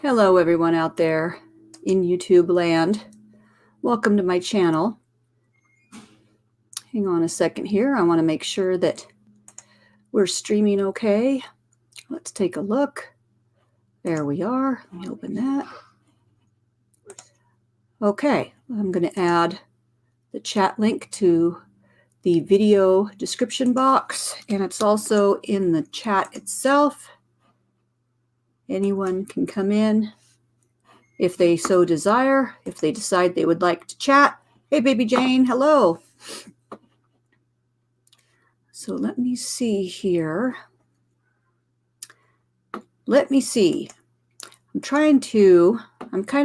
Hello everyone out there in YouTube land. Welcome to my channel. Hang on a second here. I want to make sure that we're streaming okay. Let's take a look. There we are. Let me open that. Okay, I'm going to add the chat link to the video description box, and it's also in the chat itself. Anyone can come in if they so desire, if they decide they would like to chat. Hey, baby Jane, hello. So let me see here. Let me see. I'm kind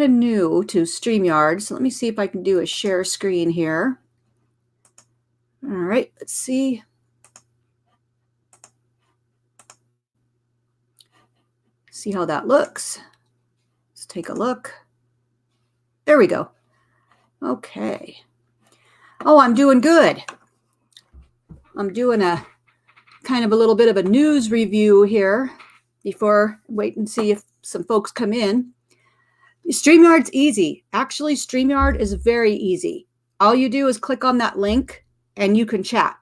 of new to StreamYard, so let me see if I can do a share screen here. All right, let's see. See how that looks. Let's take a look. There we go. Okay. Oh, I'm doing good. I'm doing a kind of a little bit of a news review here before wait and see if some folks come in. StreamYard's easy. Actually, StreamYard is very easy. All you do is click on that link and you can chat.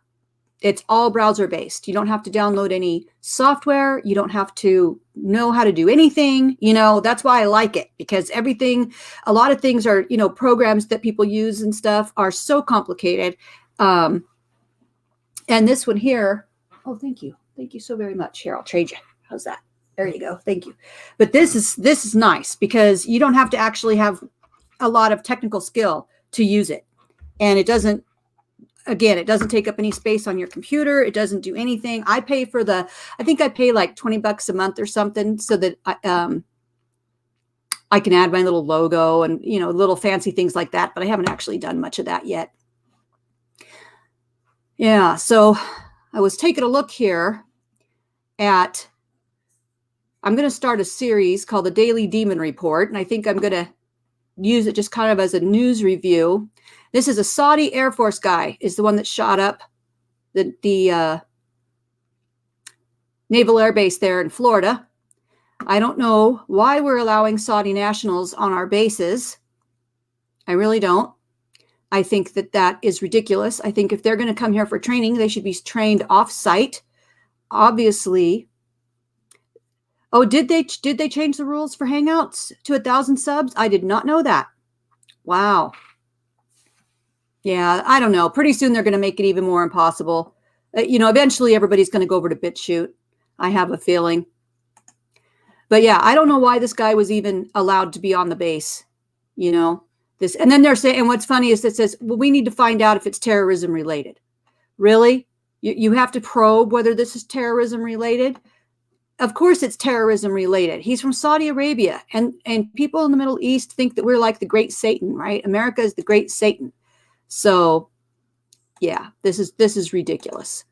It's all browser based. You don't have to download any software. You don't have to know how to do anything. You know, that's why I like it, because a lot of things are, programs that people use and stuff are so complicated. And this one here, oh, thank you. Thank you so very much. Here, I'll trade you. How's that? There you go. Thank you. But this is nice because you don't have to actually have a lot of technical skill to use it. And it doesn't take up any space on your computer. It doesn't do anything. I think I pay like $20 a month or something so that I can add my little logo and, little fancy things like that. But I haven't actually done much of that yet. Yeah, so I was taking a look here at, I'm going to start a series called the Daily Demon Report, and I think I'm going to use it just kind of as a news review. This is a Saudi Air Force guy, is the one that shot up the Naval Air Base there in Florida. I don't know why we're allowing Saudi nationals on our bases. I really don't. I think that is ridiculous. I think if they're going to come here for training, they should be trained off-site. Obviously. Oh, did they change the rules for Hangouts to 1,000 subs? I did not know that. Wow. Yeah, I don't know. Pretty soon they're going to make it even more impossible. Eventually everybody's going to go over to BitChute. I have a feeling. But yeah, I don't know why this guy was even allowed to be on the base. This, and then they're saying, and what's funny is it says, well, we need to find out if it's terrorism related. Really? You have to probe whether this is terrorism related? Of course it's terrorism related. He's from Saudi Arabia, and people in the Middle East think that we're like the great Satan, right? America is the great Satan. So yeah, this is ridiculous.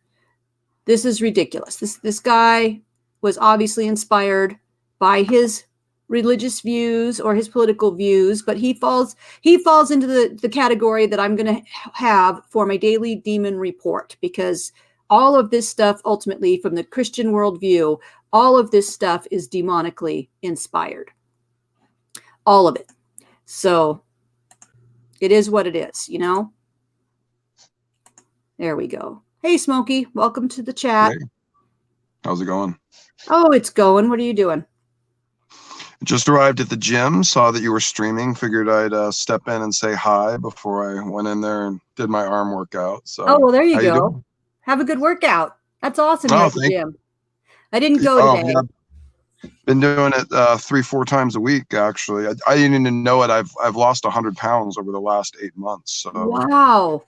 This is ridiculous. This guy was obviously inspired by his religious views or his political views, but he falls into the category that I'm going to have for my daily demon report, because all of this stuff, ultimately from the Christian worldview, all of this stuff is demonically inspired. All of it. So it is what it is, There we go. Hey, Smokey, welcome to the chat. Hey. How's it going? Oh, it's going. What are you doing? Just arrived at the gym, saw that you were streaming, figured I'd step in and say hi before I went in there and did my arm workout. So, oh, well, there you go. You have a good workout. That's awesome. You're at the gym. I didn't go today. Man, I've been doing it 3-4 times a week, actually. I didn't even know it. I've lost 100 pounds over the last 8 months. So. Wow.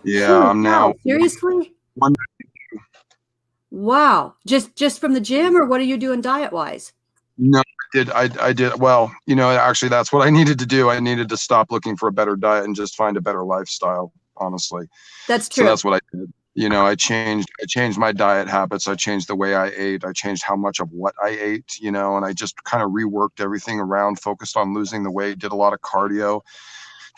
Yeah, I'm now. Seriously? Wow. Just from the gym, or what are you doing diet-wise? No, I did. Well, actually, that's what I needed to do. I needed to stop looking for a better diet and just find a better lifestyle, honestly. That's true. So that's what I did. I changed my diet habits. I changed the way I ate. I changed how much of what I ate, and I just kind of reworked everything around, focused on losing the weight, did a lot of cardio,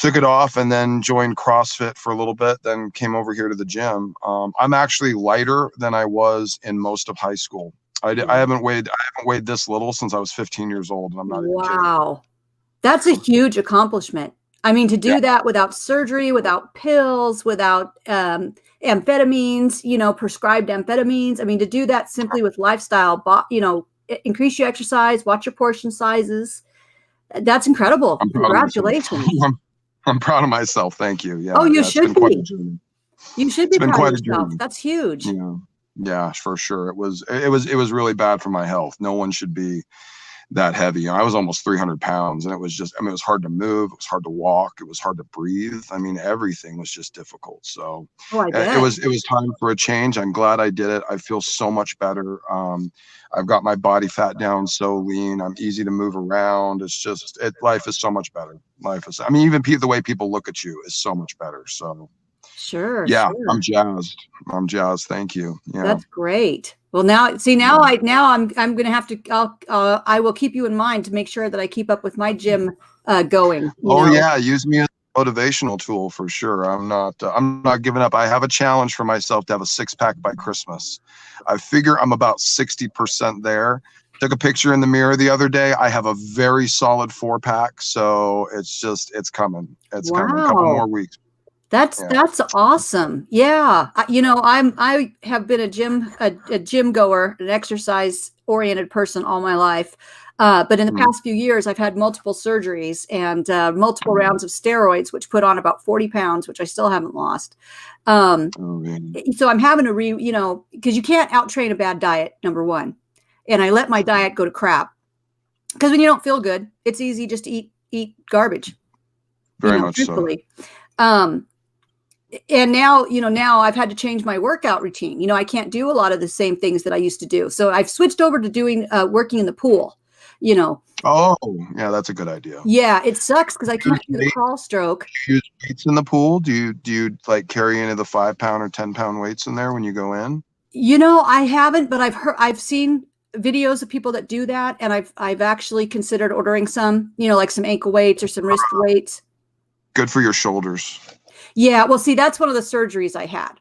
took it off and then joined CrossFit for a little bit, then came over here to the gym. I'm actually lighter than I was in most of high school. I haven't weighed this little since I was 15 years old, and I'm not even kidding. Wow. That's a huge accomplishment. I mean, to do that without surgery, without pills, without amphetamines, you know, prescribed amphetamines. I mean, to do that simply with lifestyle, you know, increase your exercise, watch your portion sizes. That's incredible. I'm proud Congratulations. of myself. I'm proud of myself. Thank you. Yeah. Oh, you yeah, should it's been quite be. a journey. You should be It's been proud quite of a yourself. journey. That's huge. Yeah. Yeah, for sure. It was really bad for my health. No one should be that heavy. You know, I was almost 300 pounds, and it was just, I mean, it was hard to move. It was hard to walk. It was hard to breathe. I mean, everything was just difficult. So Oh, I bet. it was time for a change. I'm glad I did it. I feel so much better. I've got my body fat down so lean. I'm easy to move around. It's just, life is so much better. I mean, even the way people look at you is so much better. So Sure. yeah, Sure. I'm jazzed. Thank you. Yeah. That's great. Well, now see, I'm going to have to, I will keep you in mind to make sure that I keep up with my gym going. You know? Yeah. Use me as a motivational tool for sure. I'm not giving up. I have a challenge for myself to have a 6-pack by Christmas. I figure I'm about 60% there. Took a picture in the mirror the other day. I have a very solid 4-pack. So it's coming. It's coming. A couple more weeks. That's awesome. Yeah. You know, I have been a gym goer, an exercise oriented person all my life. But in the past few years, I've had multiple surgeries and multiple rounds of steroids, which put on about 40 pounds, which I still haven't lost. So I'm having to you know, because you can't out train a bad diet, number one. And I let my diet go to crap because when you don't feel good, it's easy just to eat garbage. Very much truthfully. And now, you know, I've had to change my workout routine. You know, I can't do a lot of the same things that I used to do. So I've switched over to doing working in the pool, you know. Oh, yeah, that's a good idea. Yeah, it sucks because I can't do the crawl stroke. Do you use weights in the pool? Do you like carry any of the 5-pound or 10-pound weights in there when you go in? You know, I haven't, but I've seen videos of people that do that, and I've actually considered ordering some, you know, like some ankle weights or some wrist weights. Good for your shoulders. Yeah, well, see, that's one of the surgeries I had.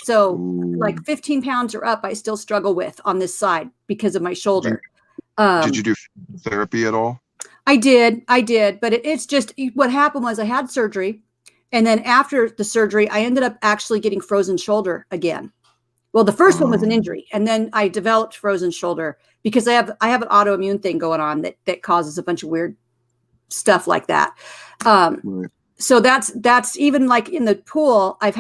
So like 15 pounds or up, I still struggle with on this side because of my shoulder. Did you do therapy at all? I did. But it's just, what happened was I had surgery. And then after the surgery, I ended up actually getting frozen shoulder again. Well, the first one was an injury. And then I developed frozen shoulder because I have an autoimmune thing going on that causes a bunch of weird stuff like that. Right. So that's even like in the pool, I've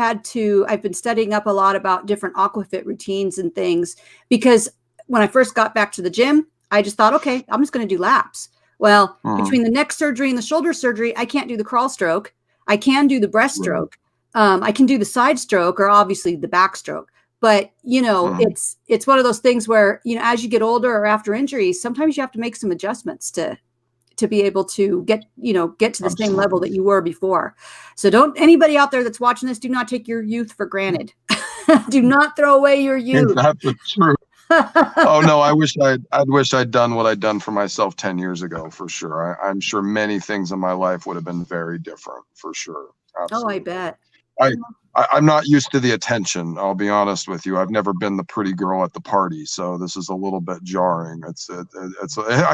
been studying up a lot about different aquafit routines and things, because when I first got back to the gym, I just thought, okay, I'm just going to do laps. Well, between the neck surgery and the shoulder surgery, I can't do the crawl stroke. I can do the breaststroke. I can do the side stroke or obviously the backstroke. But, you know, it's one of those things where, you know, as you get older or after injuries, sometimes you have to make some adjustments to be able to get to the same level that you were before. So anybody out there that's watching this, do not take your youth for granted. Do not throw away your youth. That's the truth. Oh no, I wish I'd done what I'd done for myself 10 years ago, for sure. I'm sure many things in my life would have been very different, for sure. Absolutely. Oh, I bet. I'm not used to the attention. I'll be honest with you. I've never been the pretty girl at the party, so this is a little bit jarring. It's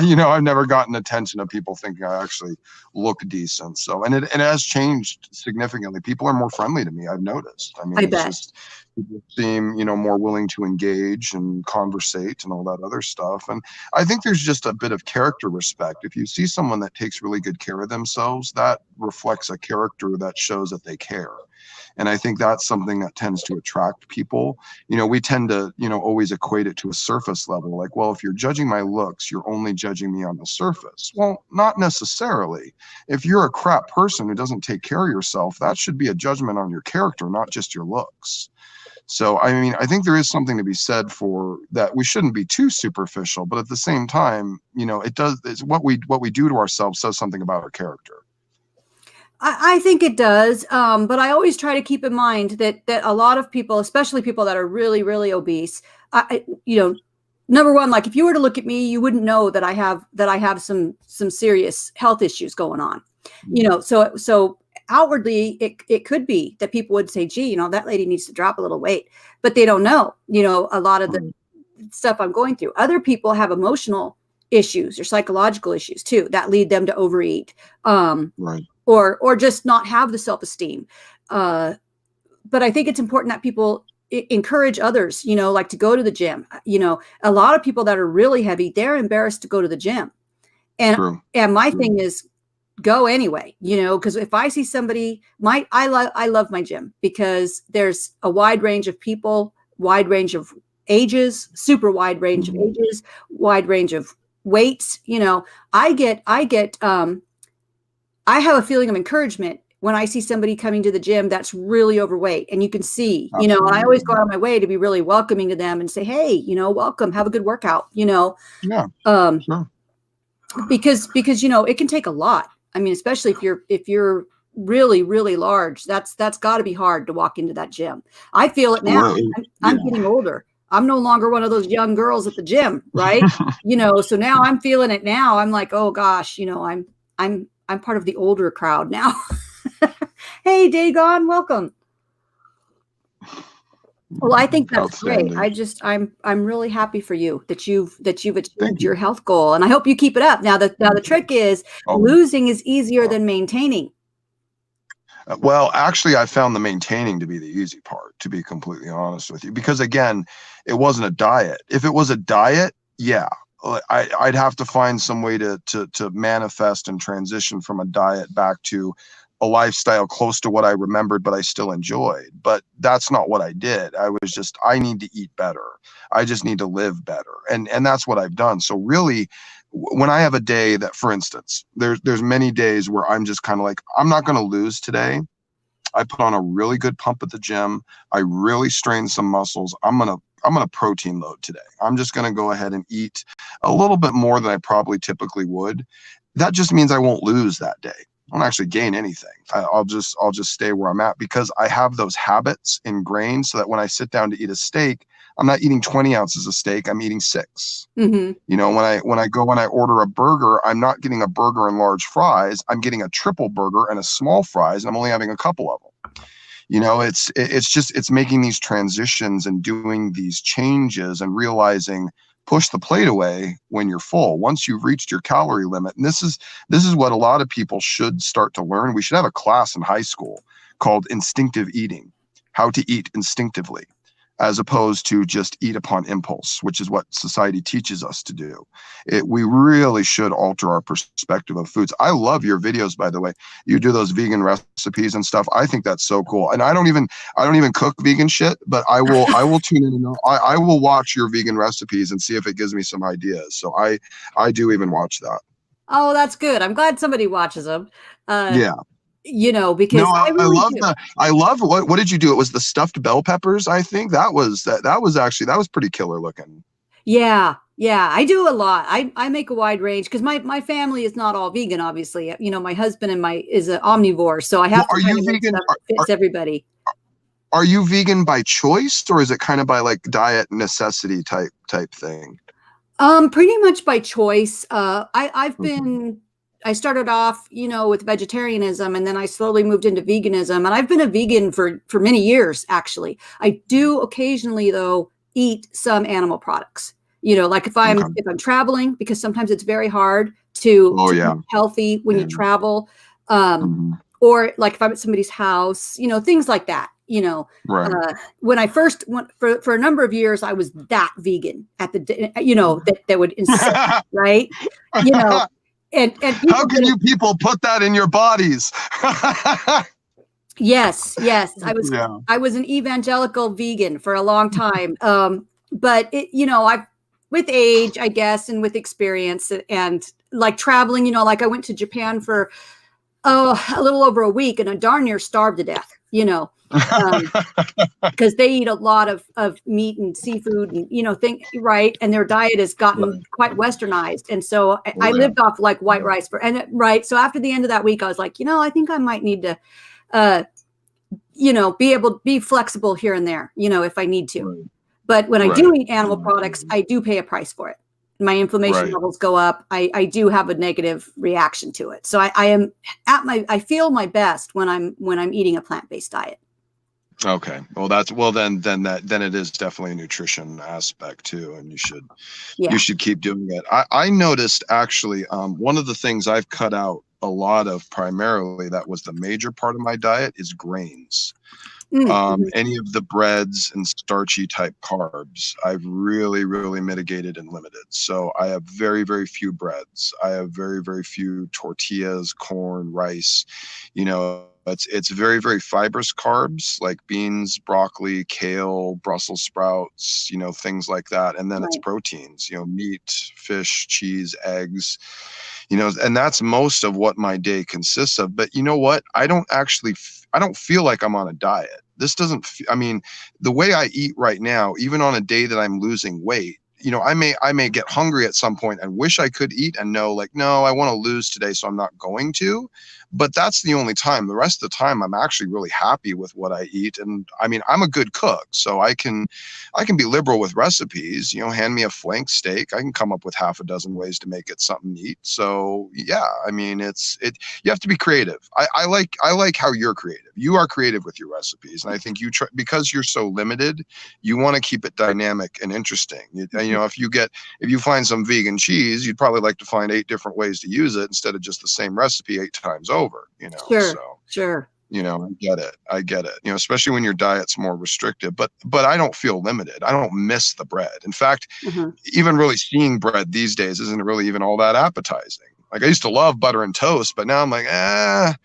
you know, I've never gotten attention of people thinking I actually look decent. So, and it has changed significantly. People are more friendly to me, I've noticed. I mean, it's just, people seem, you know, more willing to engage and conversate and all that other stuff. And I think there's just a bit of character respect. If you see someone that takes really good care of themselves, that reflects a character that shows that they care. And I think that's something that tends to attract people. You know, we tend to, you know, always equate it to a surface level. Like, well, if you're judging my looks, you're only judging me on the surface. Well, not necessarily. If you're a crap person who doesn't take care of yourself, that should be a judgment on your character, not just your looks. So, I mean, I think there is something to be said for that. We shouldn't be too superficial, but at the same time, you know, it's what we do to ourselves says something about our character. I think it does. But I always try to keep in mind that a lot of people, especially people that are really, really obese, you know, number one, like if you were to look at me, you wouldn't know that I have some serious health issues going on, you know, so outwardly, it could be that people would say, gee, that lady needs to drop a little weight, but they don't know, a lot of the stuff I'm going through. Other people have emotional issues or psychological issues too that lead them to overeat, Right. or just not have the self-esteem. But I think it's important that people encourage others, like to go to the gym. A lot of people that are really heavy, they're embarrassed to go to the gym. And True. my thing is, go anyway, because if I see somebody, I love my gym because there's a wide range of people, wide range of ages, super wide range of ages, wide range of weights. I have a feeling of encouragement when I see somebody coming to the gym that's really overweight, and you can see, and I always go out of my way to be really welcoming to them and say, hey, welcome, have a good workout, Yeah. Sure. because it can take a lot. I mean, especially if you're really, really large, that's got to be hard to walk into that gym. I feel it now. I'm getting older. I'm no longer one of those young girls at the gym, right? So now I'm feeling it now. I'm like, oh gosh, I'm part of the older crowd now. Hey, Dagon, welcome. Well, I think that's great. I'm really happy for you that you've achieved your health goal, and I hope you keep it up. Now the trick is losing is easier than maintaining. Well, actually, I found the maintaining to be the easy part, to be completely honest with you, because again, it wasn't a diet. If it was a diet, yeah, I'd have to find some way to manifest and transition from a diet back to a lifestyle close to what I remembered, but I still enjoyed. But that's not what I did. I need to eat better. I just need to live better. And that's what I've done. So really, when I have a day that, for instance, there's many days where I'm just kind of like, I'm not going to lose today. I put on a really good pump at the gym. I really strain some muscles. I'm going to protein load today. I'm just going to go ahead and eat a little bit more than I probably typically would. That just means I won't lose that day. I won't actually gain anything. I'll just stay where I'm at because I have those habits ingrained so that when I sit down to eat a steak, I'm not eating 20 ounces of steak. I'm eating 6. When I order a burger, I'm not getting a burger and large fries. I'm getting a triple burger and a small fries, and I'm only having a couple of them. It's making these transitions and doing these changes and realizing push the plate away when you're full. Once you've reached your calorie limit, and this is what a lot of people should start to learn. We should have a class in high school called instinctive eating, how to eat instinctively, as opposed to just eat upon impulse, which is what society teaches us to do. We really should alter our perspective of foods. I love your videos, by the way. You do those vegan recipes and stuff. I think that's so cool. And I don't even cook vegan shit, but I will tune in and I will watch your vegan recipes and see if it gives me some ideas. So I do even watch that. Oh, that's good. I'm glad somebody watches them. Yeah. Because no, I love what did you do? It was the stuffed bell peppers. I think that was pretty killer looking. Yeah. I do a lot. I make a wide range because my family is not all vegan, obviously. My husband is an omnivore, so I have to kind of make stuff that fits everybody. Are you vegan by choice, or is it kind of by like diet necessity type thing? Pretty much by choice. I started off, with vegetarianism, and then I slowly moved into veganism, and I've been a vegan for many years, actually. I do occasionally, though, eat some animal products, like if I'm traveling, because sometimes it's very hard to eat healthy when you travel, or like if I'm at somebody's house, things like that. Right. When I first went for a number of years, I was that vegan at the, that would insist, right? And how can you people put that in your bodies? Yes. I was an evangelical vegan for a long time. But I've, with age, I guess, and with experience and like traveling, like I went to Japan for a little over a week and I darn near starved to death, because they eat a lot of meat and seafood and right, and their diet has gotten quite westernized, and so I lived off like white rice so after the end of that week I was like, I think I might need to be able to be flexible here and there, if I need to. But when I do eat animal products, I do pay a price for it. my inflammation Right. levels go up. I do have a negative reaction to it. So I am I feel my best when I'm eating a plant-based diet. Okay. Well, then it is definitely a nutrition aspect too, and Yeah. you should keep doing it. I noticed actually, one of the things I've cut out a lot of, primarily that was the major part of my diet, is grains. Mm-hmm. Any of the breads and starchy type carbs, I've really mitigated and limited. So I have very few breads. I have very few tortillas, corn, rice. You know, it's very fibrous carbs like beans, broccoli, kale, Brussels sprouts, you know, things like that. And then it's Right. proteins, you know, meat, fish, cheese, eggs, you know, and that's most of what my day consists of. But you know what? I don't feel like I'm on a diet. This doesn't, I mean, the way I eat right now, even on a day that I'm losing weight, you know, I may get hungry at some point and wish I could eat and know, like, no, I want to lose today, so I'm not going to. But that's the only time. The rest of the time, I'm actually really happy with what I eat. And I mean, I'm a good cook, so I can be liberal with recipes. You know, hand me a flank steak, I can come up with half a dozen ways to make it something neat. So yeah, I mean, you have to be creative. I like how you're creative. You are creative with your recipes, and I think you try, because you're so limited, you want to keep it dynamic and interesting. You know, if you find some vegan cheese, you'd probably like to find 8 different ways to use it instead of just the same recipe 8 times over, you know. Sure. You know, I get it, you know, especially when your diet's more restrictive, but I don't feel limited. I don't miss the bread. In fact, Uh-huh. even really seeing bread these days isn't really even all that appetizing. Like, I used to love butter and toast, but now I'm like, I'd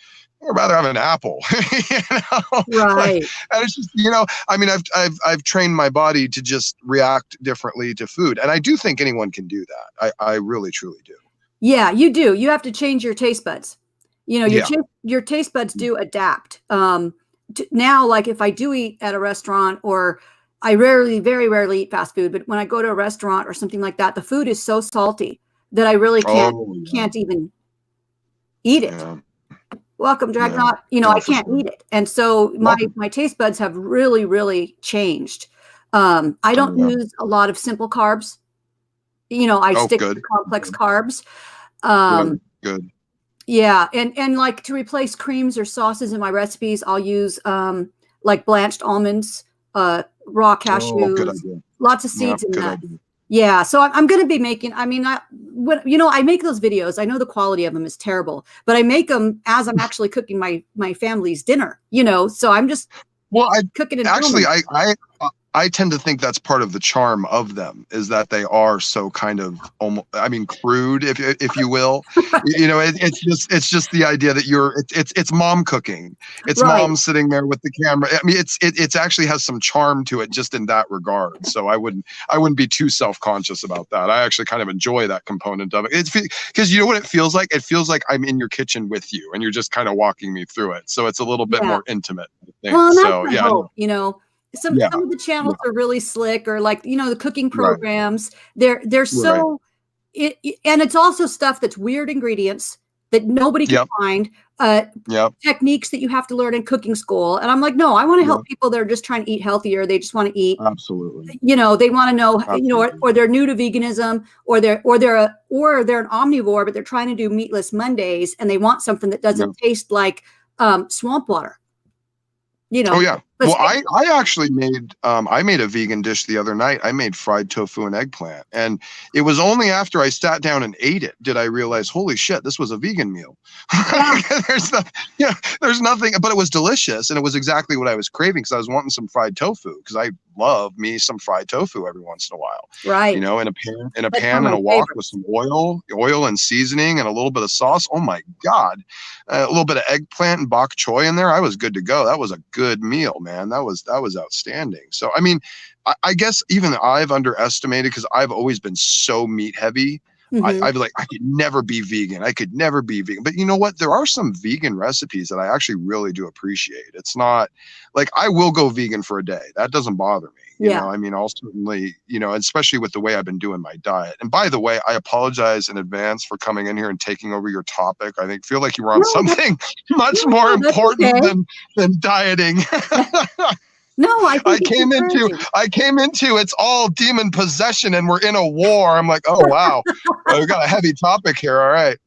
rather have an apple. You know, like, Right. and it's just, you know, I mean, I've trained my body to just react differently to food, and I do think anyone can do that. I really truly do. Yeah, you do. You have to change your taste buds. You know, Yeah. your taste buds do adapt. Now, like if I do eat at a restaurant, or I very rarely eat fast food, but when I go to a restaurant or something like that, the food is so salty that I really Oh, can't even eat it. yeah. Welcome, Yeah. Dragonaut. You know, No, I for can't sure. eat it. And so Welcome. my taste buds have really changed. I Oh, don't yeah. use a lot of simple carbs. You know, I Oh, stick to good. the complex Good. carbs. Good. Good. Yeah, and like to replace creams or sauces in my recipes, I'll use like blanched almonds, raw Oh, good cashews, idea. lots of Yeah, seeds in good that. idea. Yeah, so I'm going to be making. I mean, you know, I make those videos. I know the quality of them is terrible, but I make them as I'm actually cooking my family's dinner. You know, so I'm just Well, cooking and actually, filming. I tend to think that's part of the charm of them, is that they are so kind of almost, I mean, crude, if you will. You know, it's just the idea that it's mom cooking. It's Right. mom sitting there with the camera. I mean, it's actually has some charm to it just in that regard. So I wouldn't be too self-conscious about that. I actually kind of enjoy that component of it. It's because you know what it feels like? It feels like I'm in your kitchen with you and you're just kind of walking me through it. So it's a little bit Yeah. more intimate, I think. Well, and that's So my yeah, no, hope. You know, yeah, some of the channels yeah, are really slick, or like, you know, the cooking right, programs. They're right. so and it's also stuff that's weird ingredients that nobody can Yep, find, yep, techniques that you have to learn in cooking school. And I'm like, no, I want to help yep, people that are just trying to eat healthier. They just want to eat, absolutely, you know, they want to know, you know, absolutely. or they're new to veganism, or they're an omnivore, but they're trying to do meatless Mondays, and they want something that Yep. doesn't taste like swamp water. You Oh know, yeah. let's Well, face I actually made I made a vegan dish the other night. I made fried tofu and eggplant, and it was only after I sat down and ate it did I realize, holy shit, this was a vegan meal. yeah, there's no, yeah, there's nothing, but it was delicious, and it was exactly what I was craving because I was wanting some fried tofu because I love me some fried tofu every once in a while. You right. know, in a That's one pan of and my a wok with favorites. some oil and seasoning and a little bit of sauce. Oh my God. A little bit of eggplant and bok choy in there. I was good to go. That was a good meal, man. That was outstanding. So, I mean, I guess even I've underestimated because I've always been so meat heavy. Hmm. I'd be like, I could never be vegan. I could never be vegan. But you know what? There are some vegan recipes that I actually really do appreciate. It's not like I will go vegan for a day. That doesn't bother me. You Yeah. know, I mean, I'll certainly, you know, especially with the way I've been doing my diet. And by the way, I apologize in advance for coming in here and taking over your topic. I feel like you were on No, something much more no, that's important okay. than dieting. No, I think I came into it's all demon possession and we're in a war. I'm like, oh wow, we got a heavy topic here. All right.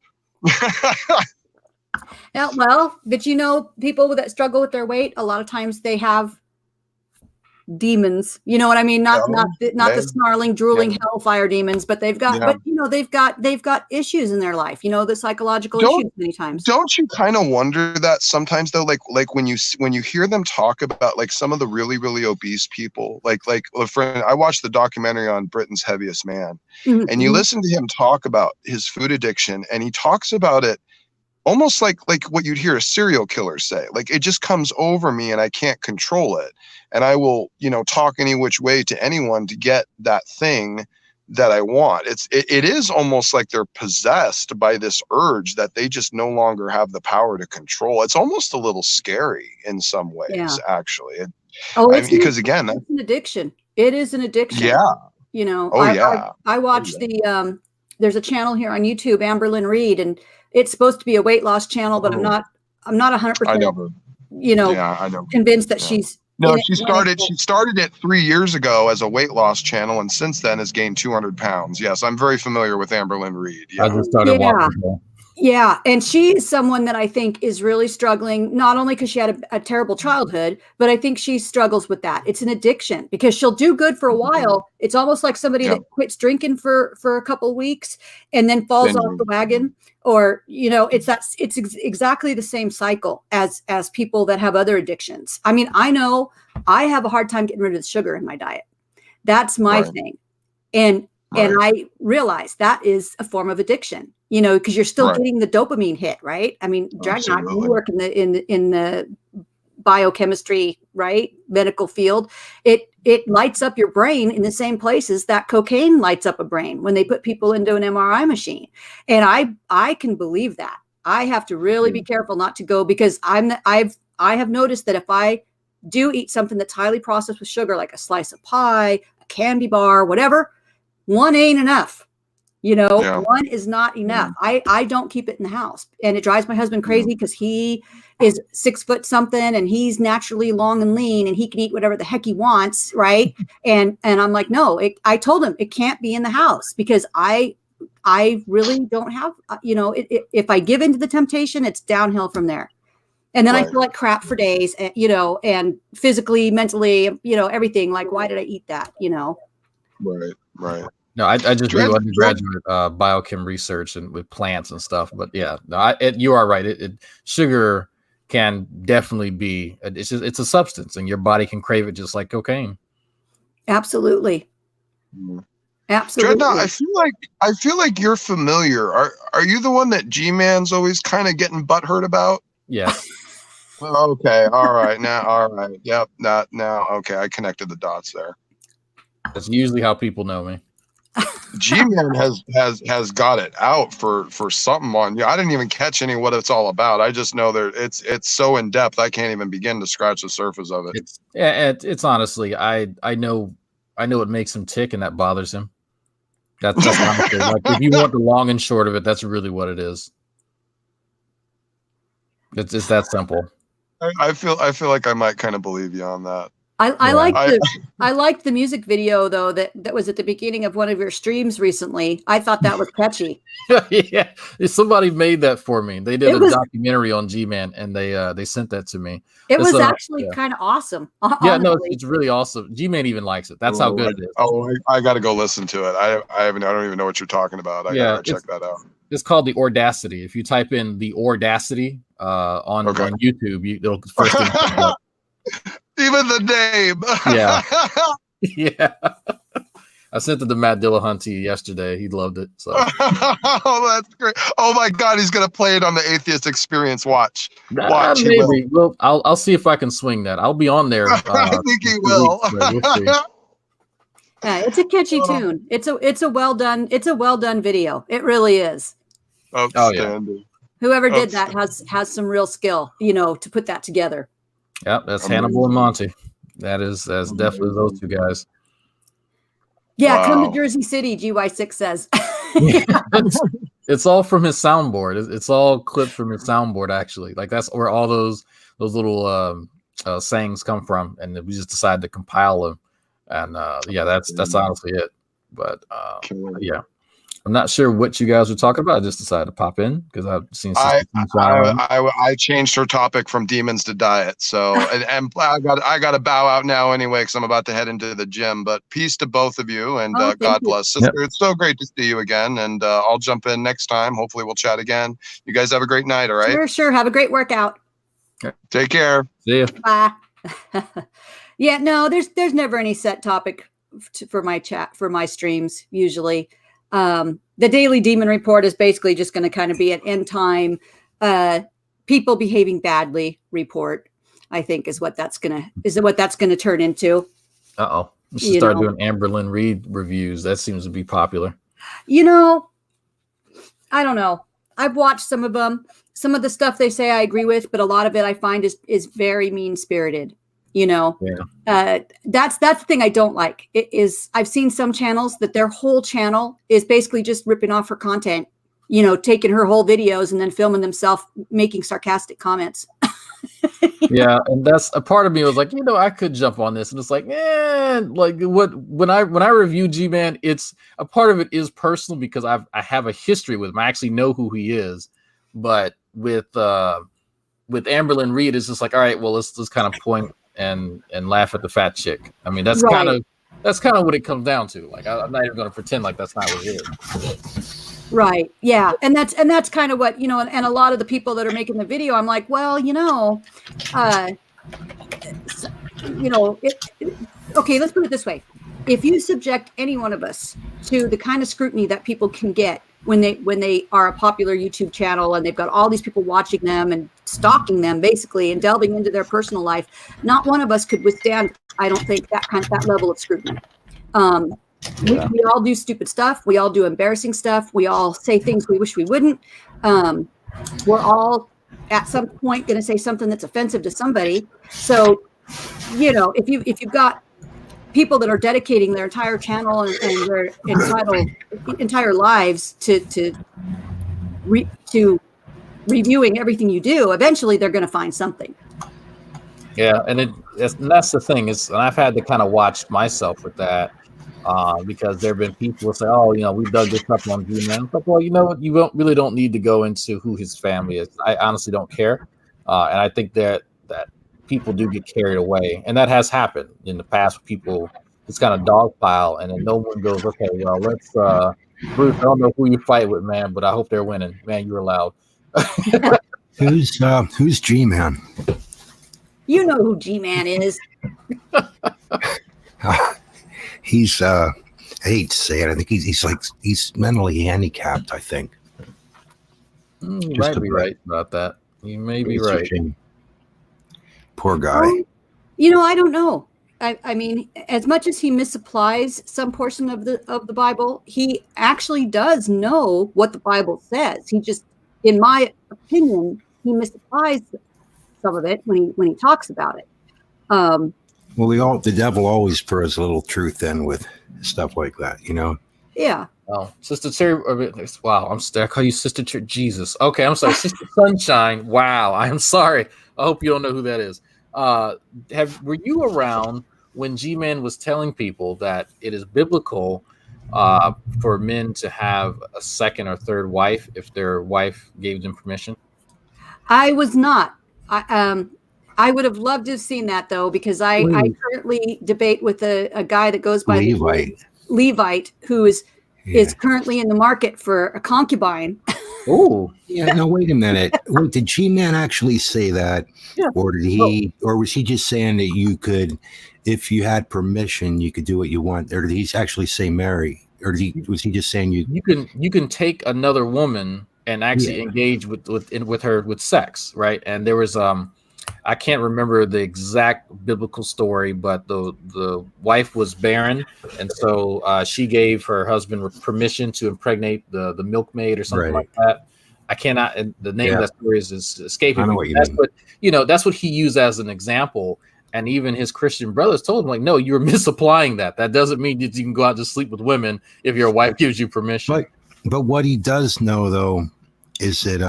Yeah, well, but people that struggle with their weight, a lot of times they have demons. You know what I mean? Not the snarling, drooling hellfire demons, but they've got they've got issues in their life. The psychological issues many times. Don't you kind of wonder that sometimes though, like when you hear them talk about like some of the really, really obese people, like a friend, I watched the documentary on Britain's Heaviest Man, and you listen to him talk about his food addiction, and he talks about it almost like what you'd hear a serial killer say. Like, it just comes over me and I can't control it. And I will, talk any which way to anyone to get that thing that I want. It is almost like they're possessed by this urge that they just no longer have the power to control. It's almost a little scary in some ways, actually. Because again, it's an addiction. It is an addiction. Yeah. I watched there's a channel here on YouTube, Amberlyn Reed, and it's supposed to be a weight loss channel, but I'm not 100%, convinced that she's. No, she started it 3 years ago as a weight loss channel, and since then has gained 200 pounds. Yes, I'm very familiar with Amberlyn Reed. Yeah. I just started watching her. Yeah, and she's someone that I think is really struggling, not only because she had a terrible childhood, but I think she struggles with that. It's an addiction because she'll do good for a while. It's almost like somebody that quits drinking for a couple of weeks and then falls off the wagon. Or, it's exactly the same cycle as people that have other addictions. I mean, I know I have a hard time getting rid of the sugar in my diet. That's my thing. And I realize that is a form of addiction, because you're still getting the dopamine hit, right? I mean, Dragon, you work in the biochemistry, right? Medical field. It lights up your brain in the same places that cocaine lights up a brain when they put people into an MRI machine. And I can believe that. I have to really be careful not to go, because I have noticed that if I do eat something that's highly processed with sugar, like a slice of pie, a candy bar, whatever, one ain't enough. One is not enough. I don't keep it in the house, and it drives my husband crazy because he is 6 foot something and he's naturally long and lean and he can eat whatever the heck he wants. Right. And I'm like, no, I told him it can't be in the house because I really don't have, if I give into the temptation, it's downhill from there. And then I feel like crap for days, and physically, mentally, everything. Like, why did I eat that? Right. No, I just do undergraduate biochem research and with plants and stuff. But yeah, no, you are right. Sugar can definitely be. It's a substance, and your body can crave it just like cocaine. Absolutely. Absolutely. Dreadnought, I feel like you're familiar. Are you the one that G-Man's always kind of getting butthurt about? Yes. Okay. All right. Yep. Now. Okay. I connected the dots there. That's usually how people know me. G-Man has got it out for something on. I didn't even catch any what it's all about. I just know that it's so in depth. I can't even begin to scratch the surface of it. It's honestly, I know it makes him tick, and that bothers him. That's honestly, like, if you want the long and short of it, that's really what it is. It's that simple. I feel like I might kind of believe you on that. I liked the music video though that was at the beginning of one of your streams recently. I thought that was catchy. Yeah, somebody made that for me. They did a documentary on G-Man, and they sent that to me. It was actually kind of awesome. Yeah, no, it's really awesome. G-Man even likes it. That's how good it is. I got to go listen to it. I don't even know what you're talking about. I gotta check that out. It's called The Audacity. If you type in The Audacity on YouTube, it'll first thing. Even the name. Yeah. I sent it to Matt Dillahunty yesterday. He loved it. So. Oh, that's great. Oh my God, he's gonna play it on the Atheist Experience. Watch. Maybe. Well, I'll see if I can swing that. I'll be on there. I think he will. Yeah, it's a catchy tune. It's a well done video. It really is. Outstanding. Yeah. Whoever did that has some real skill, to put that together. Yep, that's Hannibal and Monty. That's definitely those two guys. Yeah, come to Jersey City, GY6 says. It's all from his soundboard. It's all clipped from his soundboard, actually. Like, that's where all those little sayings come from, and we just decided to compile them. And yeah, that's honestly it. But yeah, I'm not sure what you guys were talking about. I just decided to pop in because I've seen Sister Sunshine. I changed her topic from demons to diet. So and I got to bow out now anyway because I'm about to head into the gym. But peace to both of you, and God bless, sister. Yep. It's so great to see you again, and I'll jump in next time. Hopefully, we'll chat again. You guys have a great night. All right. Sure. Have a great workout. Take care. See you. Bye. Yeah, no, there's never any set topic for my streams. Usually, the daily demon report is basically just going to kind of be an end time, people behaving badly report. I think is what that's gonna turn into. We should start doing Amberlynn Reed reviews. That seems to be popular. I don't know. I've watched some of them. Some of the stuff they say I agree with, but a lot of it I find is very mean spirited. That's the thing I don't like. I've seen some channels that their whole channel is basically just ripping off her content, taking her whole videos and then filming themselves making sarcastic comments. Yeah, and that's a part of me was like, I could jump on this, and it's like, when I review G-Man, it's a part of it is personal because I have a history with him. I actually know who he is, but with Amberlynn Reed, it's just like, all right, well, let's just kind of point and laugh at the fat chick. I mean, that's kind of what it comes down to. Like, I'm not even going to pretend like that's not what it is. Right. Yeah. And that's kind of what, and a lot of the people that are making the video, I'm like, well, okay, let's put it this way. If you subject any one of us to the kind of scrutiny that people can get when they are a popular YouTube channel and they've got all these people watching them and stalking them basically and delving into their personal life, not one of us could withstand, I don't think, that level of scrutiny. We all do stupid stuff. We all do embarrassing stuff. We all say things we wish we wouldn't. We're all at some point going to say something that's offensive to somebody. So, if you've got people that are dedicating their entire channel and their entire lives to reviewing everything you do, eventually they're going to find something. Yeah, and that's the thing is, and I've had to kind of watch myself with that. Because there have been people who say, we dug this up on G-Man. But, well, you know what? You really don't need to go into who his family is. I honestly don't care. And I think that people do get carried away. And that has happened in the past. People just kind of dogpile, and then no one goes, okay, well, let's Bruce, I don't know who you fight with, man, but I hope they're winning. Man, you're loud. Who's G-Man? You know who G-Man is. He's I hate to say it, I think he's mentally handicapped, I think. You might be right about that. You may be right. Poor guy. I don't know. I mean, as much as he misapplies some portion of the Bible, he actually does know what the Bible says. He just, in my opinion, he misapplies some of it when he talks about it. Well, the devil always throws a little truth in with stuff like that, Yeah. Oh, Sister Terry. Wow, I call you Sister Terry. Jesus. Okay, I'm sorry, Sister Sunshine. Wow, I'm sorry. I hope you don't know who that is. Were you around when G-Man was telling people that it is biblical for men to have a second or third wife if their wife gave them permission? I was not. I would have loved to have seen that, though, because I currently debate with a guy that goes by Levite, who is currently in the market for a concubine. Oh, yeah. No, wait a minute. Wait, did G-Man actually say that, or did he, or was he just saying that you could, if you had permission, you could do what you want, or did he actually say marry, or was he just saying you can take another woman and actually engage with her with sex, right? And there was I can't remember the exact biblical story, but the wife was barren, and so she gave her husband permission to impregnate the milkmaid or something like that. I cannot. And the name of that story is escaping me. That's what he used as an example. And even his Christian brothers told him, like, no, you're misapplying that. That doesn't mean that you can go out to sleep with women if your wife gives you permission. But what he does know, though, is that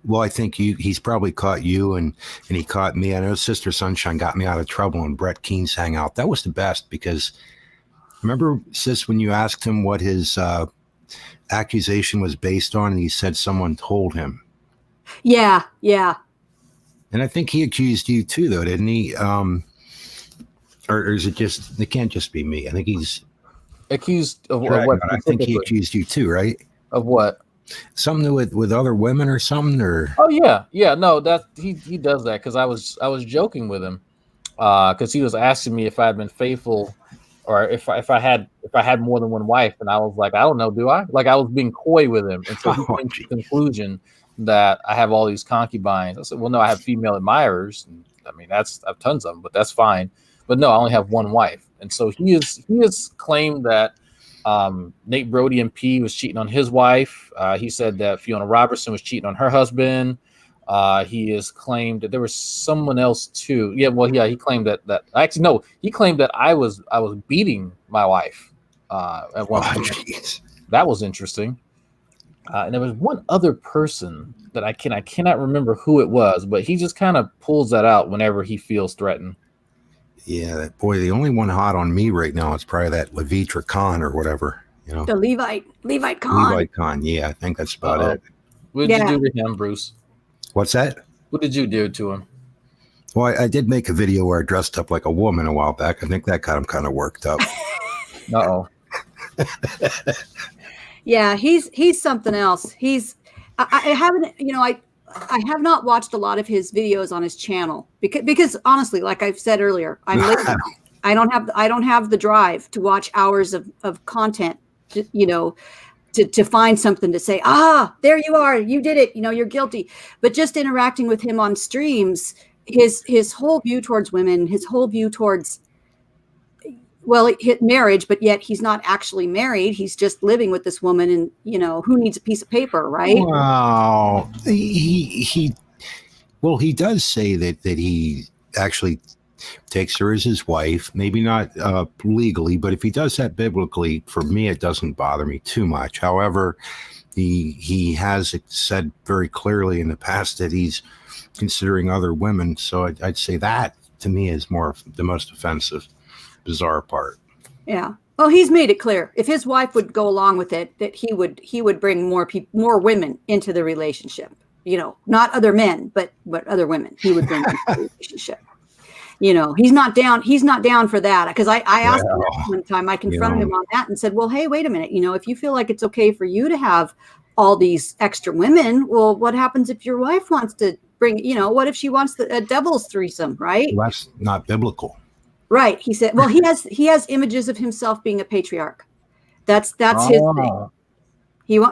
Well, I think he's probably caught you and he caught me. I know Sister Sunshine got me out of trouble and Brett Keen's hangout. That was the best because remember, Sis, when you asked him what his accusation was based on, and he said someone told him. Yeah, yeah. And I think he accused you too, though, didn't he? Or is it just, it can't just be me. I think he's Accused of what? I think he accused you too, right? Of what? Something with other women or something, or Oh yeah. No, that he does that because I was joking with him because he was asking me if I had been faithful or if I had more than one wife, and I was like, I don't know, do I? Like I was being coy with him, and so he came to the conclusion that I have all these concubines. I said, well, no, I have female admirers. And, I mean, I have tons of them, but that's fine. But no, I only have one wife, and so he has claimed that. Nate Brody MP was cheating on his wife. He said that Fiona Robertson was cheating on her husband. He has claimed that there was someone else too. Yeah, well, yeah, he claimed that actually no, he claimed that I was beating my wife at one point. Geez. That was interesting. And there was one other person that I cannot remember who it was, but he just kind of pulls that out whenever he feels threatened. Yeah, boy, the only one hot on me right now is probably that Levitra Khan or whatever, you know. The Levite Khan. Levite Khan, yeah, I think that's about it. What did you do to him, Bruce? What's that? What did you do to him? Well, I did make a video where I dressed up like a woman a while back. I think that got him kind of worked up. Uh-oh. Yeah, he's something else. I haven't, I have not watched a lot of his videos on his channel because honestly, like I've said earlier, I'm lazy. I don't have the drive to watch hours of content, to find something to say, there you are, you did it, you're guilty. But just interacting with him on streams, his whole view towards women, his whole view towards, well, it hit marriage, but yet he's not actually married. He's just living with this woman, and who needs a piece of paper, right? Wow. He does say that he actually takes her as his wife, maybe not legally, but if he does that biblically, for me, it doesn't bother me too much. However, he has said very clearly in the past that he's considering other women. So I'd say that to me is the most offensive, bizarre part. Yeah. Well, he's made it clear if his wife would go along with it, that he would bring more women into the relationship. Not other men, but other women. He would bring into the relationship. He's not down for that, because I asked him that one time. I confronted him on that and said, well, hey, wait a minute. If you feel like it's okay for you to have all these extra women, well, what happens if your wife wants to bring? What if she wants a devil's threesome, right? Well, that's not biblical. Right. He said, well, he has images of himself being a patriarch. That's his thing.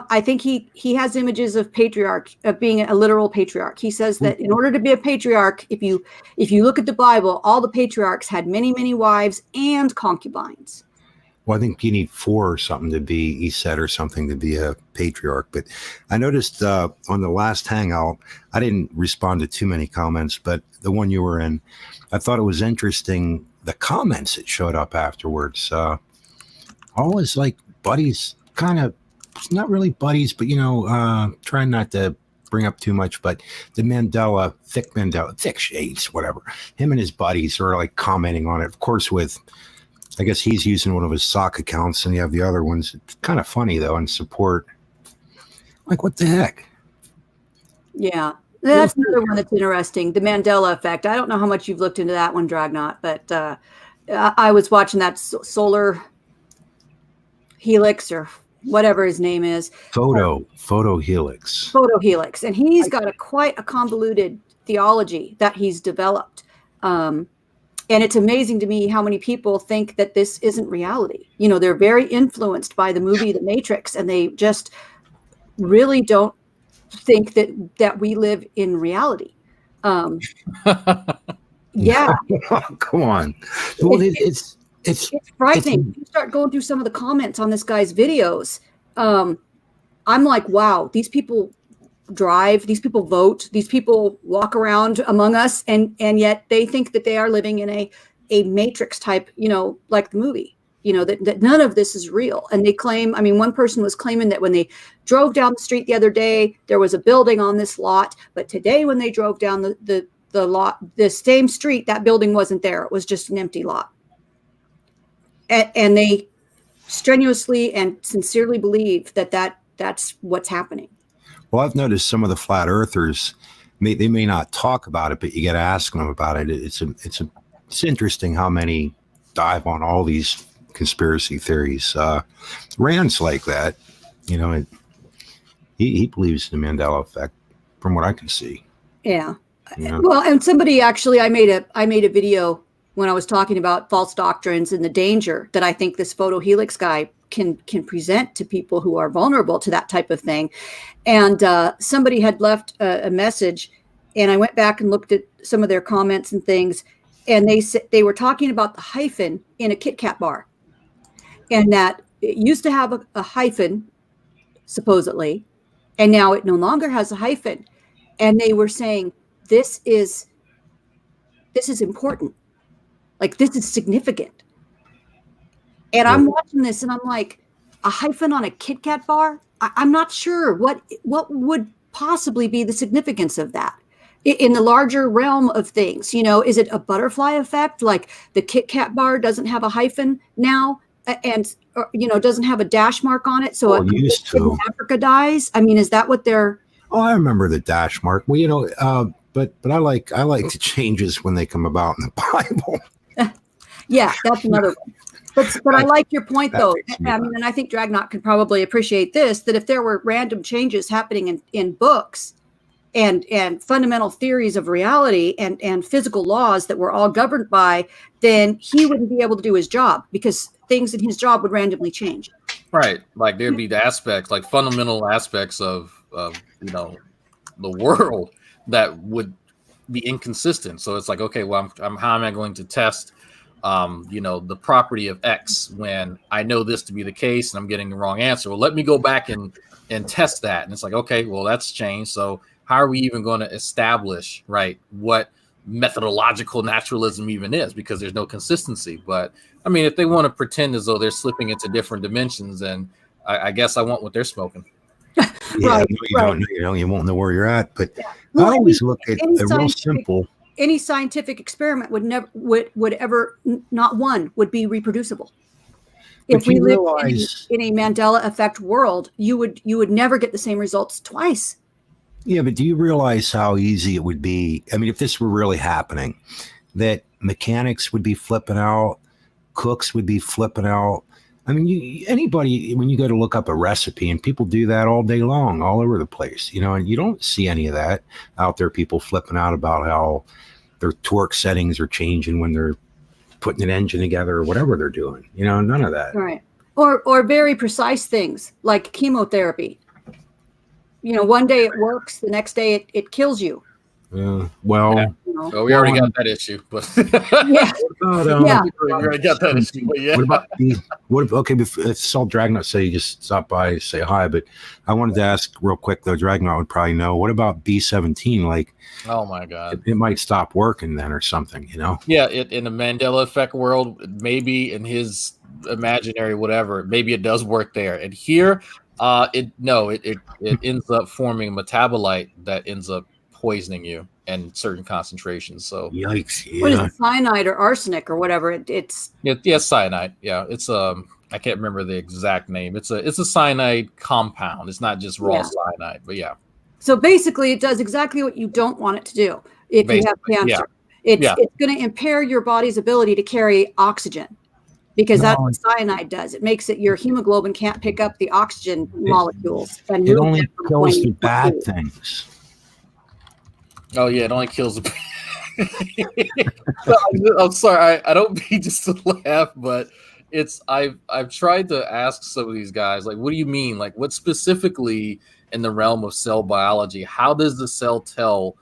I think he has images of being a literal patriarch. He says that in order to be a patriarch, if you look at the Bible, all the patriarchs had many, many wives and concubines. Well, I think you need 4 or something to be, he said, or something to be a patriarch. But I noticed on the last hangout, I didn't respond to too many comments, but the one you were in, I thought it was interesting, the comments that showed up afterwards. Always like buddies, kind of, not really buddies, but, trying not to bring up too much, but the thick shades, whatever. Him and his buddies are like commenting on it. Of course, I guess he's using one of his sock accounts and you have the other ones. It's kind of funny though, and support. Like, what the heck? Yeah. That's another one that's interesting. The Mandela effect. I don't know how much you've looked into that one, Dragnot, but I was watching that solar helix or whatever his name is. Photo helix. Photo helix. And he's got quite a convoluted theology that he's developed. And it's amazing to me how many people think that this isn't reality. They're very influenced by the movie The Matrix, and they just really don't think that we live in reality. Yeah. Come on. Well, it's frightening. You start going through some of the comments on this guy's videos. I'm like, wow, these people drive, these people vote, these people walk around among us, and yet they think that they are living in a Matrix type, like the movie. you know, that none of this is real. And they claim, I mean, one person was claiming that when they drove down the street the other day, there was a building on this lot. But today when they drove down the lot, the same street, that building wasn't there. It was just an empty lot. And they strenuously and sincerely believe that's what's happening. Well, I've noticed some of the flat earthers, they may not talk about it, but you got to ask them about it. It's interesting how many dive on all these conspiracy theories. Rand's like that, you know. He believes in the Mandela effect, from what I can see. Yeah. Yeah. Well, and somebody actually, I made a video when I was talking about false doctrines and the danger that I think this photo helix guy can present to people who are vulnerable to that type of thing. And somebody had left a message, and I went back and looked at some of their comments and things, and they were talking about the hyphen in a Kit Kat bar, and that it used to have a hyphen, supposedly, and now it no longer has a hyphen. And they were saying, this is important. Like, this is significant. And I'm watching this and I'm like, a hyphen on a Kit Kat bar? I'm not sure what would possibly be the significance of that in the larger realm of things. You know, is it a butterfly effect? Like the Kit Kat bar doesn't have a hyphen now and, you know, doesn't have a dash mark on it. So it used to. in Africa dies. I mean, is that what they're... Oh, I remember the dash mark. Well, you know, but I like the changes when they come about in the Bible. Yeah, that's another one. But I like your point, though. I mean, and I think Dragnot could probably appreciate this, that if there were random changes happening in books and fundamental theories of reality and physical laws that we're all governed by, then he wouldn't be able to do his job because things in his job would randomly change. Right. Like there'd be the aspects, like fundamental aspects of you know, the world that would be inconsistent. So it's like, okay, well, how am I going to test you know, the property of X when I know this to be the case and I'm getting the wrong answer? Well, let me go back and test that. And it's like, okay, well, that's changed. So how are we even going to establish, right, what methodological naturalism even is? Because there's no consistency. But I mean, if they want to pretend as though they're slipping into different dimensions, then I guess I want what they're smoking. Yeah, Right, you won't know where you're at. But Yeah. I always look at any a real simple. Any scientific experiment would ever, not one would be reproducible. But If we you lived realize- in a Mandela effect world, you would never get the same results twice. Yeah, but do you realize how easy it would be? I mean, if this were really happening, that mechanics would be flipping out, cooks would be flipping out. I mean, anybody, when you go to look up a recipe, and people do that all day long, all over the place, you know, and you don't see any of that out there, people flipping out about how their torque settings are changing when they're putting an engine together or whatever they're doing, you know, none of that. Right. Or very precise things like chemotherapy. You know, one day it works, the next day it kills you. Well, Yeah. You know? So we already got that issue, but Yeah. Yeah. we already got that issue. But yeah. Okay, saw Dragnot say you just stop by, say hi, but I wanted to ask real quick though, Dragnot would probably know, what about B-17? Like, Oh my God. it might stop working then or something, you know? Yeah, in the Mandela effect world, maybe in his imaginary whatever, maybe it does work there. And here, it ends up forming a metabolite that ends up poisoning you in certain concentrations. So Yikes! What is Yeah, it, cyanide or arsenic or whatever? It's cyanide. Yeah, it's I can't remember the exact name. It's a cyanide compound. It's not just raw cyanide, but yeah. so basically it does exactly what you don't want it to do if you have cancer. It's going to impair your body's ability to carry oxygen because that's what cyanide does. It makes it your hemoglobin can't pick up the oxygen molecules and it move only them from kills point the A to bad point B. things. Oh yeah, it only kills the. I'm sorry, I don't mean just to laugh, but I've tried to ask some of these guys, like, what do you mean? Like, what specifically in the realm of cell biology? How does the cell tell,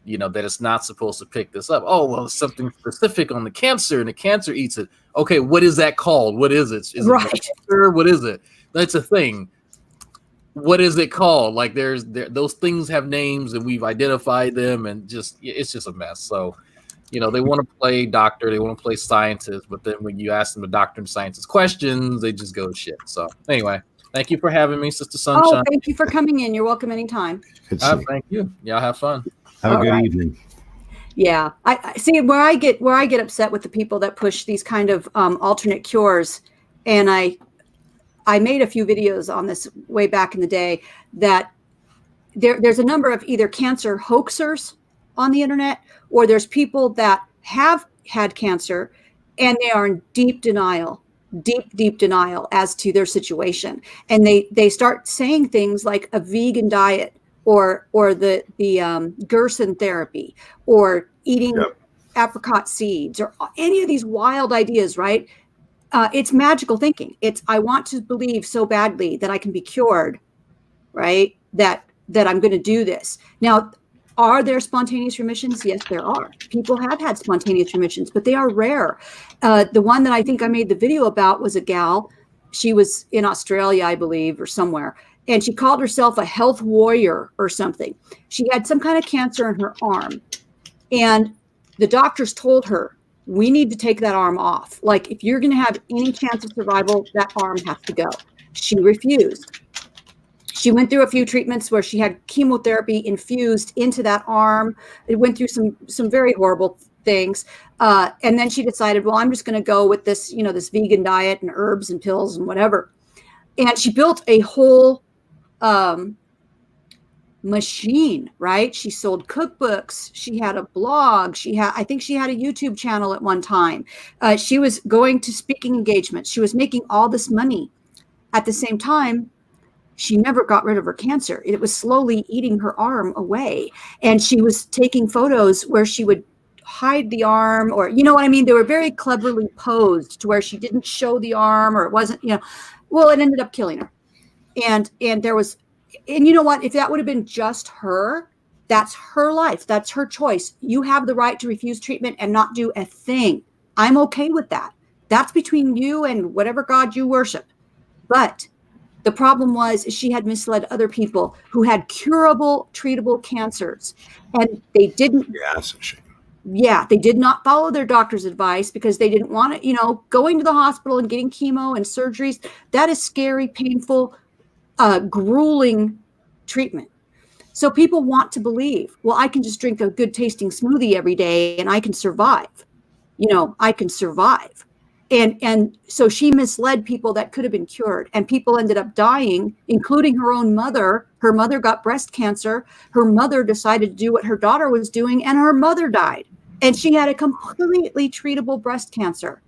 you know, that it's not supposed to pick this up? Oh well, it's something specific on the cancer, and the cancer eats it. Okay, what is that called? What is it? Is it cancer? What is it? That's a thing. What is it called? Like those things have names and we've identified them, and it's just a mess. So you know, they want to play doctor, they want to play scientist, but then when you ask them the doctor and scientist questions, they just go to shit. So anyway, thank you for having me, Sister Sunshine. Oh, thank you for coming in. You're welcome anytime. Good to see you. Thank you. Y'all have fun. Have a All good right. evening. Yeah, I see where I get upset with the people that push these kind of alternate cures, and I made a few videos on this way back in the day that there's a number of either cancer hoaxers on the internet, or there's people that have had cancer and they are in deep denial as to their situation, and they start saying things like a vegan diet or the Gerson therapy or eating apricot seeds or any of these wild ideas, right? It's magical thinking. It's, I want to believe so badly that I can be cured, right? That I'm going to do this. Now, are there spontaneous remissions? Yes, there are. People have had spontaneous remissions, but they are rare. The one that I think I made the video about was a gal. She was in Australia, I believe, or somewhere. And she called herself a health warrior or something. She had some kind of cancer in her arm. And the doctors told her, we need to take that arm off. Like, if you're going to have any chance of survival, that arm has to go. She refused. She went through a few treatments where she had chemotherapy infused into that arm. It went through some very horrible things. And then she decided, well, I'm just going to go with this, you know, this vegan diet and herbs and pills and whatever. And she built a whole machine, right? She sold cookbooks. She had a blog. I think she had a YouTube channel at one time. She was going to speaking engagements. She was making all this money. At the same time, she never got rid of her cancer. It was slowly eating her arm away. And she was taking photos where she would hide the arm, or, you know what I mean? They were very cleverly posed to where she didn't show the arm, or it wasn't, you know, well, it ended up killing her. And there was, and you know what, if that would have been just her, that's her life. That's her choice. You have the right to refuse treatment and not do a thing. I'm okay with that. That's between you and whatever God you worship. But the problem was she had misled other people who had curable, treatable cancers. And they didn't. Yeah, that's a shame. Yeah, they did not follow their doctor's advice because they didn't want to, you know, going to the hospital and getting chemo and surgeries. That is scary, painful, grueling treatment. So people want to believe, well, I can just drink a good tasting smoothie every day and I can survive. You know, I can survive. And so she misled people that could have been cured, and people ended up dying, including her own mother. Her mother got breast cancer. Her mother decided to do what her daughter was doing, and her mother died. And she had a completely treatable breast cancer.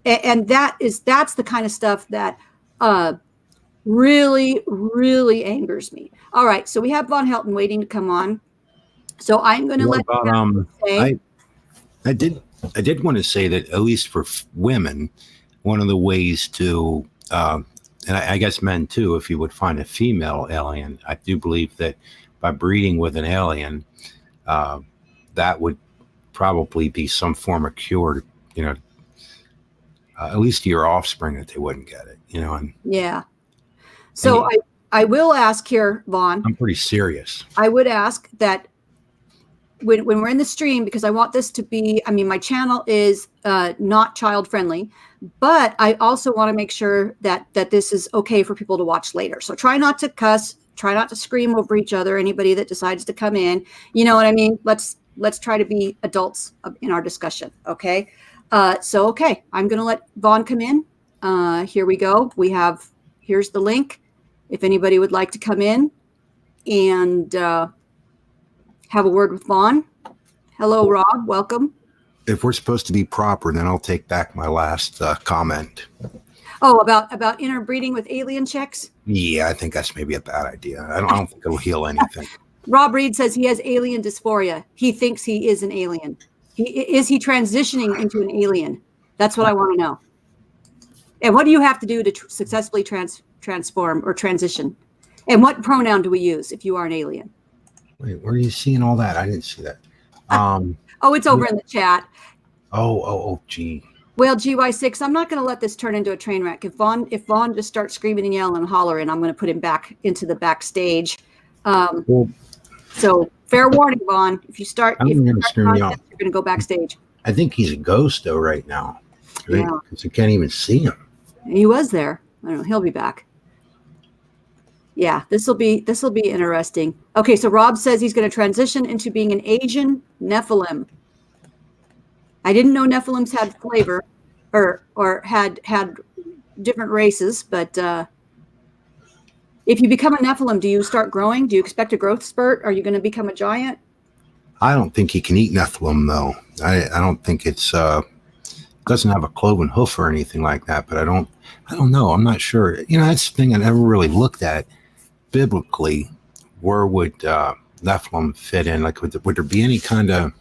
And that's the kind of stuff that really, really angers me. All right, so we have Von Helton waiting to come on. So I'm going to let about, say. I did want to say that, at least for women, one of the ways to, and I guess men too, if you would find a female alien, I do believe that by breeding with an alien, that would probably be some form of cure, you know, at least to your offspring, that they wouldn't get it, you know. And yeah. So I will ask here, Vaughn. I'm pretty serious. I would ask that when we're in the stream, because I want this to be, I mean, my channel is not child friendly, but I also want to make sure that this is okay for people to watch later. So try not to cuss, try not to scream over each other, anybody that decides to come in, you know what I mean? Let's try to be adults in our discussion. Okay. Okay. I'm going to let Vaughn come in. Here we go. Here's the link. If anybody would like to come in and, have a word with Vaughn. Hello, Rob. Welcome. If we're supposed to be proper, then I'll take back my last comment. Oh, about interbreeding with alien chicks? Yeah, I think that's maybe a bad idea. I don't think it'll heal anything. Rob Reed says he has alien dysphoria. He thinks he is an alien. Is he transitioning into an alien? That's what I want to know. And what do you have to do to successfully transform or transition? And what pronoun do we use if you are an alien? Wait, where are you seeing all that? I didn't see that. It's over in the chat. Gee. Well, GY6, I'm not going to let this turn into a train wreck. If Vaughn just starts screaming and yelling and hollering, I'm going to put him back into the backstage. So Fair warning, Vaughn. If you start, I'm gonna scream you nonsense, you're going to go backstage. I think he's a ghost though right now. Right? Yeah. Because I can't even see him. He was there. I don't know. He'll be back. Yeah, this will be interesting. Okay, so Rob says he's going to transition into being an Asian Nephilim. I didn't know Nephilims had flavor, or had different races, but if you become a Nephilim, do you start growing? Do you expect a growth spurt? Are you going to become a giant? I don't think he can eat Nephilim though. I don't think it's doesn't have a cloven hoof or anything like that. But I don't know. I'm not sure. That's the thing I never really looked at biblically. Where would Nephilim fit in? Like, would there be any kind of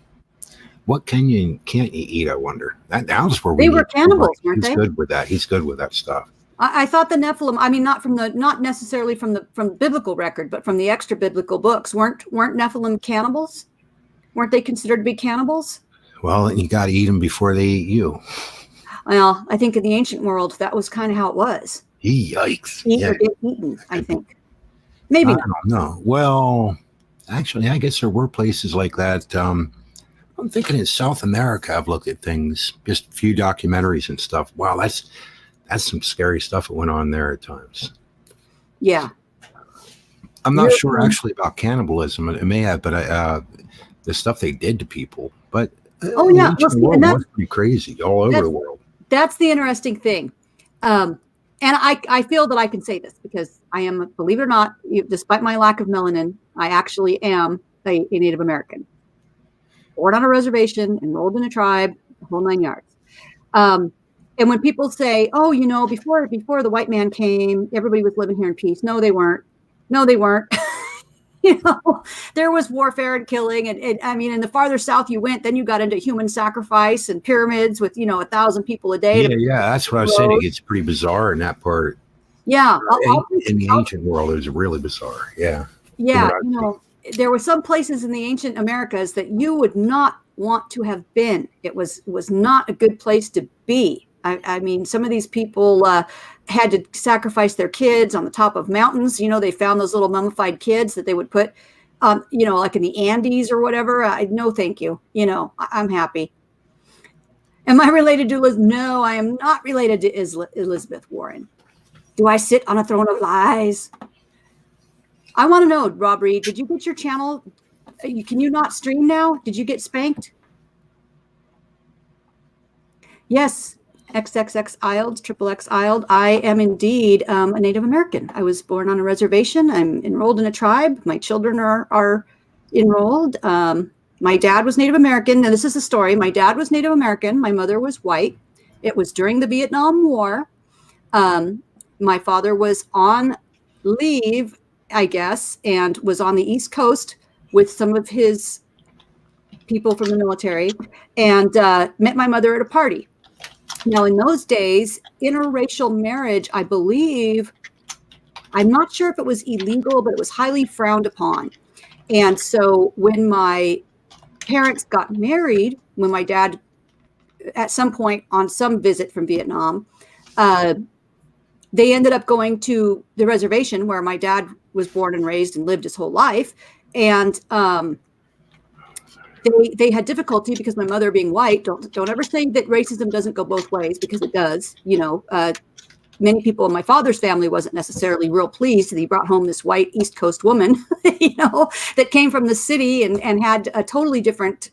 what can you and can't you eat? I wonder. That's where they were cannibals, weren't they? He's good with that. He's good with that stuff. I thought the Nephilim, I mean, not necessarily from the biblical record, but from the extra biblical books, weren't Nephilim cannibals? Weren't they considered to be cannibals? Well, you got to eat them before they eat you. Well, I think in the ancient world, that was kind of how it was. Yikes. Eat or get eaten, I think. Maybe not. I don't know. Well, actually, I guess there were places like that. I'm thinking in South America, I've looked at things, just a few documentaries and stuff. Wow, that's some scary stuff that went on there at times. Yeah. I'm not sure actually about cannibalism. It may have, but the stuff they did to people. But oh yeah, world was pretty crazy all over the world. That's the interesting thing. And I feel that I can say this because I am, believe it or not, despite my lack of melanin, I actually am a Native American. Born on a reservation, enrolled in a tribe, the whole 9 yards. And when people say, "Oh, before the white man came, everybody was living here in peace," no, they weren't. No, they weren't. There was warfare and killing, and I mean, and the farther south you went, then you got into human sacrifice and pyramids with 1,000 people a day. Yeah, that's what I was saying. It gets pretty bizarre in that part. Yeah, in the ancient world, it was really bizarre. Yeah. Yeah, there were some places in the ancient Americas that you would not want to have been. It was not a good place to be. I mean, some of these people had to sacrifice their kids on the top of mountains. They found those little mummified kids that they would put, like in the Andes or whatever. No, thank you. I'm happy. Am I related to Liz? No, I am not related to Elizabeth Warren. Do I sit on a throne of lies? I want to know, Rob Reed, did you get your channel? Can you not stream now? Did you get spanked? Yes. XXX Ild, XXX Ild. I am indeed a Native American. I was born on a reservation. I'm enrolled in a tribe. My children are enrolled. My dad was Native American. Now, this is the story. My dad was Native American. My mother was white. It was during the Vietnam War. My father was on leave, I guess, and was on the East Coast with some of his people from the military, and met my mother at a party. Now, in those days, interracial marriage, I believe, I'm not sure if it was illegal, but it was highly frowned upon. And so when my parents got married, when my dad, at some point on some visit from Vietnam, they ended up going to the reservation where my dad was born and raised and lived his whole life. And they had difficulty because my mother being white, don't ever say that racism doesn't go both ways, because it does. Many people in my father's family wasn't necessarily real pleased that he brought home this white East Coast woman, that came from the city and had a totally different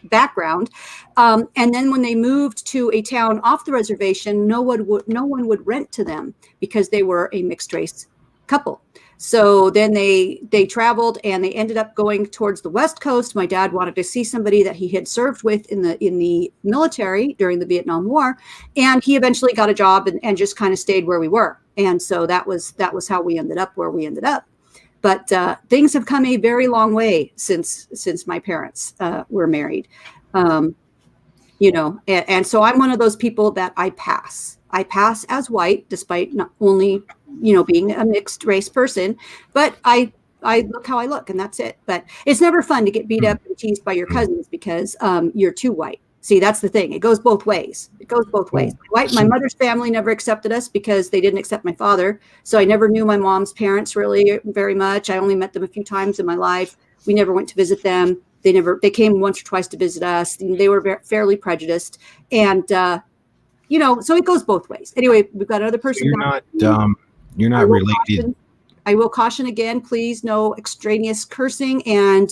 background. And then when they moved to a town off the reservation, no one would rent to them because they were a mixed race couple. So then they traveled and they ended up going towards the West Coast. My dad wanted to see somebody that he had served with in the military during the Vietnam War, and he eventually got a job and just kind of stayed where we were. And so that was how we ended up where we ended up. But things have come a very long way since my parents were married. And so I'm one of those people that I pass as white, despite not only, being a mixed race person, but I look how I look, and that's it. But it's never fun to get beat up and teased by your cousins because you're too white. See, that's the thing. It goes both ways. My mother's family never accepted us because they didn't accept my father. So I never knew my mom's parents really very much. I only met them a few times in my life. We never went to visit them. They came once or twice to visit us. They were fairly prejudiced. And, so it goes both ways. Anyway, we've got another person. You're not related. I will caution again, please, no extraneous cursing, and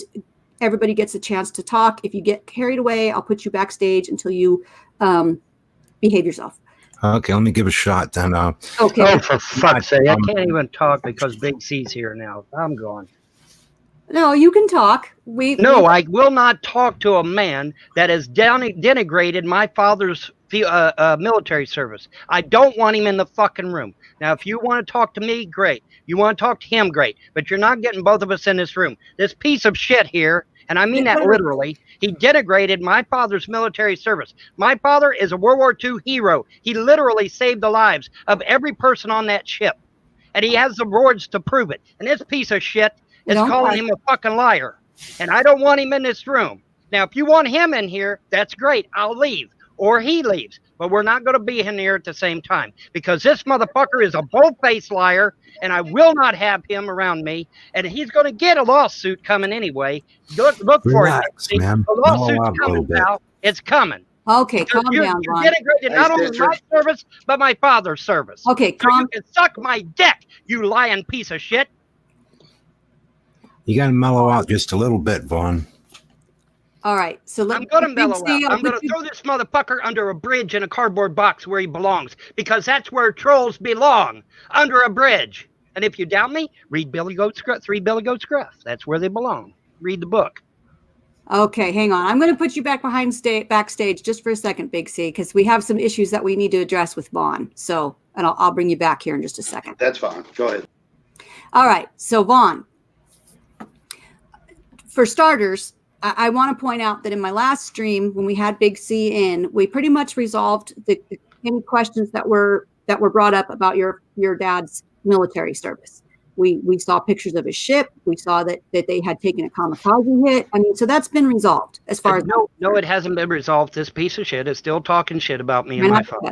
everybody gets a chance to talk. If you get carried away, I'll put you backstage until you behave yourself. Okay, let me give a shot then. Okay. Oh, for fuck's sake. I can't even talk because Big C's here now. I'm gone. No, you can talk. I will not talk to a man that has denigrated my father's military service. I don't want him in the fucking room. Now, if you want to talk to me, great. You want to talk to him, great. But you're not getting both of us in this room. This piece of shit here, and I mean that literally, he denigrated my father's military service. My father is a World War II hero. He literally saved the lives of every person on that ship. And he has the words to prove it. And this piece of shit is calling him a fucking liar. And I don't want him in this room. Now, if you want him in here, that's great. I'll leave. Or he leaves. But we're not going to be in here at the same time. Because this motherfucker is a bold-faced liar. And I will not have him around me. And he's going to get a lawsuit coming anyway. Look for it. Man. The lawsuit's coming, pal. It's coming. Okay, calm down, You're Ron. denigrating not only my service, but my father's service. Okay, You can suck my dick, you lying piece of shit. You got to mellow out just a little bit, Vaughn. All right, so I'm going to mellow out. I'm going to throw this motherfucker under a bridge in a cardboard box where he belongs, because that's where trolls belong, under a bridge. And if you doubt me, read Billy Goat's Gruff, 3 Billy Goat's Gruff. That's where they belong. Read the book. Okay, hang on. I'm going to put you back backstage just for a second, Big C, because we have some issues that we need to address with Vaughn. So, and I'll bring you back here in just a second. That's fine. Go ahead. All right, so Vaughn, for starters, I want to point out that in my last stream, when we had Big C in, we pretty much resolved any questions that were brought up about your dad's military service. We saw pictures of his ship. We saw that they had taken a kamikaze hit. I mean, so that's been resolved as far as no, it hasn't been resolved. This piece of shit is still talking shit about me and my father.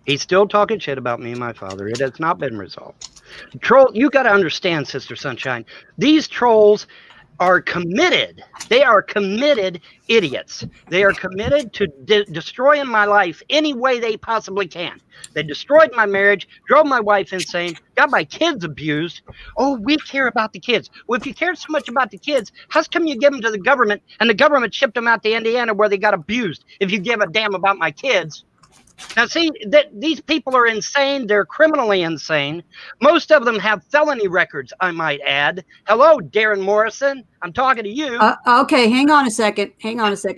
He's still talking shit about me and my father. It has not been resolved. Troll, you got to understand, Sister Sunshine. These trolls are committed. They are committed idiots. They are committed to destroying my life any way they possibly can. They destroyed my marriage, drove my wife insane, got my kids abused. Oh, we care about the kids. Well, if you care so much about the kids, how come you give them to the government and the government shipped them out to Indiana where they got abused? If you give a damn about my kids. Now, see, these people are insane. They're criminally insane. Most of them have felony records, I might add. Hello, Darren Morrison. I'm talking to you. Okay, hang on a second.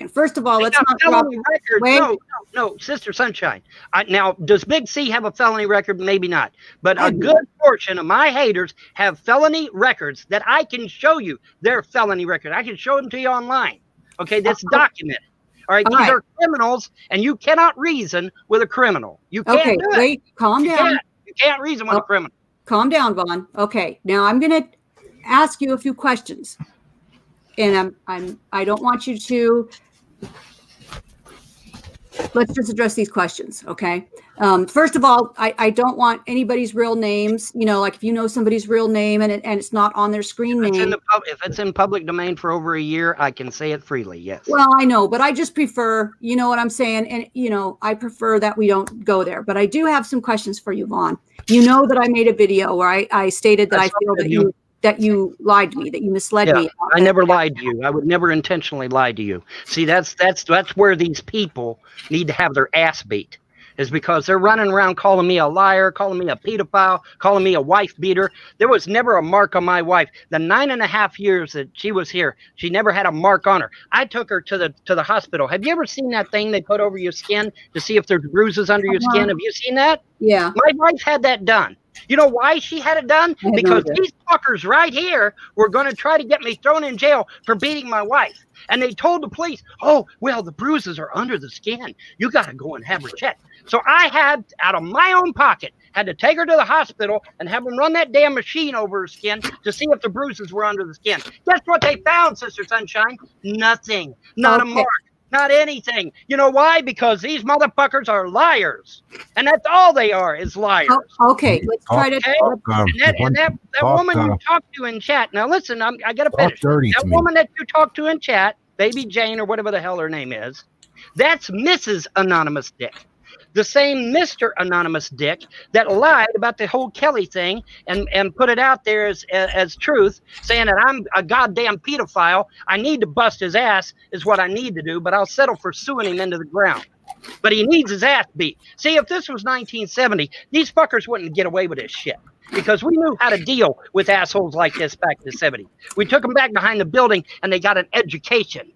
First of all, let's not felony records. No, Sister Sunshine. Now, does Big C have a felony record? Maybe not. But a good portion of my haters have felony records that I can show you their felony record. I can show them to you online. Okay, that's documented. All right, these are criminals, and you cannot reason with a criminal. You can't do it. Wait, calm down. You can't reason with a criminal. Calm down, Vaughn. Okay, now I'm going to ask you a few questions, and I don't want you to. Let's just address these questions, okay? First of all, I don't want anybody's real names. You know, like if you know somebody's real name and it's not on their screen name. If it's in public domain for over a year, I can say it freely, yes. Well, I know, but I just prefer, you know what I'm saying? And, you know, I prefer that we don't go there. But I do have some questions for you, Vaughn. You know that I made a video where I stated that I feel that you lied to me, that you misled me. I never lied to you. I would never intentionally lie to you. See, that's where these people need to have their ass beat, is because they're running around calling me a liar, calling me a pedophile, calling me a wife beater. There was never a mark on my wife. The 9.5 years that she was here, she never had a mark on her. I took her to the hospital. Have you ever seen that thing they put over your skin to see if there's bruises under your skin? Have you seen that? Yeah. My wife had that done. You know why she had it done? Because these fuckers right here were going to try to get me thrown in jail for beating my wife. And they told the police, oh, well, the bruises are under the skin. You got to go and have her checked. So I had, out of my own pocket, had to take her to the hospital and have them run that damn machine over her skin to see if the bruises were under the skin. Guess what they found, Sister Sunshine? Nothing. Not a mark. not anything. You know why? Because these motherfuckers are liars. And that's all they are, is liars. Okay, let's try to. Okay? Talk, And that talk, woman you talked to in chat. Now listen, I got to finish. dirty That to me. woman that you talked to in chat, Baby Jane or whatever the hell her name is, that's Mrs. Anonymous Dick. The same Mr. Anonymous Dick that lied about the whole Kelly thing and put it out there as truth, saying that I'm a goddamn pedophile. I need to bust his ass is what I need to do, but I'll settle for suing him into the ground. But he needs his ass beat. See, if this was 1970, these fuckers wouldn't get away with this shit because we knew how to deal with assholes like this back in the 70s. We took them back behind the building and they got an education.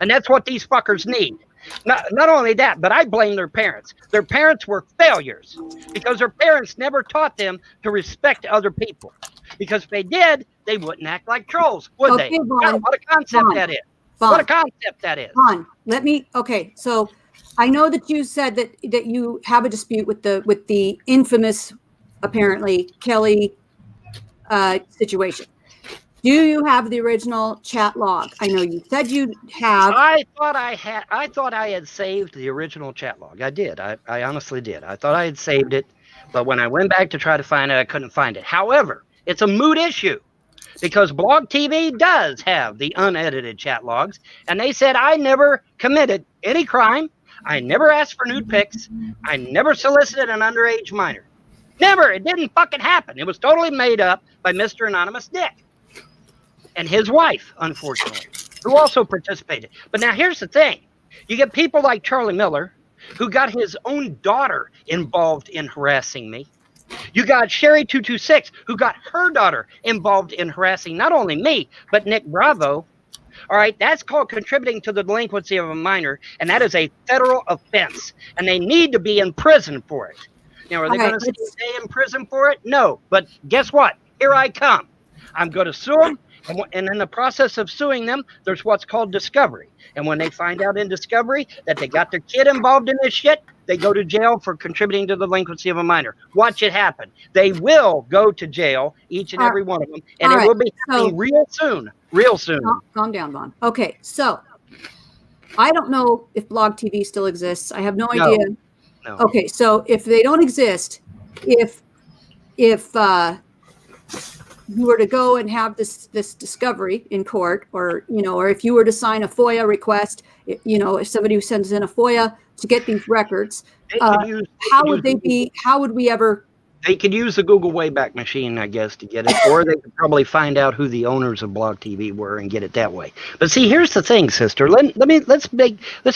And that's what these fuckers need. Not only that, but I blame their parents. Their parents were failures because their parents never taught them to respect other people. Because if they did, they wouldn't act like trolls, would they? Vaughn, No, what a concept Vaughn, that is. Vaughn, What a concept that is. Vaughn, okay, so I know that you said that you have a dispute with the infamous, apparently, Kelly situation. Do you have the original chat log? I know you said you have. I thought I had saved the original chat log. I did. I honestly did. I thought I had saved it, but when I went back to try to find it, I couldn't find it. However, it's a moot issue because Blog TV does have the unedited chat logs, and they said I never committed any crime. I never asked for nude pics. I never solicited an underage minor. Never. It didn't fucking happen. It was totally made up by Mr. Anonymous Dick and his wife, unfortunately, who also participated. But now here's the thing. You get people like Charlie Miller, who got his own daughter involved in harassing me. You got Sherry226, who got her daughter involved in harassing not only me, but Nick Bravo. All right, that's called contributing to the delinquency of a minor, and that is a federal offense, and they need to be in prison for it. Now, are they going to stay in prison for it? No, but guess what? Here I come. I'm going to sue them. And in the process of suing them, there's what's called discovery. And when they find out in discovery that they got their kid involved in this shit, they go to jail for contributing to the delinquency of a minor. Watch it happen. They will go to jail, each and every one of them. And it will be happening real soon. Real soon. Calm down, Vaughn. Okay, so I don't know if Blog TV still exists. I have no idea. No. Okay, so if they don't exist, if you were to go and have this discovery in court, or or if you were to sign a FOIA request, if somebody who sends in a FOIA to get these records, how would we ever? They could use the Google Wayback Machine, I guess, to get it, or they could probably find out who the owners of Blog TV were and get it that way. But see, here's the thing, sister. Let's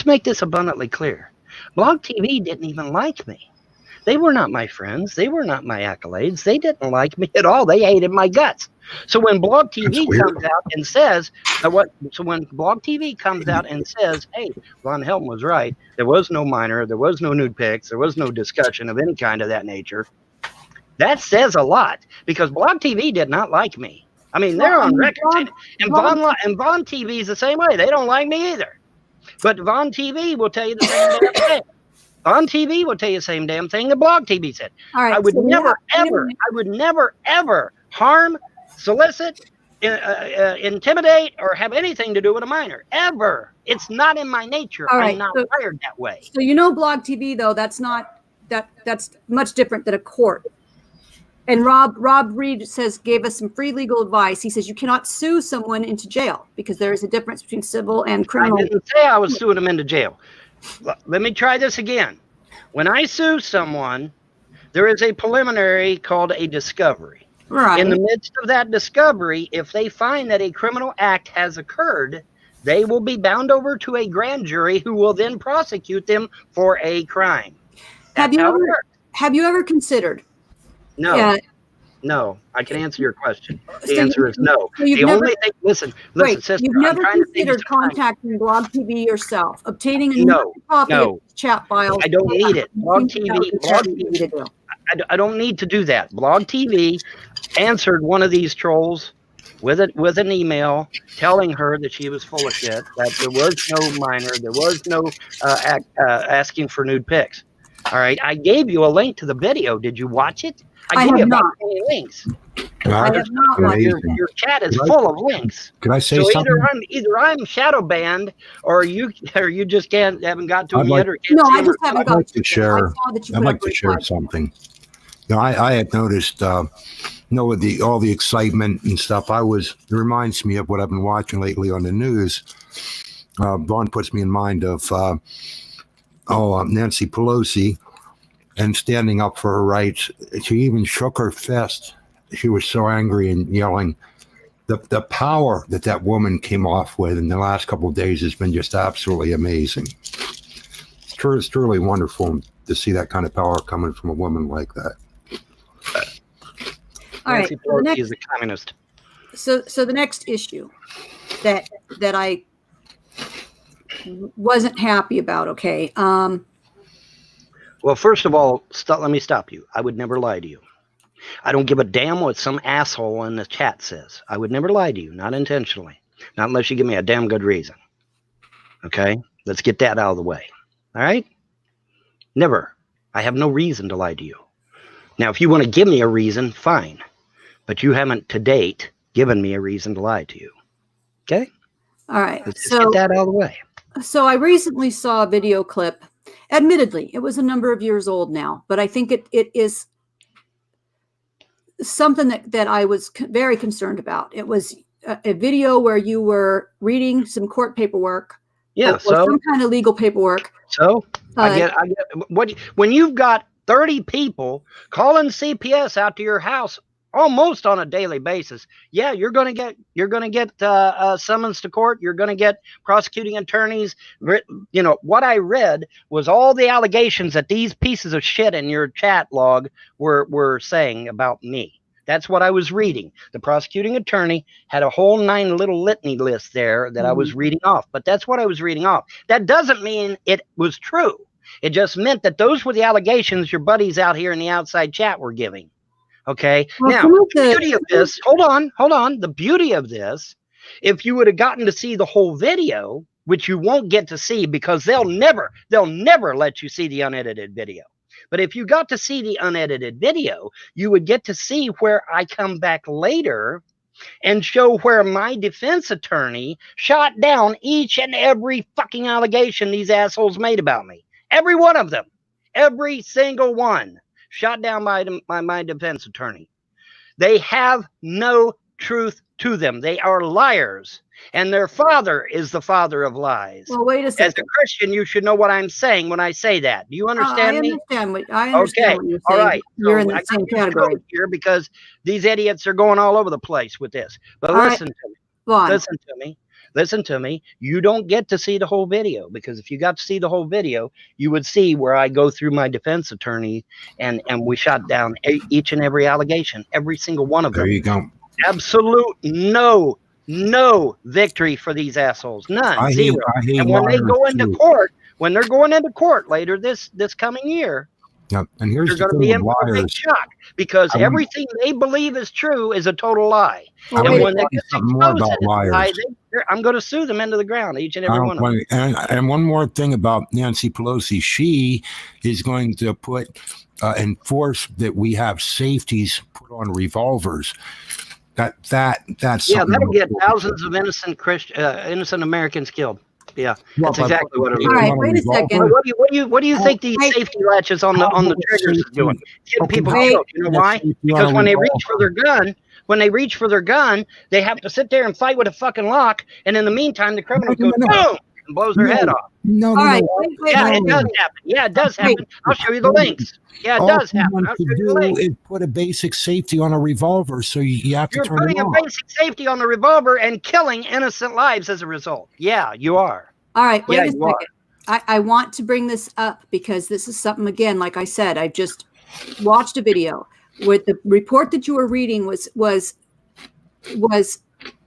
make this abundantly clear. Blog TV didn't even like me. They were not my friends. They were not my accolades. They didn't like me at all. They hated my guts. So when Blog TV comes out and says, hey, Von Helm was right. There was no minor. There was no nude pics. There was no discussion of any kind of that nature. That says a lot because Blog TV did not like me. I mean, they're on record. And Von TV is the same way. They don't like me either. But Von TV will tell you the same damn thing. On TV will tell you the same damn thing that Blog TV said. All right, I would never, ever harm, solicit, intimidate, or have anything to do with a minor. Ever. It's not in my nature. All right, I'm not wired that way. So Blog TV, though, that's much different than a court. And Rob Reed gave us some free legal advice. He says you cannot sue someone into jail because there is a difference between civil and criminal. I didn't say I was suing them into jail. Let me try this again. When I sue someone, there is a preliminary called a discovery. Right. In the midst of that discovery, if they find that a criminal act has occurred, they will be bound over to a grand jury who will then prosecute them for a crime. Have you ever considered? No. No, I can answer your question. The answer is no. The only thing, listen, sister. You've never considered contacting Blog TV yourself, obtaining a copy of chat files. I don't need it. Blog TV. I don't need to do that. Blog TV answered one of these trolls with an email telling her that she was full of shit, that there was no minor, there was no asking for nude pics. All right, I gave you a link to the video. Did you watch it? I I give have you about not. 20 links. I have not watched Your, Amazing. your chat is Could I- full of links. Could I say So something? either I'm shadow banned, or you just haven't got to I'd them like- yet, or can't No, see I them, just or haven't I'd got like to to it. share. I saw that you I'd put like up to a share reply. something. I had noticed, with all the excitement and stuff. It reminds me of what I've been watching lately on the news. Vaughn puts me in mind of Nancy Pelosi and standing up for her rights. She even shook her fist. She was so angry and yelling. The power that woman came off with in the last couple of days has been just absolutely amazing. It's truly wonderful to see that kind of power coming from a woman like that. All right. Nancy So the Pelosi next, is a communist. so the next issue that I wasn't happy about. Okay. Well, first of all, let me stop you. I would never lie to you. I don't give a damn what some asshole in the chat says. I would never lie to you, not intentionally. Not unless you give me a damn good reason. Okay? Let's get that out of the way. All right? Never. I have no reason to lie to you. Now, if you want to give me a reason, fine. But you haven't, to date, given me a reason to lie to you. Okay? All right. Let's just So get that out of the way. So I recently saw a video clip. Admittedly, it was a number of years old now, but I think it is something that I was very concerned about. It was a video where you were reading some court paperwork, Yeah, or so some kind of legal paperwork. I get when you've got 30 people calling CPS out to your house almost on a daily basis. Yeah, you're going to get summons to court. You're going to get prosecuting attorneys. You know, what I read was all the allegations that these pieces of shit in your chat log were saying about me. That's what I was reading. The prosecuting attorney had a whole 9 little litany list there that I was reading off, but that's what I was reading off. That doesn't mean it was true. It just meant that those were the allegations your buddies out here in the outside chat were giving. Okay. Well, now, the beauty of this, hold on. The beauty of this, if you would have gotten to see the whole video, which you won't get to see because they'll never let you see the unedited video. But if you got to see the unedited video, you would get to see where I come back later and show where my defense attorney shot down each and every fucking allegation these assholes made about me. Every one of them. Every single one. Shot down by my defense attorney. They have no truth to them. They are liars. And their father is the father of lies. Well, wait a second. As a Christian, you should know what I'm saying when I say that. Do you understand me? I understand what you're saying. All right. You're in So the same category here because these idiots are going all over the place with this. But listen to me. Listen to me. You don't get to see the whole video, because if you got to see the whole video, you would see where I go through my defense attorney and we shot down each and every allegation, every single one of them. There you go. Absolute no victory for these assholes. None. Zero. And when they go into court, when they're going into court later this coming year, yep. And here's they're the going to be thing in with for a big liars. shock, because everything they believe is true is a total lie. Well, And wait when a they second. get Something more exposed about as a lie, liars. I'm going to sue them into the ground, each and every one of them. And one more thing about Nancy Pelosi, she is going to enforce that we have safeties put on revolvers. That's That'll get thousands of innocent Americans killed. Yeah, that's exactly what it is. All right, wait a second. What do you think these safety latches on the triggers is doing? Getting people killed. You know why? Because when they reach for their gun, they have to sit there and fight with a fucking lock, and in the meantime, the criminal goes boom and blows their head off. All right. It does happen. Yeah, it does happen. I'll show you the links. Yeah, it does happen. I'll show you the links. Is put a basic safety on a revolver, so you have to You're turn putting it a off. basic safety on the revolver and killing innocent lives as a result. Yeah, you are. All right, wait Yeah, a you are. second. I want to bring this up because this is something, again, like I said, I just watched a video where the report that you were reading was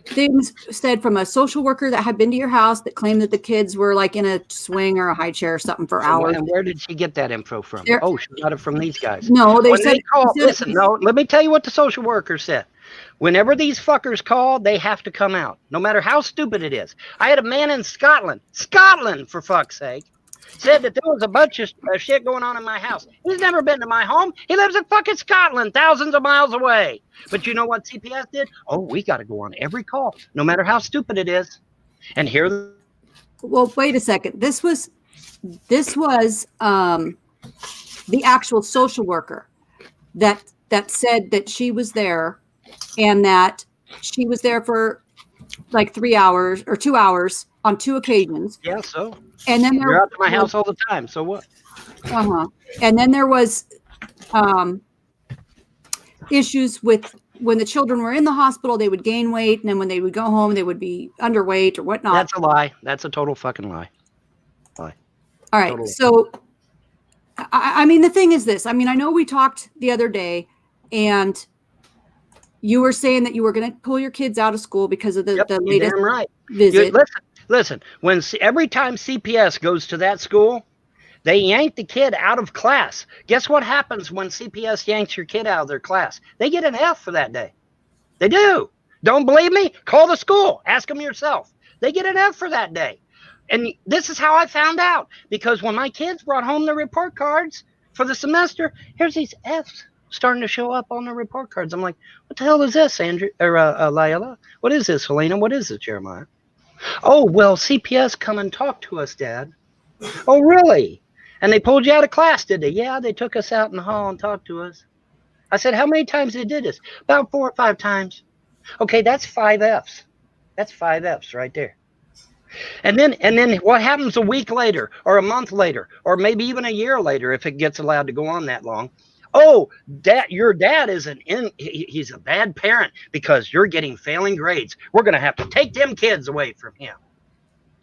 things said from a social worker that had been to your house that claimed that the kids were like in a swing or a high chair or something for hours. And where did she get that info from? She got it from these guys. No, they When said, listen, no, let me tell you what the social worker said. Whenever these fuckers call, they have to come out, no matter how stupid it is. I had a man in Scotland, for fuck's sake, said that there was a bunch of shit going on in my house. He's never been to my home. He lives in fucking Scotland, thousands of miles away. But you know what CPS did? Oh, we got to go on every call, no matter how stupid it is. And here. Well, wait a second. This was the actual social worker that said that she was there, and that she was there for like 3 hours or 2 hours on 2 occasions. Yeah, so. And then you're out to my house all the time. So what? And then there was issues with when the children were in the hospital, they would gain weight, and then when they would go home, they would be underweight or whatnot. That's a lie. That's a total fucking lie. All right. Totally. So, I mean, the thing is this. I mean, I know we talked the other day, and you were saying that you were going to pull your kids out of school because of the latest visit. Listen. Every time CPS goes to that school, they yank the kid out of class. Guess what happens when CPS yanks your kid out of their class? They get an F for that day. They do. Don't believe me? Call the school. Ask them yourself. They get an F for that day. And this is how I found out. Because when my kids brought home their report cards for the semester, here's these Fs starting to show up on the report cards. I'm like, what the hell is this, Andrew or Layla? What is this, Helena? What is this, Jeremiah? Oh, well, CPS come and talk to us, Dad. Oh, really? And they pulled you out of class, did they? Yeah, they took us out in the hall and talked to us. I said, how many times they did this? About 4 or 5 times. Okay, that's 5 Fs. That's 5 Fs right there. And then what happens a week later or a month later or maybe even a year later if it gets allowed to go on that long? Oh, your dad is he's a bad parent because you're getting failing grades. We're going to have to take them kids away from him.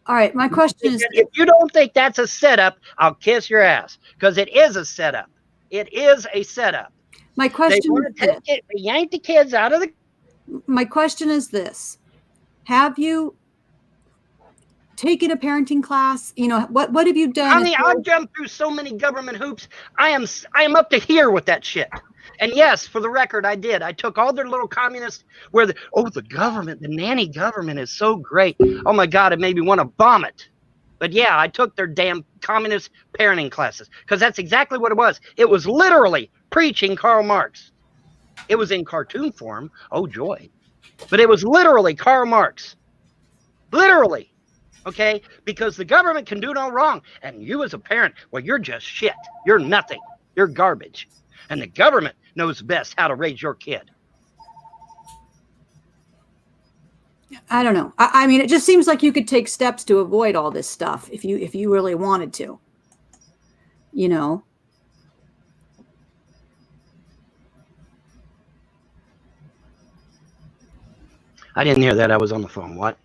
All right, my question is, if you don't think that's a setup, I'll kiss your ass, because it is a setup. It is a setup. My question is, yank the kids out of the. My question is this: have you taken a parenting class? You know, what have you done? Honey, I've jumped through so many government hoops. I am up to here with that shit. And yes, for the record, I did. I took all their little communists where the government, the nanny government is so great. Oh my God, it made me want to vomit. But yeah, I took their damn communist parenting classes because that's exactly what it was. It was literally preaching Karl Marx. It was in cartoon form. Oh joy. But it was literally Karl Marx. Literally. Okay? Because the government can do no wrong. And you as a parent, well, you're just shit. You're nothing. You're garbage. And the government knows best how to raise your kid. I don't know. I mean, it just seems like you could take steps to avoid all this stuff if you really wanted to. You know. I didn't hear that. I was on the phone. What?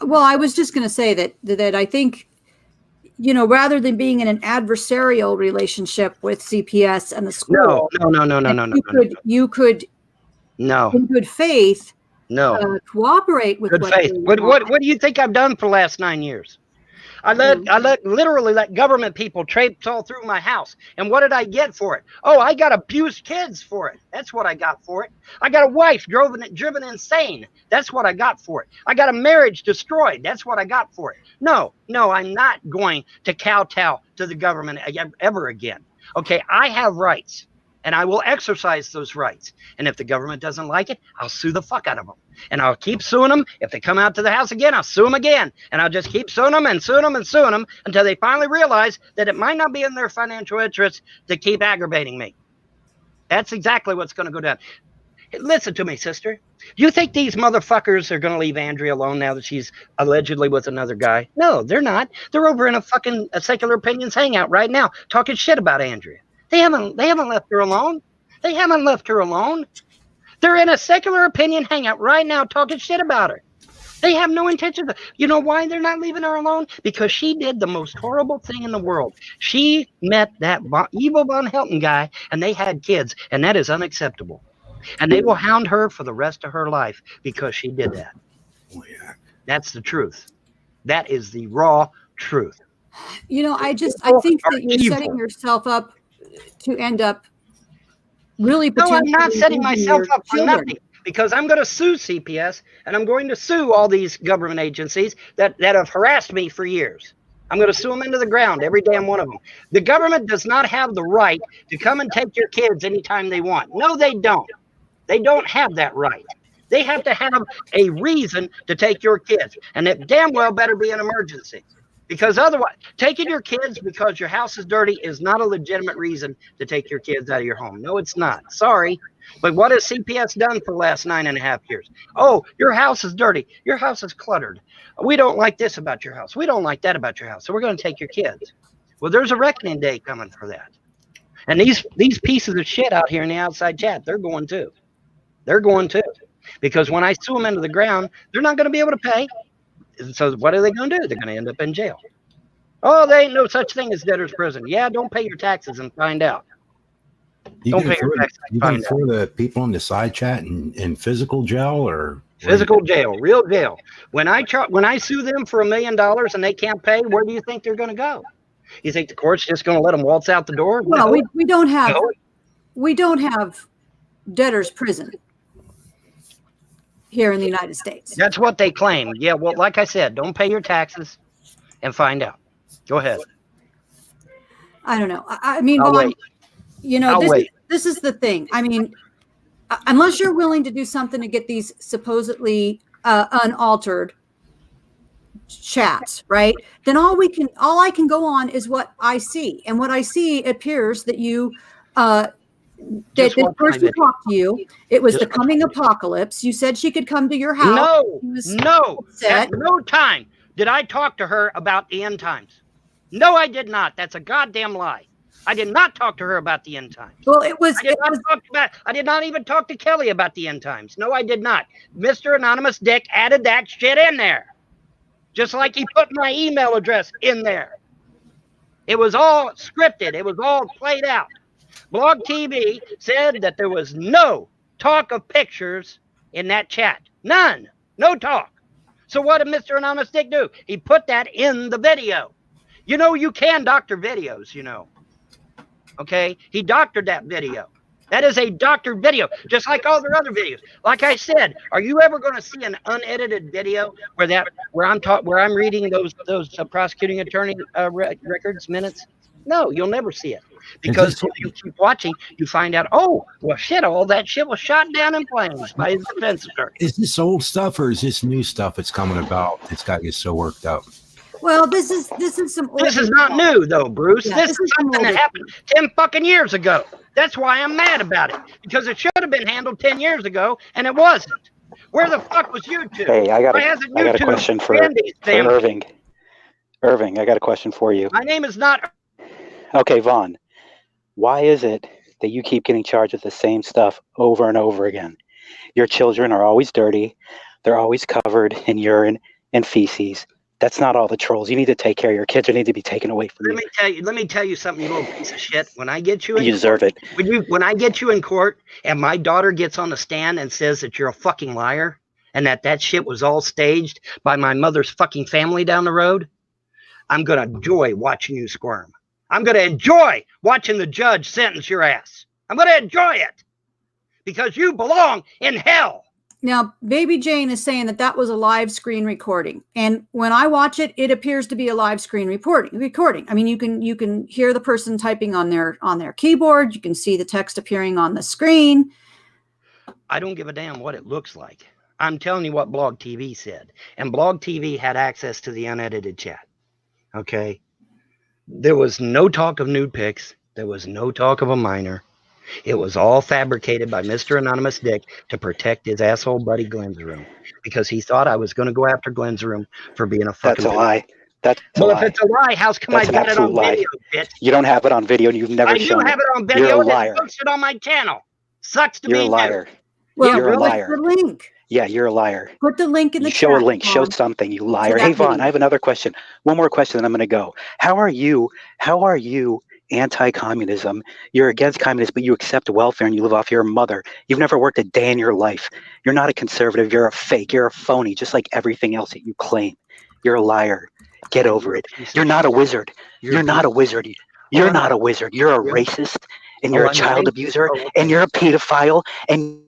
Well, I was just going to say that I think, you know, rather than being in an adversarial relationship with CPS and the school, you could, in good faith, cooperate with good faith. What do you think I've done for the last 9 years? I literally let government people traipse all through my house. And what did I get for it? Oh, I got abused kids for it. That's what I got for it. I got a wife driven insane. That's what I got for it. I got a marriage destroyed. That's what I got for it. No, I'm not going to kowtow to the government ever again. Okay, I have rights. And I will exercise those rights. And if the government doesn't like it, I'll sue the fuck out of them. And I'll keep suing them. If they come out to the house again, I'll sue them again. And I'll just keep suing them and suing them and suing them until they finally realize that it might not be in their financial interest to keep aggravating me. That's exactly what's going to go down. Listen to me, sister. You think these motherfuckers are going to leave Andrea alone now that she's allegedly with another guy? No, they're not. They're over in a Secular Opinions hangout right now talking shit about Andrea. They haven't left her alone. They haven't left her alone. They're in a Secular Opinion hangout right now talking shit about her. They have no intention to. You know why they're not leaving her alone? Because she did the most horrible thing in the world. She met that evil Von Helton guy, and they had kids, and that is unacceptable. And they will hound her for the rest of her life because she did that. Oh, yeah. That's the truth. That is the raw truth. You know, I think that you're setting yourself up to end up really potentially. No, I'm not setting myself up for nothing, because I'm going to sue CPS and I'm going to sue all these government agencies that have harassed me for years. I'm going to sue them into the ground, every damn one of them. The government does not have the right to come and take your kids anytime they want. No, they don't. They don't have that right. They have to have a reason to take your kids. And it damn well better be an emergency. Because otherwise, taking your kids because your house is dirty is not a legitimate reason to take your kids out of your home. No, it's not. Sorry. But what has CPS done for the last 9.5 years? Oh, your house is dirty. Your house is cluttered. We don't like this about your house. We don't like that about your house. So we're going to take your kids. Well, there's a reckoning day coming for that. And these pieces of shit out here in the outside chat, they're going too. They're going too. Because when I sue them into the ground, they're not going to be able to pay. So what are they going to do? They're going to end up in jail. Oh, there ain't no such thing as debtor's prison. Yeah, don't pay your taxes and find out. You Don't pay your taxes and find out. throw the people in the side chat in physical jail or Physical jail, real jail. When I sue them for $1 million and they can't pay, where do you think they're going to go? You think the court's just going to let them waltz out the door? Well, No. we don't have No. we don't have debtor's prison here in the United States. That's what they claim. Yeah, well, like I said, don't pay your taxes and find out. Go ahead. I don't know. I mean, I'll Vaughn, wait. you know, I'll wait. this is the thing. I mean, unless you're willing to do something to get these supposedly unaltered chats, right? Then all I can go on is what I see, and what I see appears that you that Just the watch my person who video. talked to you, it was Just the watch coming apocalypse. You said she could come to your house. No, She was no. upset. At no time did I talk to her about the end times. No, I did not. That's a goddamn lie. I did not talk to her about the end times. Well, it was. I did not even talk to Kelly about the end times. No, I did not. Mr. Anonymous Dick added that shit in there. Just like he put my email address in there. It was all scripted. It was all played out. Blog TV said that there was no talk of pictures in that chat. None. No talk. So what did Mr. Anonymous Dick do? He put that in the video. You know, you can doctor videos, you know. Okay? He doctored that video. That is a doctored video, just like all their other videos. Like I said, are you ever going to see an unedited video where I'm reading those prosecuting attorney records minutes? No, you'll never see it. Because if you keep watching, you find out, oh, well, shit, all that shit was shot down in flames by his defense attorney. is this old stuff or is this new stuff that's coming about that's got you so worked up? Well, this is some. This is not new, though, Bruce. Yeah, this is something that happened 10 fucking years ago. That's why I'm mad about it. Because it should have been handled 10 years ago, and it wasn't. Where the fuck was YouTube? Hey, I got Why a hasn't YouTube question for banned these damn- Irving. Irving, I got a question for you. My name is not. Okay, Vaughn, why is it that you keep getting charged with the same stuff over and over again? Your children are always dirty. They're always covered in urine and feces. That's not all the trolls. You need to take care of your kids. They need to be taken away from you. Let me tell you something, you little piece of shit. When I get you in You deserve court, it. when I get you in court and my daughter gets on the stand and says that you're a fucking liar and that shit was all staged by my mother's fucking family down the road, I'm going to enjoy watching you squirm. I'm going to enjoy watching the judge sentence your ass. I'm going to enjoy it because you belong in hell. Now, Baby Jane is saying that was a live screen recording, and when I watch it, it appears to be a live screen recording. I mean, you can hear the person typing on their keyboard. You can see the text appearing on the screen. I don't give a damn what it looks like. I'm telling you what Blog TV said, and Blog TV had access to the unedited chat. Okay, there was no talk of nude pics. There was no talk of a minor. It was all fabricated by Mr. Anonymous Dick to protect his asshole buddy Glenn's room because he thought I was going to go after Glenn's room for being a fucking. That's a lie. That's a well, lie. if it's a lie, how's come That's I an got it on absolute lie. video, bitch? You don't have it on video and you've never I do shown have it. it on video You're a and liar. it's posted on my channel. Sucks to You're be a liar. Well, You're a put liar. the link. Yeah, you're a liar. Put the link in the You show chat. a link. Show Vaughn. something, you liar. that Hey, Vaughn, video. I have another question. One more question, then I'm going to go. How are you anti-communism? You're against communism, but you accept welfare and you live off your mother. You've never worked a day in your life. You're not a conservative. You're a fake. You're a phony, just like everything else that you claim. You're a liar. Get over it. You're not a wizard. You're not a wizard. You're not a wizard. You're a racist, and you're a child abuser, and you're a pedophile, and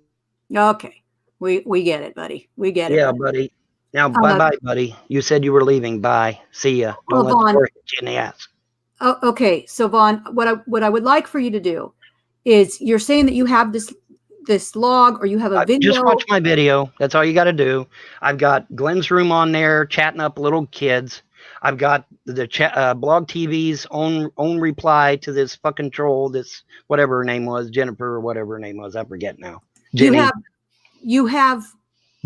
Okay, we get it, buddy. We get it. Yeah, buddy. Now, bye-bye, buddy. You said you were leaving. Bye. See ya. Don't let the Vaughn, door hit you in the ass. Oh, okay. So Vaughn, what I would like for you to do is, you're saying that you have this log, or you have a video. Just watch my video. That's all you got to do. I've got Glenn's room on there, chatting up little kids. I've got the Blog TV's own reply to this fucking troll, this whatever her name was, Jennifer or whatever her name was. I forget now. Jenny. You have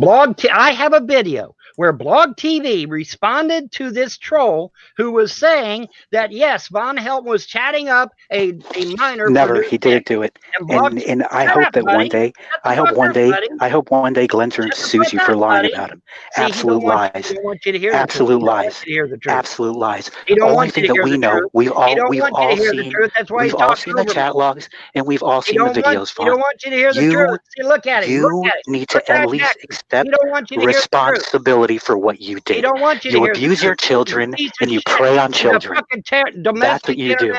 I have a video where Blog TV responded to this troll who was saying that, yes, Von Helm was chatting up a minor. Never. He didn't do it. And I hope that one day, I hope one day Glenn's room sues you for lying about him. Absolute lies. Absolute lies. Absolute lies. The only thing that we know, we've all seen the chat logs, and we've all seen the videos. He don't want you to hear the truth. See, look at it. You need to at least accept responsibility for what you did. You abuse your children and you prey on children. That's what you do.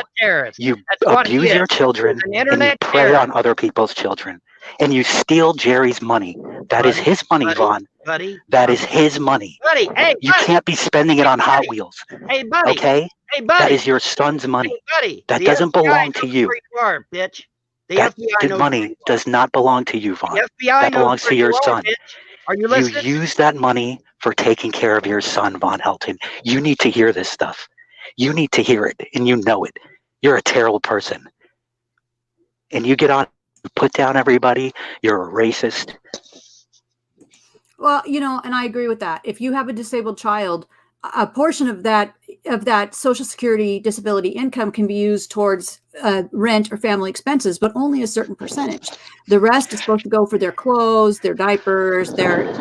You abuse your children and you prey on other people's children. And you steal Jerry's money. That is his money, Vaughn. That is his money. You can't be spending it on Hot Wheels. Hey, buddy. Okay? Hey, buddy. That is your son's money. Hey, buddy. That doesn't belong to you. Bitch. That money does not belong to you, Vaughn. That belongs to your son. Are you listening? You use that money for taking care of your son, Von Helton. You need to hear this stuff. You need to hear it, and you know it. You're a terrible person. And you get on, put down everybody. You're a racist. Well, and I agree with that. If you have a disabled child, a portion of that Social Security disability income can be used towards rent or family expenses, but only a certain percentage. The rest is supposed to go for their clothes, their diapers, their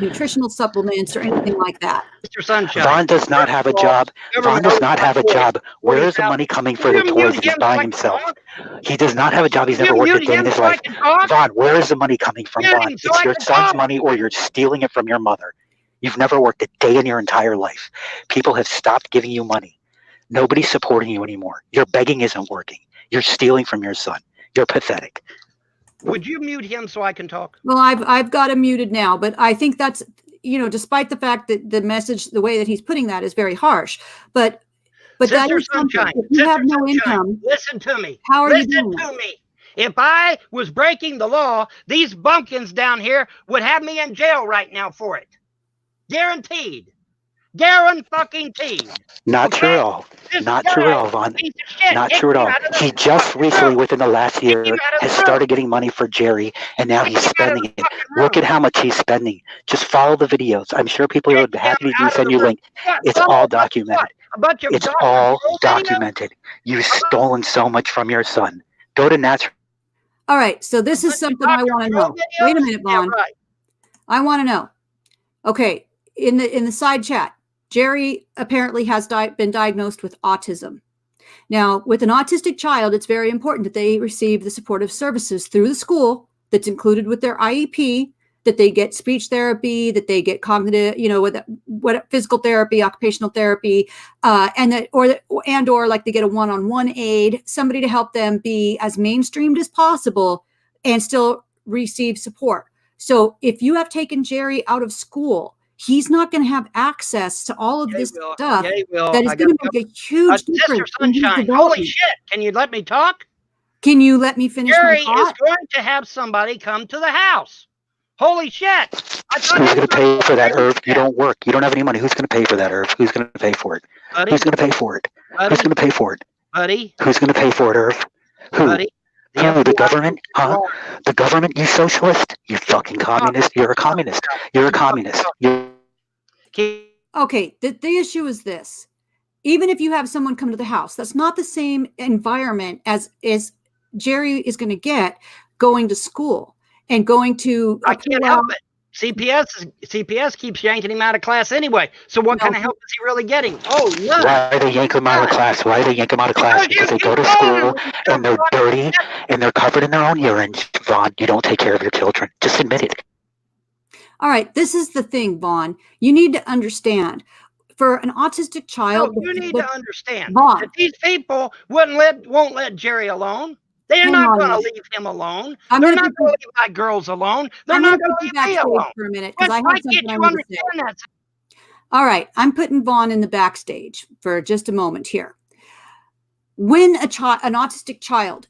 nutritional supplements, or anything like that. Mr. Sunshine. Vaughn does not have a job. Vaughn does not have a job. Where is the money coming for the toys he's buying himself? He does not have a job. He's never worked a day in his life. Vaughn, where is the money coming from, Vaughn? It's your son's money, or you're stealing it from your mother. You've never worked a day in your entire life. People have stopped giving you money. Nobody's supporting you anymore. Your begging isn't working. You're stealing from your son. You're pathetic. Would you mute him so I can talk? Well, I've got him muted now, but I think that's, despite the fact that the message, the way that he's putting that is very harsh, but that is something. If you have no income, listen to me. How are you doing that? Me. If I was breaking the law, these bumpkins down here would have me in jail right now for it. Guaranteed. Guaranteed. Not true at all. Not true at all, Vaughn. Not true at all. He just recently, within the last year, has started getting money for Jerry, and now he's spending it. Look at how much he's spending. Just follow the videos. I'm sure people would be happy to send you a link. It's all documented. It's all documented. You've stolen so much from your son. Go to Natural. All right, so this is something I want to know. Wait a minute, Vaughn. I want to know. Okay. In the side chat, Jerry apparently has been diagnosed with autism. Now, with an autistic child, it's very important that they receive the supportive services through the school that's included with their IEP, that they get speech therapy, that they get cognitive, what physical therapy, occupational therapy, or like they get a one-on-one aid, somebody to help them be as mainstreamed as possible and still receive support. So if you have taken Jerry out of school, he's not going to have access to all of this stuff that is going to make a huge difference. Holy shit. Can you let me talk? Can you let me finish Jerry my thought? is going to have somebody come to the house. Holy shit. Who's going to pay for that, Irv? You don't work. You don't have any money. Who's going to pay for that, Irv? Who's going to pay for it? Buddy? Who's going to pay for it? Buddy? Who's going to pay for it? Buddy? Who's going to pay for it, Irv? Who? Buddy? The government? Huh? The government? You socialist? You fucking communist? You're a communist. You're a communist. Okay, the issue is this. Even if you have someone come to the house, that's not the same environment as Jerry is going to get going to school and going to... I can't help it. CPS keeps yanking him out of class anyway. So what kind of help is he really getting? Oh, no. Why do they yank him out of class? Why do they yank him out of class? Because they go to school and they're dirty and they're covered in their own urine. Vaughn, you don't take care of your children. Just admit it. All right, this is the thing, Vaughn. You need to understand. For an autistic child... No, you need to understand that these people won't let Jerry alone. They're not going to leave him alone. They're not going to leave my girls alone. They're not going to leave me alone. For a minute, because I have something I want to say. All right, I'm putting Vaughn in the backstage for just a moment here. When an autistic child,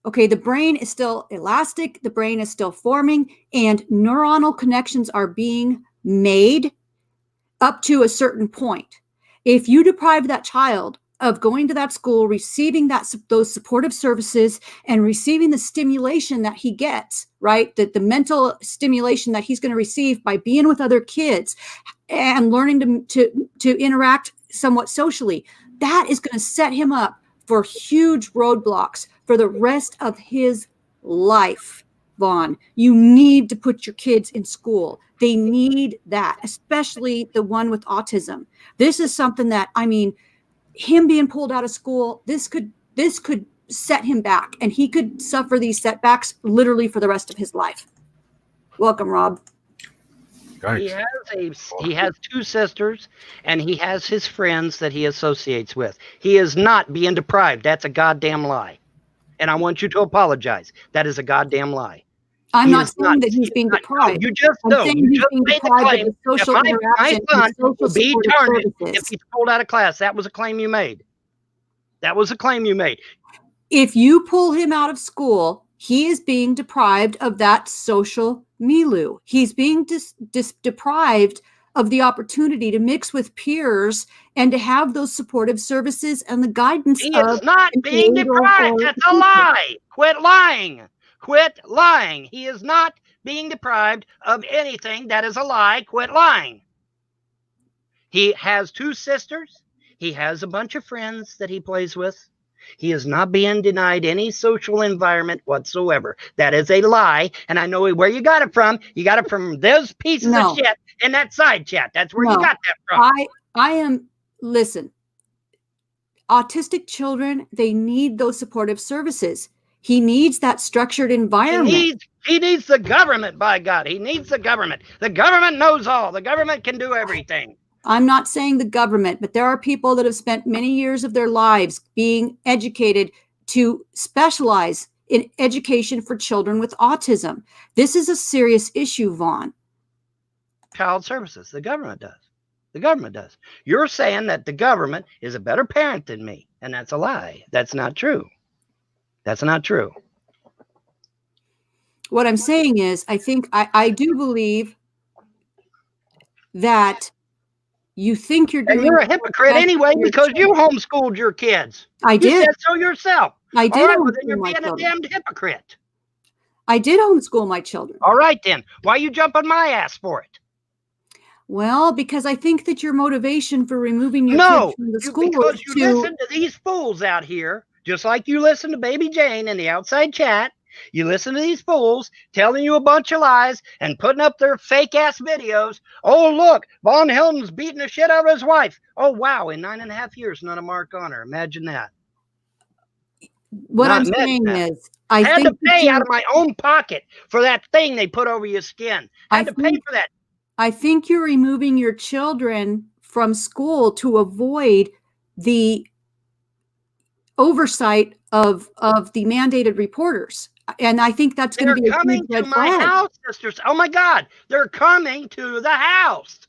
okay, the brain is still elastic, the brain is still forming, and neuronal connections are being made up to a certain point. If you deprive that child of going to that school, receiving those supportive services, and receiving the stimulation that he gets, right? The mental stimulation that he's going to receive by being with other kids and learning to interact somewhat socially, that is going to set him up for huge roadblocks for the rest of his life. Vaughn, you need to put your kids in school. They need that, especially the one with autism. This is something that, I mean, him being pulled out of school, this could set him back, and he could suffer these setbacks literally for the rest of his life. Welcome, Rob. He has 2 sisters, and he has his friends that he associates with. He is not being deprived. That's a goddamn lie. And I want you to apologize. That is a goddamn lie. I'm not saying that he's being deprived. You just I'm don't. saying You he's just being made the deprived claim of the social that my interaction son and social will be supportive tarnished services. if he's pulled out of class. That was a claim you made. That was a claim you made. If you pull him out of school, he is being deprived of that social milieu. He's being deprived of the opportunity to mix with peers and to have those supportive services and the guidance. He is not being deprived. That's a lie. Quit lying. Quit lying. He is not being deprived of anything. That is a lie. Quit lying. He has 2 sisters. He has a bunch of friends that he plays with. He is not being denied any social environment whatsoever. That is a lie. And I know where you got it from. You got it from those pieces of shit in that side chat. That's where you got that from. Listen, autistic children, they need those supportive services. He needs that structured environment. He needs the government, by God. He needs the government. The government knows all. The government can do everything. I'm not saying the government, but there are people that have spent many years of their lives being educated to specialize in education for children with autism. This is a serious issue, Vaughn. Child services. The government does. The government does. You're saying that the government is a better parent than me, and that's a lie. That's not true. That's not true. What I'm saying is, I do believe that you think you're doing. And you're a hypocrite anyway because you homeschooled your kids. I did. You said so yourself. I did. All right, well, then you're being a damned hypocrite. I did homeschool my children. All right, then. Why you jumping my ass for it? Well, because I think that your motivation for removing your kids from the school because is you listen to these fools out here, just like you listen to Baby Jane in the outside chat. You listen to these fools telling you a bunch of lies and putting up their fake ass videos. Oh, look, Von Helden's beating the shit out of his wife. Oh, wow. In 9.5 years, not a mark on her. Imagine that. What I'm saying is, I had to pay out of my own pocket for that thing they put over your skin. I had to pay for that. I think you're removing your children from school to avoid the oversight of the mandated reporters. And I think that's going to be coming to my house, sisters. Oh my God, they're coming to the house.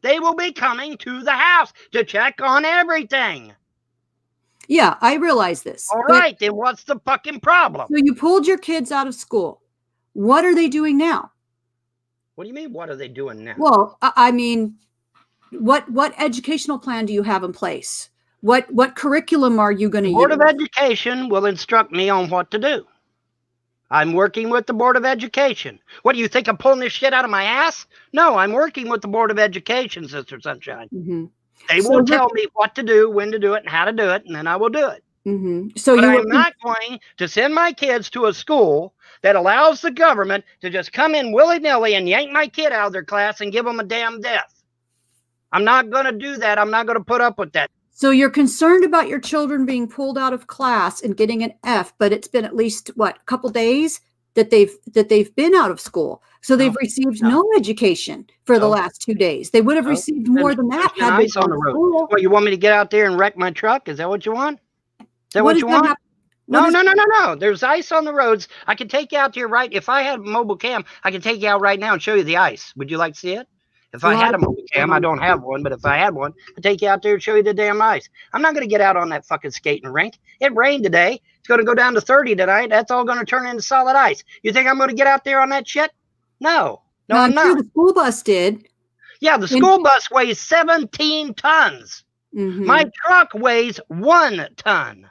They will be coming to the house to check on everything. Yeah, I realize this. All right, then what's the fucking problem? So you pulled your kids out of school. What are they doing now? What do you mean, what are they doing now? Well, I mean, what educational plan do you have in place? What curriculum are you going to use? Board of Education will instruct me on what to do. I'm working with the Board of Education. What do you think? I'm pulling this shit out of my ass? No, I'm working with the Board of Education, Sister Sunshine. Mm-hmm. They will tell me what to do, when to do it, and how to do it, and then I will do it. Mm-hmm. So but I'm not going to send my kids to a school that allows the government to just come in willy-nilly and yank my kid out of their class and give them a damn death. I'm not going to do that. I'm not going to put up with that. So you're concerned about your children being pulled out of class and getting an F, but it's been at least a couple days that they've been out of school. So they've received no education for the last 2 days. They would have received more than that had they gone to school. What, you want me to get out there and wreck my truck? Is that what you want? Is that what you want? No. There's ice on the roads. I can take you out here if I had a mobile cam, I can take you out right now and show you the ice. Would you like to see it? If I had a mobile cam, I don't have one, but if I had one, I'd take you out there and show you the damn ice. I'm not going to get out on that fucking skating rink. It rained today. It's going to go down to 30 tonight. That's all going to turn into solid ice. You think I'm going to get out there on that shit? No. No, I'm sure not. the school bus did. Yeah, the school bus weighs 17 tons. Mhm. My truck weighs 1 ton.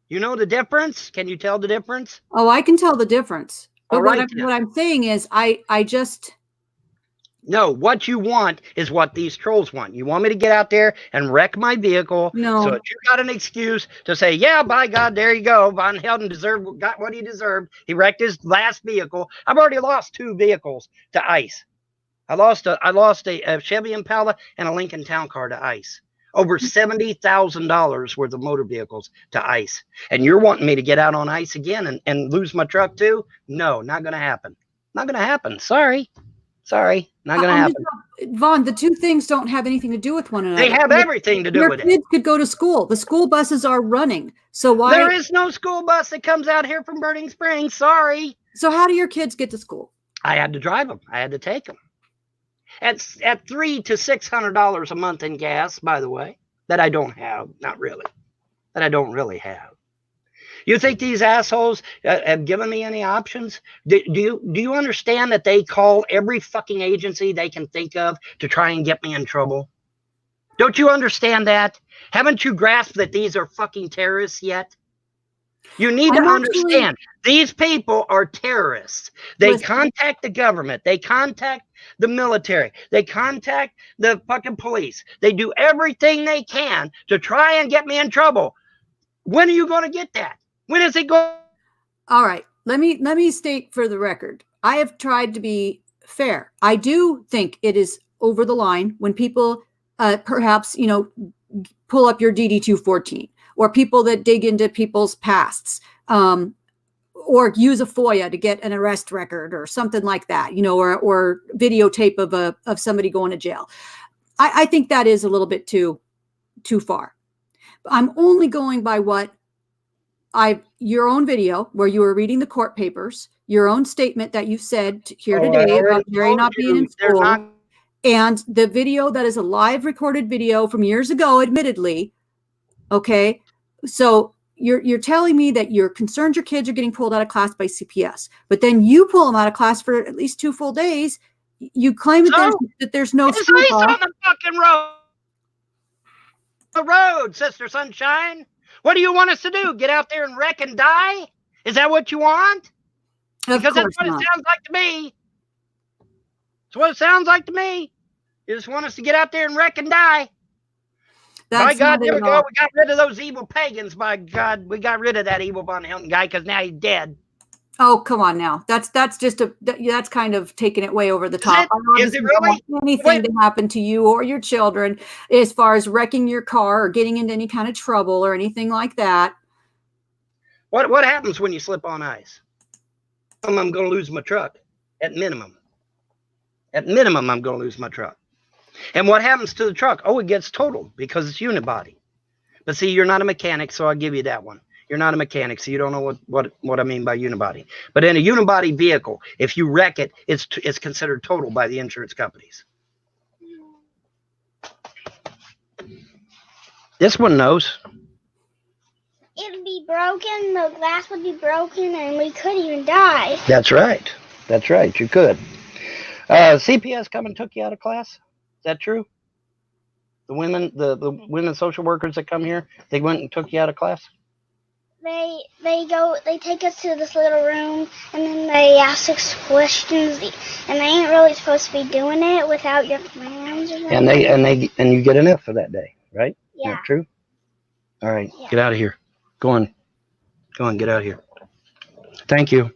You know the difference? Can you tell the difference? Oh, I can tell the difference. But All right, then. what I'm saying is I just No, what you want is what these trolls want. You want me to get out there and wreck my vehicle No. so that you got an excuse to say, yeah, by God, there you go. Von Helden got what he deserved. He wrecked his last vehicle. I've already lost 2 vehicles to ICE. I lost a Chevy Impala and a Lincoln Town Car to ICE. Over $70,000 worth of motor vehicles to ICE. And you're wanting me to get out on ICE again and lose my truck too? No, not going to happen. Not going to happen. Sorry, not going to happen. Vaughn, the two things don't have anything to do with one another. They have everything to do with it. Your kids could go to school. The school buses are running. So why? There is no school bus that comes out here from Burning Springs. Sorry. So how do your kids get to school? I had to drive them. I had to take them. At $300 to $600 a month in gas, by the way, that I don't have. Not really. That I don't really have. You think these assholes have given me any options? Do you understand that they call every fucking agency they can think of to try and get me in trouble? Don't you understand that? Haven't you grasped that these are fucking terrorists yet? You need to understand these people are terrorists. They contact the government. They contact the military. They contact the fucking police. They do everything they can to try and get me in trouble. When are you going to get that? When is it going? All right. Let me state for the record. I have tried to be fair. I do think it is over the line when people perhaps, pull up your DD-214 or people that dig into people's pasts or use a FOIA to get an arrest record or something like that, or videotape of somebody going to jail. I think that is a little bit too far. I'm only going by what your own video where you were reading the court papers, your own statement that you said here today about Jerry not being in school, and the video that is a live recorded video from years ago, admittedly. Okay. So you're telling me that you're concerned your kids are getting pulled out of class by CPS, but then you pull them out of class for at least 2 full days. You claim that there's no school on the fucking road. The road, Sister Sunshine. What do you want us to do? Get out there and wreck and die? Is that what you want? Because that's what it sounds like to me. That's what it sounds like to me. You just want us to get out there and wreck and die. By God, there we go. We got rid of those evil pagans. By God, we got rid of that evil Von Hilton guy because now he's dead. Oh, come on now. That's kind of taking it way over the top. Is it really? Don't want anything to happen to you or your children as far as wrecking your car or getting into any kind of trouble or anything like that. What happens when you slip on ice? I'm going to lose my truck at minimum. At minimum, I'm going to lose my truck. And what happens to the truck? Oh, it gets totaled because it's unibody. But see, you're not a mechanic, so I'll give you that one. You're not a mechanic, so you don't know what I mean by unibody. But in a unibody vehicle, if you wreck it, it's considered total by the insurance companies. This one knows. It would be broken, the glass would be broken, and we could even die. That's right. That's right. You could. CPS come and took you out of class? Is that true? The women social workers that come here, they went and took you out of class? They take us to this little room, and then they ask us questions, and they ain't really supposed to be doing it without your plans or something. And you get an F for that day, right? Yeah. Is that true? All right, Yeah. Get out of here. Go on, get out of here. Thank you.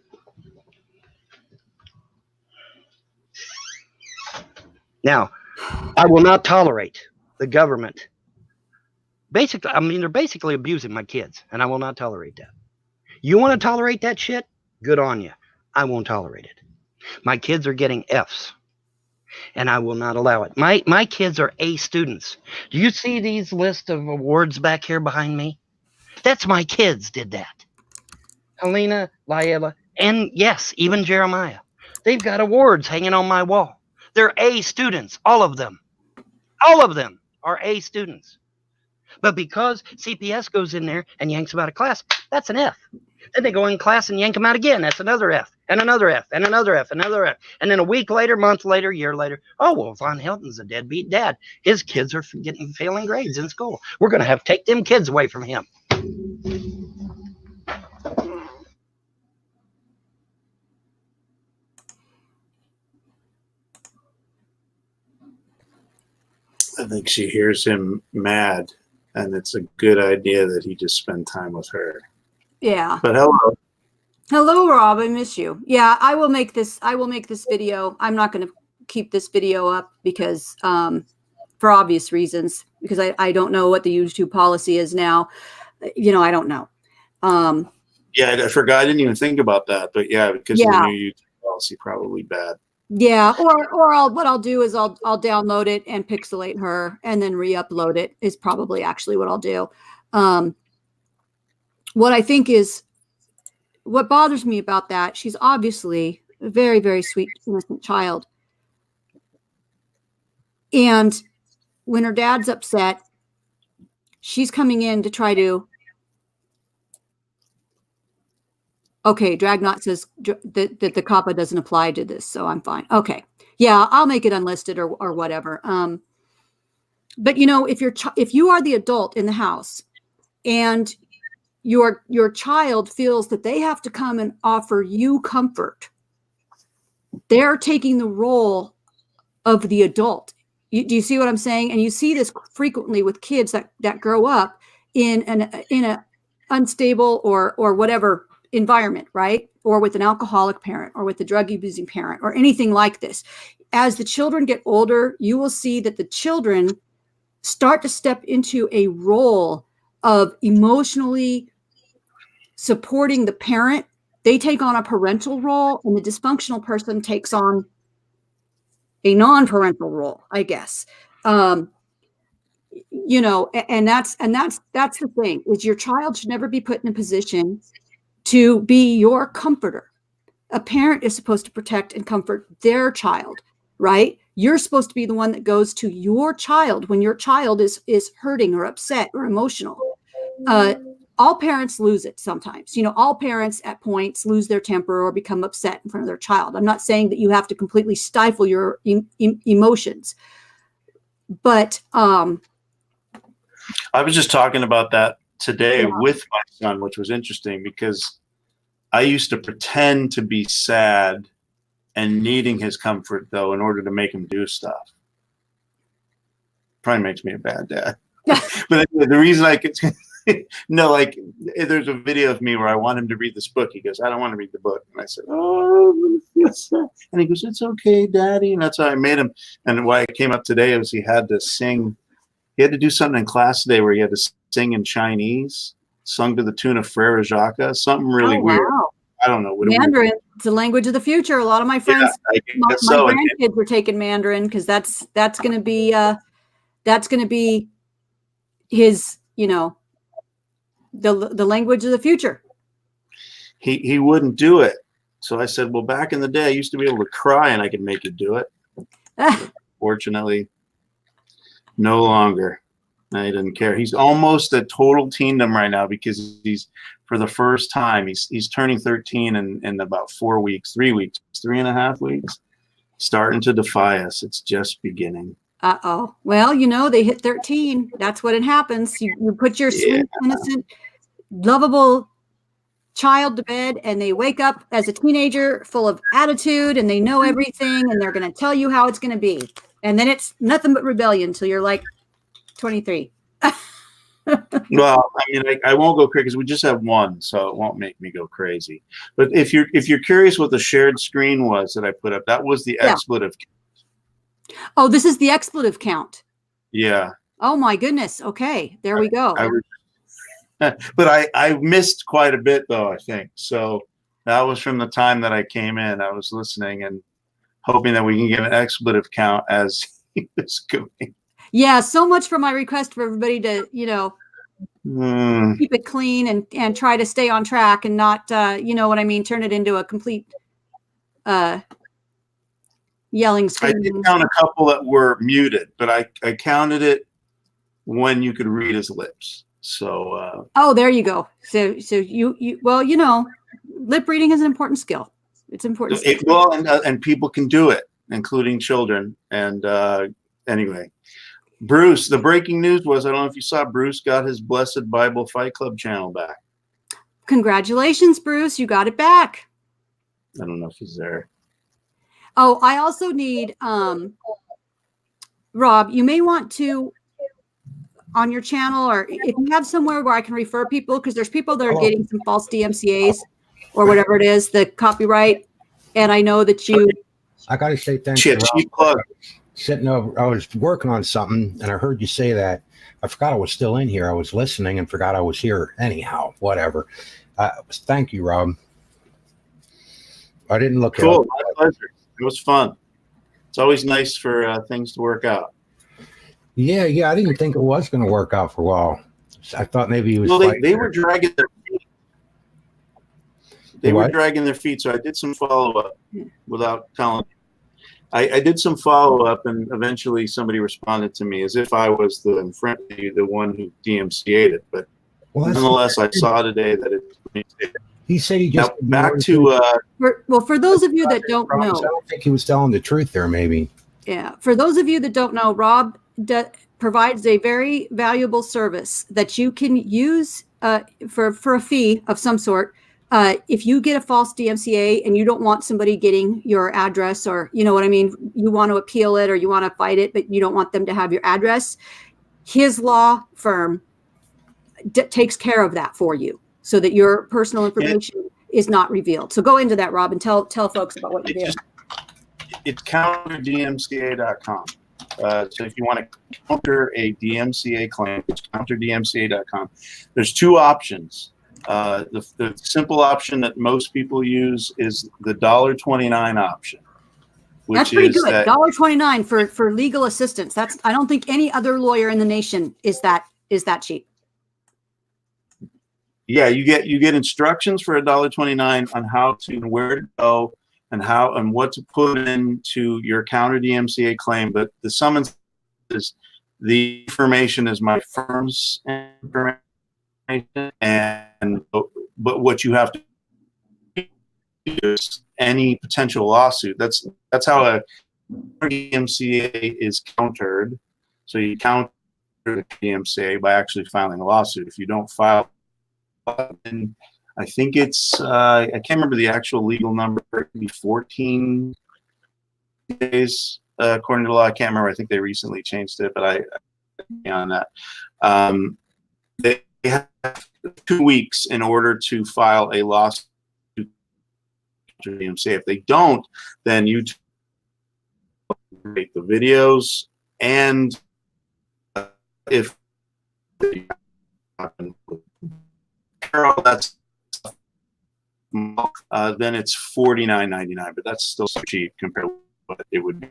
Now, I will not tolerate the government. Basically, they're basically abusing my kids, and I will not tolerate that. You want to tolerate that shit? Good on you. I won't tolerate it. My kids are getting Fs, and I will not allow it. My kids are A students. Do you see these list of awards back here behind me? That's my kids did that. Helena, Laela, and yes, even Jeremiah. They've got awards hanging on my wall. They're A students, all of them. All of them are A students. But because CPS goes in there and yanks them out of class, that's an F. Then they go in class and yank them out again. That's another F, and another F, and another F, another F. And then a week later, month later, year later, oh, well, Von Helton's a deadbeat failing grades in school. We're going to have to take them kids away from him. I think she hears him mad, and it's a good idea that he just spend time with her. Yeah. But Hello, Rob. I miss you. Yeah, I will make this video. I'm not going to keep this video up because for obvious reasons, because I don't know what the YouTube policy is now. You know, I don't know. Yeah, I forgot. I didn't even think about that. But yeah, because of the new YouTube policy, probably bad. Yeah, or what I'll do is I'll download it and pixelate her and then re-upload it is probably actually what I'll do. What I think is what bothers me about that, she's obviously a very, very sweet, innocent child. And when her dad's upset, she's coming in to try to. Okay, Dragnot says that the COPPA doesn't apply to this, so I'm fine. Okay, yeah, I'll make it unlisted or whatever. But you know, if you are the adult in the house and your child feels that they have to come and offer you comfort, they're taking the role of the adult. Do you see what I'm saying? And you see this frequently with kids that grow up in an unstable or whatever environment, right? Or with an alcoholic parent or with a drug abusing parent or anything like this. As the children get older, you will see that the children start to step into a role of emotionally supporting the parent. They take on a parental role, and the dysfunctional person takes on a non-parental role, I guess. You know, and that's the thing, is your child should never be put in a position to be your comforter. A parent is supposed to protect and comfort their child, right? You're supposed to be the one that goes to your child when your child is hurting or upset or emotional. All parents lose it sometimes. You know, all parents at points lose their temper or become upset in front of their child. I'm not saying that you have to completely stifle your emotions, but I was just talking about that today with my son, which was interesting because I used to pretend to be sad and needing his comfort, though, in order to make him do stuff. Probably makes me a bad dad. But the reason I could, no, like there's a video of me where I want him to read this book. He goes, I don't want to read the book. And I said, oh, and he goes, it's okay, Daddy. And that's how I made him. And why I came up today was he had to sing. He had to do something in class today where he had to sing in Chinese, sung to the tune of Frere Jacques, something really weird. Wow. I don't know. Mandarin, it's the language of the future. A lot of my friends, my grandkids were taking Mandarin because that's going to be his, you know, the language of the future. He wouldn't do it. So I said, well, back in the day, I used to be able to cry and I could make you do it. Fortunately, no longer. I didn't care. He's almost at total teendom right now because he's, for the first time, he's turning 13 in about 4 weeks, 3 weeks, 3.5 weeks, starting to defy us. It's just beginning. Uh-oh. Well, you know, they hit 13. That's when it happens. You put your sweet, innocent, lovable child to bed and they wake up as a teenager full of attitude and they know everything and they're going to tell you how it's going to be. And then it's nothing but rebellion until you're like 23. Well, I mean, I won't go crazy because we just have one, so it won't make me go crazy. But if you're curious what the shared screen was that I put up, that was the expletive count. Oh, this is the expletive count. Yeah. Oh my goodness. Okay, there we go. But I missed quite a bit though, I think. So that was from the time that I came in. I was listening and hoping that we can get an expletive count as he was going. Yeah, so much for my request for everybody to, you know, keep it clean and try to stay on track and not, you know what I mean, turn it into a complete, you yelling, I screaming. did count a couple that were muted, but I counted it when you could read his lips. So oh, there you go. So you well, you know, lip reading is an important skill. It's important. well, and people can do it, including children. And anyway, Bruce, the breaking news was, I don't know if you saw, Bruce got his Blessed Bible Fight Club channel back. Congratulations, Bruce. You got it back. I don't know if he's there. Oh, I also need, Rob, you may want to, on your channel, or if you have somewhere where I can refer people, because there's people that are getting some false DMCAs or whatever it is, the copyright. And I know that you. I got to say thanks. Cheap plug. Sitting over, I was working on something and I heard you say that. I forgot I was still in here. I was listening and forgot I was here. Anyhow, whatever. Thank you, Rob. I didn't look. Cool. My pleasure. It was fun. It's always nice for things to work out. Yeah. I didn't think it was going to work out for a while. I thought maybe he was. Well, they were dragging their feet. They were dragging their feet, so I did some follow-up without telling you. I did some follow-up, and eventually somebody responded to me as if I was the one who DMCA'd it. But nonetheless, I saw today that it. He said he just. Now, back to. For those of you that don't know. I don't think he was telling the truth there, maybe. Yeah. For those of you that don't know, Rob provides a very valuable service that you can use for a fee of some sort. If you get a false DMCA and you don't want somebody getting your address, or you know what I mean, you want to appeal it or you want to fight it, but you don't want them to have your address, his law firm takes care of that for you so that your personal information is not revealed. So go into that, Rob, and tell folks about what you do. It's counterdmca.com. So if you want to counter a DMCA claim, it's counterdmca.com. There's two options. The simple option that most people use is the $1.29 option. That's pretty good. $1.29 for legal assistance. I don't think any other lawyer in the nation is that cheap. Yeah, you get instructions for $1.29 on how to and where to go and what to put into your counter DMCA claim. But the summons is the information is my firm's information. But what you have to do is any potential lawsuit. That's how a DMCA is countered. So you counter the DMCA by actually filing a lawsuit. If you don't file, then I think it's I can't remember the actual legal number. It could be 14 days according to the law. I can't remember. I think they recently changed it, but on that. They have 2 weeks in order to file a lawsuit to DMCA. If they don't, then you make the videos, and if that's then it's $49.99, but that's still so cheap compared to what it would be.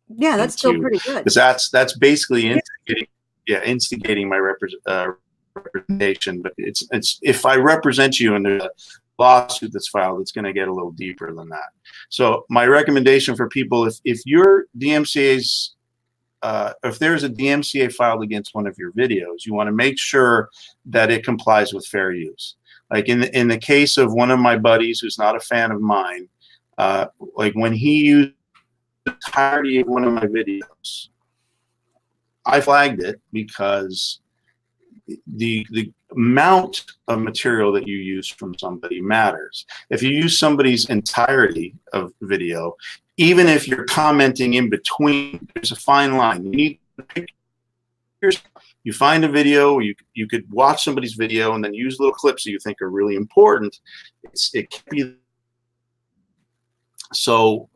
Yeah, that's still pretty good. Because that's basically instigating my representation. But it's if I represent you and there's a lawsuit that's filed, it's going to get a little deeper than that. So my recommendation for people, if your DMCA's if there's a DMCA filed against one of your videos, you want to make sure that it complies with fair use. Like in the case of one of my buddies who's not a fan of mine, like when he used the entirety of one of my videos, I flagged it because the amount of material that you use from somebody matters. If you use somebody's entirety of video, even if you're commenting in between, there's a fine line. You need pictures. You find a video, or you could watch somebody's video and then use little clips that you think are really important. It can be so.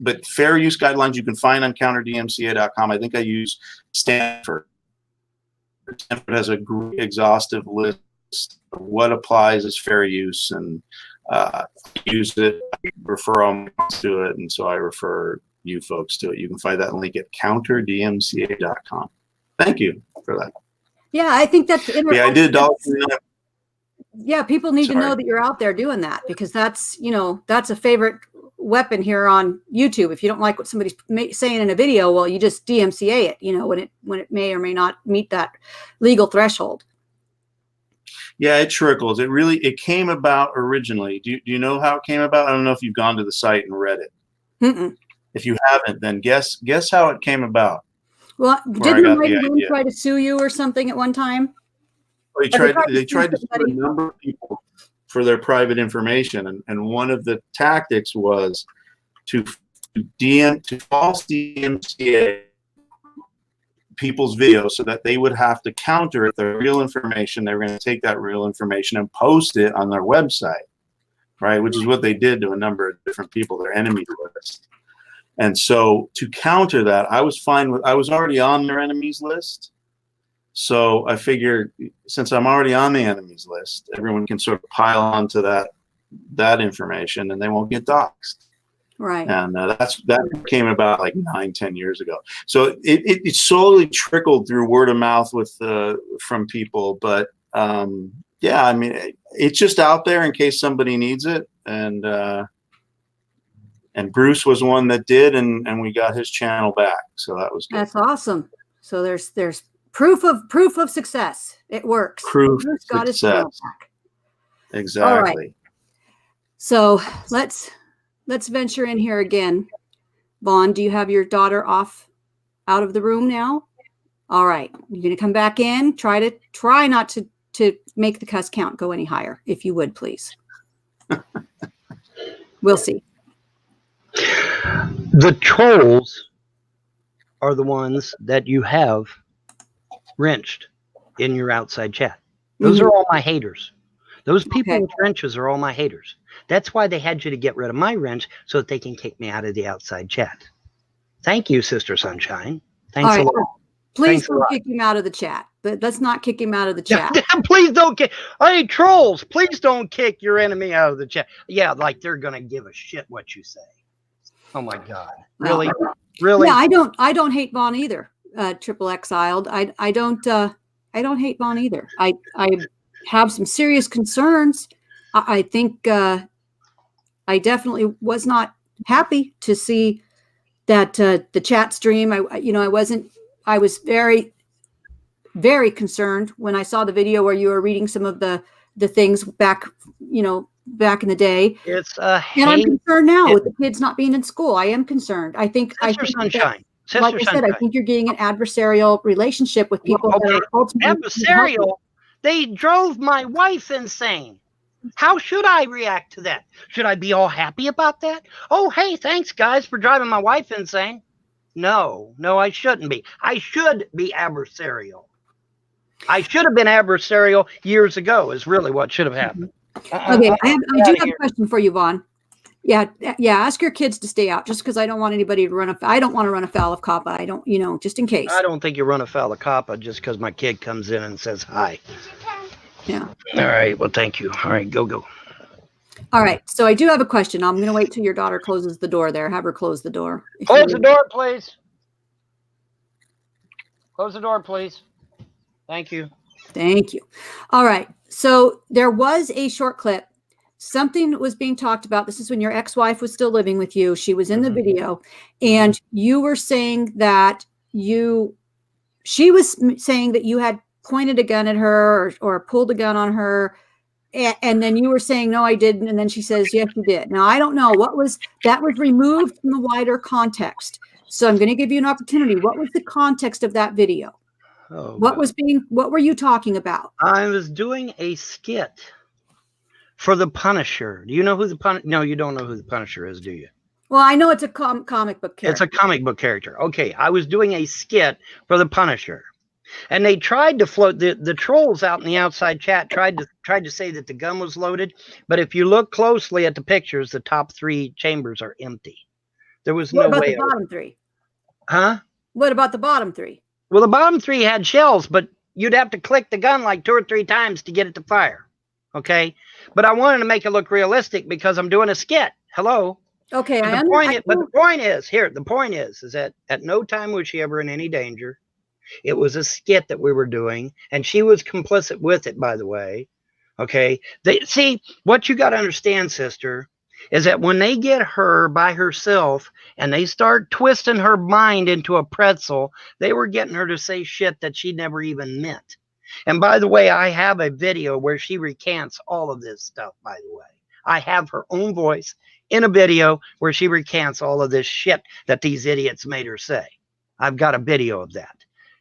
But fair use guidelines you can find on counterdmca.com. I think I use Stanford. Stanford has a great exhaustive list of what applies as fair use, and use it, refer them to it, and so I refer you folks to it. You can find that link at counterdmca.com. Thank you for that. Yeah, I think that's yeah, I did. Yeah, people need to know that you're out there doing that, because that's a favorite weapon here on YouTube. If you don't like what somebody's saying in a video, well, you just DMCA it, you know, when it may or may not meet that legal threshold. Yeah, it trickles. It came about originally. Do you know how it came about? I don't know if you've gone to the site and read it. Mm-mm. If you haven't, then guess how it came about. Well, didn't Mighty Wind try to sue you or something at one time? They tried to sue a number of people for their private information, and one of the tactics was to false DMCA people's videos so that they would have to counter it, their real information. They were going to take that real information and post it on their website, right? Which is what they did to a number of different people, their enemy list. And so to counter that, I was already on their enemies list. So I figured, since I'm already on the enemies list, everyone can sort of pile onto that information and they won't get doxxed. Right. And that came about like 9-10 years ago. So it slowly trickled through word of mouth from people. But yeah, I mean, it's just out there in case somebody needs it. And Bruce was one that did, and we got his channel back. So that was good. That's awesome. So there's proof of success. It works. Proof Bruce got his success. channel back. Exactly. All right. So let's venture in here again. Vaughn, do you have your daughter out of the room now? All right. You're going to come back in. Try not to make the cuss count go any higher, if you would, please. We'll see. The trolls are the ones that you have wrenched in your outside chat. Those are all my haters. Those people with wrenches are all my haters. That's why they had you to get rid of my wrench so that they can kick me out of the outside chat. Thank you, Sister Sunshine. Thanks a lot. Please don't kick him out of the chat. Let's not kick him out of the chat. Please don't kick. Hey, trolls, please don't kick your enemy out of the chat. Yeah, like they're going to give a shit what you say. Oh, my God. Really? Really? Yeah, I don't hate Vaughn either. Triple Exiled. I don't hate Vaughn either. I have some serious concerns. I think I definitely was not happy to see that the chat stream. I was very, very concerned when I saw the video where you were reading some of the things back in the day. And I'm concerned now with the kids not being in school. I am concerned. I think Sunshine. Like I said, I think you're getting an adversarial relationship with people. Okay. That are ultimately adversarial. They drove my wife insane. How should I react to that? Should I be all happy about that? Oh, hey, thanks, guys, for driving my wife insane. No, I shouldn't be. I should be adversarial. I should have been adversarial years ago is really what should have happened. Okay, I do have a question for you, Vaughn. Yeah. Ask your kids to stay out, just because I don't want anybody to I don't want to run afoul of COPPA. I don't, just in case. I don't think you run afoul of COPPA just because my kid comes in and says hi. Yeah. All right. Well, thank you. All right, go. All right. So I do have a question. I'm going to wait till your daughter closes the door there. Have her close the door. Close the door, please. Close the door, please. Thank you. Thank you. All right. So there was a short clip. Something was being talked about. This is when your ex-wife was still living with you. She was in the video, and you were saying that she was saying that you had pointed a gun at her or pulled a gun on her. And then you were saying, no, I didn't. And then she says, yes, you did. Now, I don't know that was removed from the wider context. So I'm going to give you an opportunity. What was the context of that video? Oh, what were you talking about? I was doing a skit for the Punisher. Do you know who the Punisher? No, you don't know who the Punisher is, do you? Well, I know it's a comic book character. It's a comic book character. Okay, I was doing a skit for the Punisher. And they tried to float the trolls out in the outside chat tried to say that the gun was loaded, but if you look closely at the pictures, the top 3 chambers are empty. There was no way. What about the bottom 3? Huh? What about the bottom 3? Well, the bottom 3 had shells, but you'd have to click the gun like 2 or 3 times to get it to fire. Okay, but I wanted to make it look realistic because I'm doing a skit. Hello. Okay, but the point is that at no time was she ever in any danger. It was a skit that we were doing, and she was complicit with it, by the way. Okay. See, what you got to understand, sister, is that when they get her by herself and they start twisting her mind into a pretzel, they were getting her to say shit that she never even meant. And by the way, I have a video where she recants all of this stuff, by the way. I have her own voice in a video where she recants all of this shit that these idiots made her say. I've got a video of that,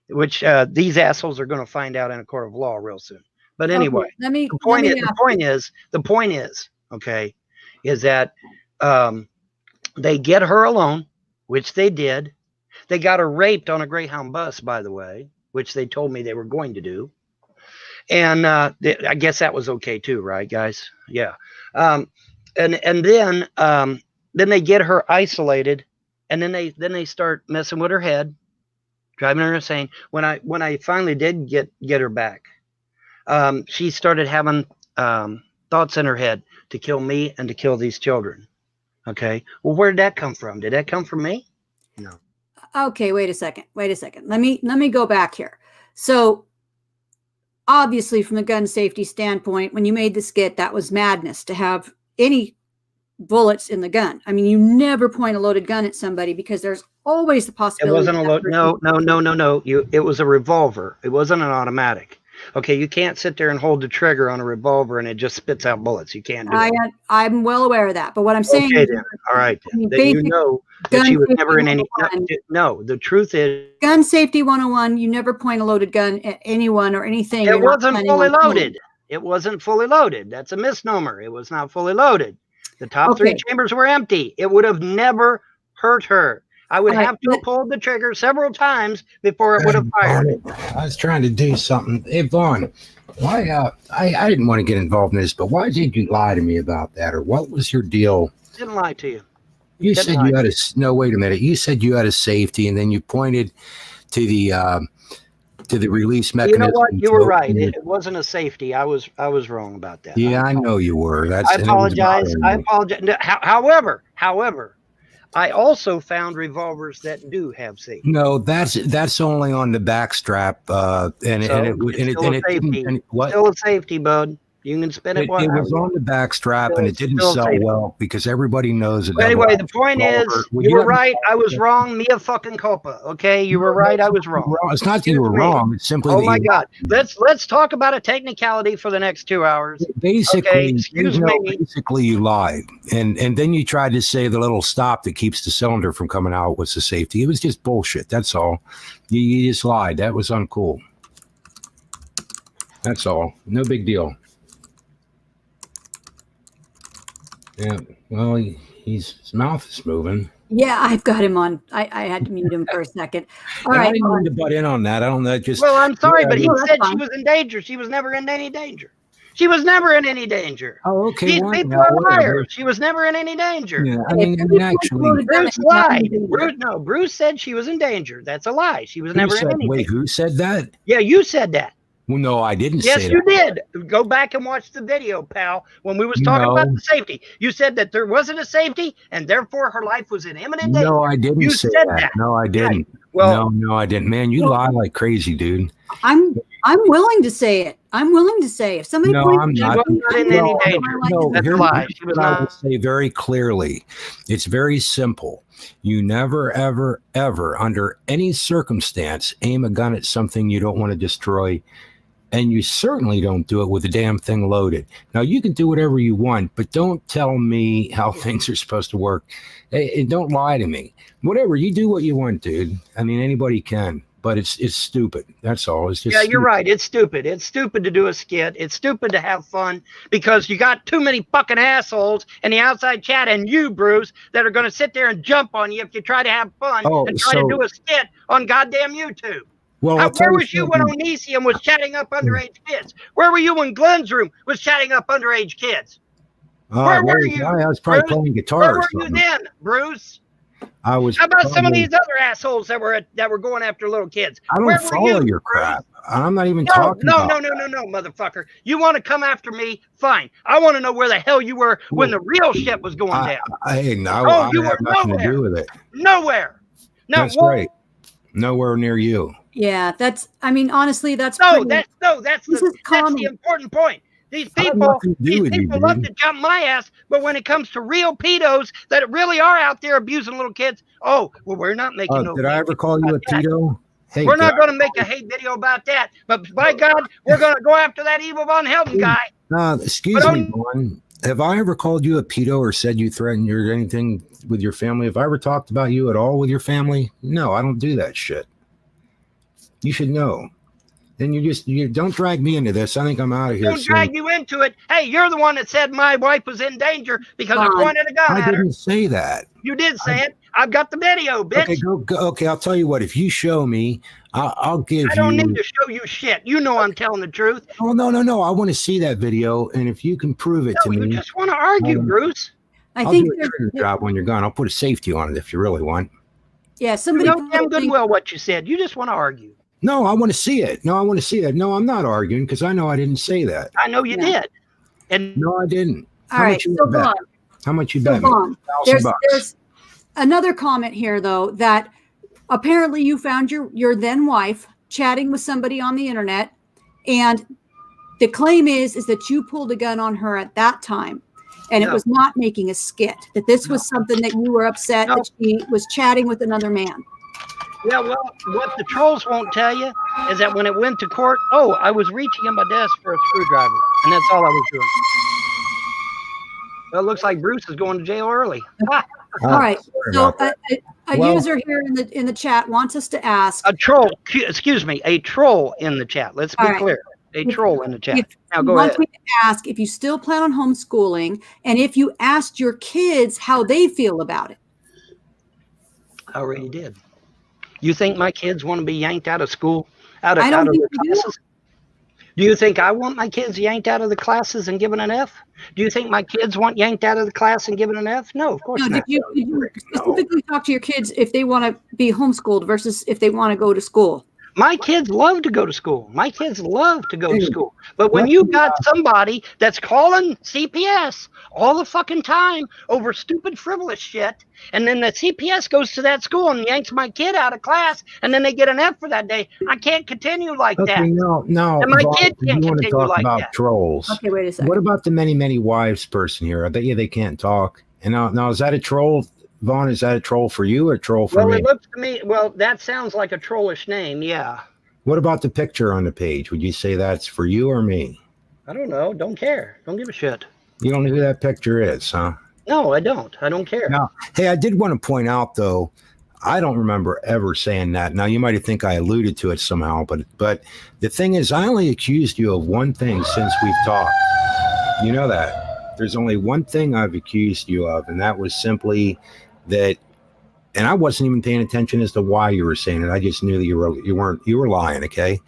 which these assholes are going to find out in a court of law real soon. But anyway, okay, the point is, okay, is that they get her alone, which they did. They got her raped on a Greyhound bus, by the way, which they told me they were going to do. And I guess that was okay too, right, guys? Yeah. And then they get her isolated, and then they start messing with her head, driving her insane. When I finally did get her back, she started having thoughts in her head to kill me and to kill these children. Okay. Well, where did that come from? Did that come from me? No. Okay, wait a second. Let me go back here. So obviously from the gun safety standpoint, when you made the skit, that was madness to have any bullets in the gun. I mean, you never point a loaded gun at somebody because there's always the possibility. It wasn't a load. No. It was a revolver. It wasn't an automatic. Okay, you can't sit there and hold the trigger on a revolver and it just spits out bullets. You can't do it. I'm well aware of that. But what I'm saying is, then. All right. Then you know that she was never in any. No, the truth is, gun safety 101, you never point a loaded gun at anyone or anything. It wasn't fully loaded. It wasn't fully loaded. That's a misnomer. It was not fully loaded. The top three chambers were empty. It would have never hurt her. I would have to have pulled the trigger several times before it would have fired. I was trying to do something. Hey, Vaughn, why? I didn't want to get involved in this, but why did you lie to me about that, or what was your deal? Didn't lie to you. You said you had a no. Wait a minute. You said you had a safety, and then you pointed to the release mechanism. You know what? You were right. It wasn't a safety. I was wrong about that. Yeah, I know you were. I apologize. However, I also found revolvers that do have safety. No, that's only on the backstrap, Still a safety, bud. You can spin it. It was on the backstrap, and it didn't sell well because everybody knows. Anyway, the point is, you were right. I was wrong. Mea fucking culpa. Okay, you were right. I was wrong. It's not that you were wrong. It's simply. Oh my God. Let's talk about a technicality for the next 2 hours. Basically, basically you lied, and then you tried to say the little stop that keeps the cylinder from coming out was the safety. It was just bullshit. That's all. You just lied. That was uncool. That's all. No big deal. Yeah, well, his mouth is moving. Yeah, I've got him on. I had to mute him for a second. All right. I didn't mean to butt in on that. I don't know. Well, I'm sorry, but he said she was in danger. She was never in any danger. She was never in any danger. Oh, okay. These people are liars. She was never in any danger. Yeah, I mean actually. Bruce lied. Bruce said she was in danger. That's a lie. She was never in any danger. Wait, who said that? Yeah, you said that. Well, no, I didn't say that. Yes, you did. Go back and watch the video, pal. When we was talking about the safety, you said that there wasn't a safety, and therefore her life was in imminent danger. No, I didn't say that. No, I didn't. Well, no, I didn't. Man, you lie like crazy, dude. I'm willing to say it. I'm willing to say if somebody. No, I'm not. She wasn't in any danger. No, that's a lie. She was not. I would say very clearly. It's very simple. You never, ever, ever, under any circumstance, aim a gun at something you don't want to destroy. And you certainly don't do it with the damn thing loaded. Now, you can do whatever you want, but don't tell me how things are supposed to work. And don't lie to me. Whatever, you do what you want, dude. I mean, anybody can, but it's stupid. That's all. It's just stupid. You're right. It's stupid. It's stupid to do a skit. It's stupid to have fun because you got too many fucking assholes in the outside chat and you, Bruce, that are going to sit there and jump on you if you try to have fun and try to do a skit on goddamn YouTube. Well, where was you when Onision was chatting up underage kids? Where were you when Glenn's room was chatting up underage kids? Where were you? I was probably playing guitar. Where were you then, Bruce? I was. How about some of these other assholes that were going after little kids? I don't follow your crap. I'm not even talking. No, motherfucker. You want to come after me? Fine. I want to know where the hell you were when the real shit was going down. I have nothing to do with it. Nowhere. That's right. Nowhere near you. Yeah, honestly, that's the important point. These I have people, nothing to do with you, love dude. to jump my ass, but when it comes to real pedos that really are out there abusing little kids, oh, well, we're not making no. Did I ever call you a pedo? Hey, we're did not I- going to make a hate video about that. But by God, we're going to go after that evil Von Helden guy. Excuse But me, Vaughn. Have I ever called you a pedo or said you threatened or anything with your family? Have I ever talked about you at all with your family? No, I don't do that shit. You should know. Then you don't drag me into this. I think I'm out of here Don't soon. drag you into it. Hey, you're the one that said my wife was in danger because I Vaughn, pointed a gun I at her. didn't say that. You did say it. I've got the video, bitch. Okay, go. Okay, I'll tell you what. If you show me, I'll give I don't you. need to show you shit. You know I'm telling the truth. Oh no! I want to see that video, and if you can prove it No, to you me, just want to argue, Bruce. I I'll think do a there's, trigger job when you're gone. I'll put a safety on it if you really want. yeah, You somebody. know damn good well what you said. You just want to argue. No, I want to see it. No, I want to see that. No, I'm not arguing because I know I didn't say that. I know you Yeah. did. And No, I didn't. All right, you so bet? Vaughn, How much you so bet me? Vaughn, $1,000. there's another comment here though that apparently you found your then wife chatting with somebody on the internet, and the claim is that you pulled a gun on her at that time, and it No. was not making a skit. That this was something that you were upset No. that she was chatting with another man. yeah, well, what the trolls won't tell you is that when it went to court, oh, I was reaching in my desk for a screwdriver, and that's all I was doing. Well, it looks like Bruce is going to jail early. Ha! All right, sorry so about that. a Well- user here in the chat wants us to ask. A troll, excuse me, a troll in the chat. Let's be All right. clear. A troll in the chat. If Now he go wants ahead. me to ask if you still plan on homeschooling, and if you asked your kids how they feel about it. I already did. You think my kids want to be yanked out of school, out of I don't their think you do. classes? Do you think I want my kids yanked out of the classes and given an F? Do you think my kids want yanked out of the class and given an F? No, of course No, not. did you specifically talk to your kids if they want to be homeschooled versus if they want to go to school? My kids love to go to school. My kids love to go to Hey, school. But when what- you got somebody that's calling CPS all the fucking time over stupid frivolous shit, and then the CPS goes to that school and yanks my kid out of class, and then they get an F for that day, I can't continue like Okay, that. no. And my Vaughn, kid you can't want to continue talk like about that. trolls? Okay, wait a second. What about the many wives person here? I bet you they can't talk. And now is that a troll, Vaughn? Is that a troll for you or a troll for Well, me? it looks to me, well, that sounds like a trollish name, yeah. What about the picture on the page? Would you say that's for you or me? I don't know. Don't care. Don't give a shit. You don't know who that picture is, huh? No, I don't. I don't care. Now, hey, I did want to point out though, I don't remember ever saying that. Now you might think I alluded to it somehow, but the thing is, I only accused you of one thing since we've talked. You know that. There's only one thing I've accused you of, and that was simply that. And I wasn't even paying attention as to why you were saying it. I just knew that you were lying, okay?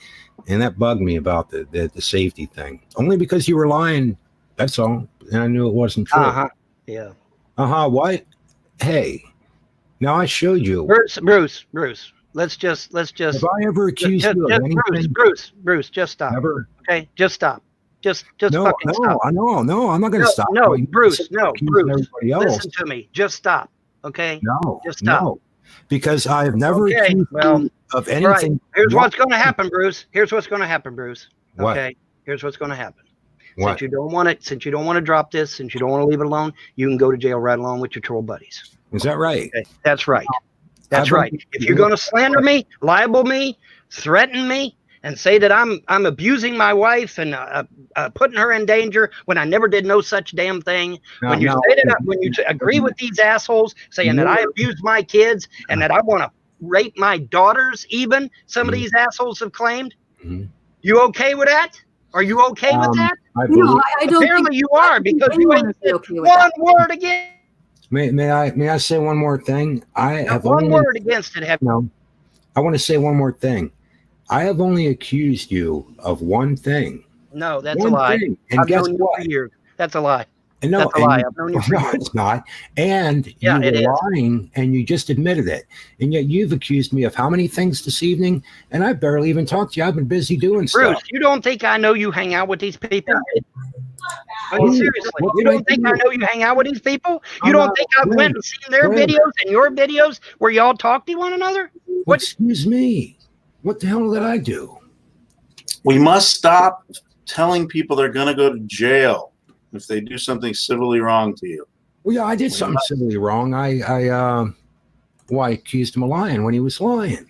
And that bugged me about the safety thing. Only because you were lying, that's all. And I knew it wasn't true. Yeah. What? Hey, now I showed you. Bruce. Let's just. Have I ever accused you of anything? Bruce, just stop. Never. Okay, just stop. Just No, fucking stop. no, I'm not going to stop. No, You Bruce, said no, accusing Bruce. everybody else. Listen to me. Just stop. Okay. No, Just stop. no, because I've never Okay, accused well, you of Right. anything. Here's what's going to happen, Bruce. Here's what's going to happen, Bruce. What? Okay. Here's what's going to happen. What? Since you don't want it, since you don't want to drop this, since you don't want to leave it alone, you can go to jail right along with your troll buddies. Is that right? Okay. That's right. That's I've right. been- If you're going to slander me, libel me, threaten me, and say that I'm abusing my wife and putting her in danger when I never did no such damn thing, Now- when you now- say that, when you agree with these assholes saying that I abused my kids and that I want to rape my daughters, even some of these assholes have claimed, Mhm. you okay with that? Are you okay with that? I No, believe, I don't Apparently think you are, because you anyone ain't would be said okay with one that. word again. may I say one more thing? I Not have one only, word against it. Have No, I want to say one more thing. I have only accused you of one thing. no, that's One a lie. thing. And I've guess known you what? for years. That's a lie. And no, That's a and- lie. I've known you for no, years. it's not. And Yeah, you it is. were lying, and you just admitted it. And yet you've accused me of how many things this evening? And I barely even talked to you. I've been busy doing Bruce, stuff. you don't think I know you hang out with these people? I mean, Ooh, seriously, what you did I don't think do? I know you hang out with these people? You I'm don't not- think I wait, went and seen their wait. videos and your videos where y'all talk to one another? What? Excuse me. What the hell did I do? We must stop telling people they're going to go to jail if they do something civilly wrong to you. Well, yeah, I did something civilly wrong. I accused him of lying when he was lying.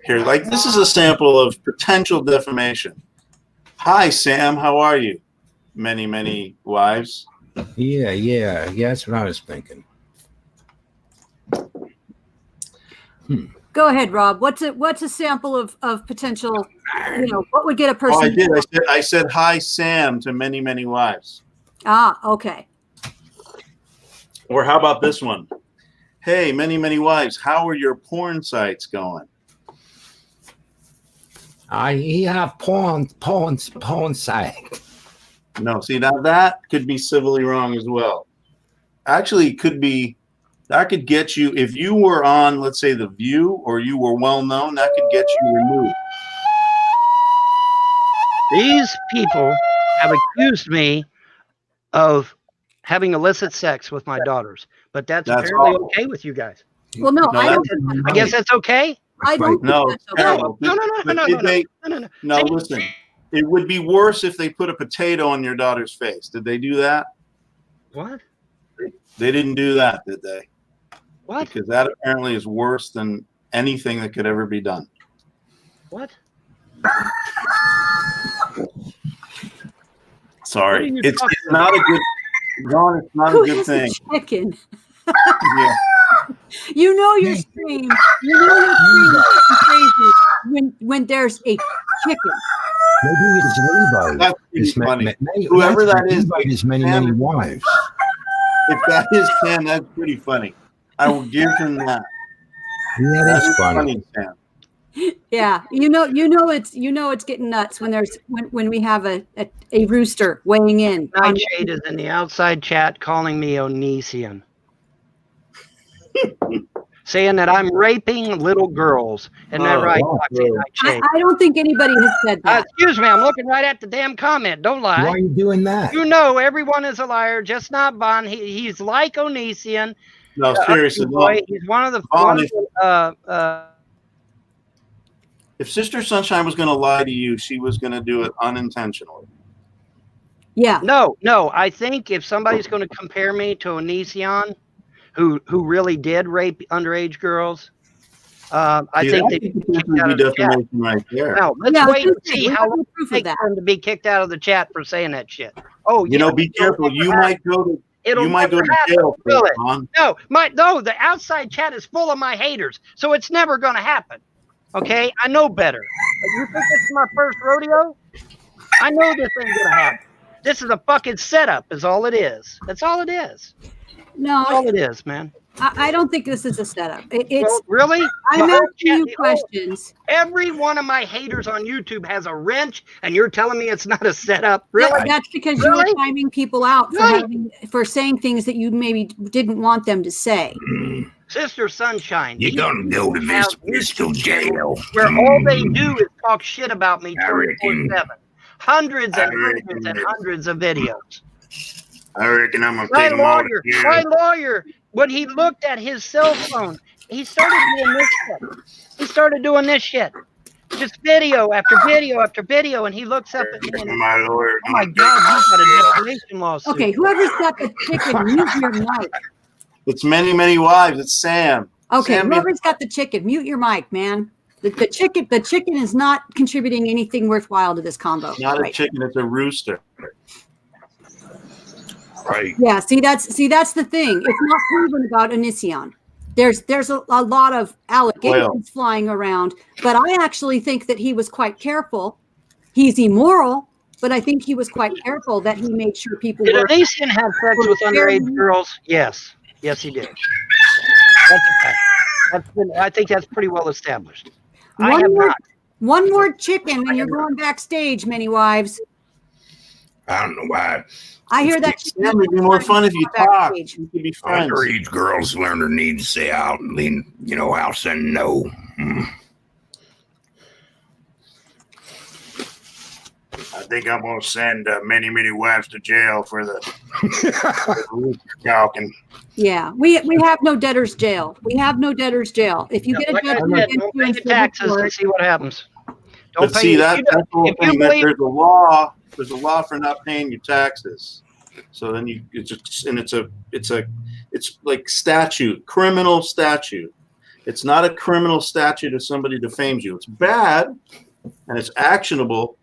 Here, like this is a sample of potential defamation. Hi, Sam. How are you? Many, many wives. Yeah. That's what I was thinking. Go ahead, Rob. What's a sample of potential? What would get a person? Oh, I did. I said hi, Sam, to many, many wives. Ah, okay. Or how about this one? Hey, many, many wives. How are your porn sites going? I have porn site. No, see, now that could be civilly wrong as well. Actually, that could get you, if you were on, let's say, The View, or you were well known, that could get you removed. These people have accused me of having illicit sex with my daughters, but that's apparently awful. okay with you guys. Well, no, I guess that's okay. I don't. No, think that's terrible. No. No, listen. It would be worse if they put a potato on your daughter's face. Did they do that? What? They didn't do that, did they? What? Because that apparently is worse than anything that could ever be done. What? Sorry, it's not a good. John, it's not a good thing. Chicken. Yeah. You know your scream. You know your scream is crazy when there's a chicken. Maybe it's Levi. That's pretty funny. Whoever that is, is many wives. If that is Sam, that's pretty funny. I will give him that. Yeah, That that's is funny. Sam. Yeah, it's getting nuts when we have a rooster weighing in. Nightshade is in the outside chat calling me Onision. Saying that I'm raping little girls. Isn't that right, Nightshade? I don't think anybody has said that. Excuse me, I'm looking right at the damn comment. Don't lie. Why are you doing that? You know everyone is a liar, just not Bon. He's like Onision. No, seriously. He's one of the. If Sister Sunshine was going to lie to you, she was going to do it unintentionally. Yeah. No. I think if somebody's going to compare me to Onision, who really did rape underage girls, I think they should be kicked out of the chat. Right there. Now, let's wait and see how long it takes them to be kicked out of the chat for saying that shit. Oh, you know, be careful. You might go to jail. Will it? No, the outside chat is full of my haters, so it's never going to happen. Okay, I know better. You think this is my first rodeo? I know this ain't going to happen. This is a fucking setup, is all it is. That's all it is. No, that's all it is, man. I don't think this is a setup. Well, really? I'm asking you questions. Every one of my haters on YouTube has a wrench, and you're telling me it's not a setup? Really? That's because you're timing people out for saying things that you maybe didn't want them to say. Sister Sunshine, you're gonna go to this pistol jail where all they do is talk shit about me 24/7. Hundreds and hundreds of videos. I reckon I'm gonna take them all. My lawyer, when he looked at his cell phone, he started doing this shit. He started doing this shit. Just video after video after video, and he looks up at me and, my lawyer. Oh my God, he's got a defamation lawsuit. Okay, whoever's got the chicken, mute your mic. It's many, many wives. It's Sam. Okay, Sam, whoever's got the chicken, mute your mic, man. The chicken is not contributing anything worthwhile to this combo. Not a chicken, it's a rooster. Right. Yeah, see that's the thing. It's not proven about Onision. There's a lot of allegations flying around, but I actually think that he was quite careful. He's immoral, but I think he was quite careful that he made sure people Did Onision have sex with underage girls? Yes, he did. That's a fact. I think that's pretty well established. I have not. One more chicken, and you're going backstage, many wives. I don't know why. I hear that. It would be more fun if you talk. You could be friends. Underage girls learn their need to say out and then, I'll say no. I think I'm going to send many, many wives to jail for the talking. Yeah, we have no debtor's jail. We have no debtor's jail. If you get a judgment against you in taxes and see what happens. Don't But pay. see, if that's the whole you thing. That believe, there's a law. There's a law for not paying your taxes. So then it's like statute, criminal statute. It's not a criminal statute if somebody defames you. It's bad and it's actionable,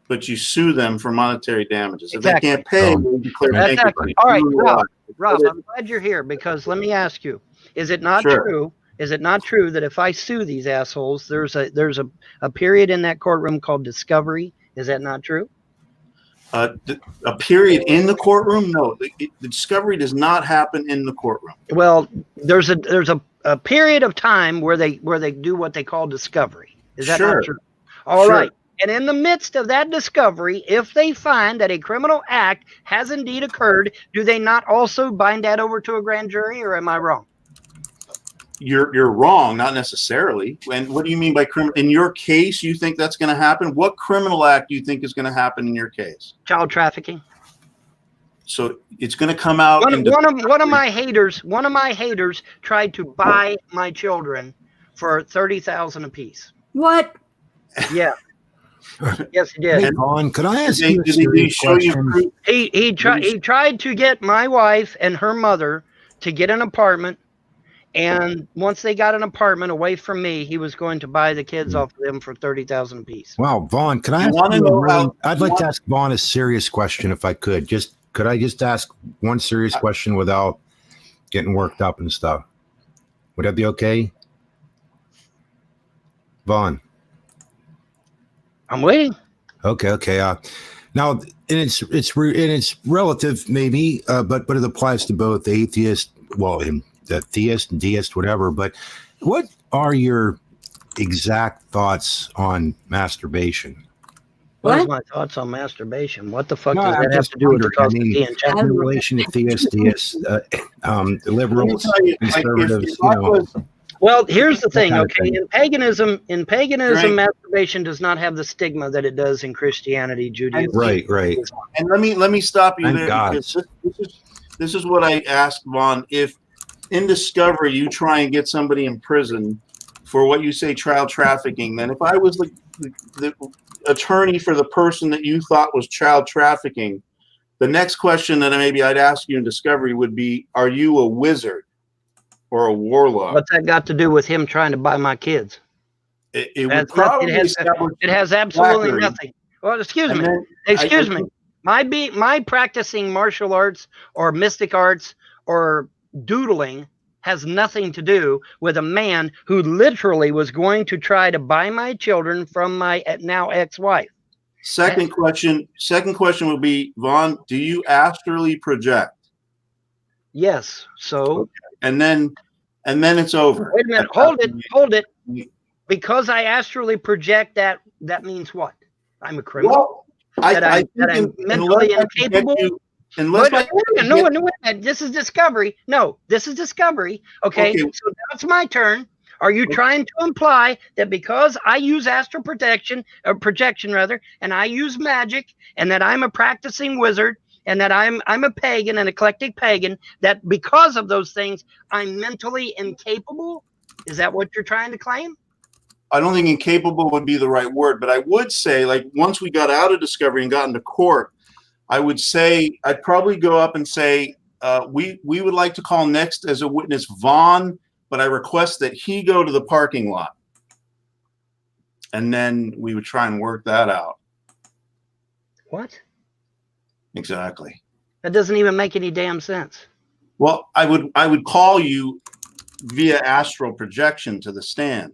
but you sue them for monetary damages. If Exactly. they can't pay, you declare Exactly. bankruptcy. All right, Sue the Rob. law. Rob, I'm glad you're here because let me ask you: is it not Sure. true? Is it not true that if I sue these assholes, there's a period in that courtroom called discovery? Is that not true? A period in the courtroom? No, the discovery does not happen in the courtroom. Well, there's a period of time where they do what they call discovery. Is that Sure. not true? All Sure. right. And in the midst of that discovery, if they find that a criminal act has indeed occurred, do they not also bind that over to a grand jury, or am I wrong? You're wrong, not necessarily. And what do you mean by criminal? In your case, you think that's going to happen? What criminal act do you think is going to happen in your case? Child trafficking. So it's going to come out. One of my haters tried to buy my children for $30,000 apiece. What? Yeah. Yes, he did. Hey, Vaughn, could I ask you a Did he serious show you question? proof? He tried to get my wife and her mother to get an apartment, and once they got an apartment away from me, he was going to buy the kids off of them for $30,000 apiece. Wow, Vaughn, could I ask wanna you know I'd like to ask Vaughn a serious question if I could. Could I just ask one serious question without getting worked up and stuff? Would that be okay? Vaughn. I'm waiting. Okay. Now, and it's relative maybe, but it applies to both atheist, the theist and deist, whatever. But what are your exact thoughts on masturbation? What is my thoughts on masturbation? What the fuck No, does I'm that have just to do with the wondering. custody and check? In relation to theists, liberals, conservatives, Well, here's the thing, kind of okay? thing. In paganism, masturbation does not have the stigma that it does in Christianity, Judaism. Right. And let me stop you Thank there God. because this is what I asked Vaughn. If in discovery you try and get somebody in prison for what you say child trafficking, then if I was the attorney for the person that you thought was child trafficking, the next question that maybe I'd ask you in discovery would be, are you a wizard or a warlock? What's that got to do with him trying to buy my kids? It would probably it has absolutely nothing. Well, excuse me. My practicing martial arts or mystic arts or doodling has nothing to do with a man who literally was going to try to buy my children from my now ex-wife. Second question would be, Vaughn, do you astrally project? Yes. So. Okay. And then it's over. Wait a minute. Hold it. Because I astrally project, that means what? I'm a criminal. Well, I'm mentally incapable. No. This is discovery. No, this is discovery. Okay. So now it's my turn. Are you trying to imply that because I use astral projection, and I use magic, and that I'm a practicing wizard, and that I'm a pagan, an eclectic pagan, that because of those things, I'm mentally incapable? Is that what you're trying to claim? I don't think incapable would be the right word, but I would say, like, once we got out of discovery and got into court, I'd probably go up and say, we would like to call next as a witness Vaughn, but I request that he go to the parking lot. And then we would try and work that out. What? Exactly. That doesn't even make any damn sense. Well, I would call you via astral projection to the stand.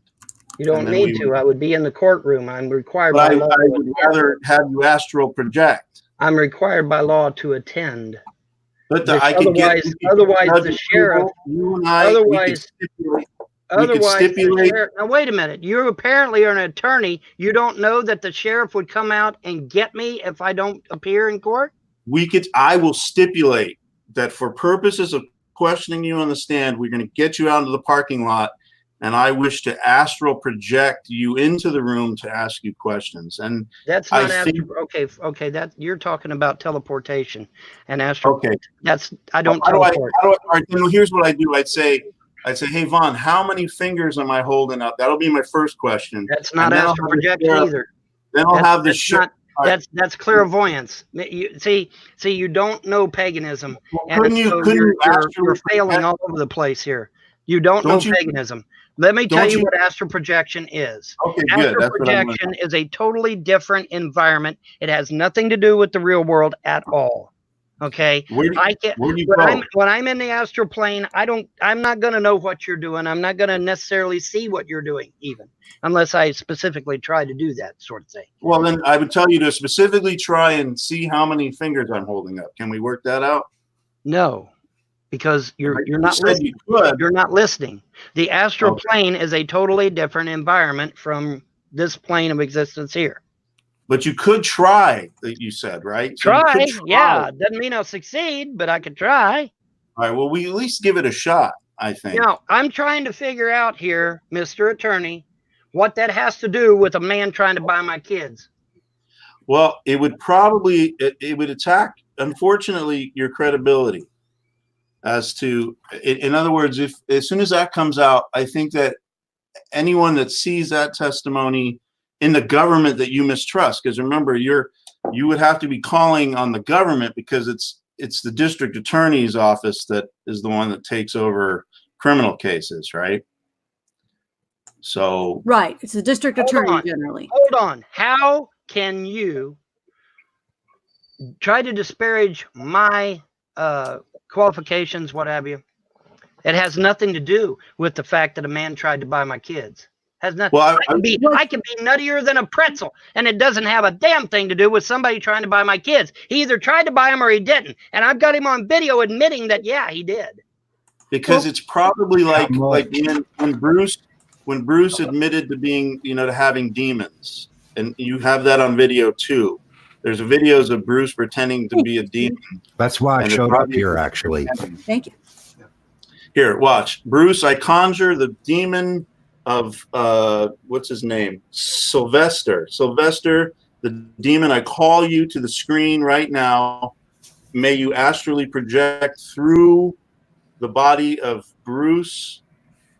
You don't need to. I would be in the courtroom. I'm required by law. I would rather have you astral project. I'm required by law to attend. But otherwise, the sheriff. You and I. Now wait a minute. You apparently are an attorney. You don't know that the sheriff would come out and get me if I don't appear in court? I will stipulate that for purposes of questioning you on the stand, we're going to get you out into the parking lot, and I wish to astral project you into the room to ask you questions. And that's not okay. That you're talking about teleportation and astral. Okay, I don't teleport. All right, then here's what I do. I'd say, hey Vaughn, how many fingers am I holding up? That'll be my first question. That's not astral projection either. Then I'll have the That's shirt. not, that's clairvoyance. You don't know paganism, Well, and couldn't you- so couldn't you you're astrally failing project? all over the place here. You don't know Don't you- paganism. Let me tell don't you you- what astral projection is. Okay, good. Astral That's what I'm gonna projection is a totally different environment. It has nothing to do with the real world at all. Okay, Where do you when I'm in the astral plane, I'm not going to know what you're doing. I'm not going to necessarily see what you're doing, even unless I specifically try to do that sort of thing. Well, then I would tell you to specifically try and see how many fingers I'm holding up. Can we work that out? No, because you're You not said listening. you could. You're not listening. The astral Okay. plane is a totally different environment from this plane of existence here. But you could try, you said, right? So you Try, could yeah. Doesn't mean I'll succeed, but I could try. All right. Well, we at least give it a shot, I think. Now, I'm trying to figure out here, Mr. Attorney, what that has to do with a man trying to buy my kids. Well, it would probably it would attack, unfortunately, your credibility. As to, in other words, if as soon as that comes out, I think that anyone that sees that testimony in the government that you mistrust, because remember, you would have to be calling on the government because it's the district attorney's office that is the one that takes over criminal cases, right? So Right, it's the district attorney generally. Hold on. How can you try to disparage my qualifications, what have you? It has nothing to do with the fact that a man tried to buy my kids. Has nothing. Well, I can be nuttier than a pretzel, and it doesn't have a damn thing to do with somebody trying to buy my kids. He either tried to buy them or he didn't, and I've got him on video admitting that he did. Because it's probably like when Bruce admitted to being, to having demons, and you have that on video too. There's videos of Bruce pretending to be a demon. That's why I showed up here, actually. Thank you. Here, watch. Bruce, I conjure the demon of, what's his name? Sylvester. Sylvester, the demon, I call you to the screen right now. May you astrally project through the body of Bruce.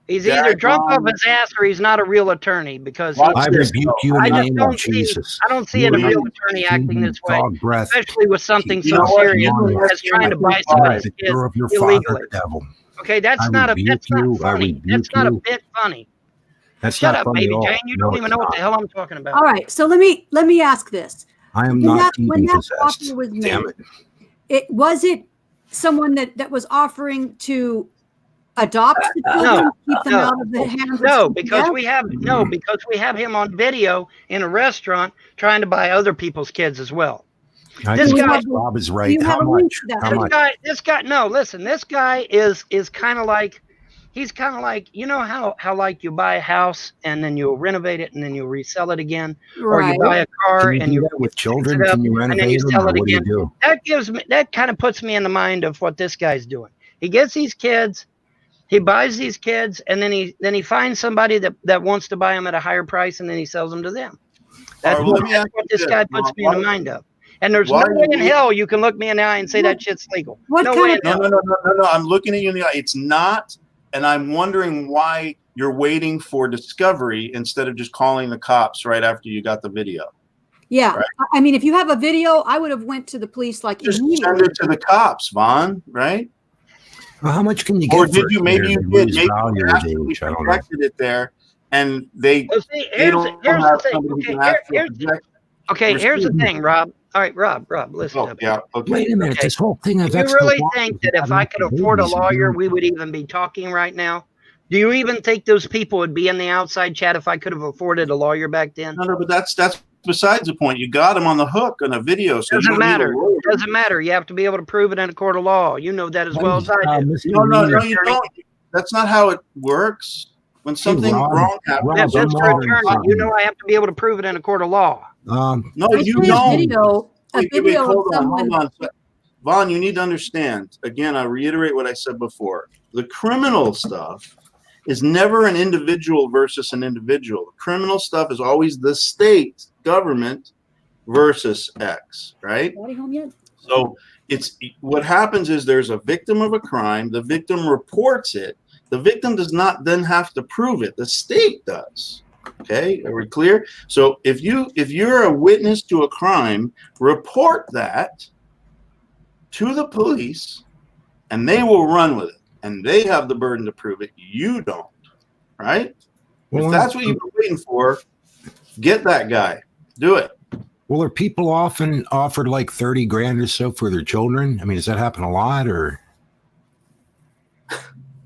He's either drunk off his ass or he's not a real attorney, because I rebuke you in the name of Jesus. I don't see a real attorney acting this way, especially with something so serious as trying to buy somebody's kids illegally. Okay, that's not funny. That's not a bit funny. Shut up, baby Jane. You don't even know what the hell I'm talking about. All right, so let me ask this. I am not when that possessed. offer was made, Damn it. Was it someone that was offering to adopt the children, keep them out of the hands of No, because we have him on video in a restaurant trying to buy other people's kids as well. This guy, Rob is right. How much? This guy. No, listen. This guy is kind of like, he's kind of like, you know how like you buy a house and then you'll renovate it and then you'll resell it again, or you buy a car and you with children, can you renovate and then you sell it again. Do? That kind of puts me in the mind of what this guy's doing. He gets these kids. He buys these kids, and then he finds somebody that wants to buy them at a higher price, and then he sells them to them. That's what this guy puts me in the mind of. And there's no way in hell you can look me in the eye and say that shit's legal. No way in hell. No. I'm looking at you in the eye. It's not, and I'm wondering why you're waiting for discovery instead of just calling the cops right after you got the video. Yeah, right? I mean, if you have a video, I would have went to the police like just send it to the cops, Vaughn. Right? Well, how much can you get? Or did you? Maybe you did. Maybe you actually projected it there, and they don't have somebody who can actually project. Okay, here's the thing, Rob. All right, Rob, listen to me. Yeah, okay. Wait a minute. This whole thing of do you really think that if I could afford a lawyer, we would even be talking right now? Do you even think those people would be in the outside chat if I could have afforded a lawyer back then? No, but that's besides the point. You got him on the hook on a video. So doesn't matter. Doesn't matter. You have to be able to prove it in a court of law. You know that as well as I do. No, you don't. That's not how it works. When something wrong happens, you know I have to be able to prove it in a court of law. No, you don't. Hold on. Vaughn, you need to understand. Again, I reiterate what I said before. The criminal stuff is never an individual versus an individual. The criminal stuff is always the state government versus X, right? So it's what happens is there's a victim of a crime. The victim reports it. The victim does not then have to prove it. The state does. Okay, are we clear? So if you're a witness to a crime, report that to the police, and they will run with it, and they have the burden to prove it. You don't, right? Well, If that's what you've been waiting for, get that guy. Do it. Well, are people often offered like 30 grand or so for their children? I mean, does that happen a lot or?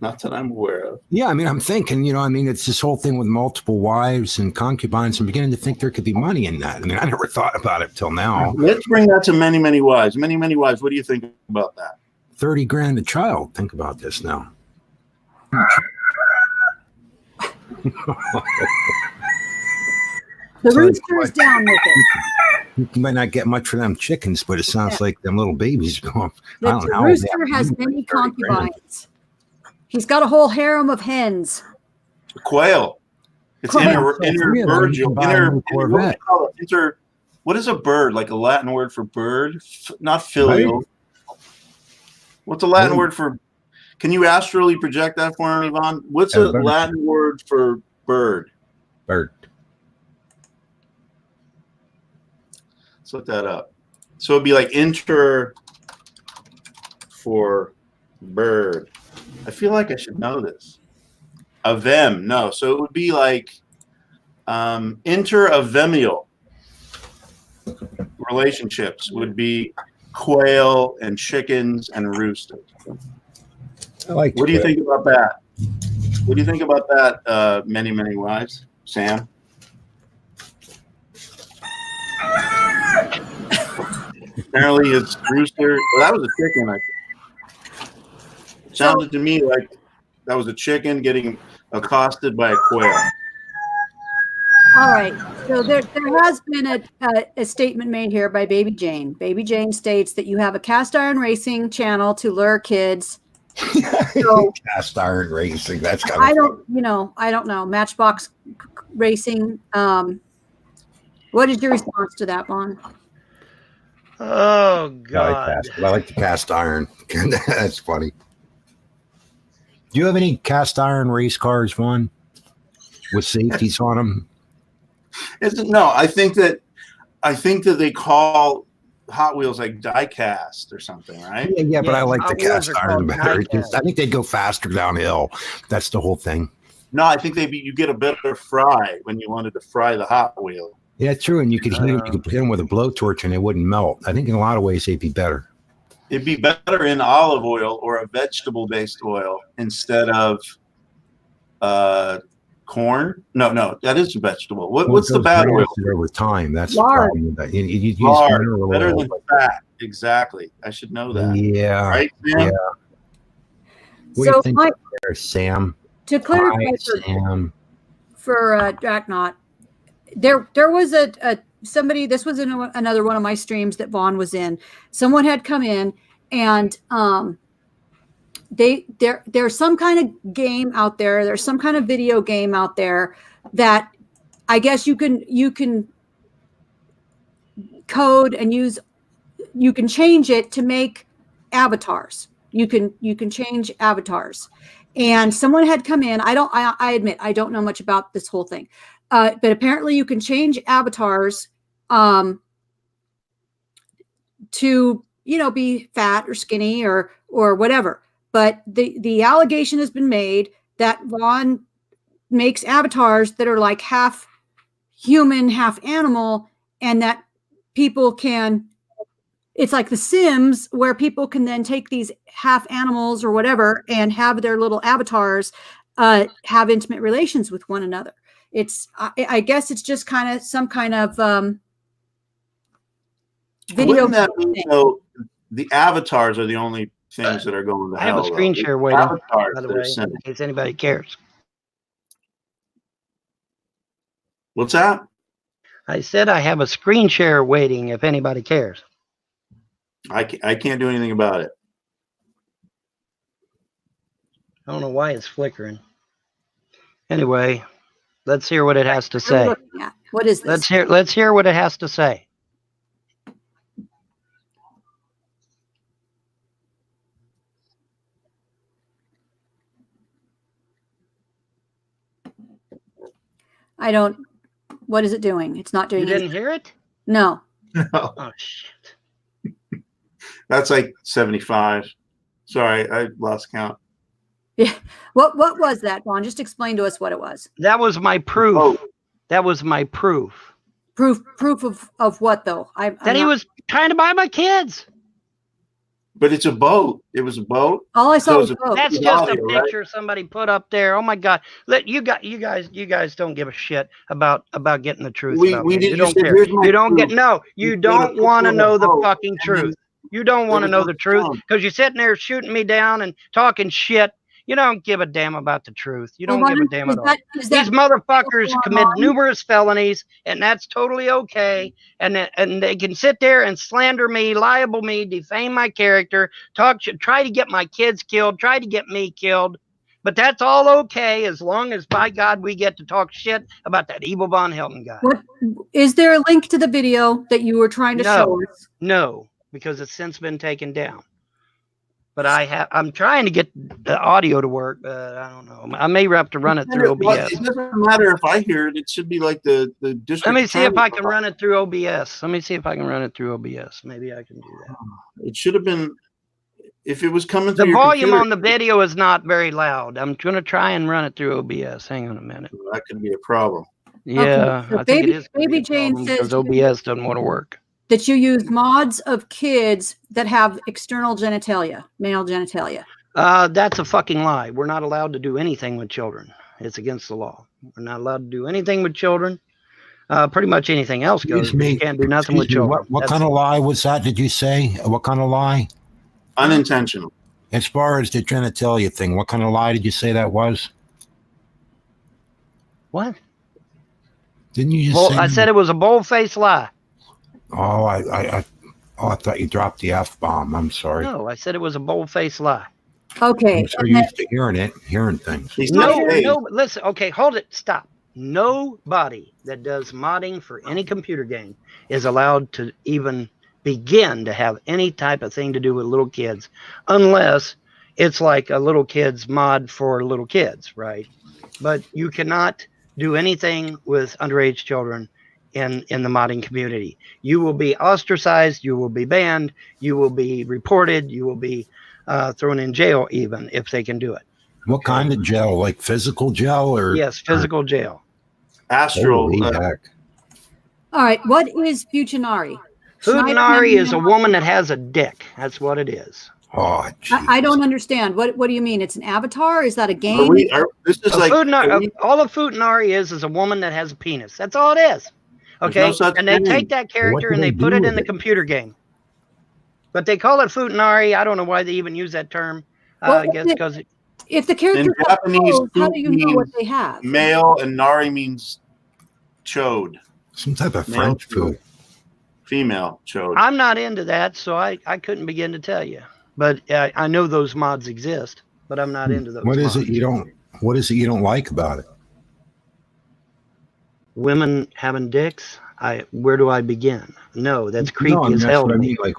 Not that I'm aware of. Yeah, I mean, I'm thinking, I mean, it's this whole thing with multiple wives and concubines. I'm beginning to think there could be money in that. I mean, I never thought about it till now. Let's bring that to many, many wives. Many, many wives. What do you think about that? 30 grand a child. Think about this now. The rooster is down with it. You might not get much for them chickens, but it sounds like them little babies going. The rooster has many concubines. He's got a whole harem of hens. Quail. It's Quail. What is a bird? Like a Latin word for bird? Not filial. Right. What's a Latin word for? Can you astrally project that for me, Yvonne? What's a Latin word for bird? Bird. Let's look that up. So it'd be like inter for bird. I feel like I should know this. Avem, no. So it would be like inter-avemial relationships would be quail and chickens and roosters. I like. What do you think about that? What do you think about that? Many, many wives, Sam. Apparently, it's rooster. Well, that was a chicken. I think. Sounded to me like that was a chicken getting accosted by a quail. All right. So there has been a statement made here by Baby Jane. Baby Jane states that you have a cast iron racing channel to lure kids. So, cast iron racing. That's kind of. I don't know. Matchbox racing. What is your response to that, Vaughn? Oh God! I like the cast iron. That's funny. Do you have any cast iron race cars, Vaughn, with safeties on them? No, I think that they call Hot Wheels like die cast or something, right? Yeah, but I like the Hot Wheels cast are iron called better. die-cast. I think they'd go faster downhill. That's the whole thing. No, I think you get a better fry when you wanted to fry the Hot Wheel. Yeah, true. And you could heat them. You could hit them with a blowtorch, and they wouldn't melt. I think in a lot of ways they'd be better. It'd be better in olive oil or a vegetable-based oil instead of corn. No, that is a vegetable. What's the bad oil? Over time, that's Lard. the problem with that. You use Lard, mineral better oil. than fat. Exactly. I should know that. Yeah. Right, Sam? Yeah. What do So you think there, Sam? to clarify Hi, Sam. for Draknot, there was a somebody. This was in another one of my streams that Vaughn was in. Someone had come in and there's some kind of game out there. There's some kind of video game out there that I guess you can code and use. You can change it to make avatars. You can change avatars. And someone had come in. I admit I don't know much about this whole thing, but apparently you can change avatars to be fat or skinny or whatever. But the allegation has been made that Vaughn makes avatars that are like half human, half animal, and that people can. It's like The Sims, where people can then take these half animals or whatever and have their little avatars have intimate relations with one another. I guess it's just kind of some kind of video. Wouldn't that mean so the avatars are the only things that are going to I have hell? a screen though. share waiting, Avatars by the that are way, sent. in case anybody cares. What's that? I said I have a screen share waiting if anybody cares. I can't do anything about it. I don't know why it's flickering. Anyway, let's hear what it has to say. What is this? Let's hear what it has to say. I don't. What is it doing? It's not doing. You didn't hear it? No. No, Oh shit! that's like 75. Sorry, I lost count. Yeah. What was that, Vaughn? Just explain to us what it was. That was my proof. Oh. That was my proof. Proof of what though? That he was trying to buy my kids. But it's a boat. It was a boat. All I saw So was it's a- boat. That's It's just a audio, right? picture somebody put up there. Oh my God! You guys don't give a shit about getting the truth. We about me. did- You you don't said, care. "Here's my You don't get proof." no. You You got a don't want to picture of know a the boat, fucking and truth. then You don't want to there know was the no truth sound. because you're sitting there shooting me down and talking shit. You don't give a damn about the truth. You Well, don't give a damn at all. is These that motherfuckers going commit on? numerous felonies, and that's totally okay. And they can sit there and slander me, libel me, defame my character, try to get my kids killed, try to get me killed. But that's all okay as long as, by God, we get to talk shit about that evil Von Helton guy. What is there a link to the video that you were trying to show us? No, because it's since been taken down. But I'm trying to get the audio to work, but I don't know. I may have to run it through Well, OBS. it doesn't matter if I hear it. It should be like the district. Let me see if attorney. I can run it through OBS. Let me see if I can run it through OBS. Maybe I can do that. It should have been. If it was coming The through your volume computer, on the video is not very loud. I'm going to try and run it through OBS. Hang on a minute. that could be a problem. Yeah, so I think it Baby- is gonna be Baby a Jane problem says because OBS doesn't want to work. That you use mods of kids that have external genitalia, male genitalia. That's a fucking lie. We're not allowed to do anything with children. It's against the law. We're not allowed to do anything with children. Pretty much anything else goes. But you can't do nothing with children. What kind of lie was that? Did you say? What kind of lie? Unintentional. As far as the genitalia thing, what kind of lie did you say that was? What? Didn't you just Well, say? I said it was a bold-faced lie. Oh, I thought you dropped the F-bomb. I'm sorry. No, I said it was a bold-faced lie. Okay. I'm so and then- used to hearing things. He's No, not gay. no, listen, okay, hold it, stop. Nobody that does modding for any computer game is allowed to even begin to have any type of thing to do with little kids, unless it's like a little kids mod for little kids, right? But you cannot do anything with underage children in the modding community. You will be ostracized, you will be banned, you will be reported, you will be thrown in jail even if they can do it. What kind of gel? Like physical gel or? Yes, physical jail. Astral. Holy heck. All right. What is Fuchinari? Futanari is a woman that has a dick. That's what it is. Oh, I don't understand. What do you mean? It's an avatar? Is that a game? This is A like all a Futanari is a woman that has a penis. That's all it is. Okay, no such and they thing. take that character and they put it in the computer game. But they call it Futanari. I don't know why they even use that term. I guess because if the character in Japanese, how do you know what means they have? male and nari means chode. some type of Male French chode. food. Female chode. I'm not into that, so I couldn't begin to tell you. But I know those mods exist, but I'm not into those. What is mods. it you don't? What is it you don't like about it? Women having dicks? Where do I begin? No, that's creepy No, I mean, as that's hell what to I me. mean, like,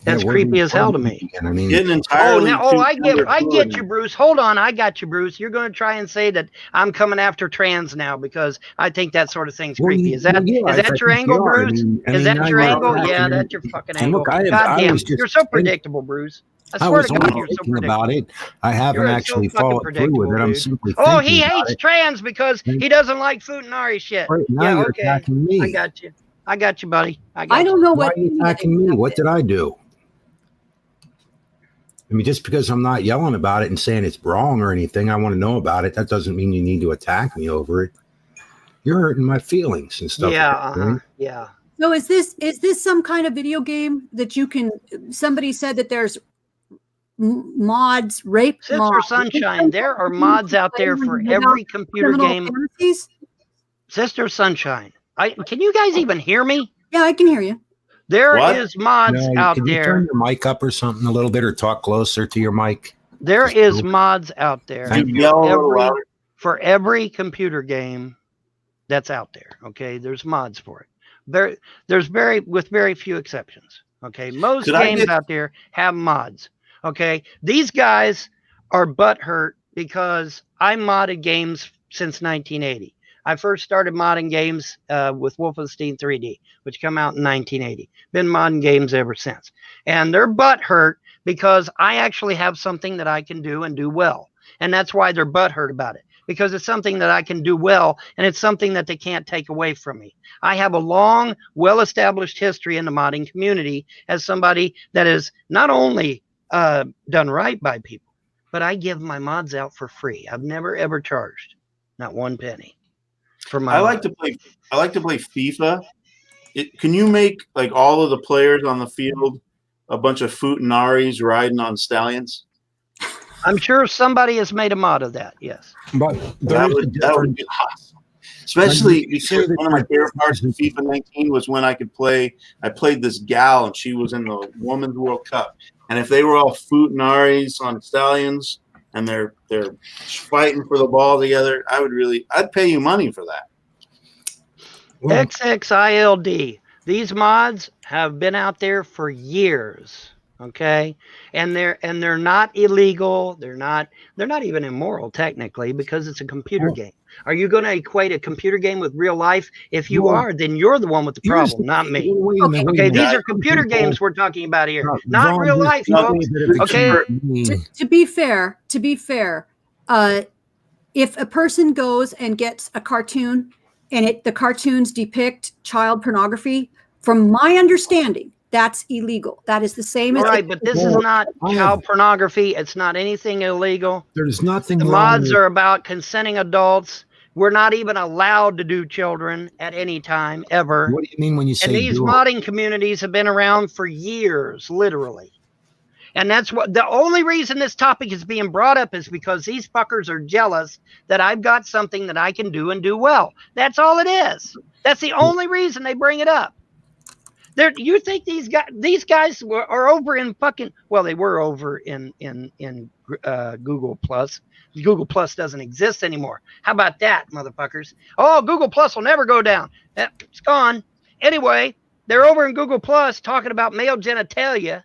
That's where creepy do you- as hell where to do me. you begin? I mean, Getting Oh, entirely. I too get underfooted. you, Bruce. Hold on, I got you, Bruce. You're going to try and say that I'm coming after trans now because I think that sort of thing's well, creepy. Is that yeah, is that your think angle, you are. Bruce? I Is mean, that now your you're angle? attacking Yeah, me. that's your fucking And angle. look, I Goddamn, was just you're so thinking- predictable, Bruce. I I swear was to God, only you're so thinking predictable. about it. I haven't You're so actually fucking followed through with predictable, it. I'm dude. simply Oh, thinking he about hates it. trans because he doesn't like Futanari shit. Right now, Yeah, you're okay. attacking me. I got you. I got you, buddy. I got I don't know Why what. are you attacking me? What did I do? I mean, just because I'm not yelling about it and saying it's wrong or anything, I want to know about it. That doesn't mean you need to attack me over it. You're hurting my feelings and stuff. Yeah, like that, right? yeah. So is this some kind of video game that you can? Somebody said that there's mods, rape Sister mods. Sunshine, there are mods out there for every computer Criminal game. fantasies? Sister Sunshine. Can you guys even hear me? Yeah, I can hear you. There What? is mods No, out can you there. turn your mic up or something a little bit, or talk closer to your mic? There Just is move. mods out there Thank You yell a little every- louder. for every computer game that's out there. Okay, there's mods for it. There's very few exceptions. Okay, most Could I games get- out there have mods. Okay, these guys are butthurt because I modded games since 1980. I first started modding games with Wolfenstein 3D, which came out in 1980. Been modding games ever since. And their butt hurt because I actually have something that I can do and do well. And that's why their butt hurt about it, because it's something that I can do well, and it's something that they can't take away from me. I have a long, well-established history in the modding community as somebody that is not only done right by people, but I give my mods out for free. I've never ever charged, not one penny, for my. I like to play FIFA. Can you make like all of the players on the field a bunch of Futinaris riding on stallions? I'm sure somebody has made a mod of that. Yes, But that would be awesome. Especially because one of my favorite parts of FIFA 19 was when I played this gal and she was in the Women's World Cup. And if they were all Futinaris on stallions and they're fighting for the ball together, I'd pay you money for that. Well, XXILD. These mods have been out there for years. Okay, and they're not illegal. They're not even immoral technically, because it's a computer game. Are you going to equate a computer game with real life? If you are, then you're the one with the problem, not me. Okay, these are computer games we're talking about here, not real life, folks. Okay. To be fair, if a person goes and gets a cartoon and the cartoons depict child pornography, from my understanding, that's illegal. That is the same as right, but this is not child pornography. It's not anything illegal. There's nothing. The mods are about consenting adults. We're not even allowed to do children at any time ever. What do you mean when you say? And these modding communities have been around for years, literally. And that's what the only reason this topic is being brought up is because these fuckers are jealous that I've got something that I can do and do well. That's all it is. That's the only reason they bring it up. You think these guys are over in fucking, well, they were over in Google Plus. Google Plus doesn't exist anymore. How about that, motherfuckers? Oh, Google Plus will never go down. It's gone. Anyway, they're over in Google Plus talking about male genitalia.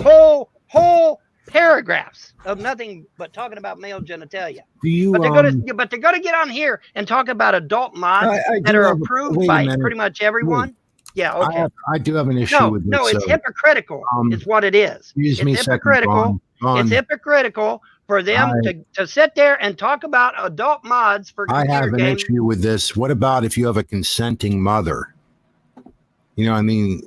Whole paragraphs of nothing but talking about male genitalia. But they're gonna get on here and talk about adult mods that are approved by pretty much everyone. Yeah, okay. I do have an issue with this. No, it's hypocritical. It's what it is. It's hypocritical. It's hypocritical for them to sit there and talk about adult mods for computer games. I have an issue with this. What about if you have a consenting mother? You know, I mean,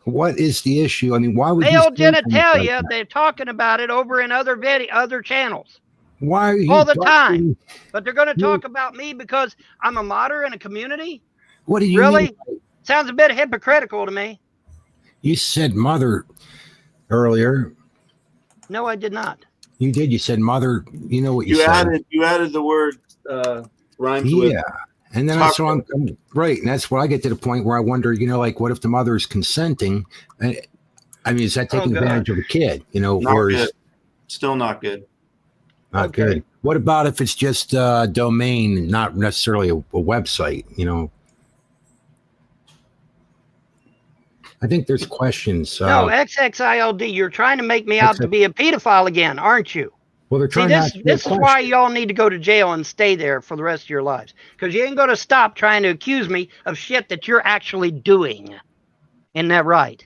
what is the issue? I mean, why would male genitalia? They're talking about it over in other channels. Why are you all the time? But they're going to talk about me because I'm a modder in a community. What do you really mean? Sounds a bit hypocritical to me. You said mother earlier. No, I did not. You did. You said mother. You know what you said. You added the word rhymes with. Yeah, and then that's what I'm right, and that's where I get to the point where I wonder. You know, like what if the mother is consenting? I mean, is that taking advantage of the kid? You know, or is still not good. Not good. What about if it's just a domain, not necessarily a website? You know. I think there's questions. No, XXILD, you're trying to make me out to be a pedophile again, aren't you? Well, they're trying this is why y'all need to go to jail and stay there for the rest of your lives. Because you ain't going to stop trying to accuse me of shit that you're actually doing. Isn't that right?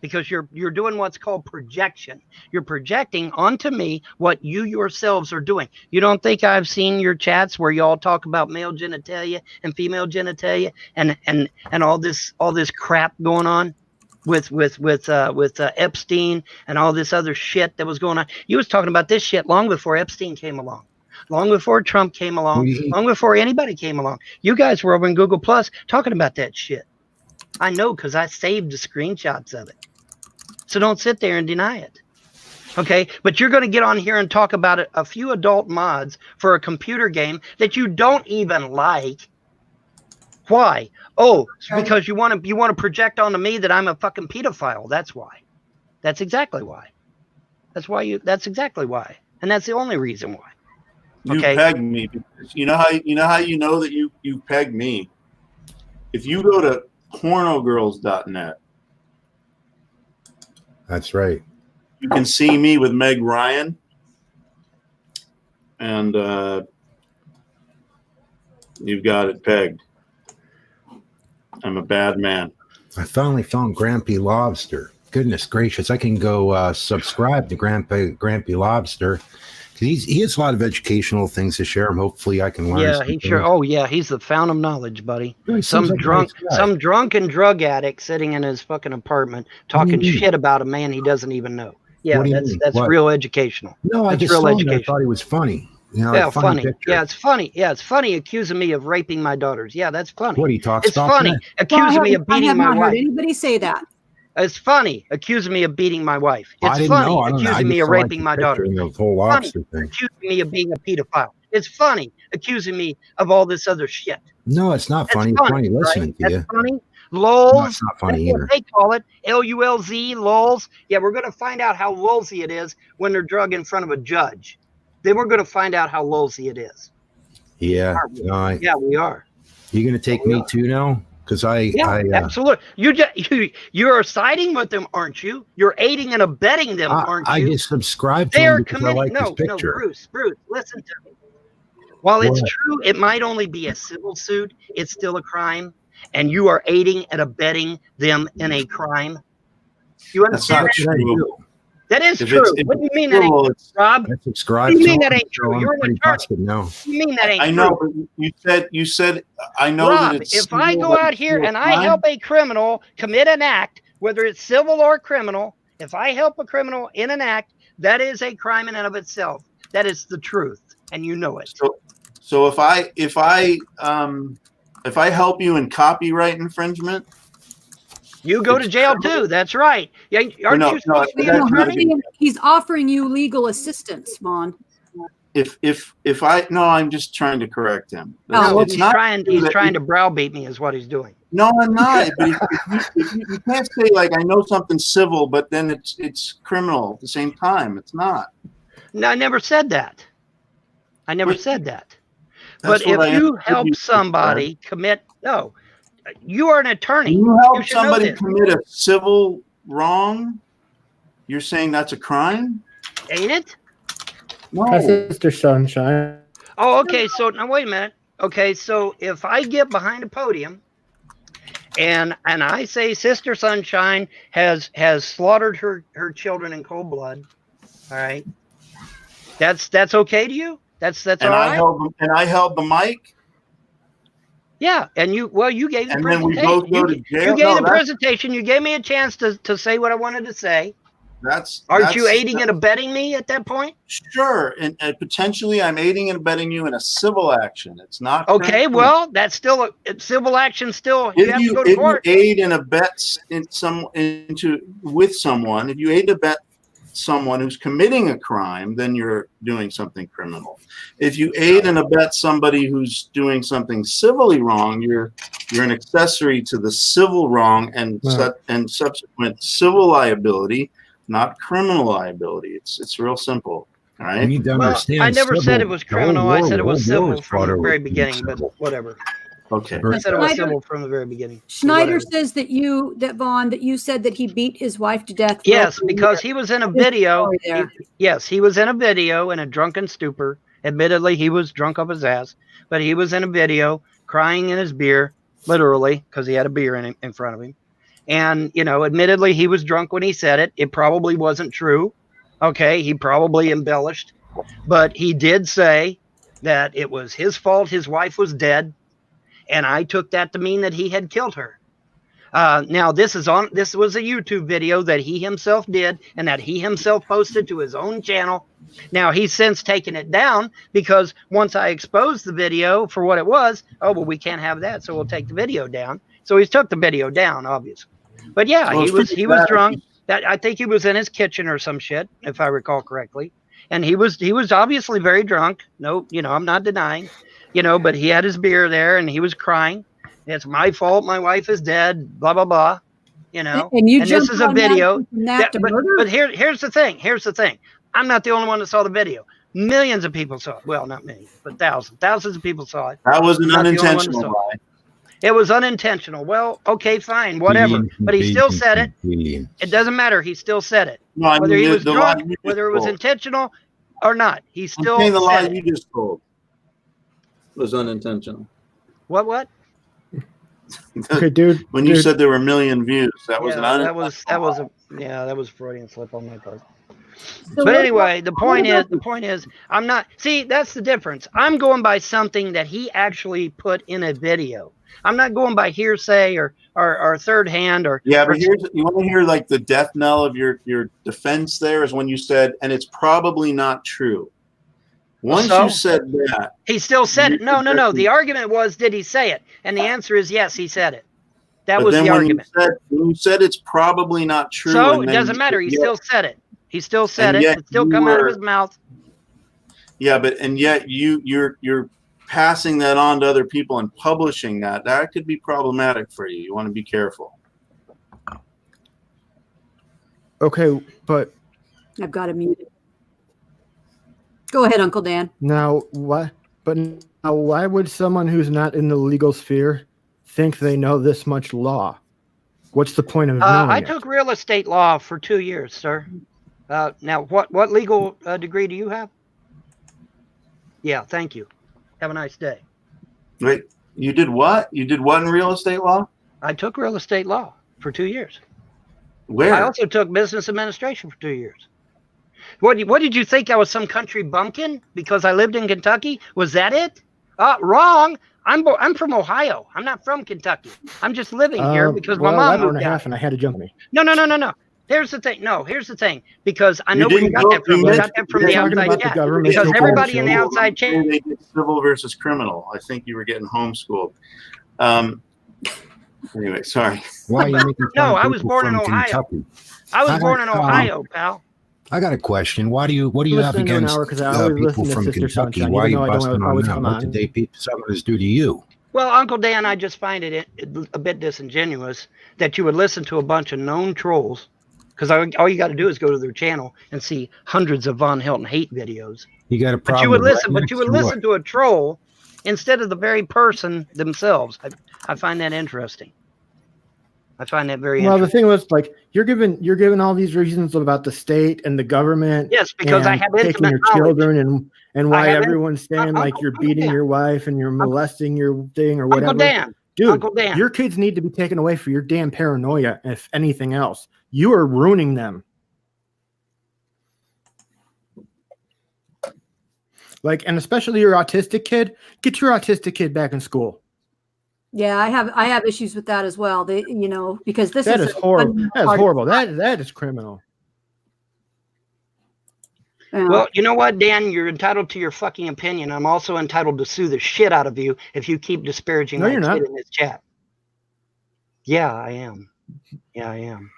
Because you're doing what's called projection. You're projecting onto me what you yourselves are doing. You don't think I've seen your chats where y'all talk about male genitalia and female genitalia and all this crap going on? With Epstein and all this other shit that was going on. You was talking about this shit long before Epstein came along, long before Trump came along, long before anybody came along. You guys were over in Google Plus talking about that shit. I know because I saved the screenshots of it. So don't sit there and deny it. Okay, but you're going to get on here and talk about a few adult mods for a computer game that you don't even like. Why? Oh, because you want to project onto me that I'm a fucking pedophile. That's why. That's exactly why. That's exactly why. And that's the only reason why. Okay. You pegged me. You know how you know that you pegged me? If you go to pornogirls.net. That's right. You can see me with Meg Ryan. And You've got it pegged. I'm a bad man. I finally found Grampy Lobster. Goodness gracious, I can go subscribe to Grampy Lobster. He has a lot of educational things to share. And hopefully, I can learn. Yeah, he sure. Oh, yeah, he's the fountain of knowledge, buddy. Really Some seems like a nice guy. some drunken drug addict sitting in his fucking apartment talking shit about a man he doesn't even know. Yeah, What do you mean? that's What? real educational. No, I That's just real saw him. I education. thought he was funny. You know, Yeah, a funny. funny. Picture. Yeah, it's funny. Yeah, it's funny accusing me of raping my daughters. Yeah, that's funny. What he talks It's about? funny that? accusing me of I beating have my not heard wife. anybody say that. It's funny accusing me of beating my wife. I It's didn't funny know. I don't know. I accusing me just of saw, like, raping the my picture daughters. and the whole Funny lobster thing. accusing me of being a pedophile. It's funny accusing me of all this other shit. No, it's not That's funny. It's funny right? listening to That's you. funny. No, Lulz. it's not funny That's either. what they call it. Lulz. Lulz. Yeah, we're going to find out how lulzy it is when they're drug in front of a judge. Then we're going to find out how lulzy it is. Yeah. Aren't we? No, Yeah, we are. you gonna take me too now? Because Yeah, absolutely. You are siding with them, aren't you? You're aiding and abetting them, aren't I you? just subscribe to They him are because I committing. like his No, picture. Bruce, listen to me. While it's What? true, it might only be a civil suit. It's still a crime, and you are aiding and abetting them in a crime. You That's understand not that? true. That is If true. it's What do you mean that civil, ain't it's- true, Rob? I subscribe You to mean him, that ain't so true? I'm You're an pretty attorney. busted now. You mean that ain't I true? know, but you said I know Rob, that it's if I civil, go but out it's here still a and I crime. help a criminal commit an act, whether it's civil or criminal, if I help a criminal in an act, that is a crime in and of itself. That is the truth, and you know it. So if I help you in copyright infringement, You go to it's jail criminal. too. That's right. Yeah, aren't No, you supposed to be? that's No, not a good- he's offering you legal assistance, Vaughn. if I no, I'm just trying to correct him. No, It's he's not trying. true He's that trying to browbeat me, is what he's doing. No, I'm not. But if you can't say like I know something civil, but then it's criminal at the same time. It's not. No, I never said that. I never Wait, said that. That's But if what I you understood help you to say. somebody commit, no, you are an attorney. You help should know somebody this. commit a civil wrong, you're saying that's a crime? Ain't it? No. Hi, Sister Sunshine. Oh, okay. So now wait a minute. Okay, so if I get behind a podium and I say Sister Sunshine has slaughtered her children in cold blood, all right, that's okay to you? That's all And right. I held the mic. Yeah, and you gave the And then presentation. we both go to You jail? gave No, the that's- presentation. You gave me a chance to say what I wanted to say. That's Aren't you aiding and abetting me at that point? Sure, and potentially I'm aiding and abetting you in a civil action. It's not Okay, criminal. well, that's still a civil action. Still, you have to go to if court. you aid and abet with someone, if you aid and abet someone who's committing a crime, then you're doing something criminal. If you aid and abet somebody who's doing something civilly wrong, you're an accessory to the civil wrong and subsequent civil liability, not criminal liability. It's real simple. All right. You need to Well, understand. I never said it was the whole criminal. I war- said it was the whole war civil was from fought the over very being beginning, but civil. whatever. Okay. I said it was Schneider- civil from the very beginning. Schneider Whatever. says that Vaughn, that you said that he beat his wife to death. Yes, because he was in a video. Sorry there. Yes, he was in a video in a drunken stupor. Admittedly, he was drunk up his ass, but he was in a video crying in his beer, literally, because he had a beer in front of him. And, admittedly, he was drunk when he said it. It probably wasn't true. Okay, he probably embellished. But he did say that it was his fault his wife was dead. And I took that to mean that he had killed her. Now, this was a YouTube video that he himself did and that he himself posted to his own channel. Now, he's since taken it down because once I exposed the video for what it was, we can't have that, so we'll take the video down. So he's took the video down, obviously. But yeah, Well, he was drunk. I think he was in his kitchen or some shit, if I recall correctly. And he was obviously very drunk. No, I'm not denying, but he had his beer there and he was crying. It's my fault. My wife is dead. Blah, blah, blah. And this is a video. From that to murder? But here's the thing. Here's the thing. I'm not the only one that saw the video. Millions of people saw it. Well, not millions, but thousands of people saw it. That was an Not the only one that unintentional saw lie. It was unintentional. Well, okay, fine, whatever. But he still said it. It doesn't matter. He still said it. No, I Whether mean, he was the drunk, lie you whether it just was told. intentional or not, he I'm still saying the lie said you it. just told was unintentional. What? Okay, dude. When you said there were a million views, that was Yeah, an that was Freudian slip on my part. So But what anyway, the point about is, I'm not. See, that's the difference. I'm going by something that he actually put in a video. I'm not going by hearsay or third hand or. Yeah, but here's you want to hear like the death knell of your defense. There is when you said, and it's probably not true. Once So? you said that, He still said it. No. The argument was, did he say it? And the answer is yes, he said it. That but was then the when argument. you said it's probably not true, So and it then doesn't matter. He yet- still said it. He still said and it. yet It still you come out of were- his mouth. Yeah, but and yet you're passing that on to other people and publishing that. That could be problematic for you. You want to be careful. Okay, but I've got to mute it. Go ahead, Uncle Dan. now what? But now, why would someone who's not in the legal sphere think they know this much law? What's the point of knowing I it? took real estate law for 2 years, sir. Now, what legal degree do you have? Yeah, thank you. Have a nice day. Wait, you did what? You did what in real estate law? I took real estate law for 2 years. Where? I also took business administration for 2 years. What did you think I was some country bumpkin because I lived in Kentucky? Was that it? Wrong. I'm from Ohio. I'm not from Kentucky. I'm just living here because my mom moved out. and I had to jump me. No. Here's the thing. No, here's the thing. Because I You know where you didn't got go- that from. you You got mentioned- that from you're the talking outside about the chat. government Because taking everybody in the control. outside chat. They did civil versus criminal. I think you were getting homeschooled. Anyway, sorry. Why are you making fun No, of I was people born in from Ohio. Kentucky? I was I born in like, Ohio, pal. I got a question. What do you have Listen to an against hour 'cause I always people listen to from Sister Kentucky? Sunshine, Why are even you though I don't busting on always them? come What on. did they Southerners do to you? Well, Uncle Dan, I just find it a bit disingenuous that you would listen to a bunch of known trolls, because all you got to do is go to their channel and see hundreds of Von Hilton hate videos. You got a But problem? you would with listen. But rednecks you would or listen what? to a troll instead of the very person themselves. I find that interesting. I find that very Well, the interesting. thing was, like, you're giving all these reasons about the state and the government. Yes, because I and have taking intimate your knowledge. children and why have everyone's saying like you're beating Dan. your wife and you're molesting your thing or whatever. Uncle Dan. Dude, Uncle Dan. your kids need to be taken away for your damn paranoia. If anything else, you are ruining them. Like, and especially your autistic kid. Get your autistic kid back in school. Yeah, I have issues with that as well. Because this That is horrible. That is hard- horrible. That is criminal. Well, you know what, Dan? You're entitled to your fucking opinion. I'm also entitled to sue the shit out of you if you keep disparaging No, my you're kid not. in this chat. Yeah, I am. Yeah, I am.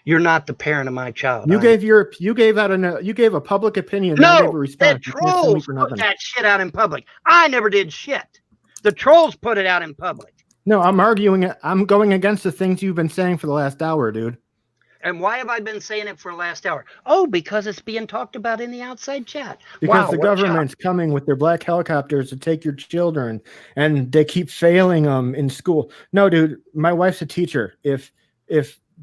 You're not the parent of my child. You I gave a public opinion. No, and gave a response. the You can't sue me trolls for put nothing. that shit out in public. I never did shit. The trolls put it out in public. No, I'm arguing it. I'm going against the things you've been saying for the last hour, dude. And why have I been saying it for the last hour? Oh, because it's being talked about in the outside chat. Because Wow, the what a shock. government's coming with their black helicopters to take your children, and they keep failing them in school. No, dude, my wife's a teacher. If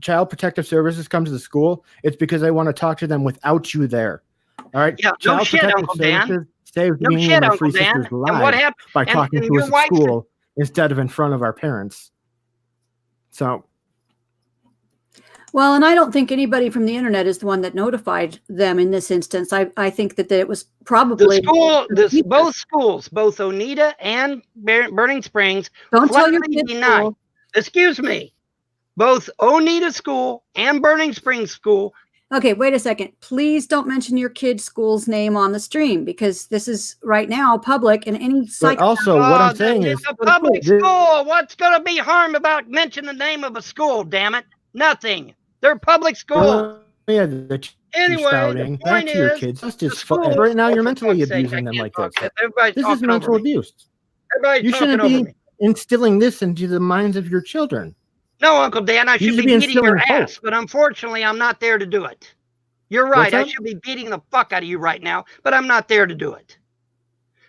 Child Protective Services come to the school, it's because they want to talk to them without you there. All right. Yeah, no Child shit, Protective Uncle Dan. Services saves No me shit, and my Uncle three Dan. sisters And what lives happened? by and- talking and to your us at wife- school instead of in front of our parents. So. Well, and I don't think anybody from the internet is the one that notified them in this instance. I think that it was probably both schools, both Oneida and Burning Springs, Don't tell your flatly kids denied. school. Excuse me. Both Oneida School and Burning Springs School. Okay, wait a second. Please don't mention your kid's school's name on the stream because this is right now public and any But also, what I'm saying it's is, a public school. What's going to be harm about mentioning the name of a school? Damn it, nothing. They're public schools. Yeah, the Anyway, spouting the back point to your is, kids. That's the just schools- right now. You're for mentally fuck's sake, abusing them I like can't this. talk. Everybody's This is talking mental over me. abuse. Everybody's You talking shouldn't over be me. instilling this into the minds of your children. No, Uncle Dan, I You should should be be beating your instilling ass, but unfortunately, I'm not there to do it. You're What's right. I that? should be beating the fuck out of you right now, but I'm not there to do it.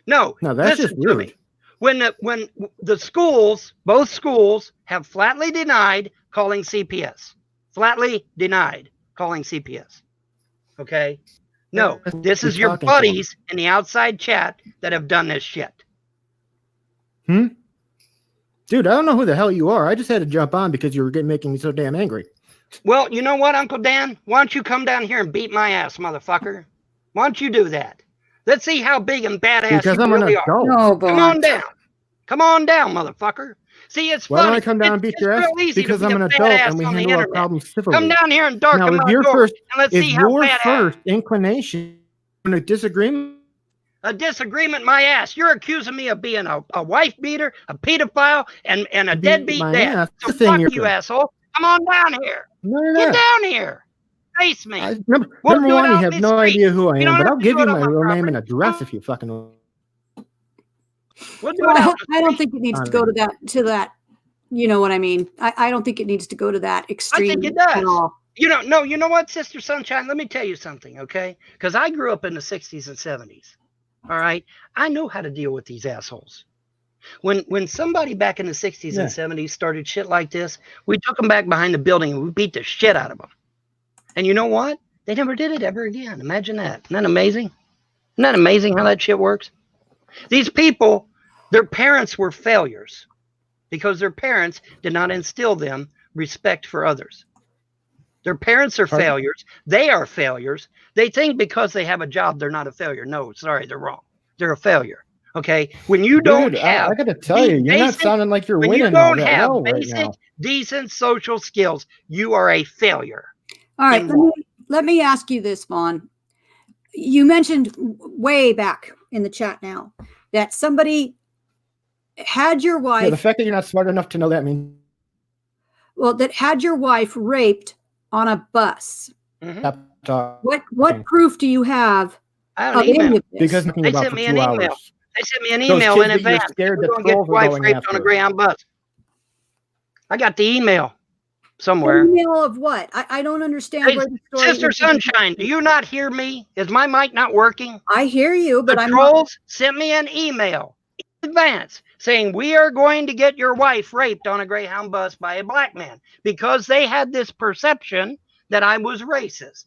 No, No, that's listen just to rude. me. When the schools, both schools, have flatly denied calling CPS. Flatly denied calling CPS. Okay? No, this is your talking to 'em. buddies in the outside chat that have done this shit. Dude, I don't know who the hell you are. I just had to jump on because you were making me so damn angry. Well, you know what, Uncle Dan? Why don't you come down here and beat my ass, motherfucker? Why don't you do that? Let's see how big and badass Because you I'm really an are. adult. No, Come on Bond. down. Come on down, motherfucker. See, it's Why funny. don't I come down and beat your ass? Real easy Because to be I'm a an adult badass and we on the handle our internet. problems civilly. Come down here and darken Now, my door, and let's see how your badass. first inclination in a disagreement, A disagreement, my ass. You're accusing me of being a wife beater, a pedophile, and a beat deadbeat my dad. ass. So The thing fuck you're you, doing. asshole. Come on down here. No, you're Get not. down here. Face me. Number We'll do it one, you out have in no the street. idea who I You am, don't but have I'll to give do you it on my my real name and property. address if you fucking want. We'll do No, it out in the I don't street. think it needs to go to that. You know what I mean? I don't think it needs to go to that I extreme think it does. at all. You know, no, you know what, Sister Sunshine? Let me tell you something, okay? Because I grew up in the 60s and 70s. All right? I know how to deal with these assholes. When somebody back in the 60s and 70s started shit like this, we took them back behind the building and we beat the shit out of them. And you know what? They never did it ever again. Imagine that. Isn't that amazing? Isn't that amazing how that shit works? These people, their parents were failures because their parents did not instill them respect for others. Their parents are failures. They are failures. They think because they have a job, they're not a failure. No, sorry, they're wrong. They're a failure. Okay? When you don't have... I got to tell you, you're not sounding like you're winning all that well right now. Decent social skills, you are a failure. All right, let me ask you this, Vaughn. You mentioned way back in the chat now that somebody had your wife. Yeah, the fact that you're not smart enough to know that means. Mm-hmm. That had your wife raped on a bus. Mm-hmm. What proof do you have? I have an email. Because they sent me an email. They sent me an email in advance. Scared We're going to get your wife raped on a Greyhound bus. I got the email somewhere. An email of what? I don't understand. Hey, Sister Sunshine, do you not hear me? Is my mic not working? I hear you, but the trolls sent me an email in advance saying we are going to get your wife raped on a Greyhound bus by a black man because they had this perception that I was racist.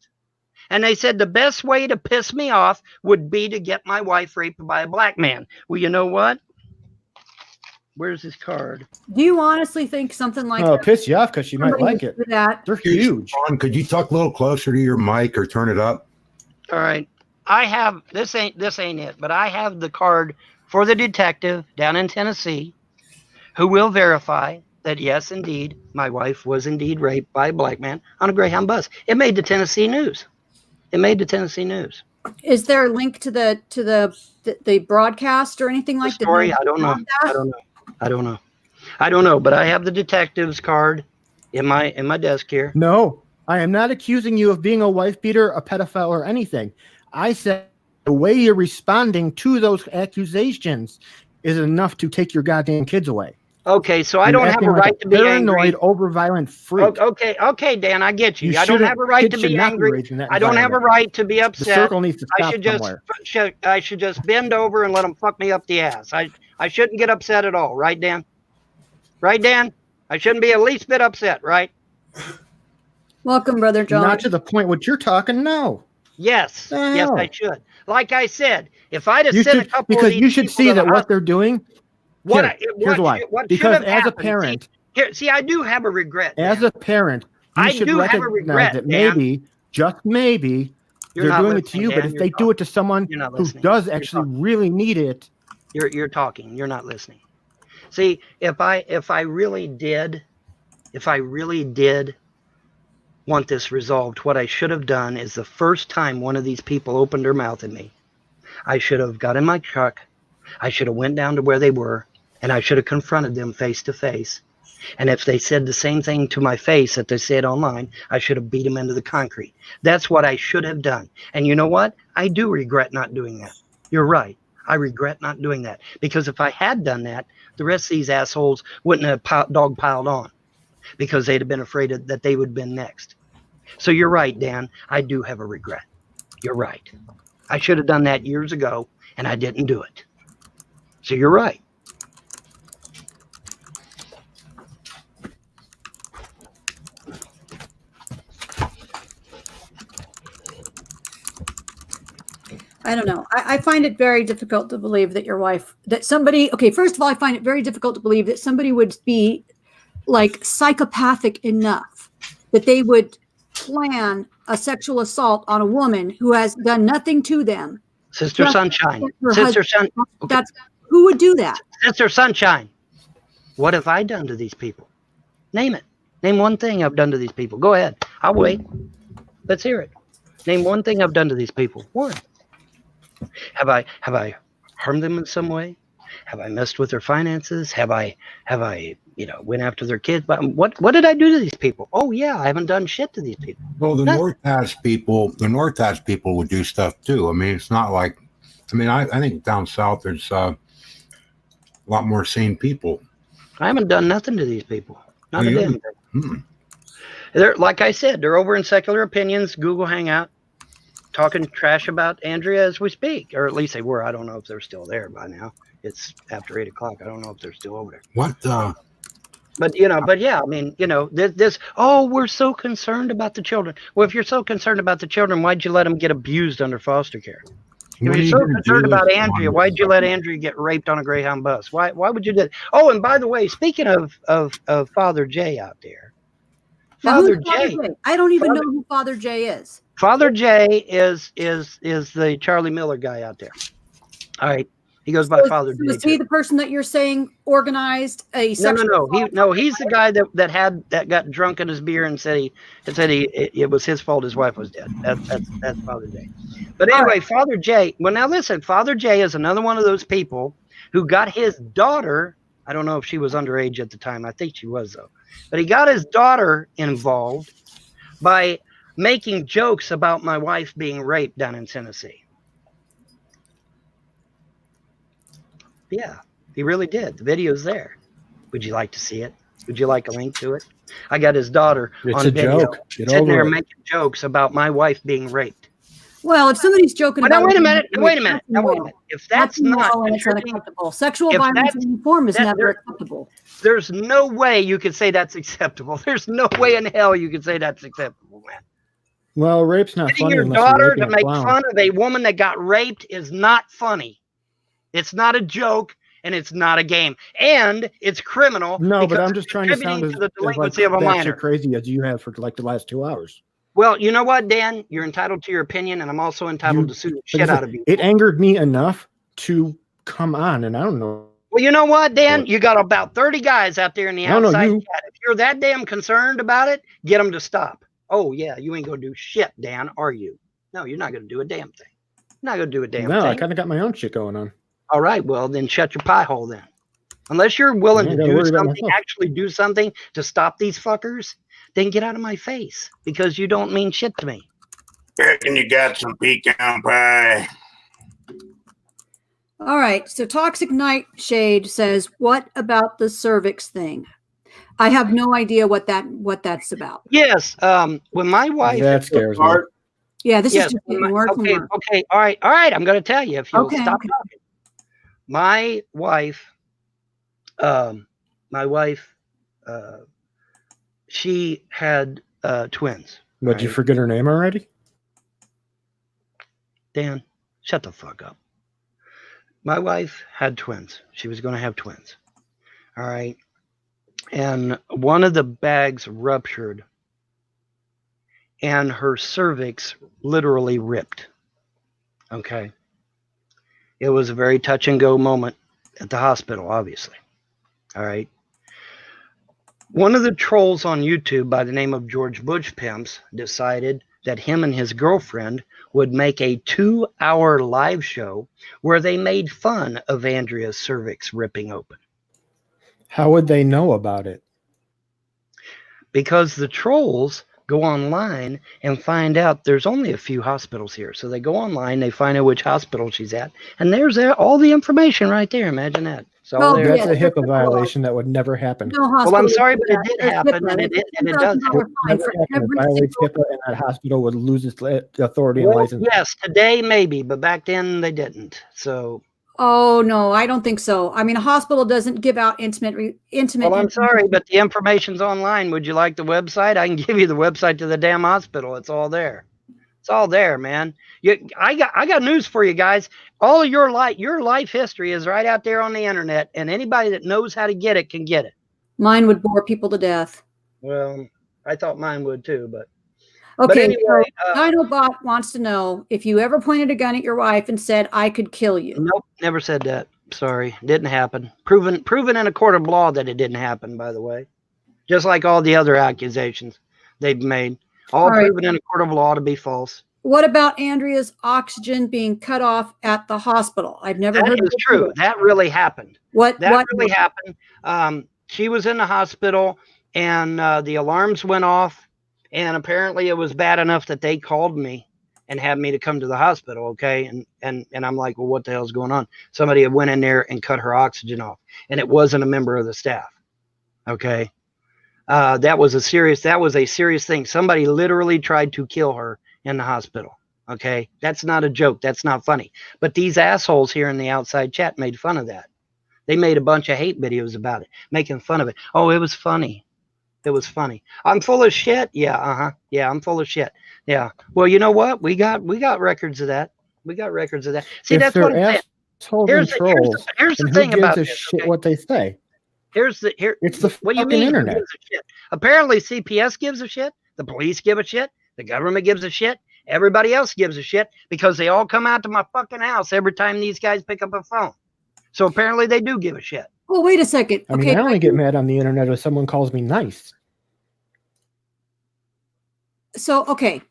And they said the best way to piss me off would be to get my wife raped by a black man. Well, you know what? Where's his card? Do you honestly think something like that? Piss you off because she might like it. They're huge. Could you talk a little closer to your mic or turn it up? All right. I have this ain't it, but I have the card for the detective down in Tennessee who will verify that yes, indeed, my wife was indeed raped by a black man on a Greyhound bus. It made the Tennessee news. It made the Tennessee news. Is there a link to the broadcast or anything like that? Story? I don't know. I don't know. But I have the detective's card in my desk here. No, I am not accusing you of being a wife beater, a pedophile, or anything. I said the way you're responding to those accusations is enough to take your goddamn kids away. Okay, so I don't have a right to be paranoid, over-violent freak. Okay, Dan, I get you. I don't have a right to be angry. I don't have a right to be upset. The circle needs to stop I should just bend over and let them fuck me up the ass. I shouldn't get upset at all, right, Dan? Right, Dan? I shouldn't be at least bit upset, right? Welcome, Brother John. Not to the point what you're talking, no. Yes, yes, I should. Like I said, if I'd have sent a couple of these you should see that what they're doing. Here's why. Because as a parent, see, I do have a regret. As a parent, you should recognize that maybe, just maybe, they're doing it to you. But if they do it to someone who does actually really need it, you're talking. You're not listening. See, if I really did want this resolved, what I should have done is the first time one of these people opened their mouth at me, I should have got in my truck. I should have went down to where they were, and I should have confronted them face to face. And if they said the same thing to my face that they said online, I should have beat them into the concrete. That's what I should have done. And you know what? I do regret not doing that. You're right. I regret not doing that. Because if I had done that, the rest of these assholes wouldn't have dogpiled on. Because they'd have been afraid that they would have been next. So you're right, Dan. I do have a regret. You're right. I should have done that years ago, and I didn't do it. So you're right. I don't know. I find it very difficult to believe that your wife, that somebody, okay, first of all, I find it very difficult to believe that somebody would be like psychopathic enough that they would plan a sexual assault on a woman who has done nothing to them. Sister Sunshine. Her Sister husband. Sun. Okay. That's who would do that? Sister Sunshine. What have I done to these people? Name it. Name one thing I've done to these people. Go ahead. I'll wait. Let's hear it. Name one thing I've done to these people. One. Have I harmed them in some way? Have I messed with their finances? Have I went after their kids? But what did I do to these people? Oh yeah, I haven't done shit to these people. Well, the North Patch people would do stuff too. I mean, it's not like, I think down south there's a lot more sane people. I haven't done nothing to these people. Not a damn thing. Hmm. They're, like I said, they're over in Secular Opinions, Google Hangout, talking trash about Andrea as we speak, or at least they were. I don't know if they're still there by now. It's after 8 o'clock. I don't know if they're still over there. What? But yeah, this. Oh, we're so concerned about the children. Well, if you're so concerned about the children, why'd you let them get abused under foster care? If you're so concerned about Andrea, why'd you let Andrea get raped on a Greyhound bus? Why would you do that? Oh, and by the way, speaking of Father Jay out there, Father Jay. I don't even know who Father Jay is. Father Jay is the Charlie Miller guy out there. All right. He goes by Father Jay. Is he the person that you're saying organized a sexual No, he's the guy that got drunk in his beer and said it was his fault his wife was dead. That's Father Jay. But anyway, Father Jay. Well, now listen, Father Jay is another one of those people who got his daughter. I don't know if she was underage at the time. I think she was though. But he got his daughter involved by making jokes about my wife being raped down in Tennessee. Yeah, he really did. The video's there. Would you like to see it? Would you like a link to it? I got his daughter on video sitting there making jokes about my wife being raped. Well, if somebody's joking about wait a minute. If that's not unacceptable, sexual violence in any form is never acceptable. There's no way you could say that's acceptable. There's no way in hell you could say that's acceptable, man. Well, rape's not funny. Your daughter to make fun of a woman that got raped is not funny. It's not a joke, and it's not a game, and it's criminal. No, but I'm just trying to sound as the delinquency of a minor. Crazy as you have for like the last 2 hours. Well, you know what, Dan? You're entitled to your opinion, and I'm also entitled to sue the shit out of you. It angered me enough to come on, and I don't know. Well, you know what, Dan? You got about 30 guys out there in the outside chat. If you're that damn concerned about it, get them to stop. Oh, yeah, you ain't going to do shit, Dan, are you? No, you're not going to do a damn thing. You're not going to do a damn thing. No, I kind of got my own shit going on. All right, well, then shut your pie hole then. Unless you're willing to do something, actually do something to stop these fuckers, then get out of my face because you don't mean shit to me. Reckon you got some pecan pie. All right, so Toxic Nightshade says, what about the cervix thing? I have no idea what that's about. Yes, when my wife... That scares me. Yeah, this is just getting worse and worse. Okay, all right, I'm going to tell you if you'll stop talking. My wife, she had twins. But did you forget her name already? Dan, shut the fuck up. My wife had twins. She was going to have twins. All right. And one of the bags ruptured and her cervix literally ripped. Okay. It was a very touch and go moment at the hospital, obviously. All right. One of the trolls on YouTube by the name of George Bush Pimps decided that him and his girlfriend would make a 2-hour live show where they made fun of Andrea's cervix ripping open. How would they know about it? Because the trolls go online and find out there's only a few hospitals here. So they go online, they find out which hospital she's at, and there's all the information right there. Imagine that. So that's a HIPAA violation that would never happen. No, well, I'm sorry, but it did happen, and it does happen. It violates HIPAA, and that hospital would lose its authority and license. Yes, today maybe, but back then they didn't. So. Oh no, I don't think so. I mean, a hospital doesn't give out intimate. Well, I'm sorry, but the information's online. Would you like the website? I can give you the website to the damn hospital. It's all there. It's all there, man. I got news for you guys. All of your life history is right out there on the internet, and anybody that knows how to get it can get it. Mine would bore people to death. Well, I thought mine would too, but okay. Anyway, so Dinobot wants to know if you ever pointed a gun at your wife and said, "I could kill you." Nope, never said that. Sorry, didn't happen. Proven in a court of law that it didn't happen. By the way, just like all the other accusations they've made, all right. proven in a court of law to be false. What about Andrea's oxygen being cut off at the hospital? I've never heard that is true. That really happened. What really happened? She was in the hospital, and the alarms went off, and apparently it was bad enough that they called me and had me to come to the hospital. Okay, and I'm like, well, what the hell's going on? Somebody had went in there and cut her oxygen off, and it wasn't a member of the staff. Okay, that was a serious thing. Somebody literally tried to kill her in the hospital. Okay, that's not a joke. That's not funny. But these assholes here in the outside chat made fun of that. They made a bunch of hate videos about it, making fun of it. Oh, it was funny. It was funny. I'm full of shit. Yeah, yeah, I'm full of shit. Yeah. Well, you know what? We got records of that. We got records of that. See, that's what I'm saying. Here's the thing about this. Shit, okay? What they say. It's the what you mean? Internet. Apparently, CPS gives a shit. The police give a shit. The government gives a shit. Everybody else gives a shit because they all come out to my fucking house every time these guys pick up a phone. So apparently they do give a shit. Well, wait a second. I mean, I only get mad on the internet if someone calls me nice. So, okay.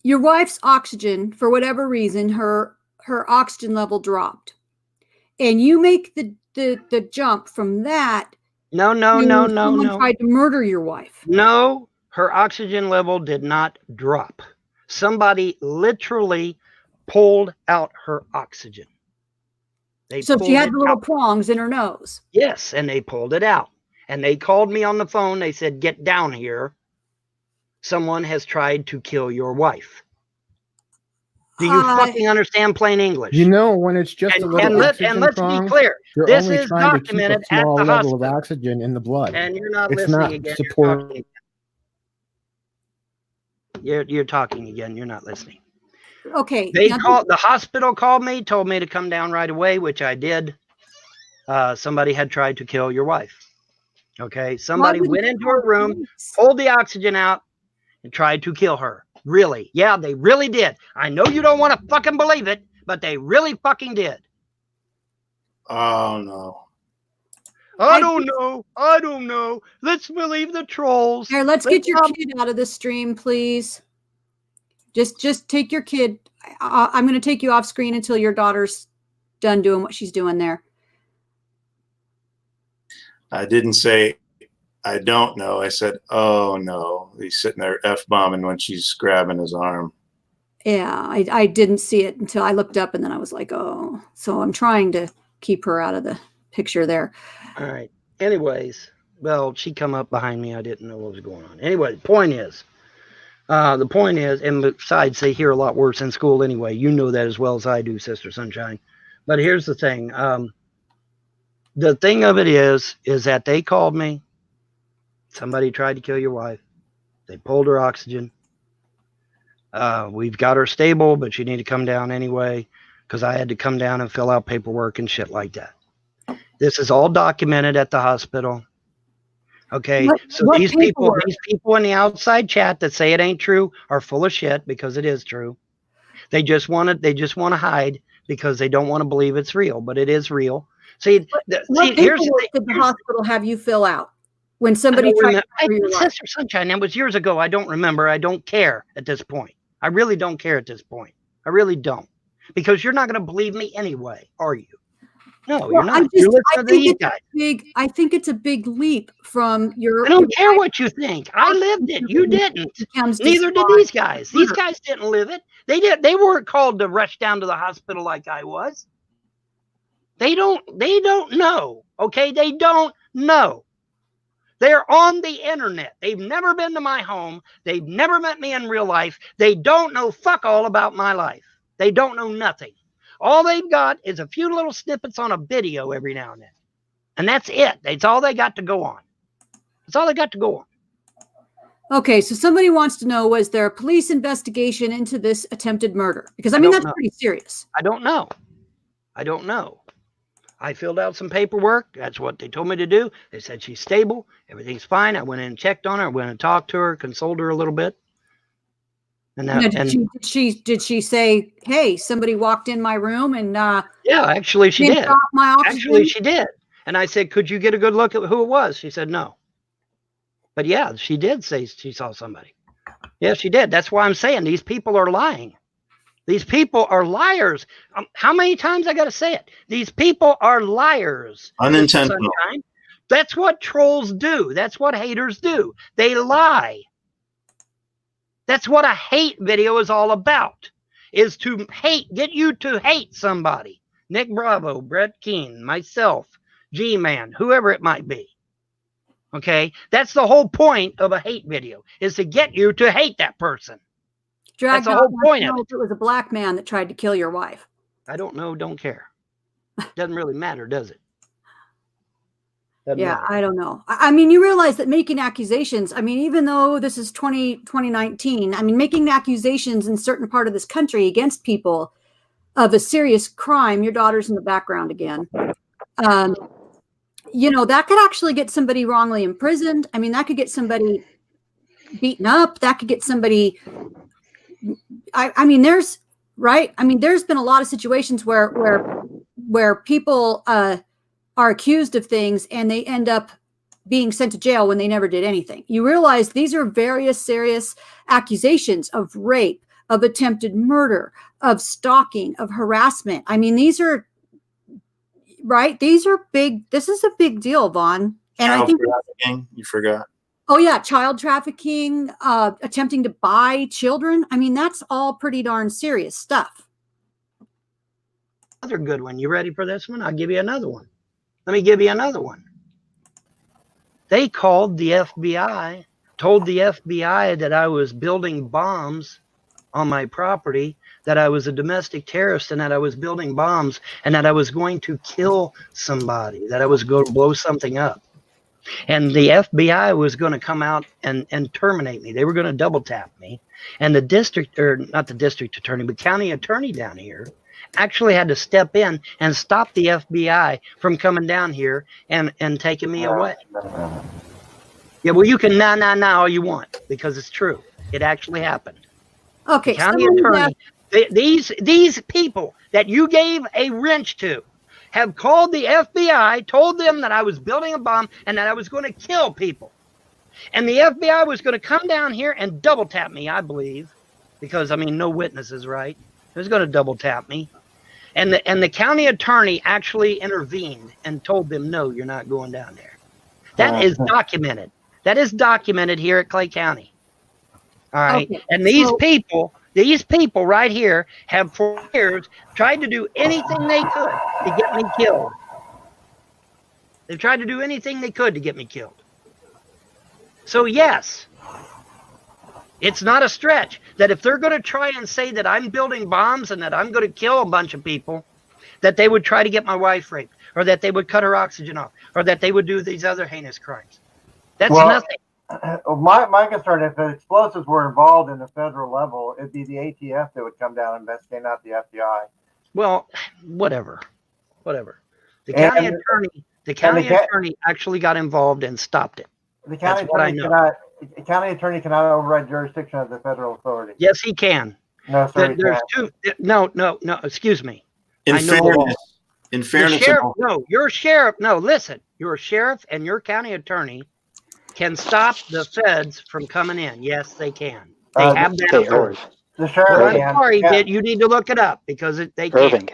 Your wife's oxygen, for whatever reason, her oxygen level dropped. And you make the jump from that. No. Someone tried to murder your wife. No, her oxygen level did not drop. Somebody literally pulled out her oxygen. So she had the little prongs in her nose. Yes, and they pulled it out. And they called me on the phone. They said, "Get down here. Someone has tried to kill your wife." Do you fucking understand plain English? You know, when it's just a little oxygen and let's prong, be clear, you're this only is trying to keep a documented at small the level hospital. of oxygen in the blood. And you're not it's listening not again. support. You're talking again. You're not listening. Okay. The hospital called me, told me to come down right away, which I did. Somebody had tried to kill your wife. Okay. Somebody went into her room, pulled the oxygen out, and tried to kill her. Really? Yeah, they really did. I know you don't want to fucking believe it, but they really fucking did. Oh no. I don't know. Let's believe the trolls. Here, let's get your kid out of the stream, please. Just take your kid. I'm going to take you off screen until your daughter's done doing what she's doing there. I didn't say I don't know. I said, oh no. He's sitting there F-bombing when she's grabbing his arm. Yeah, I didn't see it until I looked up, and then I was like, oh. So I'm trying to keep her out of the picture there. All right. Anyways, well, she come up behind me. I didn't know what was going on. Anyway, the point is, and besides, they hear a lot worse in school anyway. You know that as well as I do, Sister Sunshine. But here's the thing. The thing of it is that they called me. Somebody tried to kill your wife. They pulled her oxygen. We've got her stable, but she need to come down anyway because I had to come down and fill out paperwork and shit like that. This is all documented at the hospital. Okay, so these people in the outside chat that say it ain't true are full of shit because it is true. They just want to hide because they don't want to believe it's real, but it is real. Here's the thing. Did the hospital have you fill out when somebody tried to your life? Sister Sunshine, that was years ago. I don't remember. I don't care at this point. I really don't care at this point. I really don't, because you're not going to believe me anyway, are you? No, you're not. I think it's a big leap from your. I don't care what you think. I lived it. You didn't. Neither did these guys. These guys didn't live it. They did. They weren't called to rush down to the hospital like I was. They don't know. Okay, they don't know. They're on the internet. They've never been to my home. They've never met me in real life. They don't know fuck all about my life. They don't know nothing. All they've got is a few little snippets on a video every now and then. And that's it. That's all they got to go on. That's all they got to go on. Okay, so somebody wants to know, was there a police investigation into this attempted murder? Because I mean, that's pretty serious. I don't know. I don't know. I filled out some paperwork. That's what they told me to do. They said she's stable. Everything's fine. I went in and checked on her. I went and talked to her, consoled her a little bit. And, Now, did she say, "Hey, somebody walked in my room and yeah, actually she did. My oxygen"? Actually she did. And I said, "Could you get a good look at who it was?" She said no. But yeah, she did say she saw somebody. Yeah, she did. That's why I'm saying these people are lying. These people are liars. How many times I got to say it? These people are liars. Unintentional. That's what trolls do. That's what haters do. They lie. That's what a hate video is all about, is to hate, get you to hate somebody. Nick Bravo, Brett Keane, myself, G-Man, whoever it might be. Okay? That's the whole point of a hate video, is to get you to hate that person. That's the whole point of it. It was a black man that tried to kill your wife. I don't know, don't care. Doesn't really matter, does it? Yeah, I don't know. I mean, you realize that making accusations, I mean, even though this is 2019, I mean, making accusations in certain part of this country against people of a serious crime, your daughter's in the background again, you know, that could actually get somebody wrongly imprisoned. I mean, that could get somebody beaten up. That could get somebody, I mean, there's, right? I mean, there's been a lot of situations where people, are accused of things and they end up being sent to jail when they never did anything. You realize these are various serious accusations of rape, of attempted murder, of stalking, of harassment. I mean, these are, right? These are big. This is a big deal, Vaughn. And I think you forgot. Oh yeah, child trafficking, attempting to buy children. I mean, that's all pretty darn serious stuff. Another good one. You ready for this one? I'll give you another one. Let me give you another one. They called the FBI, told the FBI that I was building bombs on my property, that I was a domestic terrorist, and that I was building bombs, and that I was going to kill somebody, that I was going to blow something up. And the FBI was going to come out and terminate me. They were going to double tap me. And the district, or not the district attorney, but county attorney down here actually had to step in and stop the FBI from coming down here and taking me away. Yeah, well, you can nah all you want, because it's true. It actually happened. Okay. The county attorney, these people that you gave a wrench to have called the FBI, told them that I was building a bomb and that I was going to kill people. And the FBI was going to come down here and double tap me, I believe, because, I mean, no witnesses, right? It was going to double tap me. And the county attorney actually intervened and told them, no, you're not going down there. That is documented. That is documented here at Clay County. All right. Okay. And these people right here have for years tried to do anything they could to get me killed. They've tried to do anything they could to get me killed. So yes, it's not a stretch that if they're going to try and say that I'm building bombs and that I'm going to kill a bunch of people, that they would try to get my wife raped, or that they would cut her oxygen off, or that they would do these other heinous crimes. That's nothing. My concern, if the explosives were involved in the federal level, it'd be the ATF that would come down and investigate, not the FBI. Well, whatever. The county attorney actually got involved and stopped it. The county attorney cannot override jurisdiction of the federal authority. Yes, he can. No, sir, No. Excuse me. In fairness, your sheriff. No, listen. Your sheriff and your county attorney can stop the feds from coming in. Yes, they can. They have that authority. The sheriff. I'm sorry, you need to look it up because they can.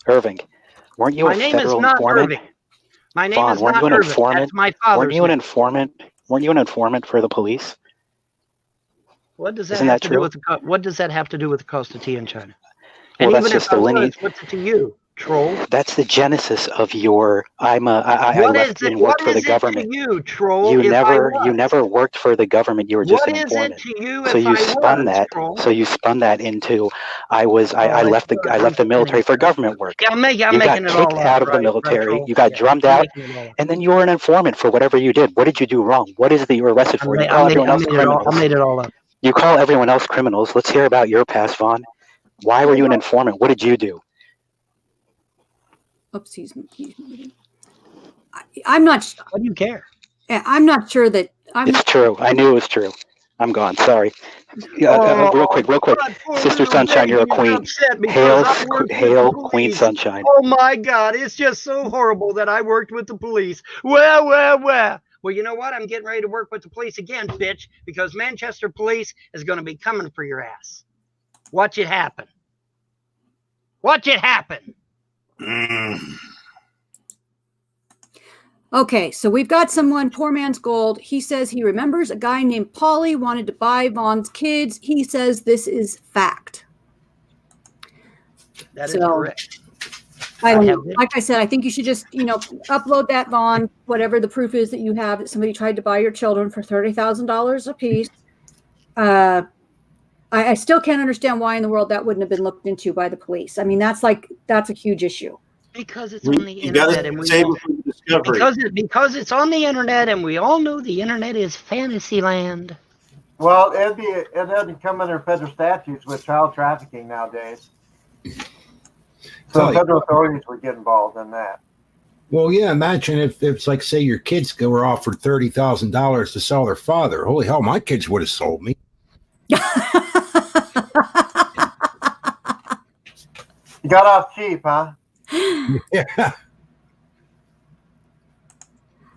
Irving, weren't you My name is not Irving. My name is not Irving. That's my father's Weren't you an informant? Weren't you an informant for the police? What does that have to do with what does that have to do with the cost of tea in China? And Well, even that's just if the lineage. what's it to you? troll. That's the genesis of your. I What left is it? and worked What for the is it government. to you, troll? You if I never was? worked for the government. You were just What an is it informant. to you So if you I spun was, that. troll? So you spun that into I I left the military for government work. Yeah, I'm You got making it kicked all out up, of the right, military. troll? You got Yeah, drummed I'm out, making it all up. and then you were an informant for whatever you did. What did you do wrong? What is it that you were arrested for? You I call everyone else made criminals. it all up. You call everyone else criminals. Let's hear about your past, Vaughn. Why were you an informant? What did you do? Oops, he's muted. I'm not. What do you care? I'm not sure that It's true. I knew it was true. I'm gone. Sorry. Real quick. God, poor Sister little Sunshine, you're a baby is queen. upset because I worked with Hail, the Queen police. Sunshine. Oh my God, it's just so horrible that I worked with the police. Well. Well, you know what? I'm getting ready to work with the police again, bitch, because Manchester Police is going to be coming for your ass. Watch it happen. Watch it happen. Okay, so we've got someone, poor man's gold. He says he remembers a guy named Paulie wanted to buy Vaughn's kids. He says this is fact. That is correct. I don't know. Like I said, I think you should just, upload that, Vaughn, whatever the proof is that you have that somebody tried to buy your children for $30,000 a piece. I still can't understand why in the world that wouldn't have been looked into by the police. I mean, that's a huge issue. Because it's on the internet, and because it's on the internet, and we all know the internet is fantasy land. Well, it doesn't come under federal statutes with child trafficking nowadays. So federal authorities would get involved in that. Well, yeah, imagine if it's like, say, your kids were offered $30,000 to sell their father. Holy hell, my kids would have sold me. You got off cheap, huh? Yeah.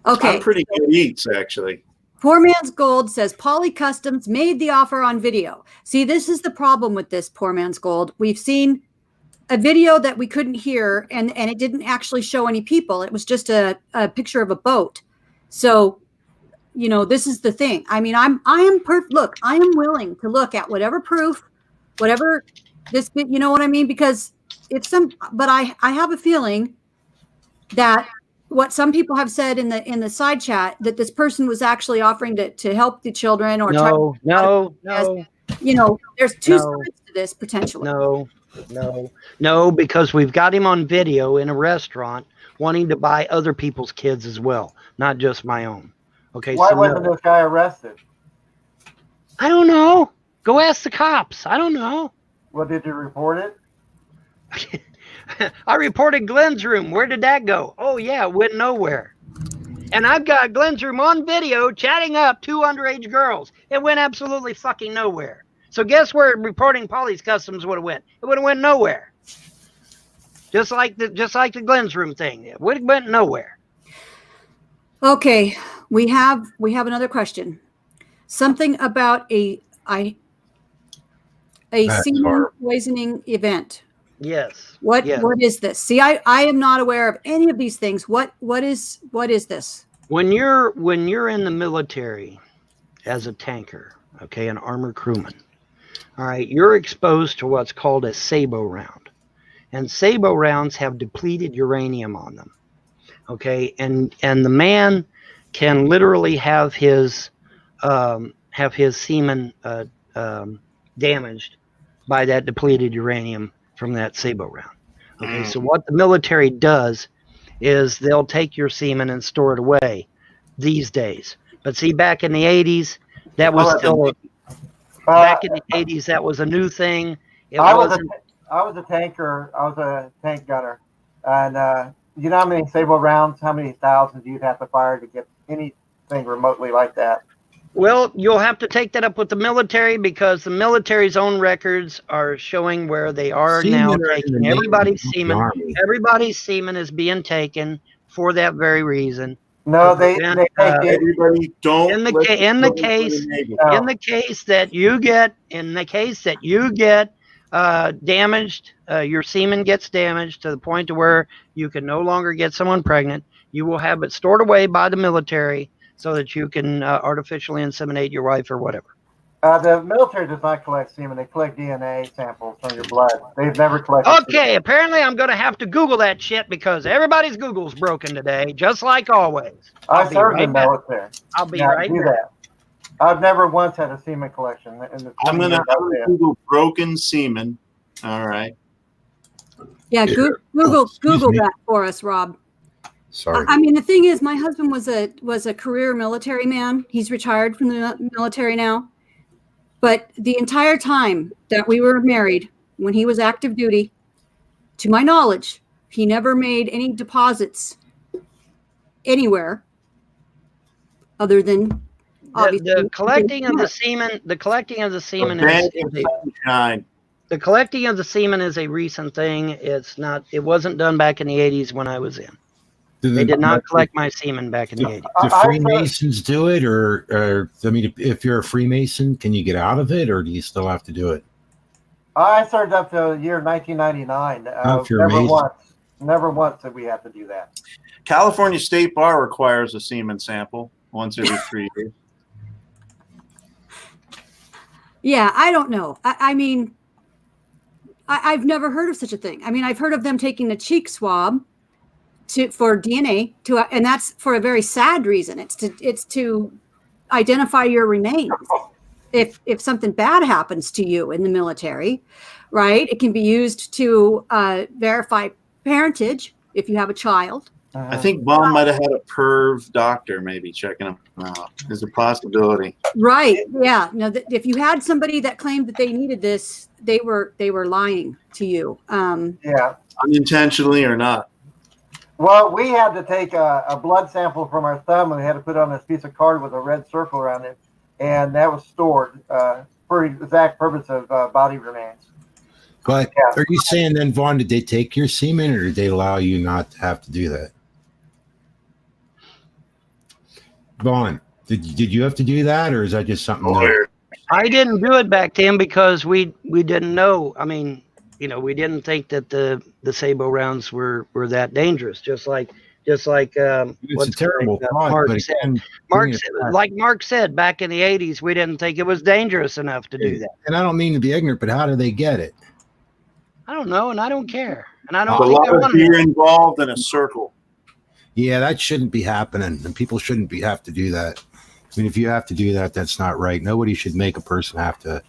Okay. I'm pretty good eats, actually. Poor man's gold says Poly Customs made the offer on video. See, this is the problem with this poor man's gold. We've seen a video that we couldn't hear, and it didn't actually show any people. It was just a picture of a boat. So, this is the thing. I mean, I am willing to look at whatever proof, whatever this, you know what I mean? Because but I have a feeling that what some people have said in the side chat, that this person was actually offering to help the children or no, there's two sides to this potentially. No, because we've got him on video in a restaurant wanting to buy other people's kids as well, not just my own. Okay. Why wasn't this guy arrested? I don't know. Go ask the cops. I don't know. Well, did you report it? I reported Glenn's room. Where did that go? Oh, yeah, it went nowhere. And I've got Glenn's room on video chatting up 2 underage girls. It went absolutely fucking nowhere. So guess where reporting Polly's Customs would have went? It would have went nowhere. Just like the Glenn's room thing. It would have went nowhere. Okay, we have another question. Something about a semen poisoning event. Yes. What is this? See, I am not aware of any of these things. What is this? When you're in the military as a tanker, okay, an armored crewman, all right, you're exposed to what's called a SABO round. And SABO rounds have depleted uranium on them. Okay, and the man can literally have his semen damaged by that depleted uranium from that SABO round. Okay, so what the military does is they'll take your semen and store it away these days. But see, back in the 80s, that was still back in the 80s, that was a new thing. I was a tanker. I was a tank gunner, and you know how many SABO rounds, how many thousands you'd have to fire to get anything remotely like that? Well, you'll have to take that up with the military, because the military's own records are showing where they are now taking everybody's semen. Everybody's semen is being taken for that very reason. No, they take everybody. Don't in the case that you get damaged, your semen gets damaged to the point to where you can no longer get someone pregnant. You will have it stored away by the military so that you can artificially inseminate your wife or whatever. The military does not collect semen. They collect DNA samples from your blood. They've never collected Okay, semen. apparently I'm going to have to Google that shit because everybody's Google's broken today, just like always. I I'll be served right in the back. military. I'll be Yeah, right do back. that. I've never once had a semen collection. In the I'm 20 gonna years I was in. Google broken semen. All right. Yeah, Excuse Google me. that for us, Rob. Sorry. I mean, the thing is, my husband was a career military man. He's retired from the military now. But the entire time that we were married, when he was active duty, to my knowledge, he never made any deposits anywhere other than obviously The collecting of the semen, the collecting of the semen is Sunshine. the collecting of the semen is a recent thing. It's not. It wasn't done back in the 80s when I was in. They did not collect my semen back in the 80s. Do Freemasons do it, or I mean, if you're a Freemason, can you get out of it, or do you still have to do it? I served up to the year 1999. if you're amazing. Never once did we have to do that. California State Bar requires a semen sample once every 3 years. Yeah, I don't know. I mean, I've never heard of such a thing. I mean, I've heard of them taking the cheek swab for DNA and that's for a very sad reason. It's to identify your remains. If something bad happens to you in the military, right? It can be used to verify parentage if you have a child. I think Baum might have had a perv doctor maybe checking him out. There's a possibility. Right. Yeah. No, if you had somebody that claimed that they needed this, they were lying to you. Yeah. Unintentionally or not. Well, we had to take a blood sample from our thumb and we had to put it on this piece of card with a red circle around it. And that was stored for the exact purpose of body remains. But are you saying then, Vaughn, did they take your semen, or did they allow you not to have to do that? Vaughn, did you have to do that, or is that just something new? I didn't do it back then because we didn't know. I mean, you know, we didn't think that the Sabo rounds were that dangerous. Just like It's a terrible thought, Mark but said. again, Mark said back in the 80s, we didn't think it was dangerous enough to do that. And I don't mean to be ignorant, but how do they get it? I don't know, and I don't care, and I don't. A lot of beer involved in a circle. Yeah, that shouldn't be happening, and people shouldn't have to do that. I mean, if you have to do that, that's not right. Nobody should make a person have to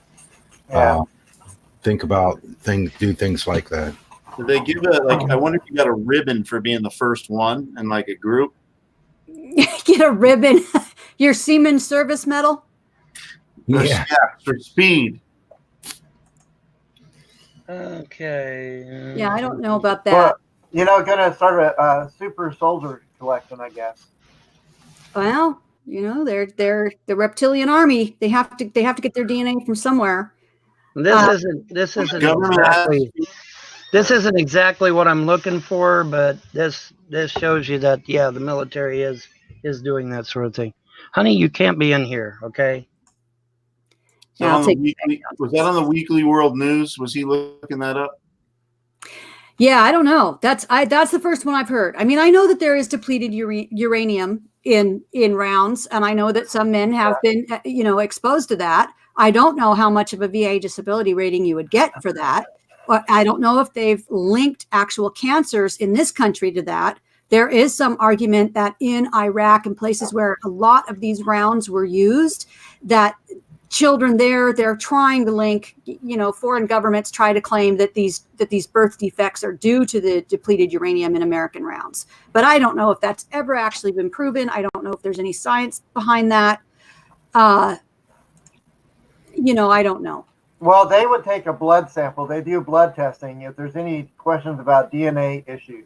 think about do things like that. Did they give I wonder if you got a ribbon for being the first one in like a group? Get a ribbon, your semen service medal. Yeah, for speed. Okay. Yeah, I don't know about that. Well, you know, gonna start a super soldier collection, I guess. Well, you know, they're the reptilian army. They have to get their DNA from somewhere. This isn't exactly what I'm looking for, but this shows you that the military is doing that sort of thing. Honey, you can't be in here, okay? Yeah, Was that on the Weekly World News? Was he looking that up? Yeah, I don't know. That's the first one I've heard. I mean, I know that there is depleted uranium in rounds, and I know that some men have been, exposed to that. I don't know how much of a VA disability rating you would get for that. I don't know if they've linked actual cancers in this country to that. There is some argument that in Iraq and places where a lot of these rounds were used, that children they're trying to link, foreign governments try to claim that these birth defects are due to the depleted uranium in American rounds. But I don't know if that's ever actually been proven. I don't know if there's any science behind that. I don't know. Well, they would take a blood sample. They do blood testing. If there's any questions about DNA issues,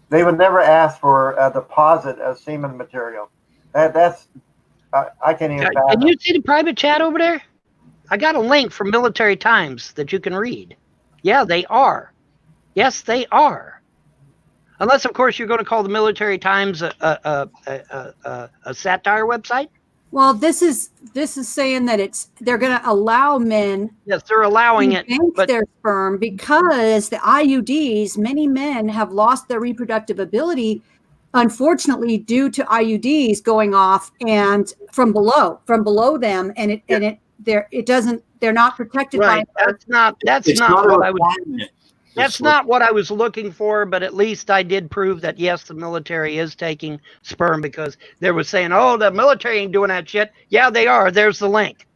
they would never ask for a deposit of semen material. That's I can't even. Can you see the private chat over there? I got a link from Military Times that you can read. Yeah, they are. Yes, they are. Unless, of course, you're going to call the Military Times a satire website. Well, this is saying that they're going to allow men. Yes, they're allowing it, but their sperm because the IUDs. Many men have lost their reproductive ability, unfortunately, due to IUDs going off and from below them, and they're not protected Right. by. That's not It's not a what I was. requirement. That's not what I was looking for, but at least I did prove that yes, the military is taking sperm, because they were saying, "Oh, the military ain't doing that shit." Yeah, they are. There's the link.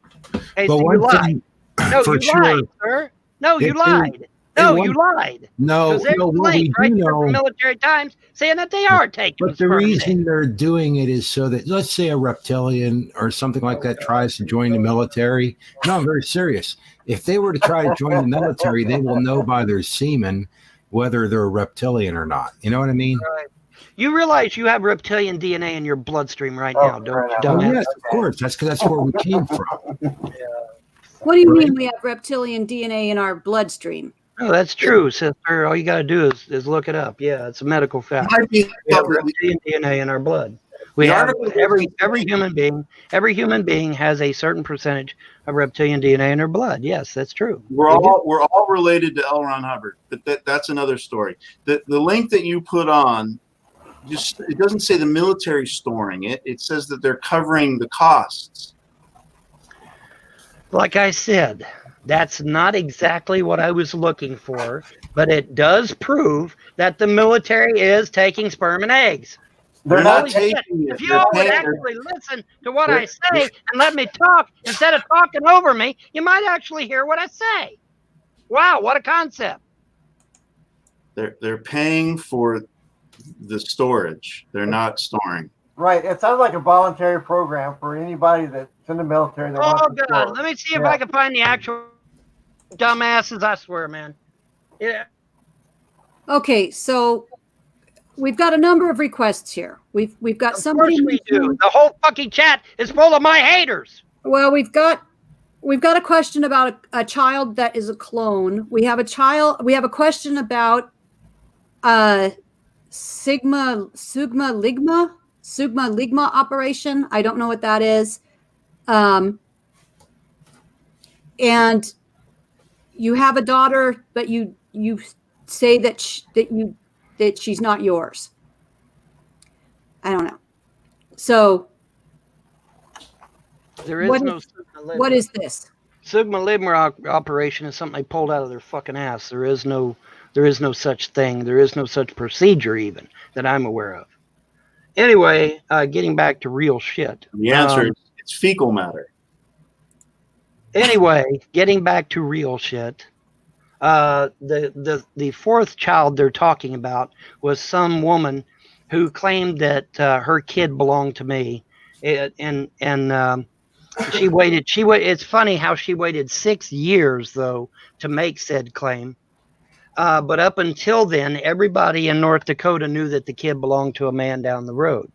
Hey, But so you one lied. thing No, for you sure, lied, sir. No, you It- lied. it No, was- you lied. no, Because there's no, the what we link do right there from know, Military Times saying that they are taking but the sperm. reason they're doing it is so that, let's say a reptilian or something like that tries to join the military. No, I'm very serious. If they were to try to join the military, they will know by their semen whether they're a reptilian or not. You know what I mean? Right. You realize you have reptilian DNA in your bloodstream right now, don't you, Oh, dumbass? yes, of course. That's because that's where we came from. What do you Right. mean we have reptilian DNA in our bloodstream? Oh, that's true, sister. All you got to do is look it up. Yeah, it's a medical fact. Might be We have publicly- reptilian DNA in our blood. We The have article every human being has a certain percentage of reptilian DNA in their blood. Yes, that's true. We're all related to L. Ron Hubbard, but that's another story. The link that you put on, just it doesn't say the military storing it. It says that they're covering the costs. Like I said, that's not exactly what I was looking for, but it does prove that the military is taking sperm and eggs. They're not Holy shit. taking it. If you They're all would paying- actually listen to what I say and let me talk instead of talking over me, you might actually hear what I say. Wow, what a concept. They're paying for the storage. They're not storing. Right. It sounds like a voluntary program for anybody that's in the military that Oh, wants to God. serve. Let me see if Yeah. I can find the actual dumbasses, I swear, man. Yeah. Okay, so we've got a number of requests here. We've got Of somebody. course we do. The whole fucking chat is full of my haters. Well, we've got a question about a child that is a clone. We have a question about Sigma Ligma operation. I don't know what that is. And you have a daughter, but you say that she's not yours. I don't know. So There is no Sigma Ligma. what is this? Sigma Ligma operation is something they pulled out of their fucking ass. There is no such thing. There is no such procedure even that I'm aware of. Anyway, getting back to real shit. The answer is it's fecal matter. Anyway, getting back to real shit. The fourth child they're talking about was some woman who claimed that her kid belonged to me, and she waited. It's funny how she waited 6 years though to make said claim. But up until then, everybody in North Dakota knew that the kid belonged to a man down the road.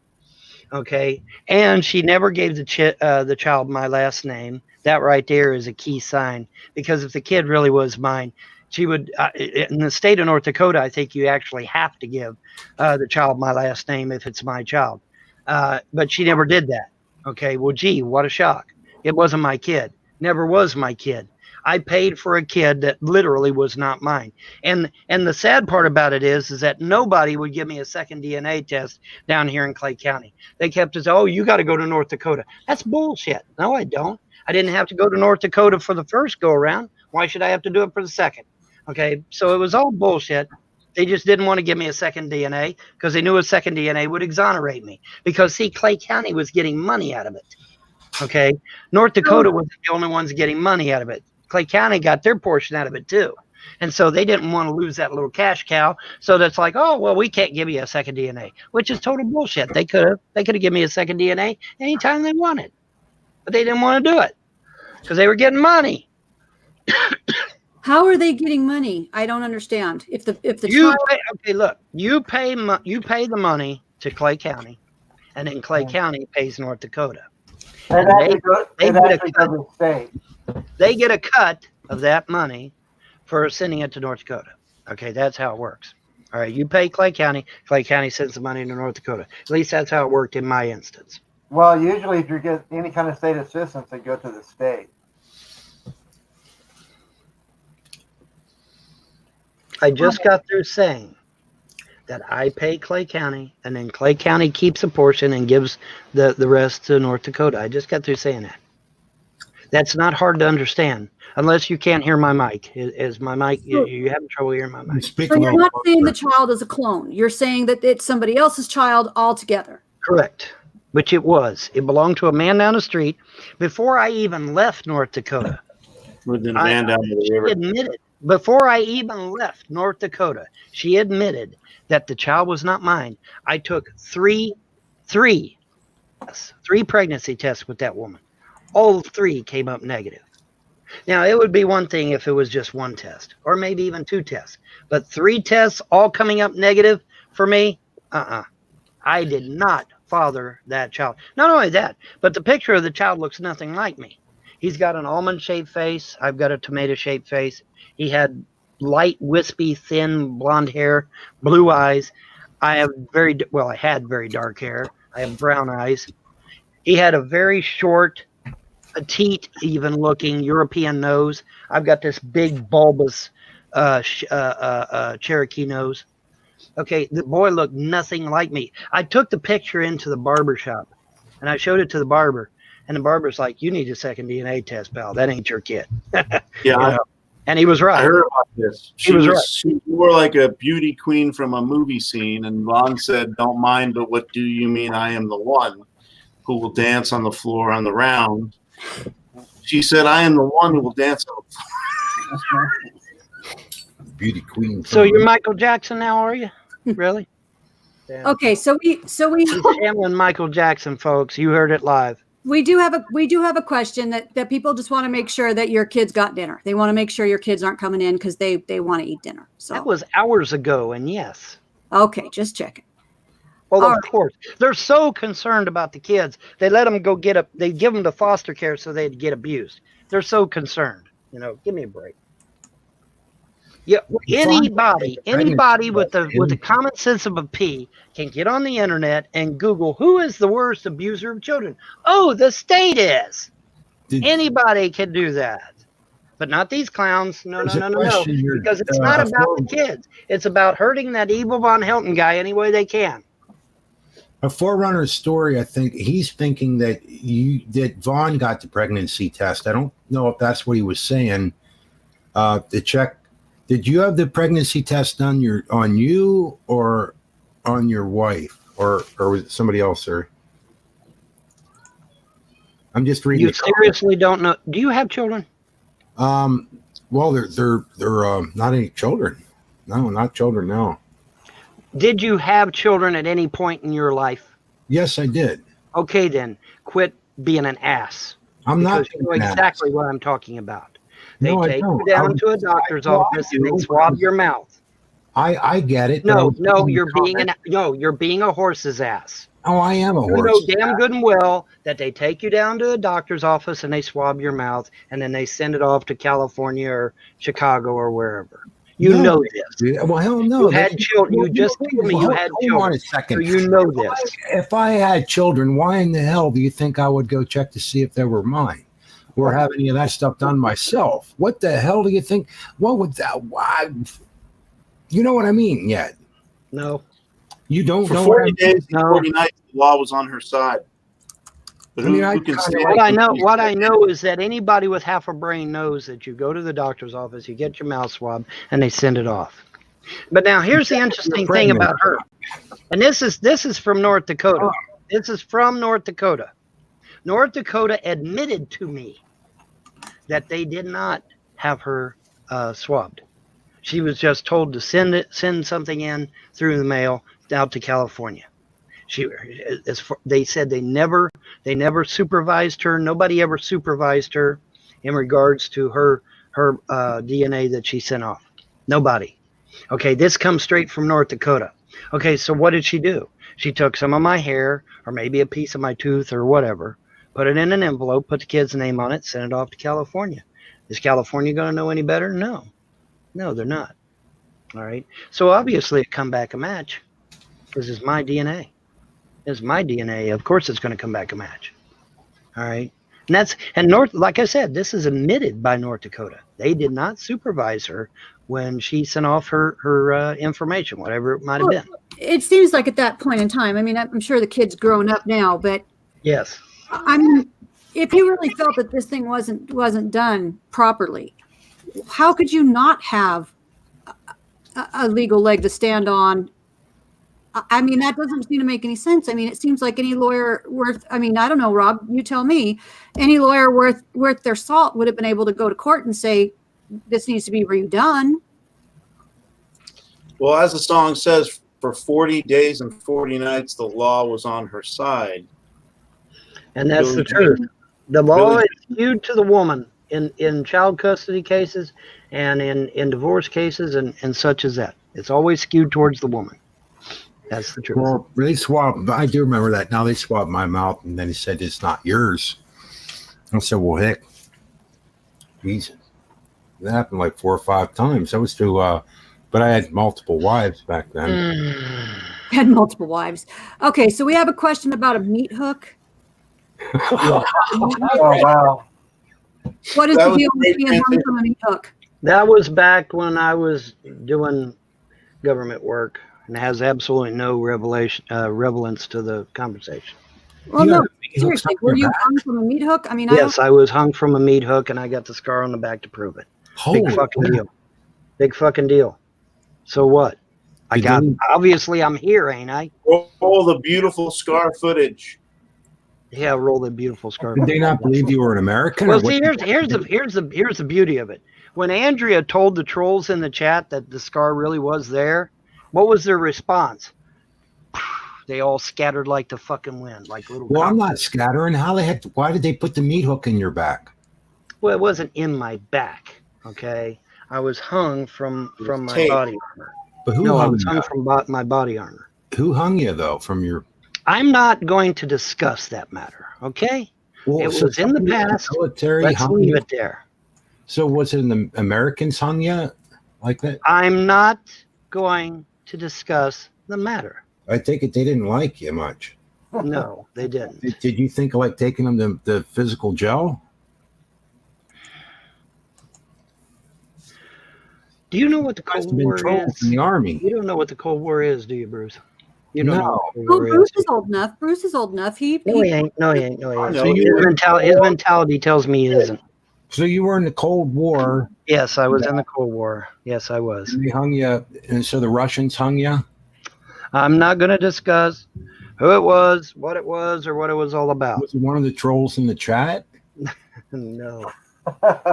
Okay, and she never gave the child my last name. That right there is a key sign, because if the kid really was mine, she would. In the state of North Dakota, I think you actually have to give the child my last name if it's my child. But she never did that. Okay, well, gee, what a shock! It wasn't my kid. Never was my kid. I paid for a kid that literally was not mine. And the sad part about it is that nobody would give me a second DNA test down here in Clay County. They kept us, oh, you got to go to North Dakota. That's bullshit. No, I don't. I didn't have to go to North Dakota for the first go around. Why should I have to do it for the second? Okay, so it was all bullshit. They just didn't want to give me a second DNA because they knew a second DNA would exonerate me. Because, see, Clay County was getting money out of it. Okay, North Dakota wasn't the only ones getting money out of it. Clay County got their portion out of it too. And so they didn't want to lose that little cash cow. So that's like, oh, well, we can't give you a second DNA, which is total bullshit. They could have given me a second DNA anytime they wanted, but they didn't want to do it because they were getting money. How are they getting money? I don't understand. If the You child, pay, okay, look, you pay the money to Clay County, and then Clay County pays North Dakota. It actually doesn't stay. They get a cut of that money for sending it to North Dakota. Okay, that's how it works. All right, you pay Clay County sends the money to North Dakota. At least that's how it worked in my instance. Well, usually if you get any kind of state assistance, they go to the state. I just got through saying that I pay Clay County, and then Clay County keeps a portion and gives the rest to North Dakota. I just got through saying that. That's not hard to understand, unless you can't hear my mic. Is my mic? You having trouble hearing my mic? So you're not saying the child is a clone. You're saying that it's somebody else's child altogether. Correct. Which it was. It belonged to a man down the street. Before I even left North Dakota, Lived in a van down the river. she admitted, before I even left North Dakota, she admitted that the child was not mine. I took three pregnancy tests with that woman. All 3 came up negative. Now, it would be one thing if it was just 1 test, or maybe even 2 tests. But 3 tests all coming up negative for me, I did not father that child. Not only that, but the picture of the child looks nothing like me. He's got an almond-shaped face. I've got a tomato-shaped face. He had light, wispy, thin, blonde hair, blue eyes. I had very dark hair. I have brown eyes. He had a very short, petite, even looking European nose. I've got this big bulbous Cherokee nose. Okay, the boy looked nothing like me. I took the picture into the barber shop and I showed it to the barber, and the barber's like, "You need a second DNA test, pal. That ain't your kid." Yeah. And he was right. I heard about this. He was right. She wore like a beauty queen from a movie scene, and Vaughn said, "Don't mind, but what do you mean I am the one who will dance on the floor on the round?" She said, "I am the one who will dance on the floor." Beauty queen. So you're Michael Jackson now, are you? Really? Damn. Okay, so we He's channeling Michael Jackson, folks. You heard it live. we do have a question that people just want to make sure that your kids got dinner. They want to make sure your kids aren't coming in because they want to eat dinner. So That was hours ago, and yes. okay, just checking. Well, All of course. They're so concerned about the kids. They let them go they give them to foster care so they'd get abused. They're so concerned. Give me a break. Yeah, anybody with the common sense of a pea can get on the internet and Google who is the worst abuser of children. Oh, the state is. Anybody can do that, but not these clowns. No, because it's not about the kids. It's about hurting that evil Von Helton guy any way they can. A Forerunner story. I think he's thinking that Vaughn got the pregnancy test. I don't know if that's what he was saying. To check. Did you have the pregnancy test done on you or on your wife, or was it somebody else, sir? I'm just reading. You seriously don't know? Do you have children? Well, they're not any children. No, not children. No. Did you have children at any point in your life? Yes, I did. Okay, then quit being an ass. I'm not. You know exactly what I'm talking about. They No, take you down to a doctor's office and they swab your mouth. I get it. No, you're being a horse's ass. Oh, I am a horse. You know damn good and well that they take you down to a doctor's office and they swab your mouth and then they send it off to California or Chicago or wherever. You know this. Well, hell no. You had children. You just told me you had children. Hold on a second. So you know this. If I had children, why in the hell do you think I would go check to see if they were mine? Or have any of that stuff done myself? What the hell do you think? What would that? Why? You know what I mean? Yet? No. You don't For know. 40 days, 40 nights, the law was on her side. But what I know is that anybody with half a brain knows that you go to the doctor's office, you get your mouth swabbed, and they send it off. But now here's the interesting thing about her, and this is from North Dakota. This is from North Dakota. North Dakota admitted to me that they did not have her swabbed. She was just told to send something in through the mail out to California. They said they never supervised her. Nobody ever supervised her in regards to her DNA that she sent off. Nobody. Okay, this comes straight from North Dakota. Okay, so what did she do? She took some of my hair or maybe a piece of my tooth or whatever, put it in an envelope, put the kid's name on it, sent it off to California. Is California going to know any better? No, they're not. All right. So obviously it come back a match because it's my DNA. It's my DNA. Of course it's going to come back a match. All right. Like I said, this is admitted by North Dakota. They did not supervise her when she sent off her information, whatever it might have been. It seems like at that point in time, I mean, I'm sure the kid's grown up now, but yes, if you really felt that this thing wasn't done properly, how could you not have a legal leg to stand on? I mean, that doesn't seem to make any sense. I mean, it seems like any lawyer worth, I mean, I don't know, Rob, you tell me, any lawyer worth their salt would have been able to go to court and say, this needs to be redone. Well, as the song says, for 40 days and 40 nights, the law was on her side. And that's the truth. The law is skewed to the woman in child custody cases and in divorce cases and such as that. It's always skewed towards the woman. That's the truth. Well, they swapped. I do remember that. Now they swapped my mouth, and then he said it's not yours. I said, well, heck, Jesus. That happened like 4 or 5 times. I was through, but I had multiple wives back then. Had multiple wives. Okay, so we have a question about a meat hook. Oh, wow. What is the deal with being hung from a meat hook? That was back when I was doing government work, and it has absolutely no relevance to the conversation. Well, no, seriously, were you hung from a meat hook? I mean, yes, I was hung from a meat hook, and I got the scar on the back to prove it. Big fucking deal. Big fucking deal. So what? Obviously I'm here, ain't I? Roll the beautiful scar footage. Yeah, roll the beautiful scar. Did they not believe you were an American? Well, see, here's the beauty of it. When Andrea told the trolls in the chat that the scar really was there, what was their response? They all scattered like the fucking wind, like little. Well, I'm not scattering. Why did they put the meat hook in your back? Well, it wasn't in my back. Okay, I was hung from my body armor. But who no, I hung was hung you? from my body armor. Who hung you though? From your? I'm not going to discuss that matter. Okay, Well, it so was in the past. Military Let's hung leave you? it there. So was it in the Americans hung you like that? I'm not going to discuss the matter. I take it they didn't like you much. No, they didn't. Did you think of like taking them to the physical jail? Do you know what the Cold War is? In the Army. You don't know what the Cold War is, do you, Bruce? You don't know what the Cold Oh, War Bruce is. is old enough. Bruce is old enough. No, he ain't. No, he ain't. No, he ain't. So His mentality tells me he isn't. So you were in the Cold War. Yes, I was in the Cold War. Yes, I was. And they hung you, and so the Russians hung you? I'm not going to discuss who it was, or what it was all about. Was it one of the trolls in the chat? No.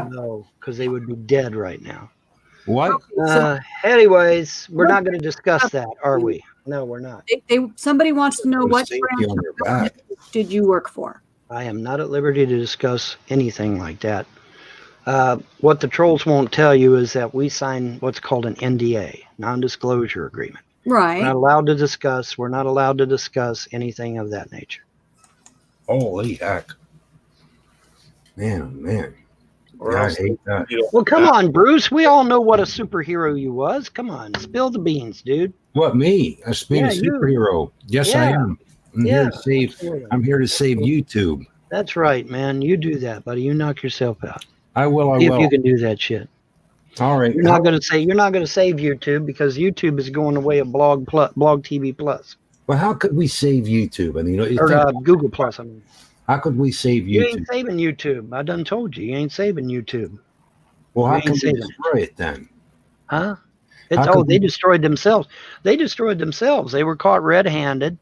No, because they would be dead right now. What? Anyways, we're not going to discuss that, are we? No, we're not. Somebody wants to know what Safety branch on your of government did you work for? I am not at liberty to discuss anything like that. What the trolls won't tell you is that we signed what's called an NDA, non-disclosure agreement. Right. We're not allowed to discuss anything of that nature. Holy heck. Man. Yeah, I hate that. Well, come on, Bruce. We all know what a superhero you was. Come on, spill the beans, dude. What, me? I'm being a you. superhero. Yes, I am. I'm here to save YouTube. That's right, man. You do that, buddy. You knock yourself out. I will. See if you can do that shit. All right. You're not going to save YouTube because YouTube is going away of Blog TV Plus. Well, how could we save YouTube? I mean, or Google Plus. I mean, how could we save YouTube? You ain't saving YouTube. I done told you. You ain't saving YouTube. Well, how can we destroy it then? Huh? They destroyed themselves. They destroyed themselves. They were caught red-handed,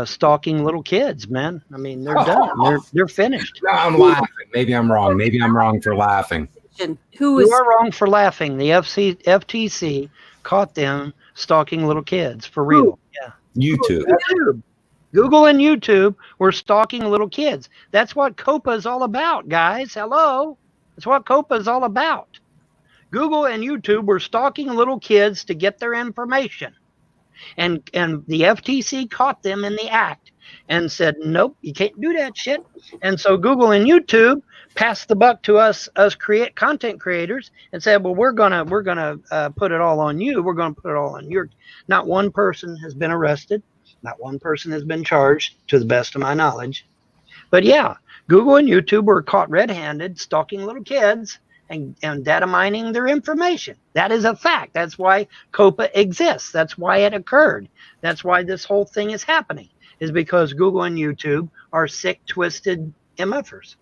stalking little kids. Man, I mean, they're done. They're finished. No, I'm laughing. Maybe I'm wrong. Maybe I'm wrong for laughing. You are wrong for laughing. The FTC caught them stalking little kids for real. Yeah. YouTube. Google and YouTube were stalking little kids. That's what COPA is all about, guys. Hello. That's what COPA is all about. Google and YouTube were stalking little kids to get their information. And the FTC caught them in the act and said, nope, you can't do that shit. And so Google and YouTube passed the buck to us content creators and said, well, we're gonna put it all on you. We're gonna put it all on your. Not one person has been arrested. Not one person has been charged, to the best of my knowledge. But yeah, Google and YouTube were caught red-handed stalking little kids and data mining their information. That is a fact. That's why COPA exists. That's why it occurred. That's why this whole thing is happening, is because Google and YouTube are sick, twisted MFers.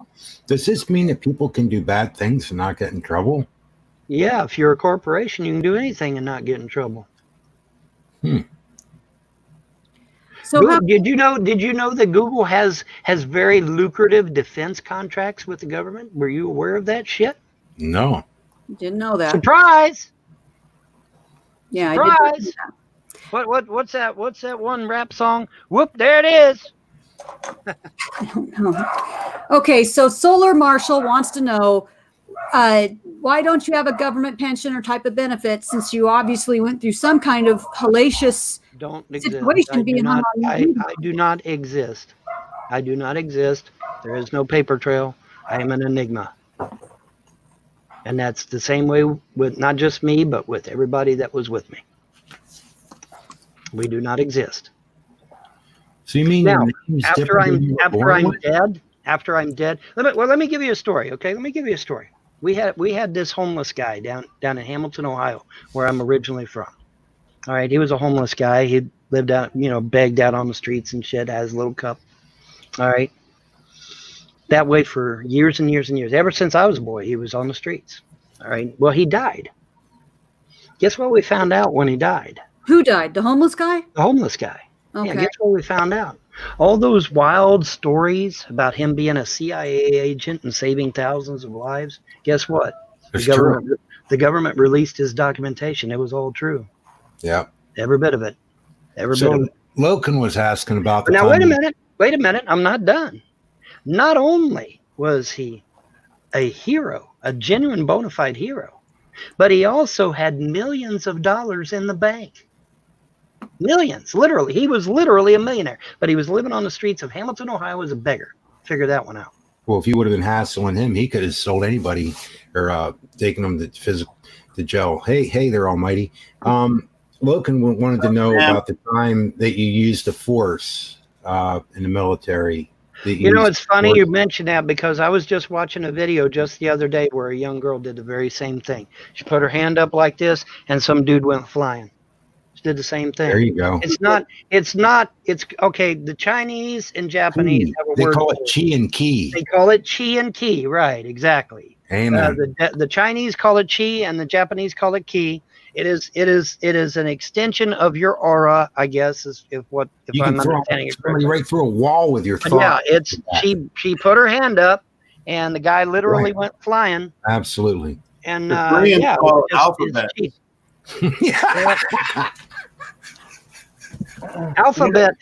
Does this mean that people can do bad things and not get in trouble? Yeah, if you're a corporation, you can do anything and not get in trouble. So Did you know that Google has very lucrative defense contracts with the government? Were you aware of that shit? No. didn't know that. Surprise! Yeah, Surprise! I did know that. What's that? What's that one rap song? Whoop! There it is. I don't know. Okay, so Solar Marshall wants to know, why don't you have a government pension or type of benefit, since you obviously went through some kind of hellacious Don't exist. situation being hung on I you? do not exist. I do not exist. There is no paper trail. I am an enigma. And that's the same way with not just me, but with everybody that was with me. We do not exist. So you mean Now, your name's after different I'm than you were born with? dead. Let me give you a story, okay? Let me give you a story. We had this homeless guy down in Hamilton, Ohio, where I'm originally from. All right, he was a homeless guy. He lived out, begged out on the streets and shit, has a little cup. All right. That way for years and years and years. Ever since I was a boy, he was on the streets. All right. Well, he died. Guess what we found out when he died? Who died? The homeless guy? The homeless guy. Okay. Yeah, guess what we found out? All those wild stories about him being a CIA agent and saving thousands of lives. Guess what? It's The government released his documentation. It was all true. Yeah. Every bit of it. Every bit So of it. Loken was asking about the Now, time wait a minute. I'm not done. Not only was he a hero, a genuine bona fide hero, but he also had millions of dollars in the bank. Millions, literally. He was literally a millionaire, but he was living on the streets of Hamilton, Ohio as a beggar. Figure that one out. Well, if you would have been hassling him, he could have sold anybody or taken them to jail. Hey there, Almighty. Loken wanted to know about the time that you used the force in the military. It's funny you mentioned that, because I was just watching a video just the other day where a young girl did the very same thing. She put her hand up like this, and some dude went flying. She did the same thing. There you go. It's okay. The Chinese and Japanese have a they word. call it chi and ki. They call it chi and ki, right? Exactly. Amen. The Chinese call it chi, and the Japanese call it ki. It is an extension of your aura, I guess, if You I'm can throw understanding it somebody correctly. right through a wall with your But thought. yeah, she put her hand up, and the guy literally went flying. Absolutely. And The Koreans call it it's alphabet. Alphabet.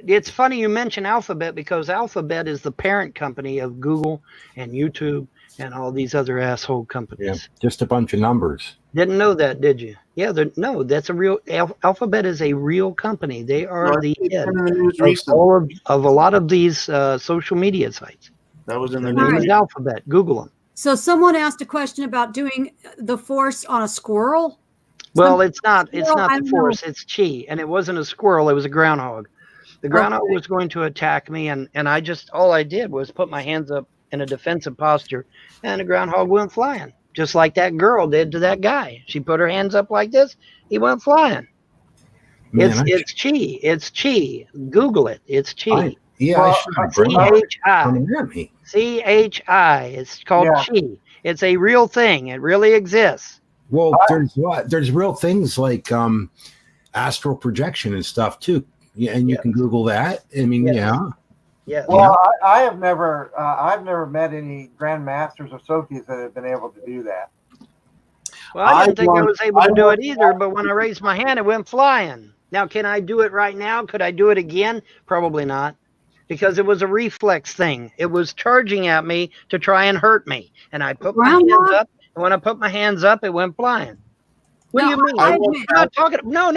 It's funny you mention Alphabet, because Alphabet is the parent company of Google and YouTube and all these other asshole companies. Yeah, just a bunch of numbers. Didn't know that, did you? Yeah, no, that's a real Alphabet is a real company. They are the head of a lot of these social media sites. That was in the Their name news. is Alphabet. Google them. So someone asked a question about doing the force on a squirrel. Well, it's not I the don't force, know. it's chi, and it wasn't a squirrel, it was a groundhog. The groundhog Okay. was going to attack me, and all I did was put my hands up in a defensive posture, and the groundhog went flying, just like that girl did to that guy. She put her hands up like this, he went flying. Man, It's chi. It's chi. Google it. It's chi. I should have brought C-H-I. coming at me. C-H-I. It's called chi. It's a real thing. It really exists. Well, there's real things like astral projection and stuff too. Yeah, and you can Google that. I mean, yeah. Well, I have never, I've never met any grandmasters or Sofis that have been able to do that. Well, I didn't think I was able to do it either, but when I raised my hand, it went flying. Now, can I do it right now? Could I do it again? Probably not, because it was a reflex thing. It was charging at me to try and hurt me, and I put my hands up. And when I put my hands up, it went flying. What do you mean? We're not talking. No.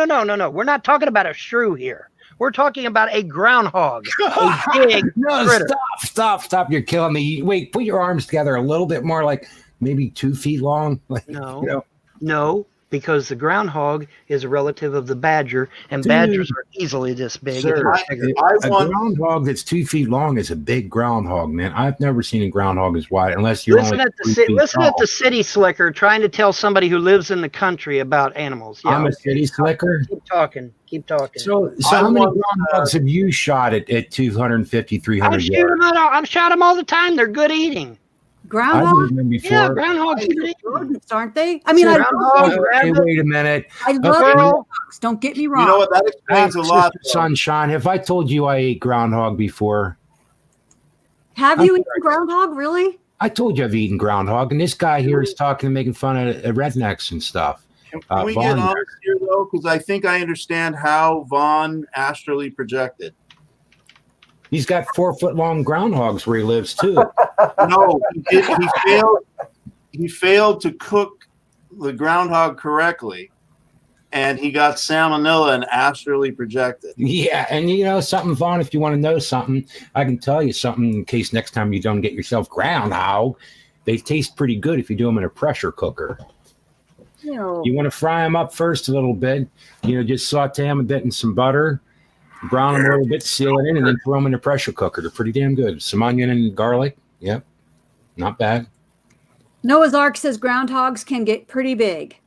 We're not talking about a shrew here. We're talking about a groundhog, a big critter. Stop! You're killing me. Wait, put your arms together a little bit more, like maybe 2 feet long. Like, No. because the groundhog is a relative of the badger, and Dude. badgers are easily this big. if Sir, not bigger. a groundhog that's 2 feet long is a big groundhog, man. I've never seen a groundhog as wide, unless you're Listen only at 3 feet listen tall. at the city slicker trying to tell somebody who lives in the country about animals. Yeah, I'm a city slicker. Keep talking. Keep talking. So how many groundhogs have you shot at 250, 300 I shoot yards? them I've shot them all the time. They're good eating. I've Groundhog? seen them before. Yeah, groundhogs are good eating. Rodents, aren't they? I mean, I Groundhogs, love, Hey, wait a minute. I love groundhogs. Don't get me wrong. You know what? That explains a lot. Sister Sunshine, have I told you I ate groundhog before? Have you eaten groundhog? Really? I told you I've eaten groundhog, and this guy here is talking and making fun of rednecks and stuff. Can we get honest here, though? Because I think I understand how Vaughn astrally projected. He's got 4 foot long groundhogs where he lives too. No, he failed to cook the groundhog correctly, and he got salmonella and astrally projected. Yeah, and you know something, Vaughn, if you want to know something, I can tell you something in case next time you don't get yourself groundhog. They taste pretty good if you do them in a pressure cooker. Ew. You want to fry them up first a little bit, just saute them a bit in some butter, brown them a little bit, seal it in, and then throw them in the pressure cooker. They're pretty damn good. Some onion and garlic. Yep. Not bad. Noah's Ark says groundhogs can get pretty big.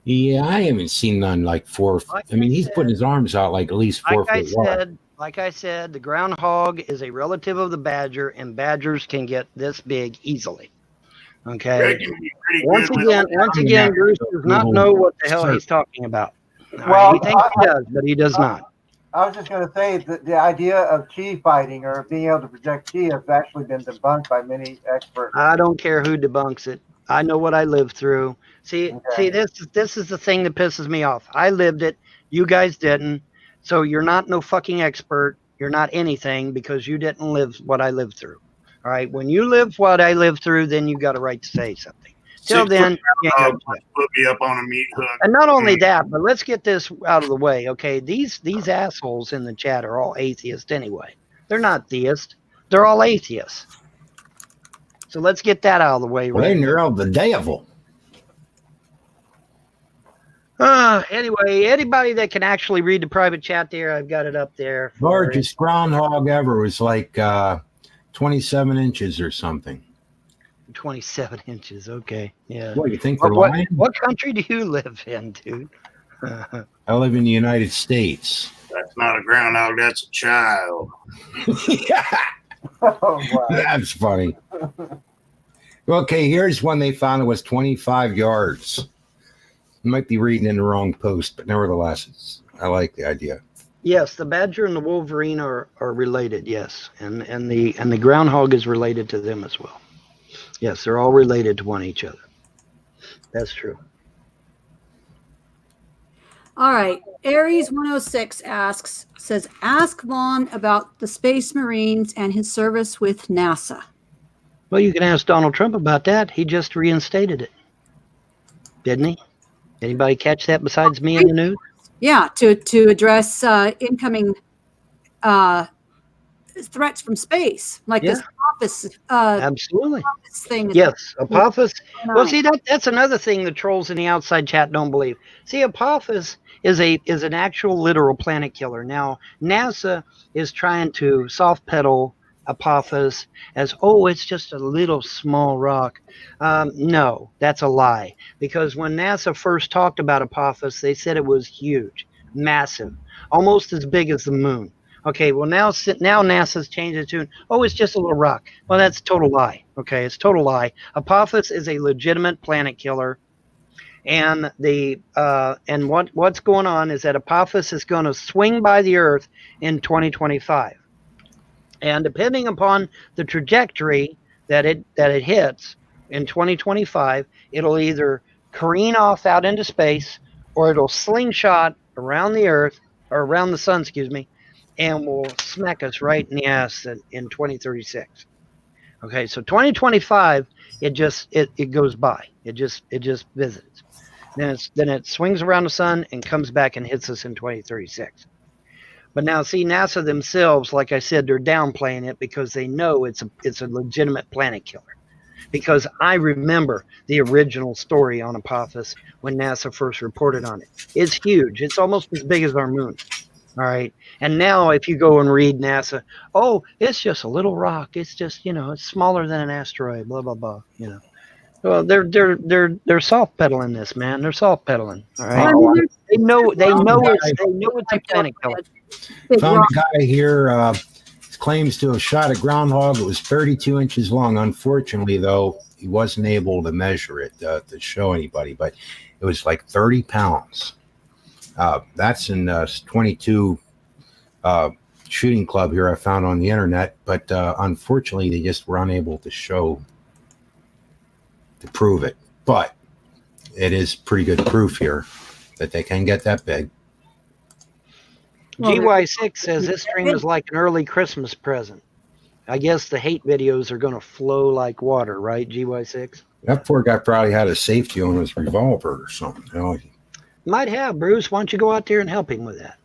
Yeah, I haven't seen none like 4. He's putting his arms out like at least 4 foot wide. Like I said, the groundhog is a relative of the badger, and badgers can get this big easily. Okay. Once again, Bruce does not know what the hell he's talking about. Well, he thinks he does, but he does not. I was just going to say that the idea of chi fighting or being able to project chi has actually been debunked by many experts. I don't care who debunks it. I know what I lived through. See, this is the thing that pisses me off. I lived it. You guys didn't. So you're not no fucking expert. You're not anything because you didn't live what I lived through. All right. When you live what I lived through, then you got a right to say something. Till then, put me up on a meat hook. and not only that, but let's get this out of the way. Okay. These assholes in the chat are all atheists anyway. They're not theists. They're all atheists. So let's get that out of the way. Well, they're all the devil. Anyway, anybody that can actually read the private chat there, I've got it up there. Largest groundhog ever was like 27 inches or something. 27 inches. Okay. Yeah. What, you think they're lying? What country do you live in, dude? I live in the United States. That's not a groundhog. That's a child. Yeah. Oh, wow. That's funny. Okay, here's one they found. It was 25 yards. You might be reading in the wrong post, but nevertheless, I like the idea. Yes, the badger and the wolverine are related. Yes, and the groundhog is related to them as well. Yes, they're all related to one each other. That's true. All right. Aries 106 says, ask Vaughn about the Space Marines and his service with NASA. Well, you can ask Donald Trump about that. He just reinstated it, didn't he? Anybody catch that besides me in the news? Yeah, to address incoming threats from space, like this Apophis. Absolutely. Apophis thing. Yes, Apophis. Well, see, that's another thing the trolls in the outside chat don't believe. See, Apophis is an actual literal planet killer. Now, NASA is trying to soft pedal Apophis as, it's just a little small rock. No, that's a lie. Because when NASA first talked about Apophis, they said it was huge, massive, almost as big as the moon. Okay, well now NASA's changed it to, it's just a little rock. Well, that's a total lie. Okay, it's a total lie. Apophis is a legitimate planet killer. And what's going on is that Apophis is going to swing by the Earth in 2025. And depending upon the trajectory that it hits in 2025, it'll either careen off out into space, or it'll slingshot around the Earth, or around the sun, and will smack us right in the ass in 2036. Okay, so 2025, it goes by. It just visits. Then it swings around the sun and comes back and hits us in 2036. But now, see, NASA themselves, like I said, they're downplaying it because they know it's a legitimate planet killer. because I remember the original story on Apophis when NASA first reported on it. It's huge. It's almost as big as our moon. All right. And now if you go and read NASA, oh, it's just a little rock. It's just, it's smaller than an asteroid, blah, blah, blah, Well, they're soft pedaling this, man. They're soft pedaling. All right. They know it's a planet killer. Found a guy here claims to have shot a groundhog. It was 32 inches long. Unfortunately, though, he wasn't able to measure it to show anybody, but it was like 30 pounds. That's in 22 shooting club here I found on the internet, but unfortunately, they just were unable to prove it. But it is pretty good proof here that they can get that big. GY6 says this stream is like an early Christmas present. I guess the hate videos are going to flow like water, right, GY6? That poor guy probably had a safety on his revolver or something. Might have, Bruce. Why don't you go out there and help him with that?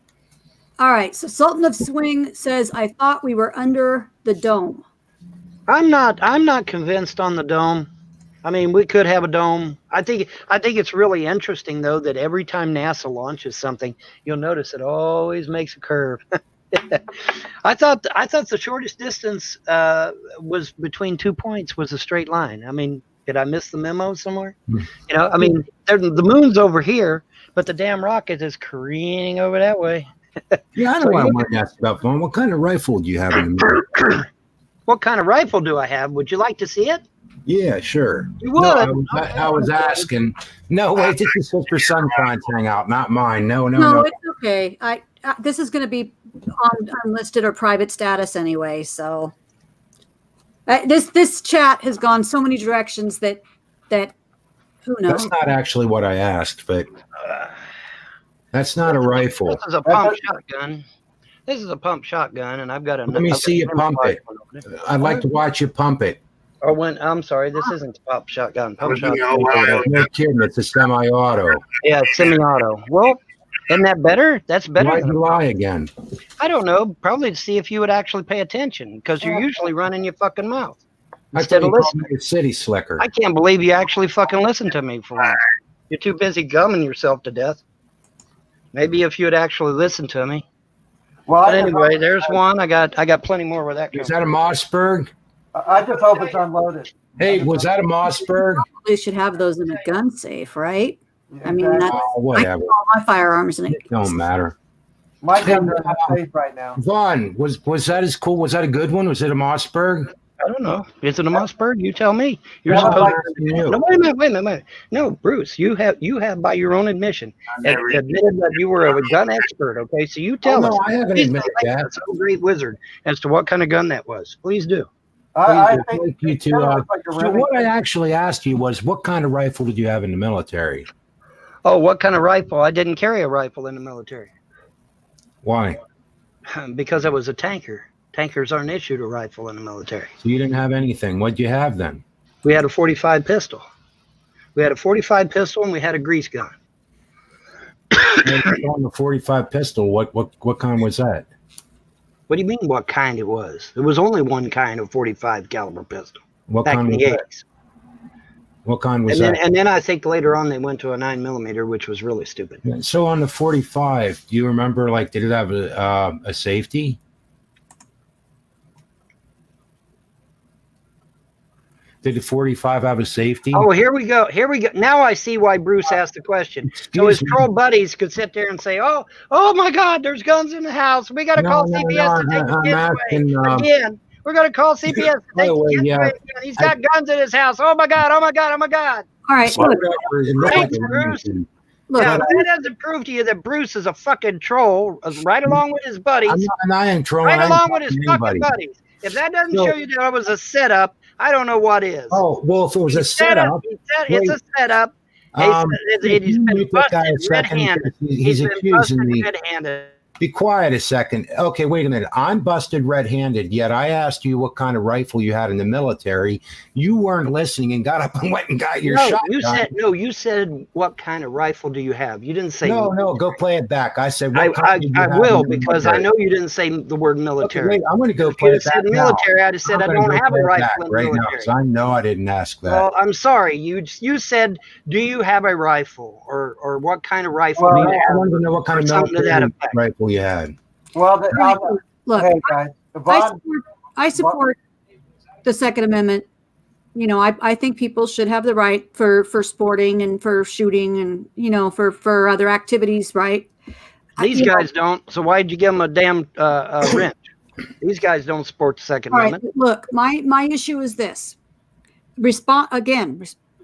All right. So Sultan of Swing says, I thought we were under the dome. I'm not convinced on the dome. I mean, we could have a dome. I think it's really interesting, though, that every time NASA launches something, you'll notice it always makes a curve. I thought the shortest distance was between 2 points was a straight line. I mean, did I miss the memo somewhere? I mean, the moon's over here, but the damn rocket is careening over that way. Yeah, I know what I wanted to ask about, Vaughn. What kind of rifle do you have in the middle? What kind of rifle do I have? Would you like to see it? Yeah, sure. You would. No, I was asking. No, wait, this is Sister Sunshine's hangout, not mine. No. It's okay. This is going to be on unlisted or private status anyway. So this chat has gone so many directions that who knows? That's not actually what I asked, but that's not a rifle. This is a pump shotgun. This is a pump shotgun, and I've got a. Let me see you pump it. I'd like to watch you pump it. Or I'm sorry, this isn't a pump shotgun. Pump shotgun. No kidding, it's a semi-auto. Yeah, it's semi-auto. Well, isn't that better? That's better. Why'd you lie again? I don't know. Probably to see if you would actually pay attention, because you're usually running your fucking mouth I instead of thought you called listening. me a city slicker. I can't believe you actually fucking listened to me for once. You're too busy gumming yourself to death. Maybe if you had actually listened to me. Well, But anyway, there's one. I got plenty more where that comes. Is that a Mossberg? I just hope it's unloaded. Hey, was that a Mossberg? They should have those in a gun safe, right? Yeah, I mean, exactly. that's Oh, whatever. I keep all my firearms in a It don't matter. My guns are in the safe right now. Vaughn, was that as cool? Was that a good one? Was it a Mossberg? I don't know. Is it a Mossberg? You tell me. You're Yeah, supposed You. No, wait a minute. No, Bruce, you have by your own admission admitted that you were a gun expert. Okay, so you tell us. No, I haven't Please admitted tell that. us, some great wizard, as to what kind of gun that was. Please do. I I'd think like you it to, kinda looks like a so Remington. what I actually asked you was, what kind of rifle did you have in the military? Oh, what kind of rifle? I didn't carry a rifle in the military Why? because I was a tanker. Tankers aren't issued a rifle in the military. So you didn't have anything. What'd you have then? We had a 45 pistol. We had a 45 pistol and we had a grease gun. On the 45 pistol, what kind was that? What do you mean what kind it was? There was only one kind of 45 caliber pistol What back kind in was the that? 80s. What kind was And then I think later on they went to a 9mm, which was really stupid. that? So on the 45, do you remember, like, did it have a safety? Did the 45 have a safety? Oh, here we go. Now I see why Bruce asked the question. So his troll buddies could sit there and say, "Oh my God, there's guns in the house. We got to call CPS to take the kids away again. We're going to call CPS to take the kids away again. He's got guns in his house. Oh my God. Oh my God. Oh my God." All right, Well, look, it looked like Thanks, a Bruce. Remington. look. Now, that doesn't prove to you that Bruce is a fucking troll, right along with his buddies, I ain't trolling. right I ain't along with his talking to fucking anybody. buddies. If that doesn't No. show you that it was a setup, I don't know what is. Oh, well, if it was a setup, It's a setup. He's you been put that busted a second, red-handed. he's He's been accusing busted me. red-handed. Be quiet a second. Okay, wait a minute. I'm busted red-handed, yet I asked you what kind of rifle you had in the military. You weren't listening and got up and went and got your shotgun. You said what kind of rifle do you have? You didn't say No, go play it back. I said I will, because I military? know you didn't say the word military. Okay, wait, I'm going to go If play you it had back said now. military, I'd have said I I'm gonna don't go have a play it rifle back in the right now, military. 'cause I know I didn't ask that. Well, I'm sorry. You said, do you have a rifle, or what kind of rifle do Well, you have? I wanted to know what kind of something to that military effect. rifle you had. Well, Look, hey guys, I support the Second Amendment. You know, I think people should have the right for sporting and for shooting and, you know, for other activities, right? These guys don't. So why'd you give them a damn wrench? These guys don't support the Second Amendment. Right, look, my issue is this.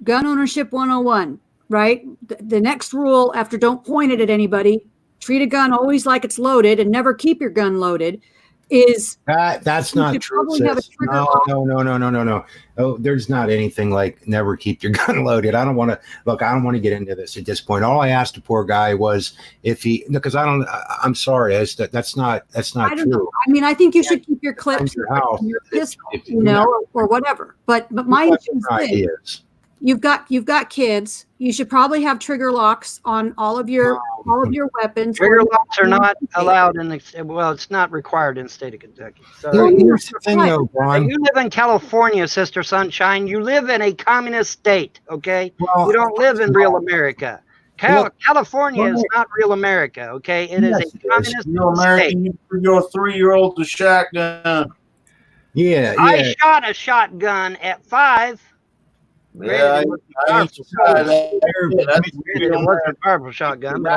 Gun ownership 101, right? The next rule after don't point it at anybody, treat a gun always like it's loaded and never keep your gun loaded, is that's not true. No. Oh, there's not anything like never keep your gun loaded. I don't want to get into this at this point. All I asked the poor guy was if he, because I'm sorry, that's not true. Know. I mean, I think you should keep your clips, your pistol, you know, or whatever. But my issue is this. You've got kids. You should probably have trigger locks on all of your weapons. Trigger locks are not allowed it's not required in the state of Kentucky. So here's the thing, though, Ron. You live in California, Sister Sunshine. You live in a communist state, okay? You don't live in real America. California is not real America, okay? It is a communist state. Your 3-year-old the shotgun. Yeah. I shot a shotgun at 5. Yeah, a powerful shotgun, but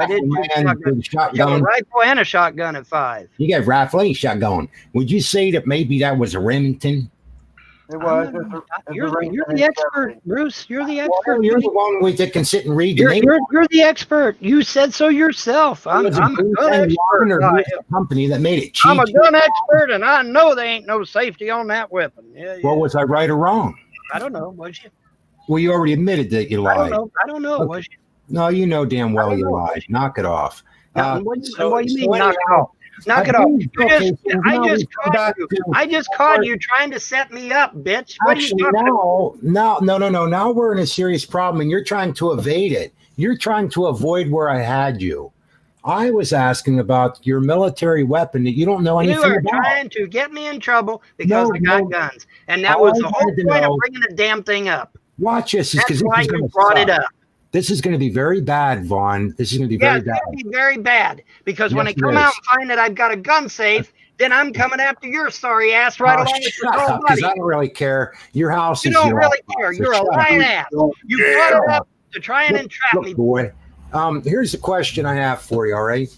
I did a rifle and a shotgun at 5. You got a rifle and a shotgun. Would you say that maybe that was a Remington? It was. You're the expert, Bruce. You're the expert. Well, you're the one that can sit and read. You're the expert. You said so yourself. I'm a gun expert. Company that made it cheap. I'm a gun expert, and I know there ain't no safety on that weapon. Yeah. Well, was I right or wrong? I don't know. Was you? Well, you already admitted that you lied. I don't know. Okay. Was you? No, you know damn well you lied. Knock it off. What do you mean knock it off? Knock it off. I just caught you trying to set me up, bitch. Actually, no. Now we're in a serious problem, and you're trying to evade it. You're trying to avoid where I had you. I was asking about your military weapon that you don't know anything about. You are trying to get me in trouble because I got guns, and that was the whole point of bringing the damn thing up. Watch this. That's why you brought it up. This is going to be very bad, Vaughn. This is going to be very bad. It's going to be very bad because when I come out and find that I've got a gun safe, then I'm coming after your sorry ass right along with your old buddy. Because I don't really care. Your house is your don't really care. You're a lying ass. You brought it up to try and entrap me. Boy, here's the question I have for you, all right?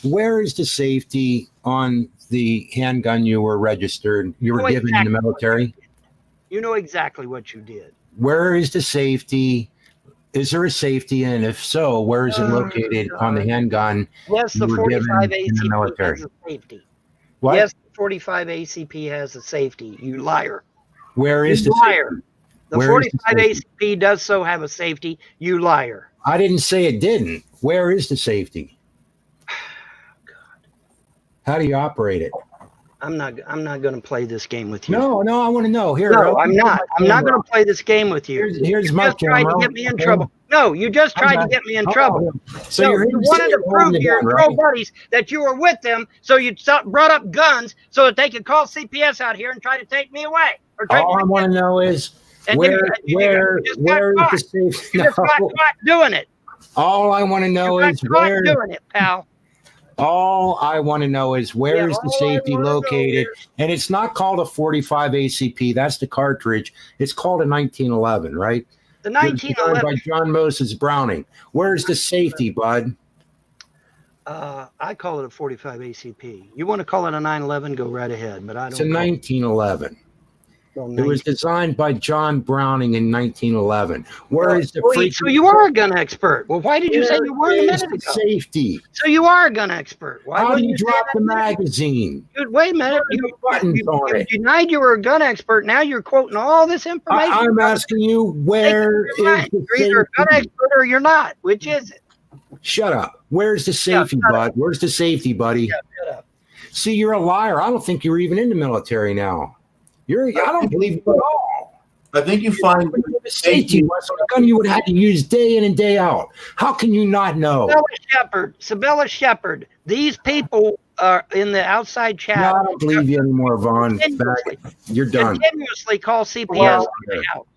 Where is the safety on the handgun you were registered, you were given in the military? You know exactly what you did. Where is the safety? Is there a safety? And if so, where is it located on the handgun? Yes, the 45 ACP has a safety. What? Yes, the 45 ACP has a safety. You liar. Where is the liar? The 45 ACP does so have a safety. You liar. I didn't say it didn't. Where is the safety? How do you operate it? I'm not going to play this game with you. No, I want to know. Here, no, I'm not. I'm not going to play this game with you. Here's my camera. Tried to get me in trouble. No, you just tried to get me in trouble. So you wanted to prove to your pro buddies that you were with them, so you brought up guns so that they could call CPS out here and try to take me away. All I want to know is where is the safety? You just got caught doing it. All I want to know is where doing it, pal. All I want to know is where is the safety located? And it's not called a 45 ACP. That's the cartridge. It's called a 1911, right? The 1911 by John Moses Browning. Where's the safety, bud? I call it a 45 ACP. You want to call it a 911? Go right ahead. But I don't. It's a 1911. It was designed by John Browning in 1911. Where is the so you are a gun expert. Well, why did you say you weren't a minute ago? Safety. So you are a gun expert. Why How do you drop the magazine? Dude, wait a minute. You denied you were a gun expert. Now you're quoting all this information. I'm asking you where is the You're either a gun expert or you're not. Which is it? Shut up. Where's the safety, bud? Where's the safety, buddy? Yeah, shut up. See, you're a liar. I don't think you're even in the military now. I don't believe you at all. I think you find the safety was on a gun you would have had to use day in and day out. How can you not know? Sabella Shepherd. These people are in the outside chat. No, I don't believe you anymore, Vaughn. You're done. Continuously call CPS to my house.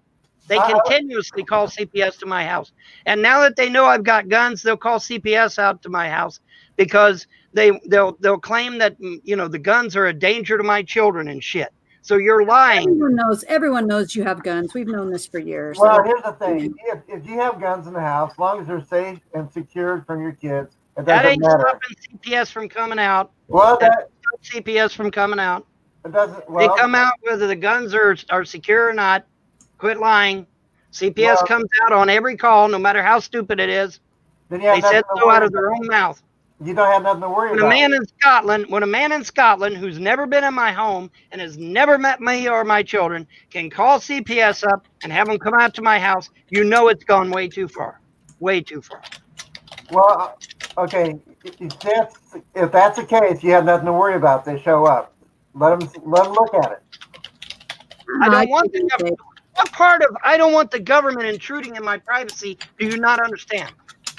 They continuously call CPS to my house. And now that they know I've got guns, they'll call CPS out to my house because they'll claim that, you know, the guns are a danger to my children and shit. So you're lying. Everyone knows you have guns. We've known this for years. Well, here's the thing. If you have guns in the house, as long as they're safe and secured from your kids, it doesn't that ain't matter. stopping CPS from coming out. Well, that stops CPS from coming out. It doesn't. They come out whether the guns are secure or not. Quit lying. CPS comes out on every call, no matter how stupid it is. They said so out of their own mouth. You don't have nothing to worry about. When a man in Scotland who's never been in my home and has never met me or my children can call CPS up and have them come out to my house, you know it's gone way too far. Way too far. Well, okay. If that's the case, you have nothing to worry about. They show up. Let them look at it. I don't want the government. What part of I don't want the government intruding in my privacy do you not understand?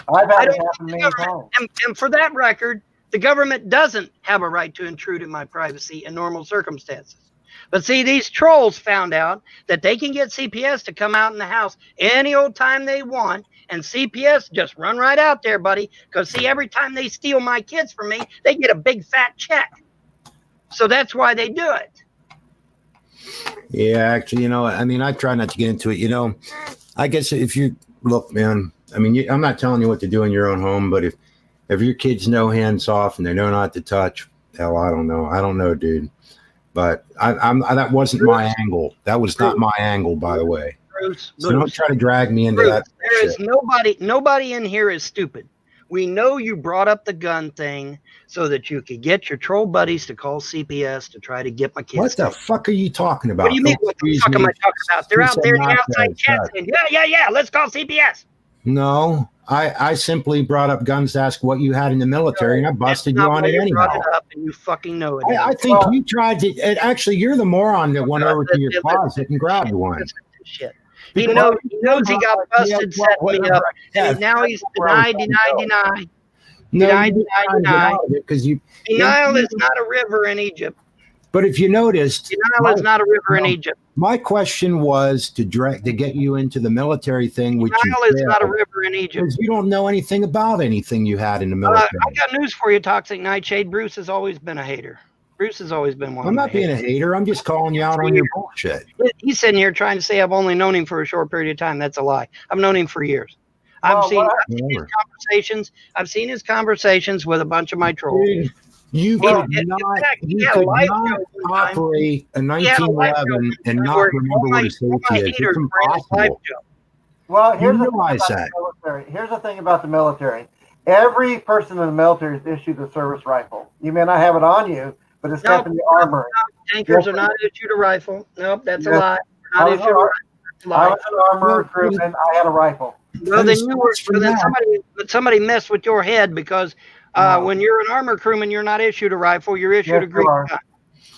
I've had it happen many times. And for that record, the government doesn't have a right to intrude in my privacy in normal circumstances. But see, these trolls found out that they can get CPS to come out in the house any old time they want, and CPS just run right out there, buddy. Because see, every time they steal my kids from me, they get a big fat check. So that's why they do it. Yeah, actually, you know, I mean, I try not to get into it. You know, I guess if you look, man, I mean, I'm not telling you what to do in your own home, but if your kids know hands off and they know not to touch, hell, I don't know, dude. But that wasn't my angle. That was not my angle, by the way. Bruce, so don't try to drag me into that. There is nobody in here is stupid. We know you brought up the gun thing so that you could get your troll buddies to call CPS to try to get my kids. What the fuck are you talking about? What do you mean? What the fuck am I talking about? They're out there in the outside chat saying, yeah, let's call CPS. No, I simply brought up guns to ask what you had in the military, and I busted you on it anyhow. Brought it up and you fucking know it. I think you tried to. Actually, you're the moron that went over to your closet and grabbed one. Shit. He knows he got busted setting me up, and now he's denied. Because Denial is not a river in Egypt. But if you noticed, denial is not a river in Egypt. My question was to get you into the military thing, which denial is not a river in Egypt. Because you don't know anything about anything you had in the military. I got news for you, Toxic Nightshade. Bruce has always been a hater. Bruce has always been one. I'm not being a hater. I'm just calling you out on your bullshit. He's sitting here trying to say I've only known him for a short period of time. That's a lie. I've known him for years. I've seen his conversations. I've seen his conversations with a bunch of my trolls. You could not operate a 1911 and not remember what a safety is. It's impossible. Well, here's the thing about the military. Every person in the military is issued a service rifle. You may not have it on you, but it's kept in the armor. Tankers are not issued a rifle. Nope, that's a lie. I was an armor recruitment. I had a rifle. Well, then somebody messed with your head because when you're an armor crewman, you're not issued a rifle. You're issued a green gun.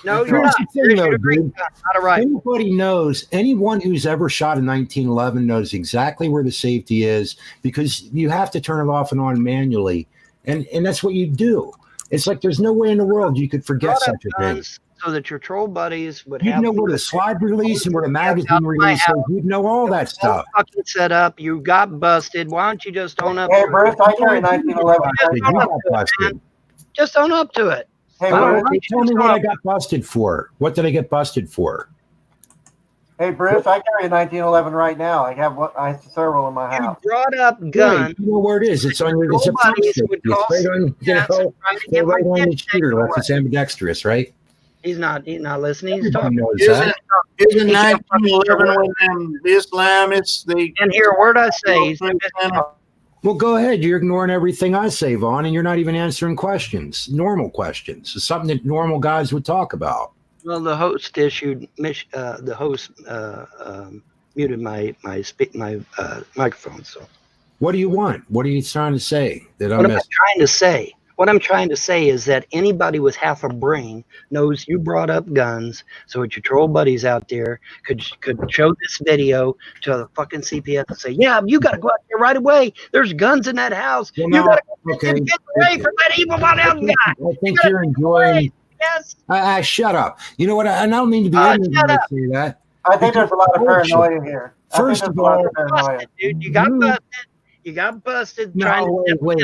No, you're not. You're issued a green gun, not a rifle. Anybody knows, anyone who's ever shot a 1911 knows exactly where the safety is because you have to turn it off and on manually. And that's what you do. It's like there's no way in the world you could forget such a thing. So that your troll buddies would You'd know where the slide release and where the magazine release is. You'd know all that stuff. Fucking set up. You got busted. Why don't you just own up? Hey, Bruce, I carry 1911. Just own up to it. Hey, tell me what I got busted for. What did I get busted for? Hey, Bruce, I carry a 1911 right now. I have several in my house. You brought up gun. You know where it is. It's on your. It's right on the shooter. Like it's ambidextrous, right? He's not listening. He's talking. Isn't 1911 when Islamists and hear a word I say. Well, go ahead. You're ignoring everything I say, Vaughn, and you're not even answering questions, normal questions. It's something that normal guys would talk about. Well, the host muted my microphone, so What do you want? What are you trying to say that I What am I missed? trying to say? What I'm trying to say is that anybody with half a brain knows you brought up guns, so that your troll buddies out there could show this video to the fucking CPS and say, yeah, you got to go out there right away. There's guns in that house. Well, You now, got to go okay, and get away from that evil one guy. I think you're enjoying. Yes. Shut up. You know what? I don't mean to be ignorant when I say that. I think there's a lot of Bullshit. paranoia here. First of all, Busted, dude. You got busted. You got busted trying to wait.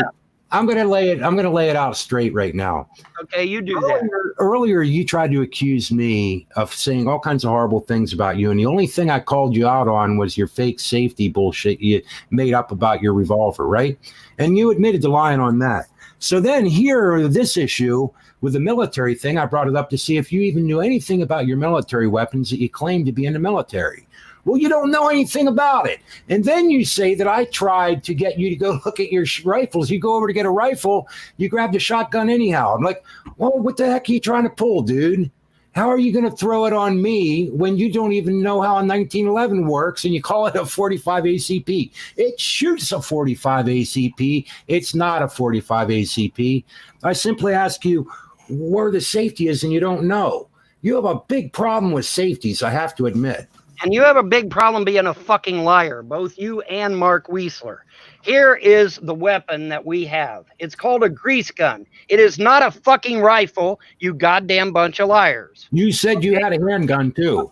I'm gonna lay it out straight right now. Okay, you do that. Earlier, you tried to accuse me of saying all kinds of horrible things about you, and the only thing I called you out on was your fake safety bullshit you made up about your revolver, right? And you admitted to lying on that. So then here, this issue with the military thing, I brought it up to see if you even knew anything about your military weapons that you claimed to be in the military. Well, you don't know anything about it. And then you say that I tried to get you to go look at your rifles. You go over to get a rifle, you grabbed a shotgun anyhow. I'm like, well, what the heck are you trying to pull, dude? How are you going to throw it on me when you don't even know how a 1911 works and you call it a 45 ACP? It shoots a 45 ACP. It's not a 45 ACP. I simply ask you where the safety is and you don't know. You have a big problem with safeties, I have to admit. And you have a big problem being a fucking liar, both you and Mark Weisler. Here is the weapon that we have. It's called a grease gun. It is not a fucking rifle, you goddamn bunch of liars. You said you had a handgun too.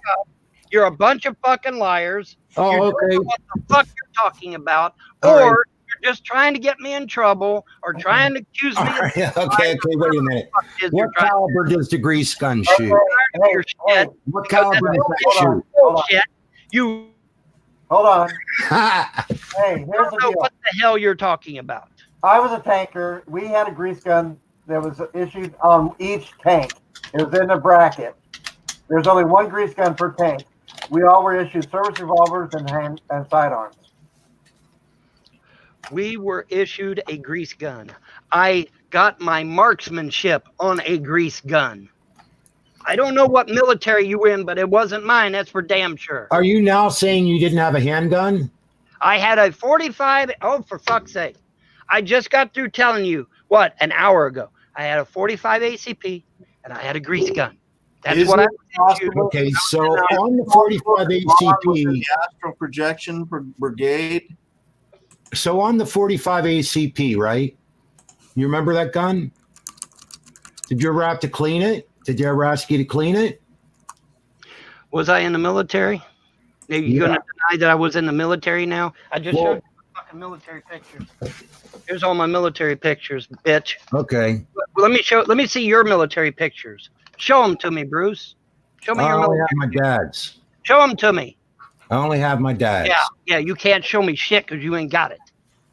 You're a bunch of fucking liars. Oh, you okay. don't know what the fuck you're talking about, All or right. you're just trying to get me in trouble, or trying to accuse me. All right. Okay, wait a minute. What caliber does the grease gun shoot? What caliber does that shoot? Bullshit. You Hold on. Hey, I here's don't the know deal. what the hell you're talking about. I was a tanker. We had a grease gun that was issued on each tank. It was in a bracket. There's only one grease gun per tank. We all were issued service revolvers and sidearms. We were issued a grease gun. I got my marksmanship on a grease gun. I don't know what military you were in, but it wasn't mine. That's for damn sure. Are you now saying you didn't have a handgun? I had a 45. Oh, for fuck's sake. I just got through telling you, what, an hour ago. I had a 45 ACP and I had a grease gun. That's what I was issued. Okay, so on the 45 ACP. The Astral Projection Brigade. So on the 45 ACP, right? You remember that gun? Did you ever have to clean it? Did you ever ask you to clean it? Was I in the military? Are you going to deny that I was in the military now? I just showed you fucking military pictures. Here's all my military pictures, bitch. Okay. Well, let me see your military pictures. Show them to me, Bruce. Show me I your only military. have my dad's. Show them to me. I only have my dad's. Yeah, you can't show me shit because you ain't got it.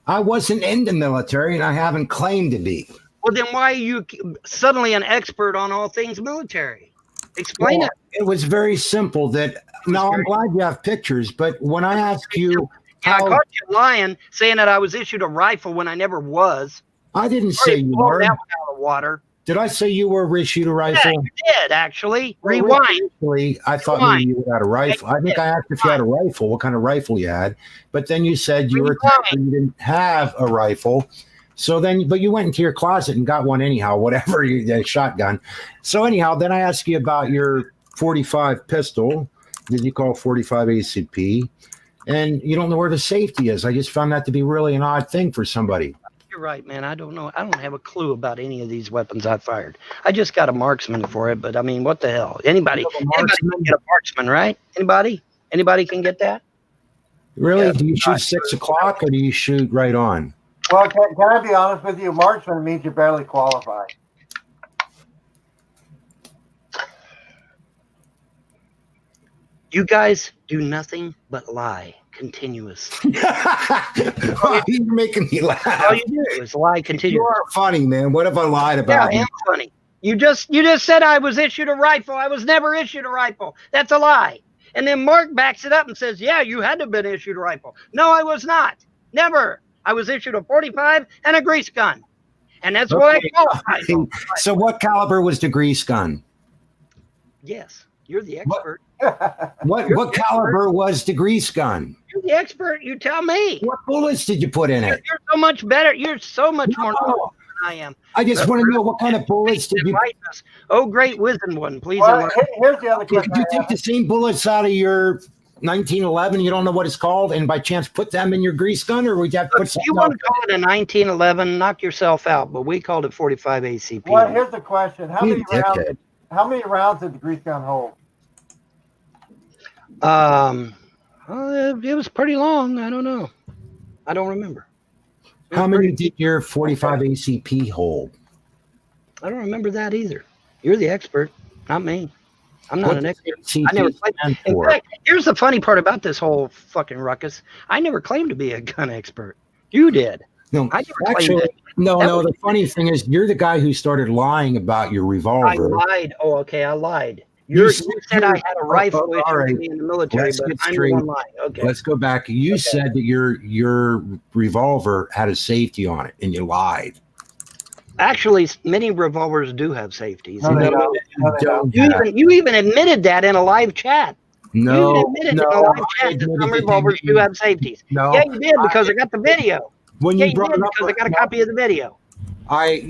I wasn't in the military and I haven't claimed to be. Well, then why are you suddenly an expert on all things military? Explain it. It was very simple that, now I'm glad you have pictures, but when I ask you I caught you lying, saying that I was issued a rifle when I never was. I didn't say you blow were. that one out of water. Did I say you were issued a rifle? Yeah, you did, actually. Rewind. Actually, I thought maybe you had a rifle. I think I asked if you had a rifle, what kind of rifle you had. But then you said you didn't have a rifle. So then, but you went into your closet and got one anyhow, whatever, a shotgun. So anyhow, then I asked you about your 45 pistol. Did you call 45 ACP? And you don't know where the safety is. I just found that to be really an odd thing for somebody. You're right, man. I don't know. I don't have a clue about any of these weapons I fired. I just got a marksman for it, but I mean, what the hell? Anybody can get a marksman, right? Anybody can get that? Really? Yeah. Do you shoot 6 o'clock or do you shoot right on? Well, can I be honest with you? Marksman means you barely qualify. You guys do nothing but lie continuously. You're making me laugh. All you do is lie continuously. You are funny, man. What have I lied about? Yeah, I am funny. You just said I was issued a rifle. I was never issued a rifle. That's a lie. And then Mark backs it up and says, yeah, you had to have been issued a rifle. No, I was not. Never. I was issued a 45 and a grease gun. And that's what I qualified. So what caliber was the grease gun? Yes, you're the expert. What caliber was the grease gun? You're the the expert. You tell me. What bullets did you put in it? You're so much better. You're so much more No. knowledgeable than I am. I just want to know what kind of bullets did you. Enlighten us. Oh, great wisdom one, please. Well, enlighten. here's the other question. Did you take the same bullets out of your 1911? You don't know what it's called, and by chance put them in your grease gun, or would you have to put If you something want else? to call it a 1911, knock yourself out. But we called it 45 ACP. Well, here's the question: You dickhead. How many rounds did the grease gun hold? It was pretty long. I don't know. I don't remember. How many did your 45 ACP hold? I don't remember that either. You're the expert, not me. I'm not What an does expert. ACP I never claimed. stand In for? fact, here's the funny part about this whole fucking ruckus. I never claimed to be a gun expert. You did. No, I never claimed actually, that. no. That was- The funny thing is, you're the guy who started lying about your I revolver. lied. Oh, okay, I lied. You You said said I you're- had a rifle all issue right. to be in the military, Let's but get I'm the straight. one lying. Okay. Let's go back. You said that your revolver had a safety on it, and you lied. Actually, many revolvers do have safeties. No, they No, don't. you No, they don't don't. have. You even admitted that in a live chat. No, You admitted no. in a live I chat that admitted some that they revolvers do made- have safeties. No, Yeah, you did because I got the video. when Yeah, you you brought did it up, because I got a copy of the video. I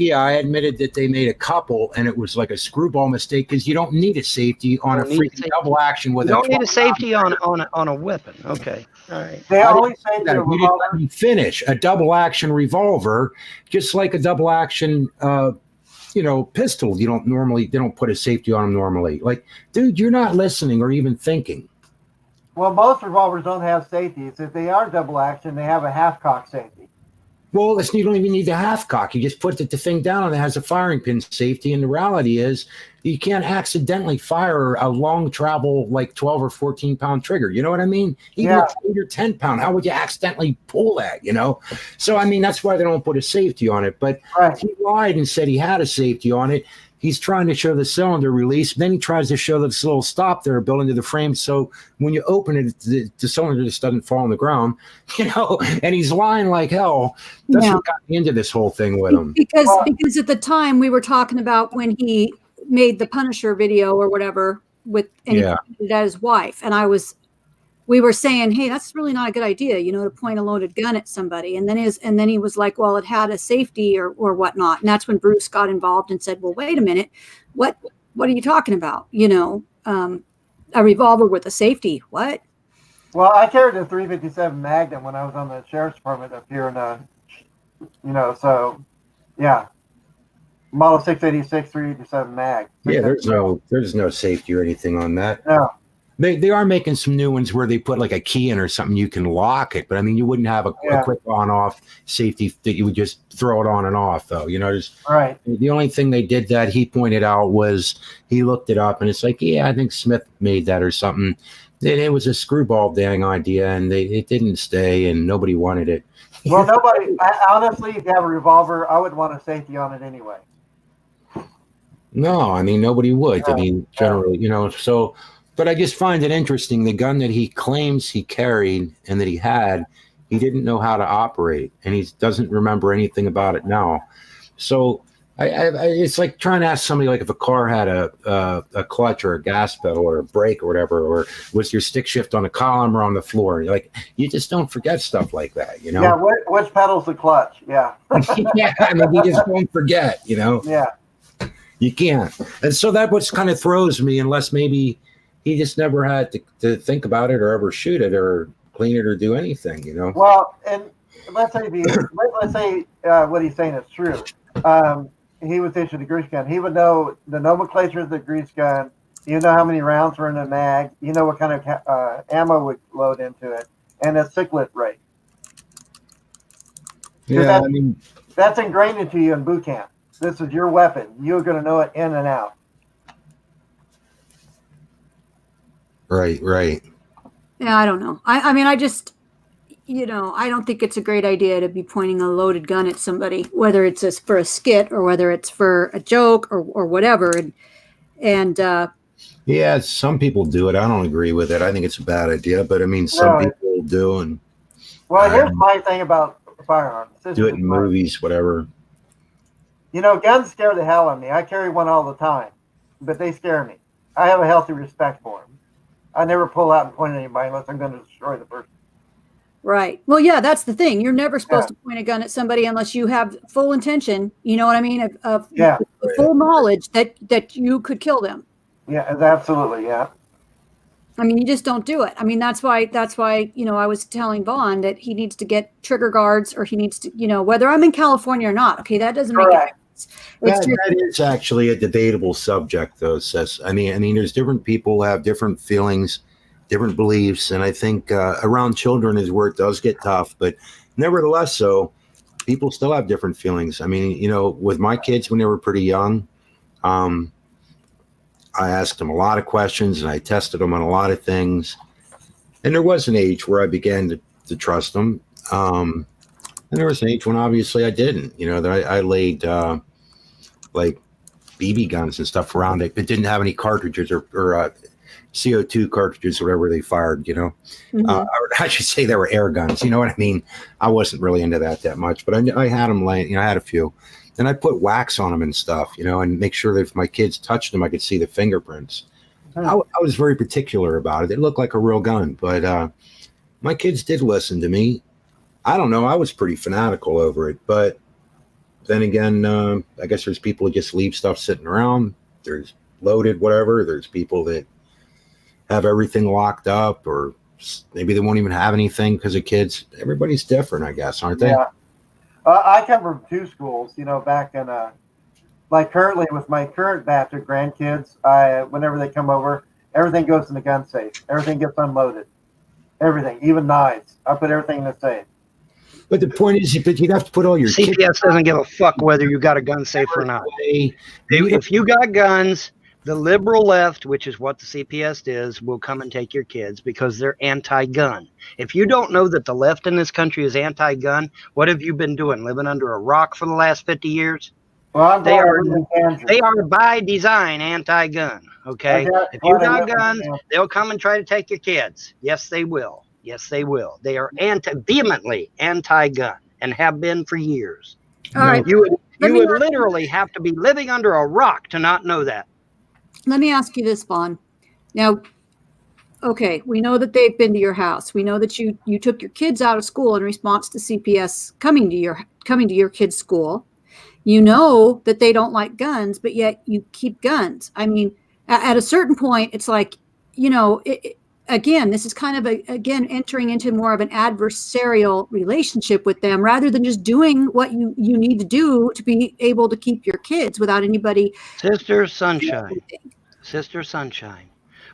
admitted that they made a couple, and it was like a screwball mistake because you don't need a safety on a Don't need a freaking safety. double action with You don't need a 12 safety on a weapon. Okay. All right. They I only say that. the You didn't let revolver. me finish. A double action revolver, just like a double action, pistol. They don't put a safety on them normally. Like, dude, you're not listening or even thinking. Well, most revolvers don't have safeties. If they are double action, they have a half cock safety. Well, you don't even need the half cock. You just put the thing down and it has a firing pin safety. And the reality is you can't accidentally fire a long travel, like 12 or 14 pound trigger. You know what I mean? Even Yeah. a 8 or 10 pound, how would you accidentally pull that, So, I mean, that's why they don't put a safety on it. But Right. he lied and said he had a safety on it. He's trying to show the cylinder release. Then he tries to show this little stop there built into the frame. So when you open it, the cylinder just doesn't fall on the ground, and he's lying like hell. That's Yeah. what got me into this whole thing with him. Because at the time we were talking about when he made the Punisher video or whatever and he Yeah. pointed at his wife, and we were saying, hey, that's really not a good idea, to point a loaded gun at somebody. And then he was like, well, it had a safety or whatnot. And that's when Bruce got involved and said, well, wait a minute, what are you talking about? A revolver with a safety. What? Well, I carried a 357 Magnum when I was on the sheriff's department up here so yeah. Model 686 387 Mag. Yeah, there's no safety or anything on that. No. They are making some new ones where they put like a key in or something. You can lock it, but I mean, you wouldn't have a quick on-off safety that you would just throw it on and off, though. Right. The only thing they did that he pointed out was he looked it up, and it's like, yeah, I think Smith made that or something. It was a screwball dang idea, and it didn't stay, and nobody wanted it. Well, honestly, if you have a revolver, I would want a safety on it anyway. No, I mean, nobody would. I mean, generally, so. But I just find it interesting. The gun that he claims he carried and that he had, he didn't know how to operate, and he doesn't remember anything about it now. So it's like trying to ask somebody, like, if a car had a clutch or a gas pedal or a brake or whatever, or was your stick shift on a column or on the floor. Like, you just don't forget stuff like that, Yeah, which pedal's the clutch? Yeah. Yeah, I mean, you just don't forget, Yeah. You can't. And so that what's kind of throws me, unless maybe he just never had to think about it or ever shoot it or clean it or do anything, Well, and let's say what he's saying is true. He was issued a grease gun. He would know the nomenclature of the grease gun. You know how many rounds were in the mag. You know what kind of ammo would load into it, and a cyclet rate. Yeah, that's ingrained into you in boot camp. This is your weapon. You're going to know it in and out. Right. Yeah, I don't know. I mean, I just, I don't think it's a great idea to be pointing a loaded gun at somebody, whether it's for a skit or whether it's for a joke or whatever. And yeah, some people do it. I don't agree with it. I think it's a bad idea, but I mean, some people do. And here's my thing about firearms. Do it in movies, whatever. Guns scare the hell out of me. I carry one all the time, but they scare me. I have a healthy respect for them. I never pull out and point at anybody unless I'm going to destroy the person. Right. Well, yeah, that's the thing. You're never supposed to point a gun at somebody unless you have full intention. You know what I mean? Of full knowledge that you could kill them. Yeah, absolutely. Yeah. I mean, you just don't do it. I mean, that's why, I was telling Vaughn that he needs to get trigger guards, or he needs to, whether I'm in California or not. Okay. That doesn't make a difference. That is actually a debatable subject, though, Sis. I mean, there's different people who have different feelings, different beliefs, and I think around children is where it does get tough. But nevertheless, so people still have different feelings. I mean, with my kids when they were pretty young, I asked them a lot of questions and I tested them on a lot of things. And there was an age where I began to trust them. And there was an age when obviously I didn't. That I laid like BB guns and stuff around it. It didn't have any cartridges or CO2 cartridges, whatever they fired, Mm-hmm. Or I should say they were air guns. You know what I mean? I wasn't really into that much, but I had them laying, I had a few. And I put wax on them and stuff, and make sure that if my kids touched them, I could see the fingerprints. I was very particular about it. It looked like a real gun, but my kids did listen to me. I don't know. I was pretty fanatical over it, but then again, I guess there's people who just leave stuff sitting around. There's loaded, whatever. There's people that have everything locked up, or maybe they won't even have anything because of kids. Everybody's different, I guess, aren't they? Yeah. I come from two schools, back in, currently with my current batch of grandkids, whenever they come over, everything goes in the gun safe. Everything gets unloaded. Everything, even knives. I put everything in the safe. But the point is, you'd have to put all your CPS doesn't give a fuck whether you got a gun safe or not. If you got guns, the liberal left, which is what the CPS is, will come and take your kids because they're anti-gun. If you don't know that the left in this country is anti-gun, what have you been doing? Living under a rock for the last 50 years? Well, they are by design anti-gun. Okay, if you got guns, they'll come and try to take your kids. Yes, they will. Yes, they will. They are vehemently anti-gun and have been for years. All right. You would literally have to be living under a rock to not know that. Let me ask you this, Vaughn. Now, okay, we know that they've been to your house. We know that you took your kids out of school in response to CPS coming to your kids' school. You know that they don't like guns, but yet you keep guns. I mean, at a certain point, it's like, again, this is kind of entering into more of an adversarial relationship with them, rather than just doing what you need to do to be able to keep your kids without anybody. Sister Sunshine,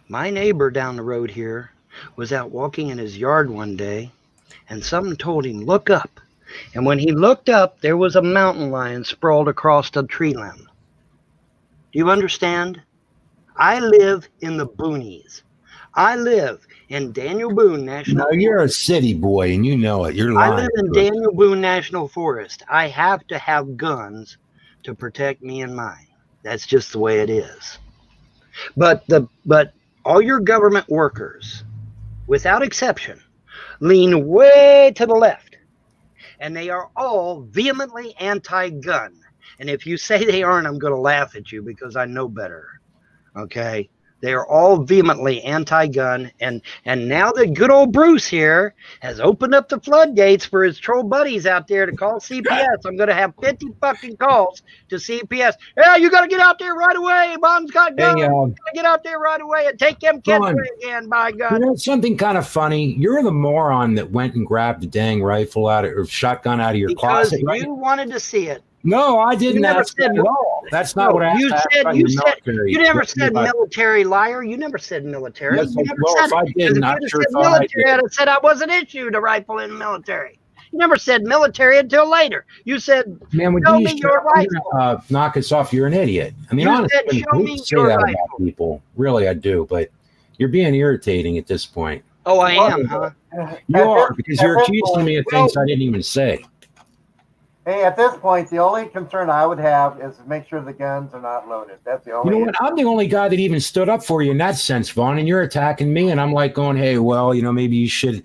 my neighbor down the road here was out walking in his yard one day, and someone told him, look up. And when he looked up, there was a mountain lion sprawled across a tree limb. Do you understand? I live in the boonies. I live in Daniel Boone National Forest. You're a city boy, and you know it. You're lying. I live in Daniel Boone National Forest. I have to have guns to protect me and mine. That's just the way it is. But all your government workers, without exception, lean way to the left, and they are all vehemently anti-gun. And if you say they aren't, I'm going to laugh at you because I know better. Okay? They are all vehemently anti-gun, and now that good old Bruce here has opened up the floodgates for his troll buddies out there to call CPS. I'm going to have 50 fucking calls to CPS. Yeah, you got to get out there right away. Mom's got guns. You got to get out there right away and take them kids away again, by God. Something kind of funny. You're the moron that went and grabbed the dang rifle or shotgun out of your closet. Because you wanted to see it. No, I didn't ask that at all. That's not what I asked. You never said military, liar. You never said military. Yes, you never if I did, I'd have said I wasn't issued a rifle in the military. You never said military until later. You said, "Man, show me your rifle." Knock us off. You're an idiot. I mean, honestly, show me your rifle. About people. Really, I do. But you're being irritating at this point. Oh, I am, huh? You are, because you're accusing me of things I didn't even say. Hey, at this point, the only concern I would have is to make sure the guns are not loaded. That's the only. You know what? I'm the only guy that even stood up for you in that sense, Vaughn, and you're attacking me, and I'm like going, hey, well, maybe you should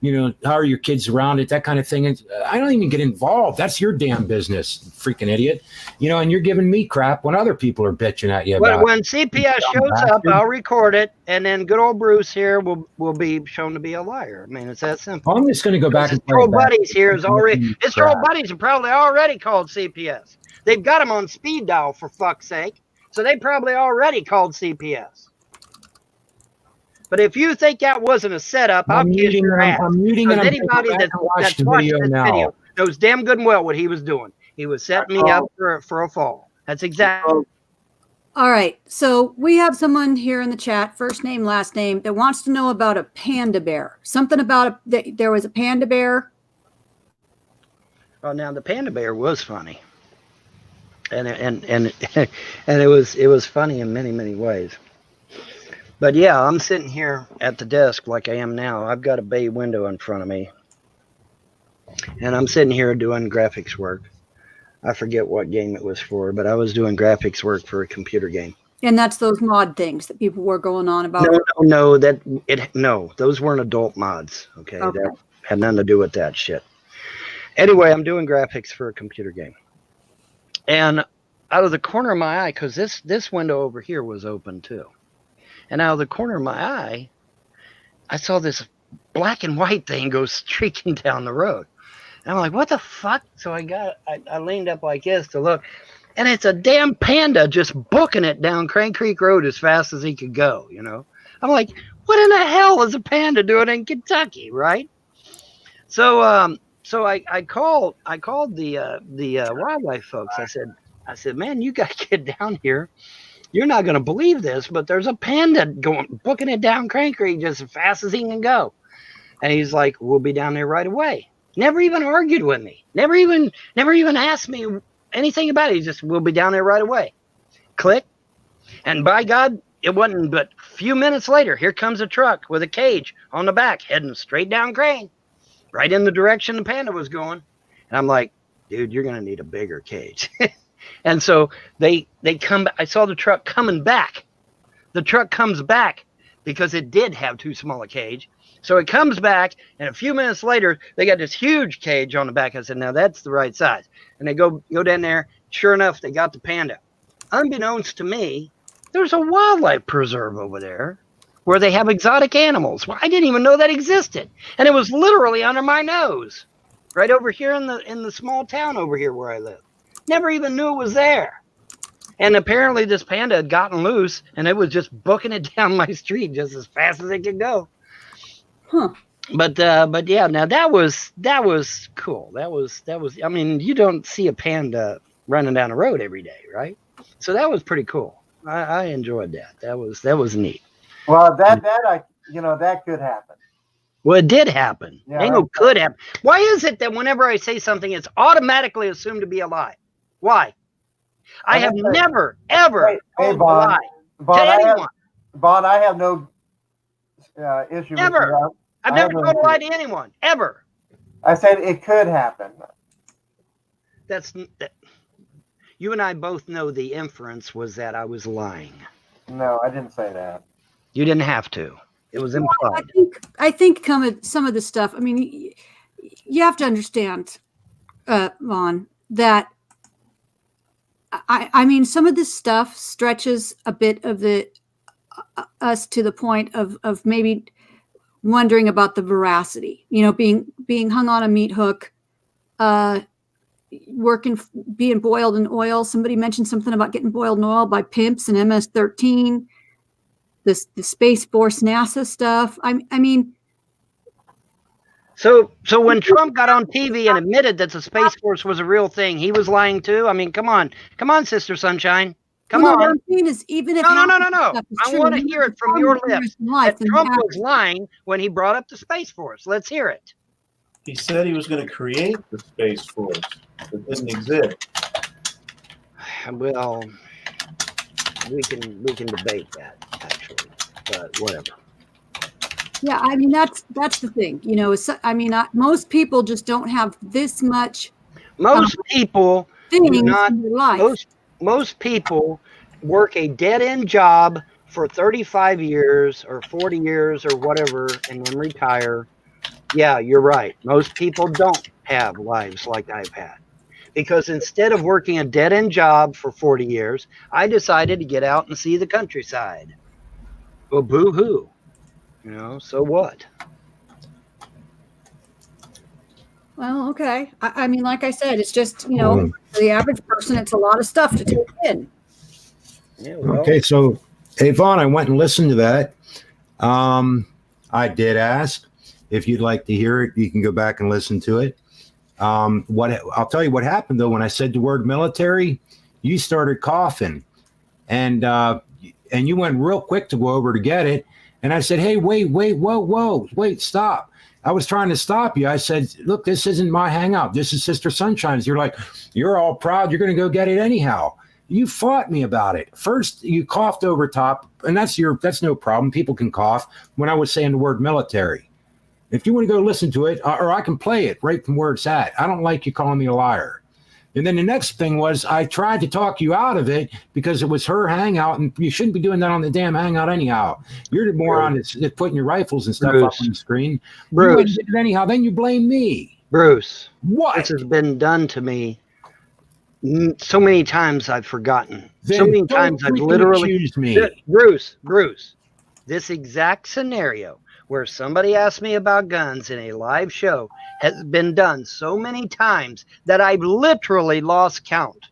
how are your kids around it, that kind of thing. And I don't even get involved. That's your damn business, freaking idiot. And you're giving me crap when other people are bitching at you about When CPS shows up, I'll record it, and then good old Bruce here will be shown to be a liar. I mean, it's that simple. I'm just going to go back and Troll Buddies here is already. His Troll Buddies are probably already called CPS. They've got him on speed dial, for fuck's sake. So they probably already called CPS. But if you think that wasn't a setup, I'll kiss your ass. I'm muting, and anybody that's watched this video knows damn good and well what he was doing. He was setting me up for a fall. That's exactly. All right. So we have someone here in the chat, first name, last name, that wants to know about a panda bear. Something about there was a panda bear. Well, now the panda bear was funny, and it was funny in many ways. But yeah, I'm sitting here at the desk like I am now. I've got a bay window in front of me, and I'm sitting here doing graphics work. I forget what game it was for, but I was doing graphics work for a computer game. And that's those mod things that people were going on about. No, those weren't adult mods. Okay, that had nothing to do with that shit. Anyway, I'm doing graphics for a computer game, and out of the corner of my eye, because this window over here was open too, and out of the corner of my eye, I saw this black and white thing go streaking down the road. And I'm like, what the fuck? So I leaned up like this to look, and it's a damn panda just booking it down Crane Creek Road as fast as he could go, I'm like, what in the hell is a panda doing in Kentucky, right? So I called the wildlife folks. I said, man, you got to get down here. You're not going to believe this, but there's a panda booking it down Crane Creek just as fast as he can go. And he's like, we'll be down there right away. Never even argued with me. Never even asked me anything about it. He just, we'll be down there right away. Click. And by God, it wasn't but a few minutes later, here comes a truck with a cage on the back heading straight down Crane, right in the direction the panda was going. And I'm like, dude, you're going to need a bigger cage. And so they come. I saw the truck coming back. The truck comes back because it did have too small a cage. So it comes back, and a few minutes later, they got this huge cage on the back. I said, now that's the right size. And they go down there. Sure enough, they got the panda. Unbeknownst to me, there's a wildlife preserve over there where they have exotic animals. Well, I didn't even know that existed. And it was literally under my nose, right over here in the small town over here where I live. Never even knew it was there. And apparently this panda had gotten loose, and it was just booking it down my street just as fast as it could go. Huh. But yeah, now that was cool. That was. I mean, you don't see a panda running down the road every day, right? So that was pretty cool. I enjoyed that. That was neat. Well, that could happen. Well, it did happen. Yeah, Ain't no could happen. Why is it that whenever I say something, it's automatically assumed to be a lie? Why? I have never ever told a lie to anyone. Bon, I have no issue Ever. with that. I've never told a lie to anyone, ever. I said it could happen. You and I both know the inference was that I was lying. No, I didn't say that. You didn't have to. It was implied. I think some of the stuff, I mean, you have to understand, Vaughn, that I mean, some of this stuff stretches a bit of us to the point of maybe wondering about the veracity, being hung on a meat hook, being boiled in oil. Somebody mentioned something about getting boiled in oil by pimps and MS-13, the Space Force NASA stuff. I mean. So when Trump got on TV and admitted that the Space Force was a real thing, he was lying too? I mean, come on, Sister Sunshine. Come on. What I'm saying is, even if no. I want to hear it from your lips that Trump was lying when he brought up the Space Force. Let's hear it. He said he was going to create the Space Force that didn't exist. Well, we can debate that actually, but whatever. Yeah, I mean that's the thing. Most people just don't have this much. Most people do not. In their life. Most people work a dead-end job for 35 years or 40 years or whatever and then retire Yeah, you're right. Most people don't have lives like I've had. Because instead of working a dead-end job for 40 years, I decided to get out and see the countryside. Well, boo-hoo. You know, so what? Well, okay. I mean, like I said, it's just, you know, for the average person, it's a lot of stuff to take in. Yeah, well, Okay, so hey, Vaughn, I went and listened to that. I did ask if you'd like to hear it. You can go back and listen to it. What I'll tell you what happened though when I said the word military, you started coughing, and you went real quick to go over to get it, and I said, "Hey, wait, whoa, wait, stop." I was trying to stop you. I said, "Look, this isn't my hangout. This is Sister Sunshine's." You're like, you're all proud. You're going to go get it anyhow. You fought me about it. First, you coughed over top, and that's no problem. People can cough when I was saying the word military. If you want to go listen to it, or I can play it right from where it's at. I don't like you calling me a liar. And then the next thing was I tried to talk you out of it because it was her hangout, and you shouldn't be doing that on the damn hangout anyhow. You're the moron that's putting your rifles and stuff up on the screen. Bruce. You went and did it anyhow, then you blame me. Bruce. What? This has been done to me so many times I've forgotten. Then so many don't times I've freaking literally accuse me. Bruce, this exact scenario where somebody asked me about guns in a live show has been done so many times that I've literally lost count.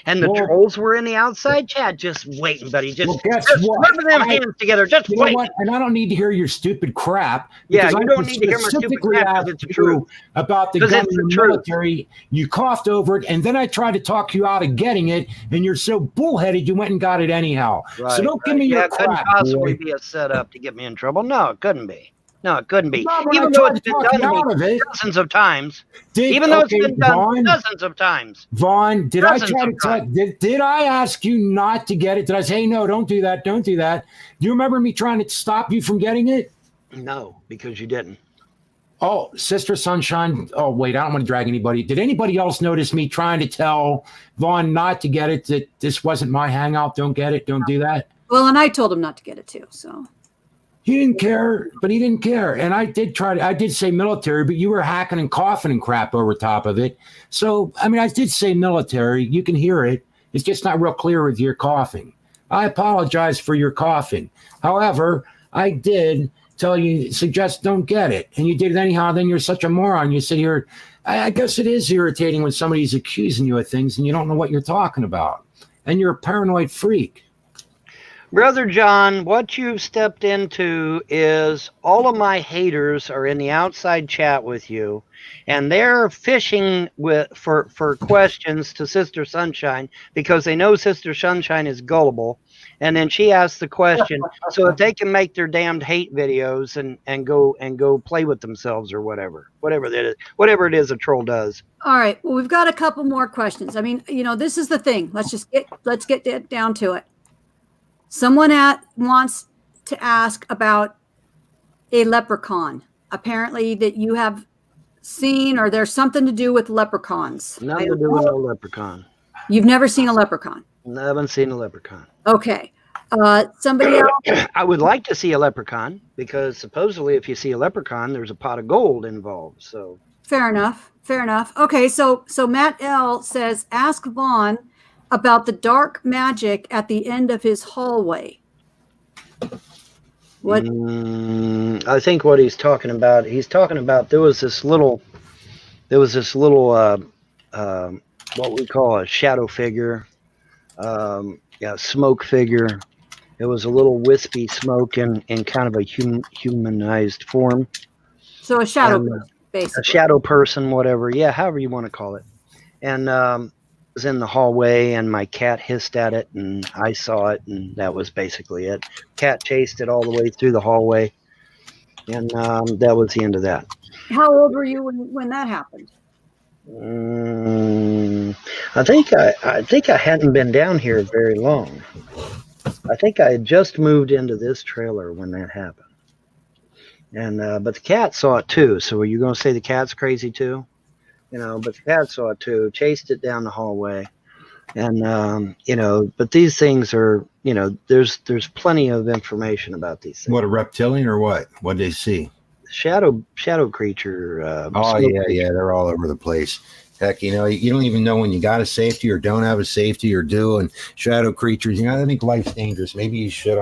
And the trolls were in the outside chat just waiting, buddy. Just rub them hands together. Just you wait. know what? And I don't need to hear your stupid crap. Yeah, because you don't need to hear my stupid specifically crap asked because it's you true. about the Because gun it's in the the truth. military. You coughed over it, and then I tried to talk you out of getting it, and you're so bullheaded you went and got it anyhow. Right, so don't give me yeah, your it couldn't crap, possibly boy. be a setup to get me in trouble. No, it couldn't be. No, it couldn't be. Not when Even I though tried it's to been talk done you to me out of it. dozens of times. Did- Even though it's okay, been done Vaughn? dozens of times. Vaughn, did I Dozens try to of tell? Did I ask you not to get it? Did I say, hey, no, don't do that, don't do that? Do you remember me trying to stop you from getting it? No, because you didn't. Oh, Sister Sunshine. Oh, wait, I don't want to drag anybody. Did anybody else notice me trying to tell Vaughn not to get it, that this wasn't my hangout? Don't get it. Don't do that. Well, and I told him not to get it too. So he didn't care, but he didn't care. And I did say military, but you were hacking and coughing and crap over top of it. So, I mean, I did say military. You can hear it. It's just not real clear with your coughing. I apologize for your coughing. However, I did suggest don't get it. And you did it anyhow. Then you're such a moron. You sit here. I guess it is irritating when somebody's accusing you of things and you don't know what you're talking about. And you're a paranoid freak. Brother John, what you've stepped into is all of my haters are in the outside chat with you, and they're fishing for questions to Sister Sunshine because they know Sister Sunshine is gullible, and then she asks the question so that they can make their damned hate videos and go play with themselves or whatever it is a troll does. all right, well, we've got a couple more questions. I mean, you know, this is the thing. Let's get down to it. Someone wants to ask about a leprechaun, apparently that you have seen, or there's something to do with leprechauns. Nothing to do with no leprechaun. You've never seen a leprechaun? I haven't seen a leprechaun. Okay. Somebody else? I would like to see a leprechaun because supposedly if you see a leprechaun, there's a pot of gold involved. So Fair enough. Okay, so Matt L says, ask Vaughn about the dark magic at the end of his hallway. What? I think what he's talking about there was this little what we call a shadow figure, smoke figure. It was a little wispy smoke in kind of a humanized form. So a shadow person, basically. A shadow person, whatever. Yeah, however you want to call it. And was in the hallway, and my cat hissed at it, and I saw it, and that was basically it. Cat chased it all the way through the hallway, and that was the end of that. How old were you when that happened? I think I hadn't been down here very long. I think I had just moved into this trailer when that happened. And but the cat saw it too. So are you going to say the cat's crazy too? You know, but the cat saw it too, chased it down the hallway. And, you know, but these things are, you know, there's plenty of information about these things. What, a reptilian or what? What did they see? shadow creature. Oh smoke yeah, creature. yeah, they're all over the place. Heck, you know, you don't even know when you got a safety or don't have a safety or do. And shadow creatures, you know, I think life's dangerous. Maybe you should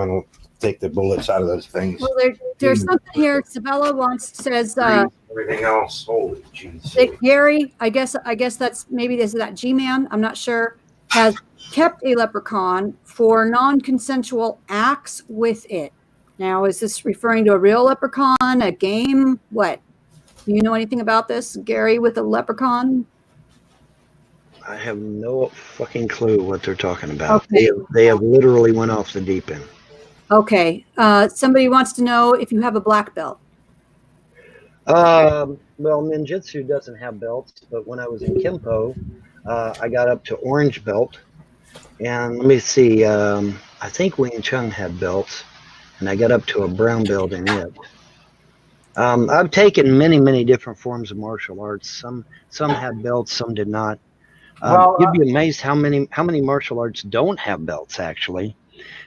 take the bullets out of those things. Well, there's something here. Sabella says everything else. Holy jeez. that Gary, I guess that's maybe this is that G-Man, I'm not sure, has kept a leprechaun for non-consensual acts with it. Now, is this referring to a real leprechaun, a game? What? Do you know anything about this, Gary, with a leprechaun? I have no fucking clue what they're talking about. Okay. They have literally went off the deep end. Okay. Somebody wants to know if you have a black belt. Well, ninjutsu doesn't have belts, but when I was in Kempo, I got up to orange belt. And let me see, I think Wing Chun had belts, and I got up to a brown belt in it. I've taken many different forms of martial arts. Some had belts, some did not. You'd be amazed how many martial arts don't have belts, actually,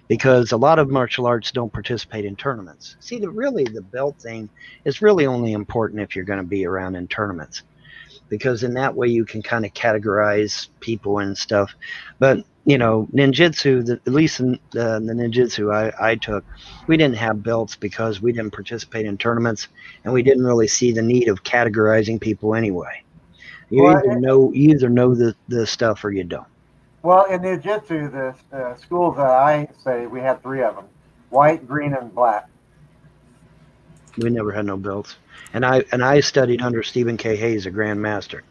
because a lot of martial arts don't participate in tournaments. See, the belt thing is really only important if you're going to be around in tournaments, because in that way you can kind of categorize people and stuff. But you know, ninjutsu, at least in the ninjutsu I took, we didn't have belts because we didn't participate in tournaments, and we didn't really see the need of categorizing people anyway. You either know the stuff or you don't. Well, in ninjutsu, the schools that I say, we had 3 of them: white, green, and black. We never had no belts, and I studied under Stephen K. Hayes, a Grand Master,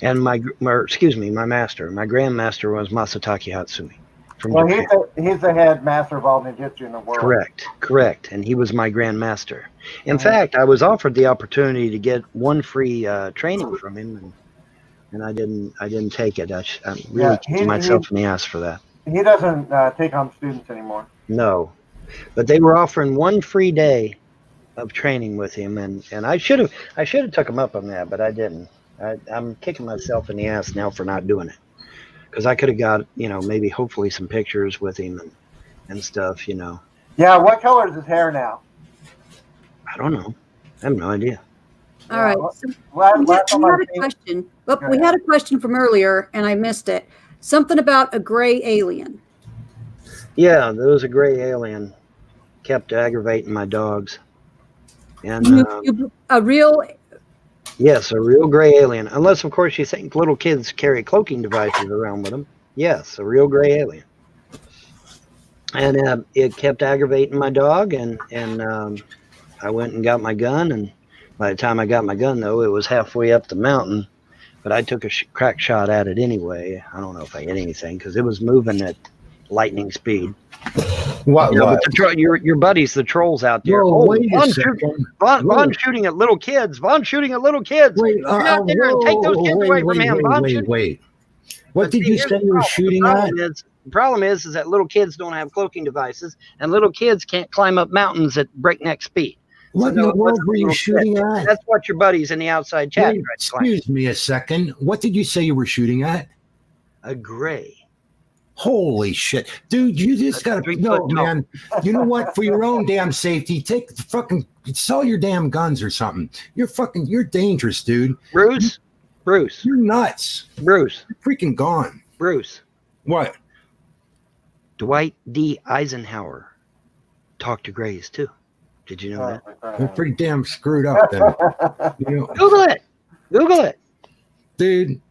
and my master, my grandmaster was Masataki Hatsumi from Japan. He's the head master of all ninjutsu in the world. Correct, and he was my Grand Master. In fact, I was offered the opportunity to get 1 free training from him, and I didn't take it. I'm really kicking myself in the ass for that. He doesn't take on students anymore. No, but they were offering 1 free day of training with him, and I should have took him up on that, but I didn't. I'm kicking myself in the ass now for not doing it, because I could have got, you know, maybe hopefully some pictures with him and stuff, you know. Yeah, what color is his hair now? I don't know. I have no idea. All right. So we had a question. We had a question from earlier, and I missed it. Something about a gray alien. Yeah, there was a gray alien kept aggravating my dogs. And a real? Yes, a real gray alien. Unless, of course, you think little kids carry cloaking devices around with them. Yes, a real gray alien. And it kept aggravating my dog, and I went and got my gun, and by the time I got my gun, though, it was halfway up the mountain, but I took a crack shot at it anyway. I don't know if I hit anything, because it was moving at lightning speed. What? Your buddies, the trolls out there. Whoa, Von's shooting at little kids. Von's shooting at little kids. Wait, Get out there and take those kids away from him. Wait. What did you say you were shooting at? The problem is that little kids don't have cloaking devices, and little kids can't climb up mountains at breakneck speed. What in the world were you shooting at? That's what your buddies in the outside chat. Excuse me a second. What did you say you were shooting at? A gray. Holy shit. Dude, you just got to know, man. You know what? For your own damn safety, sell your damn guns or something. You're dangerous, dude. Bruce. You're nuts. Bruce. You're freaking gone. Bruce. What? Dwight D. Eisenhower talked to grays too. Did you know that? They're pretty damn screwed up then. Google it. Dude.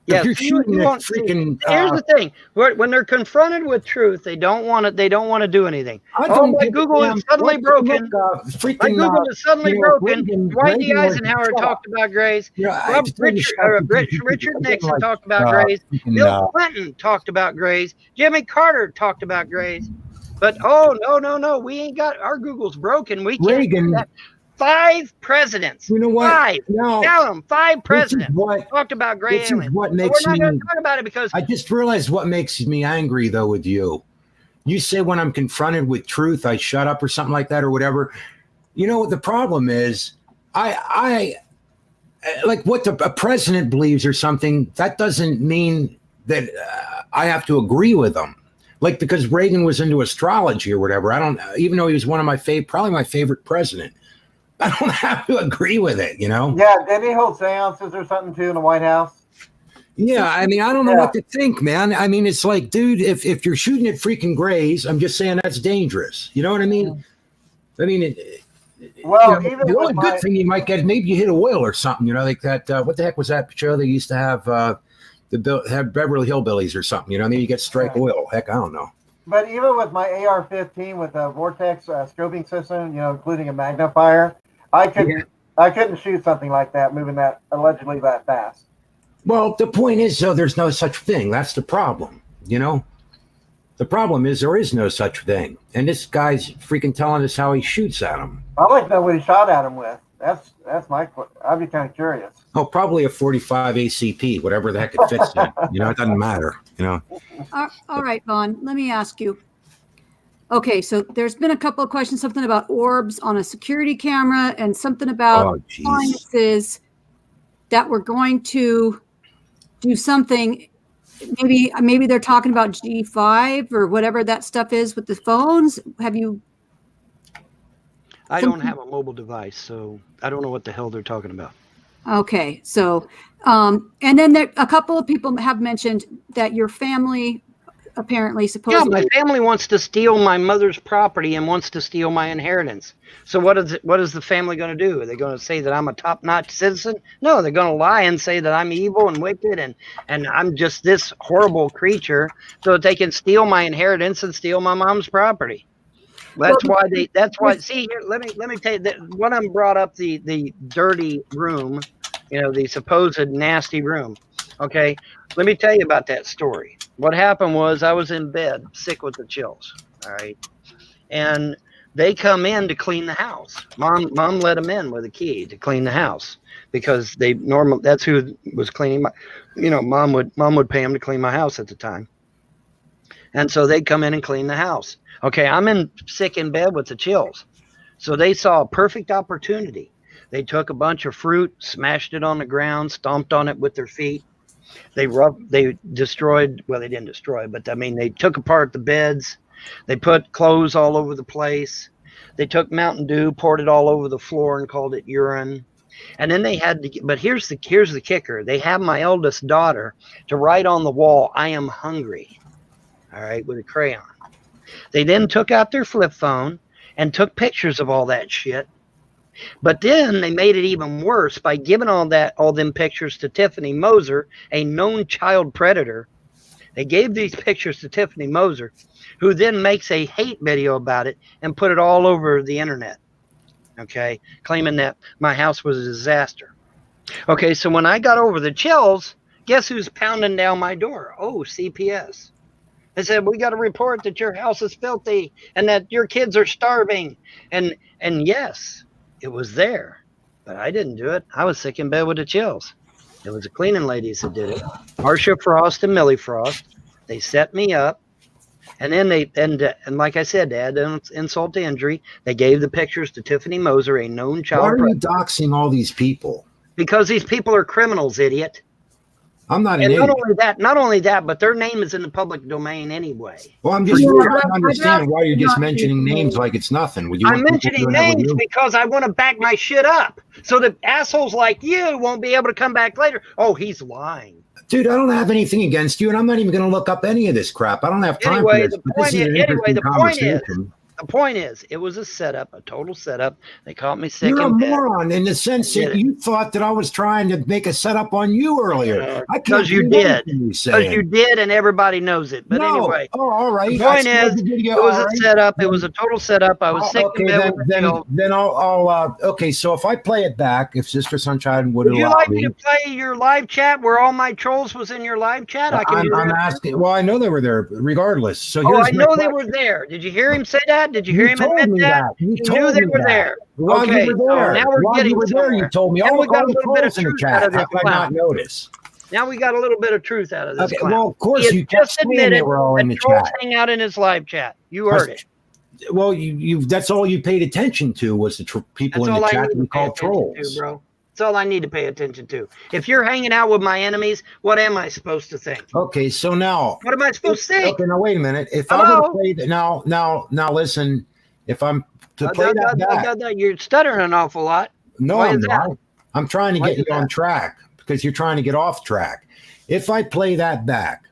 Yeah, you're shooting at freaking. Here's the thing: when they're confronted with truth, they don't want to. They don't want to do anything. My Google is suddenly broken. My Google is suddenly broken. Dwight D. Eisenhower talked about grays. Richard Nixon talked about grays. Bill Clinton talked about grays. Jimmy Carter talked about grays. But no, we ain't got our Google's broken. We can't do that. 5 presidents. You know what? 5. No. Count them. 5 presidents talked about gray aliens. This is what makes we're not going to talk about it because I just realized what makes me angry though with you. You say when I'm confronted with truth, I shut up or something like that or whatever. You know what the problem is? I like what a president believes or something. That doesn't mean that I have to agree with them. Like because Reagan was into astrology or whatever. I don't, even though he was one of my probably my favorite president. I don't have to agree with it, you know? Yeah, did he hold seances or something too in the White House? Yeah, I mean, I don't know what to think, man. I mean, it's like, dude, if you're shooting at freaking grays, I'm just saying that's dangerous. You know what I mean? I mean, Well, you know, even the with only good thing you might get, maybe you hit a oil or something, you know, like that. What the heck was that show they used to have? Have Beverly Hillbillies or something, you know? Maybe you get strike oil. Heck, I don't know. But even with my AR-15 with a Vortex scoping system, you know, including a magnifier, I couldn't shoot something like that moving that allegedly that fast. Well, the point is, though, there's no such thing. That's the problem, you know? The problem is there is no such thing. And this guy's freaking telling us how he shoots at him. I'd like to know what he shot at him with. That's my. I'd be kind of curious. Oh, probably a 45 ACP, whatever the heck it fits in. You know, it doesn't matter, you know? All right, Vaughn, let me ask you. Okay, so there's been a couple of questions, something about orbs on a security camera and something about appliances that we're going to do something. Maybe they're talking about G5 or whatever that stuff is with the phones. Have you? I don't have a mobile device, so I don't know what the hell they're talking about. Okay, so and then a couple of people have mentioned that your family apparently supposedly. Yeah, my family wants to steal my mother's property and wants to steal my inheritance. So what is the family going to do? Are they going to say that I'm a top-notch citizen? No, they're going to lie and say that I'm evil and wicked and I'm just this horrible creature so that they can steal my inheritance and steal my mom's property. That's why. See here, let me tell you that when I'm brought up the dirty room, you know, the supposed nasty room. Okay, let me tell you about that story. What happened was I was in bed, sick with the chills. All right, and they come in to clean the house. Mom let them in with a key to clean the house because that's who was cleaning my. You know, mom would pay them to clean my house at the time, and so they come in and clean the house. Okay, I'm sick in bed with the chills. So they saw a perfect opportunity. They took a bunch of fruit, smashed it on the ground, stomped on it with their feet. They destroyed, well, they didn't destroy, but I mean, they took apart the beds. They put clothes all over the place. They took Mountain Dew, poured it all over the floor and called it urine. And then they had to, but here's the kicker. They have my eldest daughter to write on the wall, "I am hungry," all right, with a crayon. They then took out their flip phone and took pictures of all that shit. But then they made it even worse by giving all them pictures to Tiffany Moser, a known child predator. They gave these pictures to Tiffany Moser, who then makes a hate video about it and put it all over the internet. Okay, claiming that my house was a disaster. Okay, so when I got over the chills, guess who's pounding down my door? Oh, CPS. They said, "We got a report that your house is filthy and that your kids are starving." And yes, it was there, but I didn't do it. I was sick in bed with the chills. It was the cleaning ladies that did it. Marsha Frost and Millie Frost. They set me up. And then and like I said, to add insult to injury, they gave the pictures to Tiffany Moser, a known child. Why are you doxing all these people? Because these people are criminals, idiot. I'm not an and idiot. Not only that, but their name is in the public domain anyway. Well, I'm just trying to understand why you're just mentioning names like it's nothing. I'm mentioning names because I want to back my shit up, so that assholes like you won't be able to come back later. Oh, he's lying. Dude, I don't have anything against you, and I'm not even going to look up any of this crap. I don't have time for this. The point is, it was a setup, a total setup. They caught me sick. You're a moron in the sense that you thought that I was trying to make a setup on you earlier. Because you did. Because you did, and everybody knows it. But anyway. Oh, all right. The point is, it was a setup. It was a total setup. I was sick in bed. Then I'll okay, so if I play it back, if Sister Sunshine would allow me. Would you like me to play your live chat where all my trolls was in your live chat? I'm asking. Well, I know they were there regardless. So I know they were there. Did you hear him say that? Did you hear him admit that? You knew they were there. While you were there, now we're getting there, you told me. We got a little bit of truth out of this. How did I not notice? Now we got a little bit of truth out of this. Okay, well, of course you just admitted they were all in the chat. Hang out in his live chat. You heard it. Well, that's all you paid attention to was the people in the chat that we called trolls, bro. That's all I need to pay attention to. If you're hanging out with my enemies, what am I supposed to think? Okay, so now what am I supposed to think? Okay, now wait a minute. If I'm going to play now listen. If I'm to play that back. You're stuttering an awful lot. No, Why I'm is that? not. I'm trying to Why get is you on that? track because you're trying to get off track. If I play that back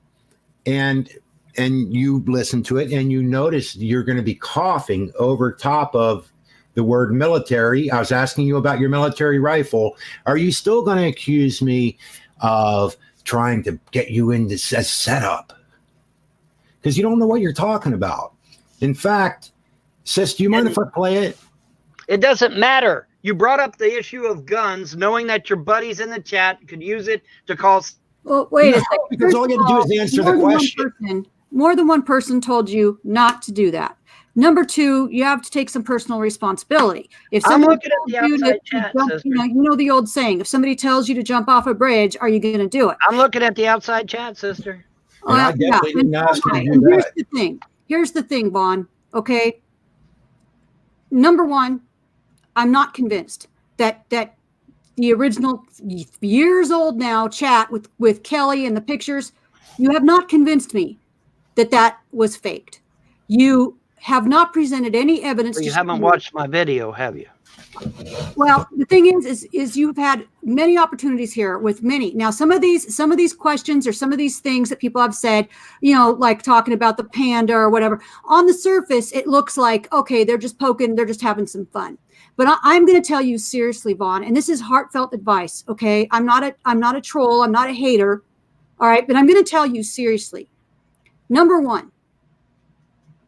and you listen to it and you notice you're going to be coughing over top of the word military, I was asking you about your military rifle. Are you still going to accuse me of trying to get you into a setup? Because you don't know what you're talking about. In fact, sis, do you mind if I play it? It doesn't matter. You brought up the issue of guns, knowing that your buddies in the chat could use it to call. Well, wait a No, second. because all you got to do is answer the question. More than one person told you not to do that. Number two, you have to take some personal responsibility. If I'm somebody looking at the outside chat, sister. you know the old saying, if somebody tells you to jump off a bridge, are you going to do it? I'm looking at the outside chat, sister. And I definitely didn't ask you to do that. Here's the thing, Vaughn. Okay. Number one, I'm not convinced that the original years old now chat with Kelly and the pictures, you have not convinced me that was faked. You have not presented any evidence. Well, you haven't watched my video, have you? Well, the thing is you've had many opportunities here with many. Now, some of these questions or some of these things that people have said, you know, like talking about the panda or whatever, on the surface, it looks like, okay, they're just poking, they're just having some fun. But I'm going to tell you seriously, Vaughn, and this is heartfelt advice. Okay. I'm not a troll. I'm not a hater. All right. But I'm going to tell you seriously. Number one,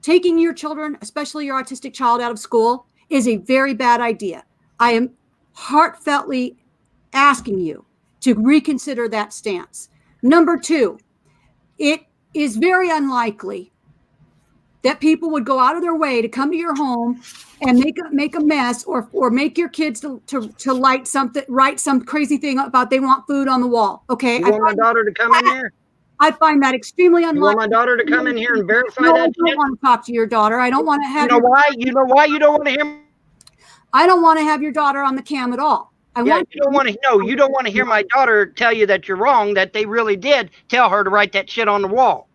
taking your children, especially your autistic child, out of school is a very bad idea. I am heartfeltly asking you to reconsider that stance. Number two, it is very unlikely that people would go out of their way to come to your home and make a mess or make your kids to write some crazy thing about they want food on the wall. Okay. You want my daughter to come in here? I find that extremely unlikely. You want my daughter to come in here and verify no, that? I don't want to talk to your daughter. I don't want to have. You know why? You know why you don't want to hear? I don't want to have your daughter on the cam at all. You don't want to. No, you don't want to hear my daughter tell you that you're wrong. That they really did tell her to write that shit on the wall.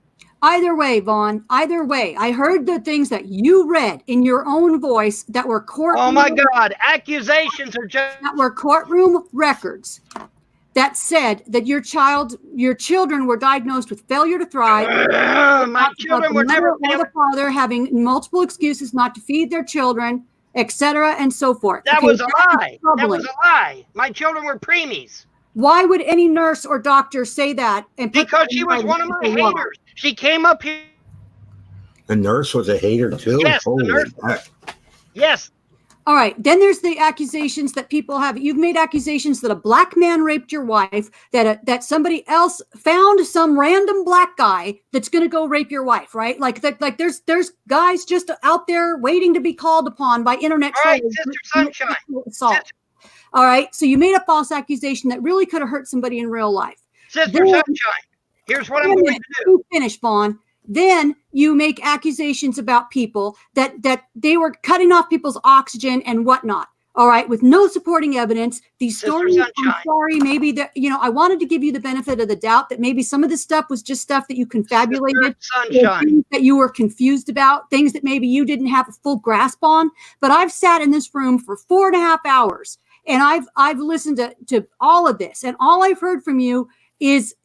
Either way, Vaughn. Either way, I heard the things that you read in your own voice that were courtroom. Oh my God! Accusations are just that were courtroom records. That said that your children were diagnosed with failure to thrive. My children were never. Or the father having multiple excuses not to feed their children, etc., and so forth. That was a lie. That was a lie. My children were preemies. Why would any nurse or doctor say that? And because she was one of my haters. She came up here. The nurse was a hater too. Yes, the nurse. Yes. All right. Then there's the accusations that people have. You've made accusations that a black man raped your wife, that somebody else found some random black guy that's going to go rape your wife, right? Like there's guys just out there waiting to be called upon by internet. All right, Sister Sunshine. All right. So you made a false accusation that really could have hurt somebody in real life. Sister Sunshine, here's what I'm going to do. Finish, Vaughn. Then you make accusations about people that they were cutting off people's oxygen and whatnot. All right, with no supporting evidence. These stories, I'm sorry, maybe that, you know, I wanted to give you the benefit of the doubt that maybe some of this stuff was just stuff that you confabulated, things that you were confused about, things that maybe you didn't have a full grasp on. But I've sat in this room for 4.5 hours and I've listened to all of this, and all I've heard from you is,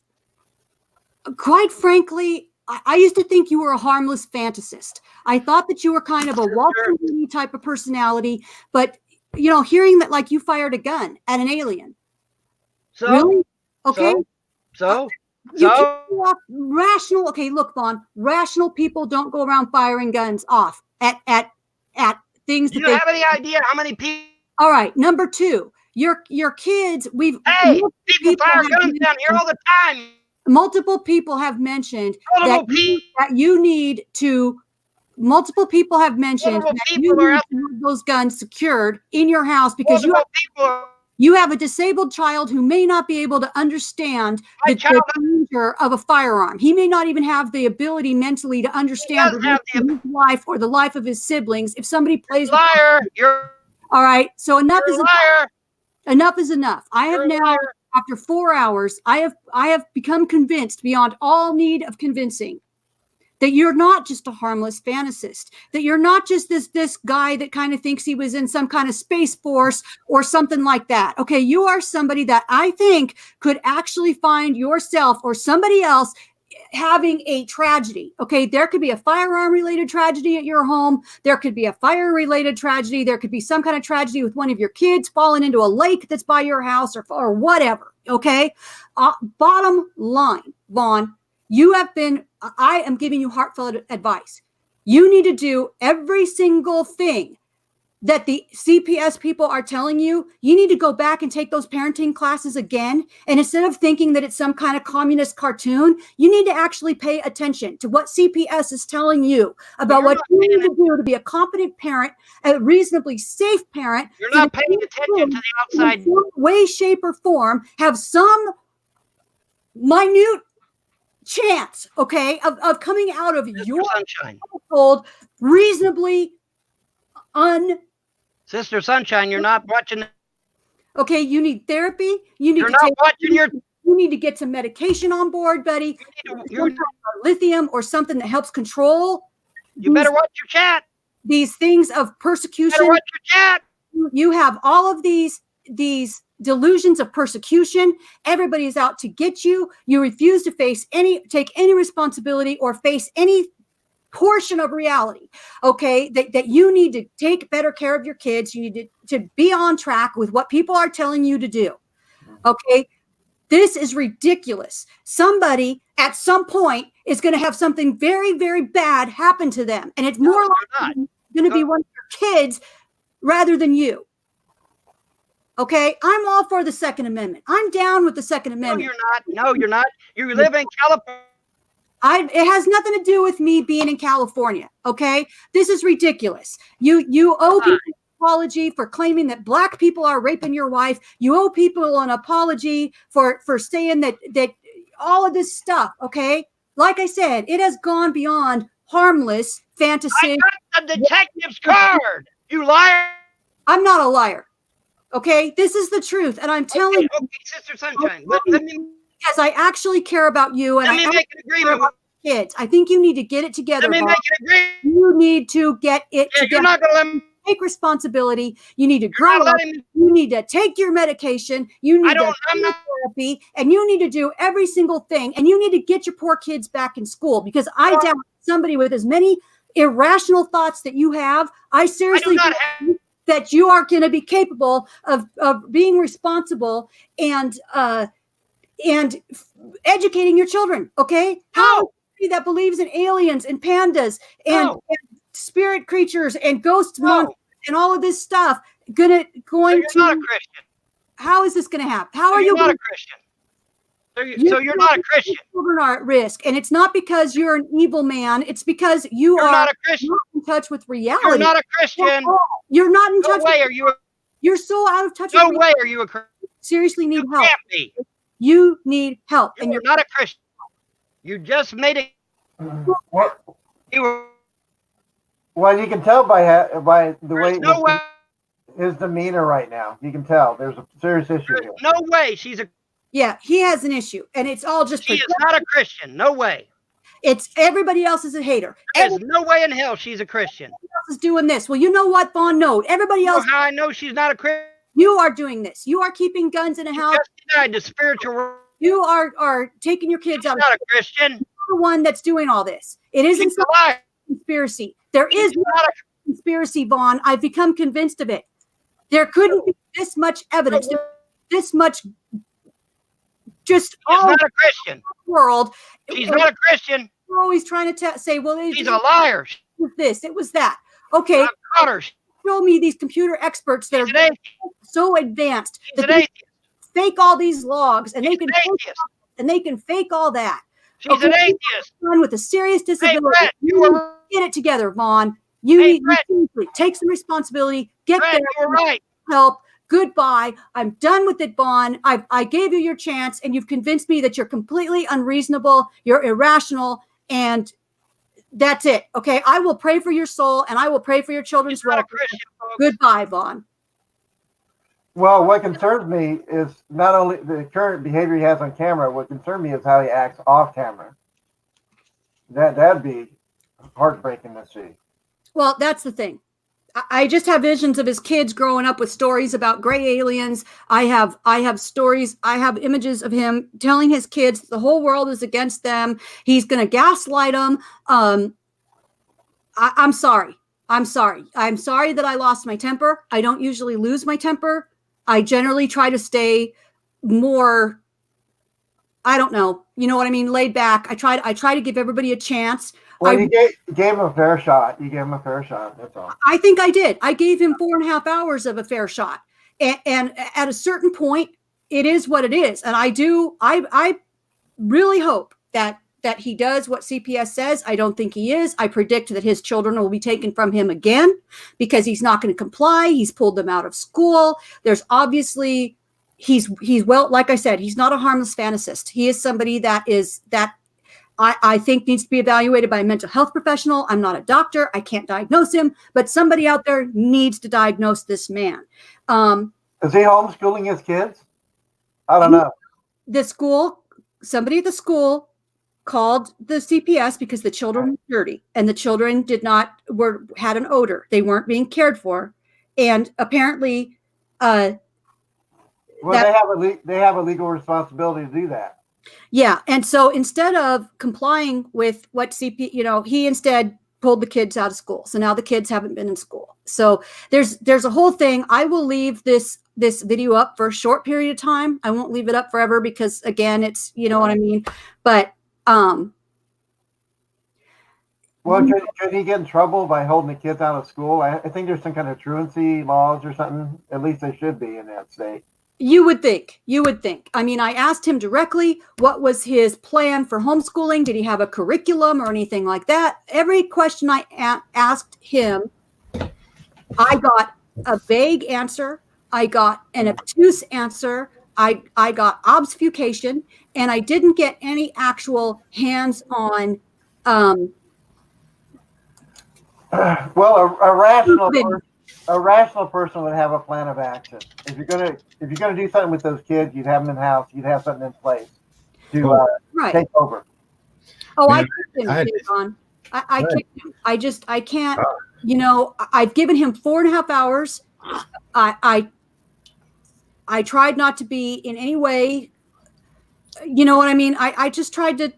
quite frankly, I used to think you were a harmless fantasist. I thought that you were kind of a Walter Mitty type of personality, but you know, hearing that like you fired a gun at an alien. So really? Okay. So rational. Okay, look, Vaughn. Rational people don't go around firing guns off at things. Do you have any idea how many people? All right. Number two, your kids. Hey, people fire guns down here all the time. Multiple people have mentioned that you need to. Multiple people have mentioned that you need to have those guns secured in your house because you have a disabled child who may not be able to understand the danger of a firearm. He may not even have the ability mentally to understand his life or the life of his siblings. If somebody plays, liar, you're all right. So enough is enough. Enough is enough. I have now. After 4 hours, I have become convinced beyond all need of convincing that you're not just a harmless fantasist, that you're not just this guy that kind of thinks he was in some kind of space force or something like that. Okay, you are somebody that I think could actually find yourself or somebody else having a tragedy. Okay, there could be a firearm related tragedy at your home. There could be a fire related tragedy. There could be some kind of tragedy with one of your kids falling into a lake that's by your house or whatever. Okay, bottom line, Vaughn, you have been, I am giving you heartfelt advice. You need to do every single thing that the CPS people are telling you. You need to go back and take those parenting classes again. And instead of thinking that it's some kind of communist cartoon, you need to actually pay attention to what CPS is telling you about what you need to do to be a competent parent, a reasonably safe parent. You're not paying attention to the outside. In some way, shape, or form, have some minute chance, okay, of coming out of your household reasonably Sister Sunshine, you're not watching. Okay, you need therapy. You need you need to get some medication on board, buddy. You lithium or something that helps control. You better watch your chat. These things of persecution. You better watch your chat. You have all of these delusions of persecution. Everybody's out to get you. You refuse to take any responsibility or face any portion of reality. Okay, that you need to take better care of your kids. You need to be on track with what people are telling you to do. Okay, this is ridiculous. Somebody at some point is going to have something very, very bad happen to them, and it's more likely going to be one of your kids rather than you. Okay, I'm all for the Second Amendment. I'm down with the Second Amendment. No, you're not. No, you're not. You live in California. It has nothing to do with me being in California. Okay, this is ridiculous. You owe people an apology for claiming that black people are raping your wife. You owe people an apology for saying that all of this stuff. Okay, like I said, it has gone beyond harmless fantasy. I got the detective's card. You liar. I'm not a liar. Okay, this is the truth, and I'm telling you. Okay, Sister Sunshine, let me. Because I actually care about you, and let me make an agreement about kids. I think you need to get it together. Let me make an agreement. You need to get it together. You're not going to let me take responsibility. You need to grow up. You need to take your medication. You need to do therapy, and you need to do every single thing. And you need to get your poor kids back in school, because I doubt somebody with as many irrational thoughts that you have. I seriously believe that you are going to be capable of being responsible and educating your children. Okay, how that believes in aliens and pandas and spirit creatures and ghost monsters and all of this stuff going so you're to not a Christian. How is this going to happen? How are you're you not a Christian? So you're not a Christian. Children are at risk, and it's not because you're an evil man. It's because you're not a Christian. Not in touch with reality. You're not a Christian. You're not in touch. No way are you. You're so out of touch. No way are you a Christian. Seriously, need help. Can't be. You need help, and you're not a Christian. You just made it. Well, you can tell by the way no way. His demeanor right now. You can tell there's a serious issue here. No way she's a. Yeah, he has an issue, and it's all just. She is not a Christian. No way. It's everybody else is a hater. There's no way in hell she's a Christian. Everybody else is doing this. Well, you know what, Vaughn? No, everybody else. You know how I know she's not a Christian? You are doing this. You are keeping guns in a house. Just denied the spiritual world. You are taking your kids out. Not a Christian. You're the one that's doing all this. It isn't a conspiracy. There is not a conspiracy, Vaughn. I've become convinced of it. There couldn't be this much evidence, this much. Just all not a Christian world. She's not a Christian. We're always trying to say, well, she's a liar. It was this, it was that. Okay, show me these computer experts that are so advanced that they fake all these logs, and they can fake all that. She's an atheist. With a serious disability. Hey, Brett, get it together, Vaughn. You need to take some responsibility. Get there. You're right. Help. Goodbye. I'm done with it, Vaughn. I gave you your chance, and you've convinced me that you're completely unreasonable, you're irrational, and that's it. Okay, I will pray for your soul, and I will pray for your children's welfare. Goodbye, Vaughn. Well, what concerns me is not only the current behavior he has on camera. What concerns me is how he acts off camera. That'd be heartbreaking to see. Well, that's the thing. I just have visions of his kids growing up with stories about gray aliens. I have stories. I have images of him telling his kids the whole world is against them. He's going to gaslight them. I'm sorry. I'm sorry. I'm sorry that I lost my temper. I don't usually lose my temper. I generally try to stay more, I don't know, you know what I mean, laid back. I try to give everybody a chance. Well, you gave him a fair shot. You gave him a fair shot. That's all. I think I did. I gave him 4.5 hours of a fair shot. And at a certain point, it is what it is. And I really hope that he does what CPS says. I don't think he is. I predict that his children will be taken from him again because he's not going to comply. He's pulled them out of school. There's obviously, he's well, like I said, he's not a harmless fantasist. He is somebody that I think needs to be evaluated by a mental health professional. I'm not a doctor. I can't diagnose him, but somebody out there needs to diagnose this man. Is he homeschooling his kids? I don't know. Somebody at the school called the CPS because the children were dirty and the children had an odor. They weren't being cared for. And apparently, they have a legal responsibility to do that. Yeah. And so instead of complying with what he instead pulled the kids out of school. So now the kids haven't been in school. So there's a whole thing. I will leave this video up for a short period of time. I won't leave it up forever because again, it's, you know what I mean? But, well, could he get in trouble by holding the kids out of school? I think there's some kind of truancy laws or something. At least they should be in that state. You would think. I mean, I asked him directly, what was his plan for homeschooling? Did he have a curriculum or anything like that? Every question I asked him, I got a vague answer. I got an obtuse answer. I got obfuscation, and I didn't get any actual hands-on. Well, a rational person would have a plan of action. If you're gonna do something with those kids, you'd have them in the house. You'd have something in place to take over. Oh, I kicked him, John. I kicked him. I can't. You know, I've given him 4.5 hours. I tried not to be in any way. You know what I mean? I just tried to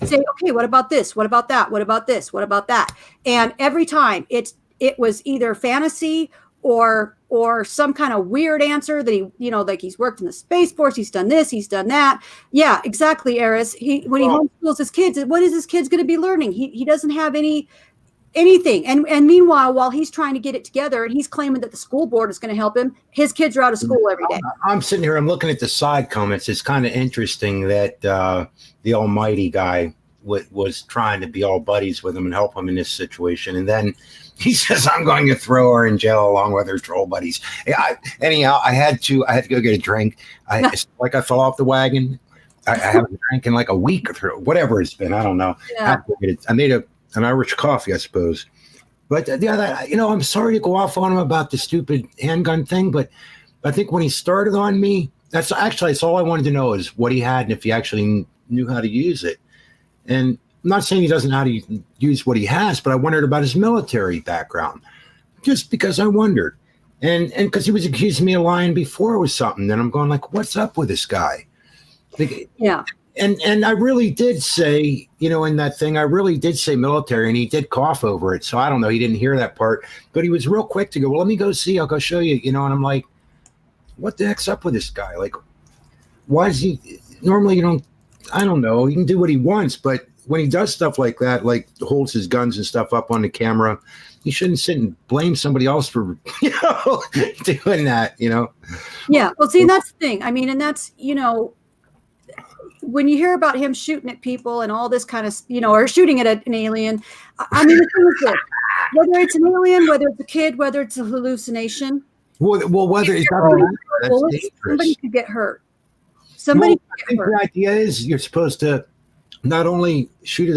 say, okay, what about this? What about that? What about this? What about that? And every time it was either fantasy or some kind of weird answer that he, you know, like he's worked in the Space Force, he's done this, he's done that. Yeah, exactly, Eris. When he homeschools his kids, what is his kids going to be learning? He doesn't have anything. And meanwhile, while he's trying to get it together and he's claiming that the school board is going to help him, his kids are out of school every day. I'm sitting here, I'm looking at the side comments. It's kind of interesting that the almighty guy was trying to be all buddies with him and help him in this situation. And then he says, I'm going to throw her in jail along with her troll buddies. Anyhow, I had to go get a drink. It's like I fell off the wagon. I haven't drank in like a week or whatever it's been. I don't know. Yeah. I made an Irish coffee, I suppose. But I'm sorry to go off on him about the stupid handgun thing, but I think when he started on me, that's all I wanted to know is what he had and if he actually knew how to use it. And I'm not saying he doesn't know how to use what he has, but I wondered about his military background, just because I wondered. And because he was accusing me of lying before with something, then I'm going like, what's up with this guy? Yeah. And I really did say, in that thing, I really did say military, and he did cough over it. So I don't know. He didn't hear that part, but he was real quick to go, well, let me go see. I'll go show you, and I'm like, what the heck's up with this guy? Like, why is he normally, I don't know. He can do what he wants, but when he does stuff like that, like holds his guns and stuff up on the camera, he shouldn't sit and blame somebody else for, doing that, Yeah. Well, see, that's the thing. I mean, and that's, when you hear about him shooting at people and all this kind of, or shooting at an alien, I mean, the thing is this, whether it's an alien, whether it's a kid, whether it's a hallucination. Well, whether it's somebody could get hurt. Somebody could get hurt. The idea is you're supposed to not only shoot at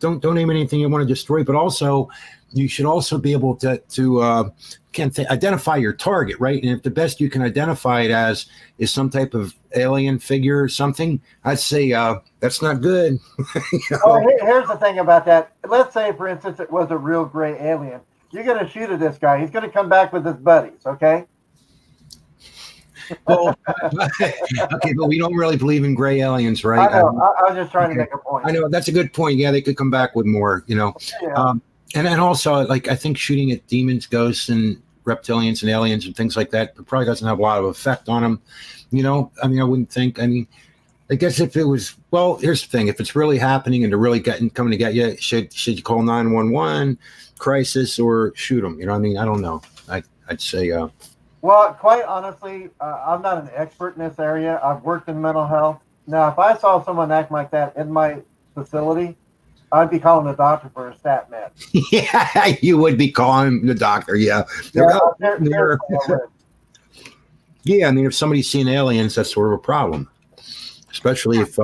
don't aim at anything you want to destroy, but also you should also be able to identify your target, right? And if the best you can identify it as is some type of alien figure or something, I'd say that's not good. You know? Well, here's the thing about that. Let's say, for instance, it was a real gray alien. You're going to shoot at this guy. He's going to come back with his buddies, okay? Well, okay, but we don't really believe in gray aliens, right? I know. I was just trying to make a point. I know that's a good point. Yeah, they could come back with more, you know. Yeah. And also, like, I think shooting at demons, ghosts, and reptilians and aliens and things like that probably doesn't have a lot of effect on them. You know, I mean, I wouldn't think. I mean, I guess if it was, well, here's the thing: if it's really happening and they're really coming to get you, should you call 911, crisis, or shoot them? You know, I mean, I don't know. I'd say. Well, quite honestly, I'm not an expert in this area. I've worked in mental health. Now, if I saw someone act like that in my facility, I'd be calling the doctor for a stat med. Yeah, you would be calling the doctor. Yeah. Yeah, I mean, if somebody's seen aliens, that's sort of a problem, especially if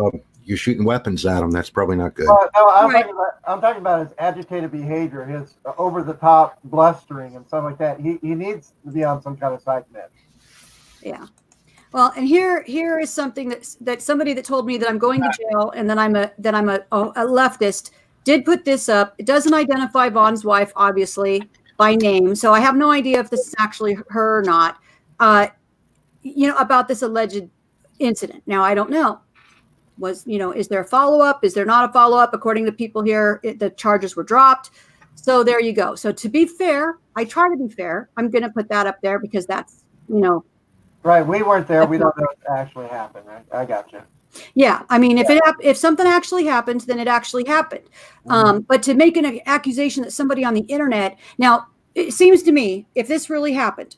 you're shooting weapons at them. That's probably not good. No, I'm talking about his agitated behavior, his over-the-top blustering and stuff like that. He needs to be on some kind of psych med. Yeah. Well, and here is something that somebody that told me that I'm going to jail and then I'm a leftist did put this up. It doesn't identify Vaughn's wife, obviously, by name, so I have no idea if this is actually her or not. You know, about this alleged incident. Now, I don't know. Is there a follow-up? Is there not a follow-up? According to people here, the charges were dropped. So there you go. So to be fair, I try to be fair. I'm going to put that up there because that's, Right. We weren't there. We don't know what actually happened. Right? I got you. Yeah. I mean, if something actually happened, then it actually happened. But to make an accusation that somebody on the internet, now it seems to me, if this really happened,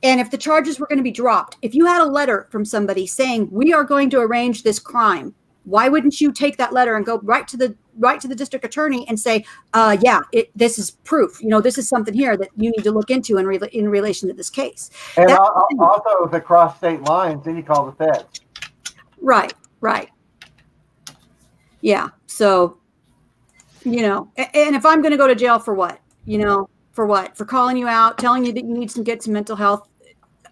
and if the charges were going to be dropped, if you had a letter from somebody saying, we are going to arrange this crime, why wouldn't you take that letter and go right to the district attorney and say, this is proof. This is something here that you need to look into in relation to this case. And also, if it crossed state lines, then you call the feds. Right. Yeah. So, and if I'm going to go to jail for what? For what? For calling you out, telling you that you need to get some mental health.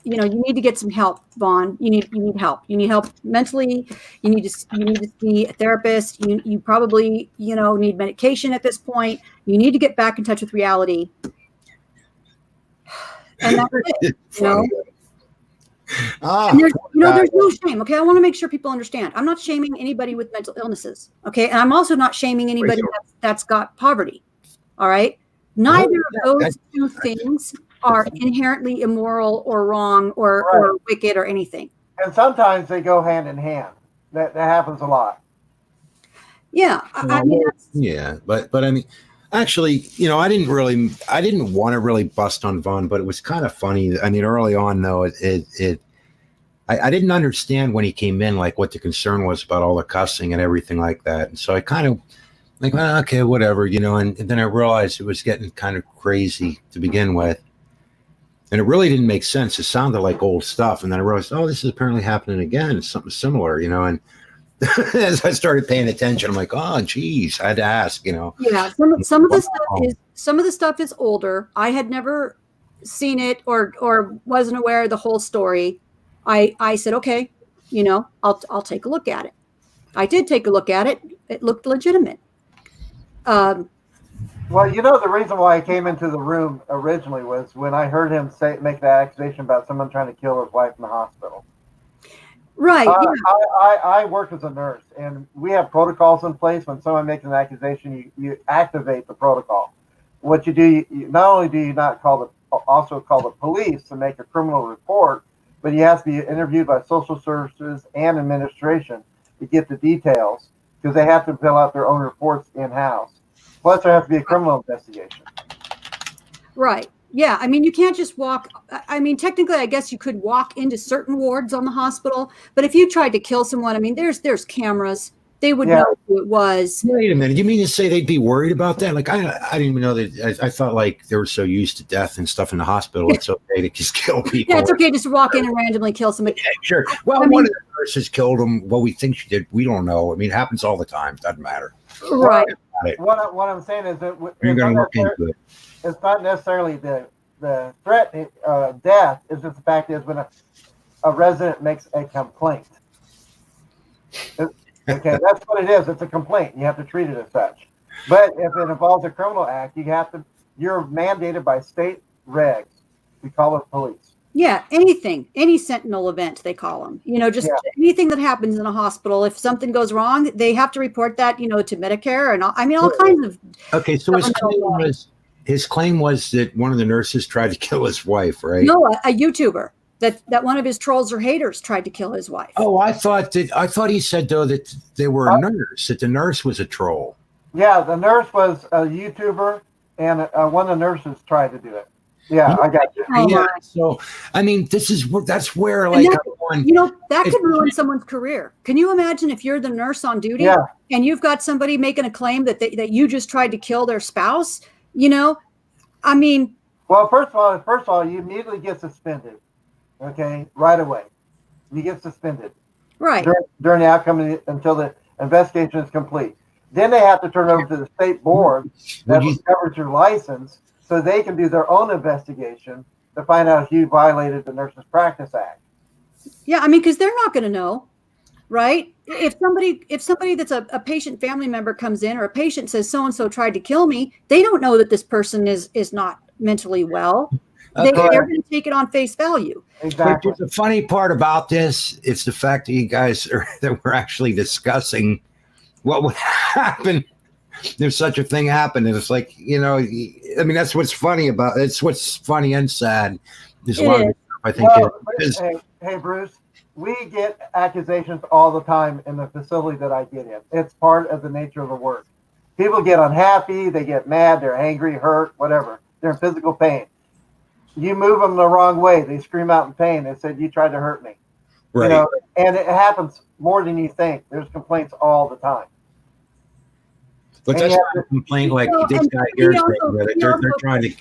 You need to get some help, Vaughn. You need help. You need help mentally. You need to see a therapist. You probably, need medication at this point. You need to get back in touch with reality. And that's it. And there's no shame. Okay. I want to make sure people understand. I'm not shaming anybody with mental illnesses. Okay. And I'm also not shaming anybody that's got poverty. All right. Neither of those two things are inherently immoral or wrong or wicked or anything. And sometimes they go hand in hand. That happens a lot. Yeah. But I mean, actually, I didn't want to really bust on Vaughn, but it was kind of funny. I mean, early on though, I didn't understand when he came in, like what the concern was about all the cussing and everything like that. And so I kind of like, well, okay, whatever, and then I realized it was getting kind of crazy to begin with. And it really didn't make sense. It sounded like old stuff. And then I realized, oh, this is apparently happening again. It's something similar, and as I started paying attention, I'm like, oh, geez, I had to ask, Yeah, some of the stuff is older. I had never seen it or wasn't aware of the whole story. I said, okay, I'll take a look at it. I did take a look at it. It looked legitimate. Well, the reason why I came into the room originally was when I heard him make that accusation about someone trying to kill his wife in the hospital. Right. I work as a nurse, and we have protocols in place. When someone makes an accusation, you activate the protocol. What you do, not only do you not also call the police to make a criminal report, but you have to be interviewed by social services and administration to get the details, because they have to fill out their own reports in-house. Plus, there has to be a criminal investigation. Right. Yeah. I mean, you can't just walk. I mean, technically, I guess you could walk into certain wards on the hospital. But if you tried to kill someone, I mean, there's cameras. they would Yeah. know who it was. Wait a minute. You mean to say they'd be worried about that? Like, I didn't even know that. I thought like they were so used to death and stuff in the hospital. It's okay to just kill people. Yeah, it's okay just to walk in and randomly kill somebody. Yeah, sure. Well, I mean- one of the nurses killed him. Well, we think she did. We don't know. I mean, it happens all the time. Doesn't matter. Right. What I'm saying is that You're going to look into it. it's not necessarily the threat death. Is just the fact is when a resident makes a complaint. Okay, that's what it is. It's a complaint. You have to treat it as such. But if it involves a criminal act, you're mandated by state regs to call the police. Yeah, anything, any sentinel event, they call them. Just anything that happens in a hospital. If something goes wrong, they have to report that, to Medicare and all kinds of. Okay, so his claim was that one of the nurses tried to kill his wife, right? No, a YouTuber that one of his trolls or haters tried to kill his wife. Oh, I thought he said though that they were a nurse. That the nurse was a troll. Yeah, the nurse was a YouTuber, and one of the nurses tried to do it. Yeah, I got you. Oh, Yeah. my. So I mean, that's where And like that could ruin someone's career. Can you imagine if you're the nurse on duty and you've got somebody making a claim that you just tried to kill their spouse? I mean. Well, first of all, you immediately get suspended. Okay, right away, you get suspended. Right. During the outcome until the investigation is complete. Then they have to turn it over to the state board that covers your license, so they can do their own investigation to find out if you violated the Nurses Practice Act. Yeah, I mean, because they're not going to know, right? If somebody that's a patient family member comes in, or a patient says so and so tried to kill me, they don't know that this person is not mentally well. They're going to take it on face value. Exactly. But the funny part about this is the fact that you guys that we're actually discussing what would happen if such a thing happened. And it's like, I mean, that's what's funny about it. It's what's funny and sad. There's a lot of stuff I think. Hey, Bruce, we get accusations all the time in the facility that I get in. It's part of the nature of the work. People get unhappy, they get mad, they're angry, hurt, whatever. They're in physical pain. You move them the wrong way, they scream out in pain. They said, "You tried to hurt me." Right. And it happens more than you think. There's complaints all the time. But that's not a complaint like this guy here is making. They're trying to.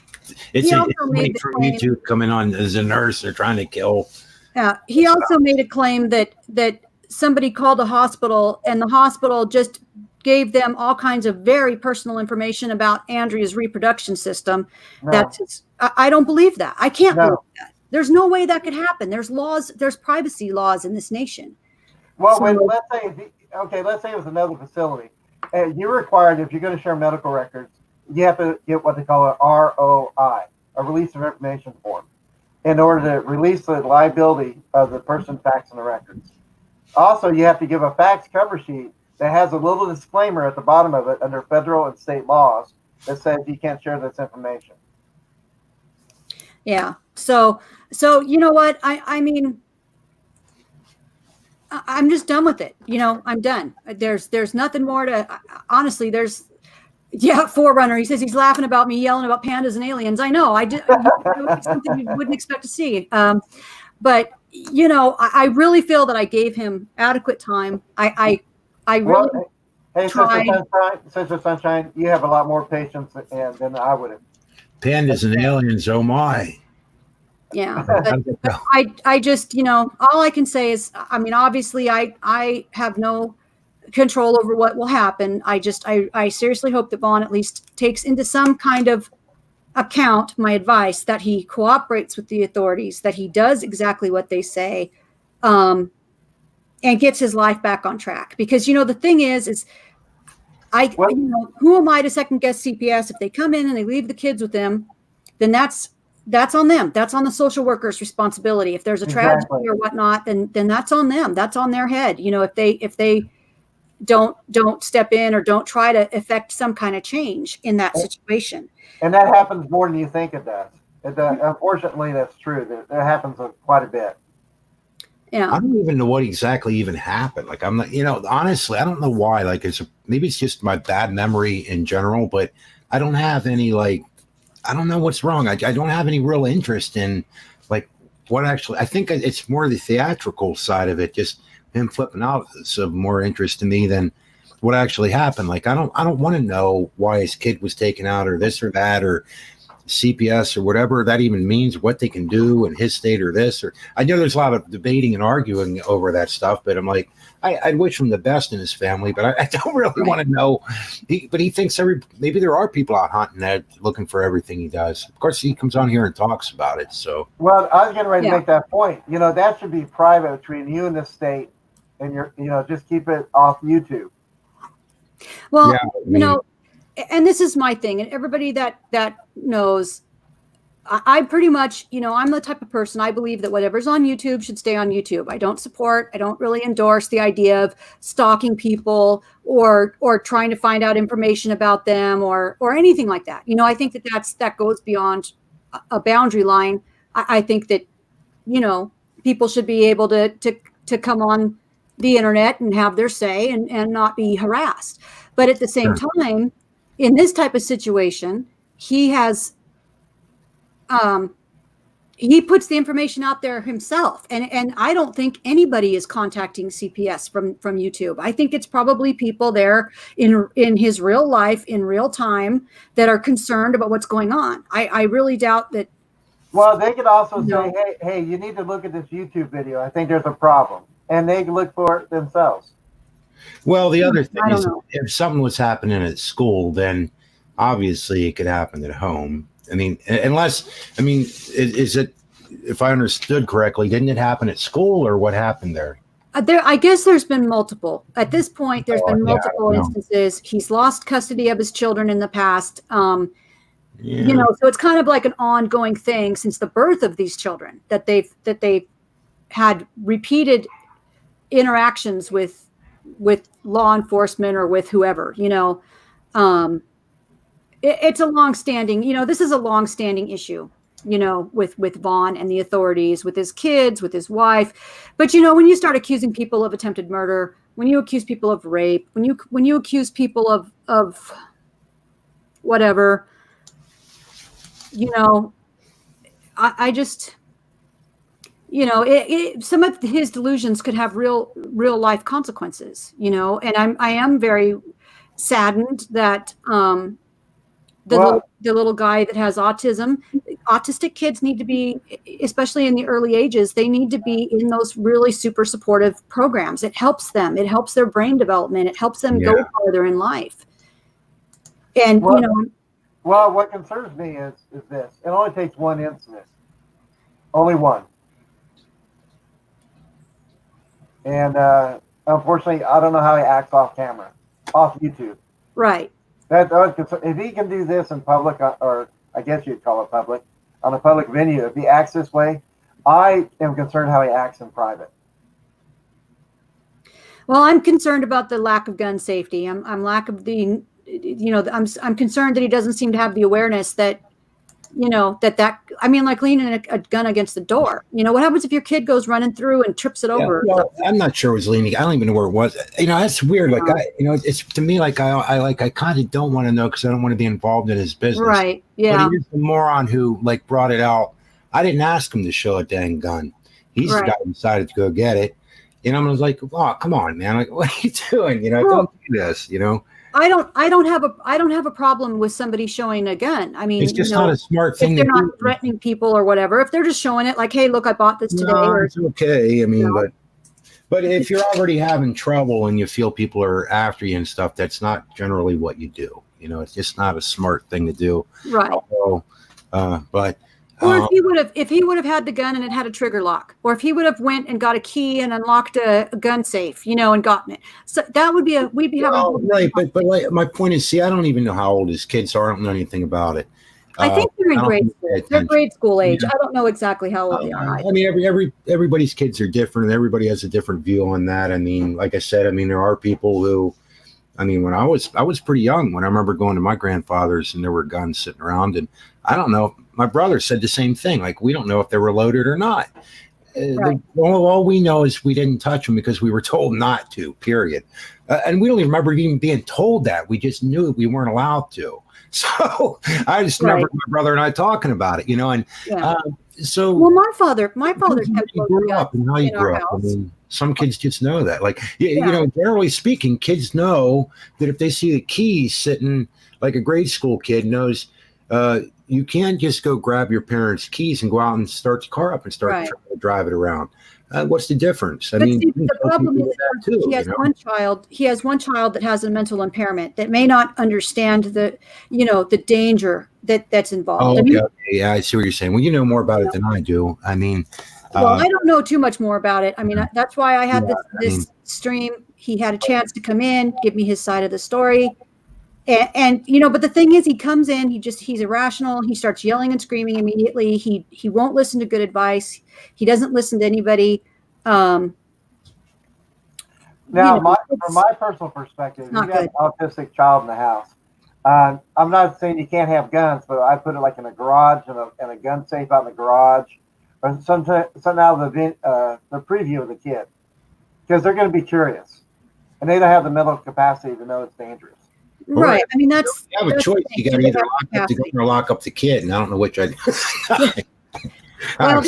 It's somebody from YouTube coming on as a nurse. They're trying to kill. Yeah. He also made a claim that somebody called a hospital and the hospital just gave them all kinds of very personal information about Andrea's reproduction system. No. I don't believe that. I can't believe that. There's no way that could happen. There's laws. There's privacy laws in this nation. Well, let's say it was another facility. You're required, if you're going to share medical records, you have to get what they call an ROI, a release of information form, in order to release the liability of the person faxing the records. Also, you have to give a fax cover sheet that has a little disclaimer at the bottom of it under federal and state laws that says you can't share this information. Yeah. So you know what? I mean, I'm just done with it. I'm done. There's nothing more to, honestly, Forerunner. He says he's laughing about me yelling about pandas and aliens. I know. It's something you wouldn't expect to see. But I really feel that I gave him adequate time. I really tried. Sister Sunshine, you have a lot more patience than I would have. Pandas and aliens, oh my. Yeah, but I just, all I can say is, I mean, obviously I have no control over what will happen. I seriously hope that Vaughn at least takes into some kind of account my advice, that he cooperates with the authorities, that he does exactly what they say, and gets his life back on track. Because, the thing is who am I to second guess CPS? If they come in and they leave the kids with them, then that's on them. That's on the social worker's responsibility. If there's a tragedy or whatnot, then that's on them. That's on their head. If they don't step in or don't try to effect some kind of change in that situation. And that happens more than you think it does. Unfortunately, that's true. That happens quite a bit. Yeah. I don't even know what exactly even happened. Like, I'm not, honestly, I don't know why. Like, maybe it's just my bad memory in general, but I don't have any, I don't know what's wrong. I don't have any real interest in what actually, I think it's more the theatrical side of it. Just him flipping out is of more interest to me than what actually happened. Like, I don't want to know why his kid was taken out or this or that or CPS or whatever that even means, what they can do in his state or this. Or I know there's a lot of debating and arguing over that stuff, but I'm like, I'd wish him the best in his family, but I don't really want to know. But he thinks maybe there are people out hunting that looking for everything he does. Of course, he comes on here and talks about it. So, well, I was getting ready to make that point. You know, that should be private between you and the state, and just keep it off YouTube. Well, and this is my thing, and everybody that knows, I pretty much, I'm the type of person, I believe that whatever's on YouTube should stay on YouTube. I don't really endorse the idea of stalking people or trying to find out information about them or anything like that. I think that goes beyond a boundary line. I think that, people should be able to come on the internet and have their say and not be harassed. But at the same time, in this type of situation, he has, he puts the information out there himself. And I don't think anybody is contacting CPS from YouTube. I think it's probably people there in his real life, in real time, that are concerned about what's going on. I really doubt that. Well, they could also say, hey, you need to look at this YouTube video. I think there's a problem. And they can look for it themselves. Well, the other thing is, if something was happening at school, then obviously it could happen at home. I mean, is it, if I understood correctly, didn't it happen at school, or what happened there? I guess there's been multiple. At this point, there's been multiple instances. He's lost custody of his children in the past. So it's kind of like an ongoing thing since the birth of these children that they've had repeated interactions with law enforcement or with whoever. It's a long-standing, this is a long-standing issue, with Vaughn and the authorities, with his kids, with his wife. But, when you start accusing people of attempted murder, when you accuse people of rape, when you accuse people of whatever, I just, some of his delusions could have real life consequences, and I am very saddened that, the little guy that has autistic kids need to be, especially in the early ages, they need to be in those really super supportive programs. It helps them. It helps their brain development. It helps them go farther in life. And, well, what concerns me is this. It only takes one incident. Only one. And unfortunately, I don't know how he acts off camera, off YouTube. Right. If he can do this in public, or I guess you'd call it public, on a public venue, if he acts this way, I am concerned how he acts in private. Well, I'm concerned about the lack of gun safety. I'm concerned that he doesn't seem to have the awareness that, like leaning a gun against the door. What happens if your kid goes running through and trips it over? Well, I'm not sure it was leaning. I don't even know where it was. That's weird. Like, it's to me, like, I kind of don't want to know because I don't want to be involved in his business. Right. Yeah. But he's the moron who brought it out. I didn't ask him to show a dang gun. He's the guy who decided to go get it. I was like, oh, come on, man. Like, what are you doing? Don't do this, I don't have a problem with somebody showing a gun. I mean, it's just not a smart thing. If they're not threatening people or whatever, if they're just showing it like, hey, look, I bought this today. It's okay. I mean, but if you're already having trouble and you feel people are after you and stuff, that's not generally what you do. It's just not a smart thing to do. Right. Or if he would have had the gun and it had a trigger lock, or if he would have went and got a key and unlocked a gun safe, and gotten it. So that would be we'd be having right. But like, my point is, see, I don't even know how old his kids are. I don't know anything about it. I think they're in grade school. They're grade school age. I don't know exactly how old they are. I mean, everybody's kids are different, and everybody has a different view on that. I mean, like I said, there are people who, when I was pretty young when I remember going to my grandfather's and there were guns sitting around, and I don't know. My brother said the same thing. Like, we don't know if they were loaded or not. Right. All we know is we didn't touch them because we were told not to, period. And we don't even remember even being told that. We just knew we weren't allowed to. So I just remember my brother and I talking about it, and so. Well, my father kept you grew up and how you in our grew up. I house. mean, some kids just know that. Like, generally speaking, kids know that if they see the keys sitting, like a grade school kid knows, you can't just go grab your parents' keys and go out and start the car up and start trying to drive it around. What's the difference? But see, the problem is he has one child. He has one child that has a mental impairment that may not understand the danger that's involved. Oh, okay. Yeah, I see what you're saying. Well, you know more about it than I do. I mean, well, I don't know too much more about it. I mean, that's why I had this stream. He had a chance to come in, give me his side of the story. And but the thing is, he comes in, he's irrational. He starts yelling and screaming immediately. He won't listen to good advice. He doesn't listen to anybody. Now, from my personal perspective, you got an autistic child in the house. I'm not saying you can't have guns, but I put it like in a garage and a gun safe out in the garage, or something out of the preview of the kid, because they're going to be curious, and they don't have the mental capacity to know it's dangerous. Right. I mean, that's you have a choice. You got to either lock up the gun or lock up the kid, and I don't know which I. Well,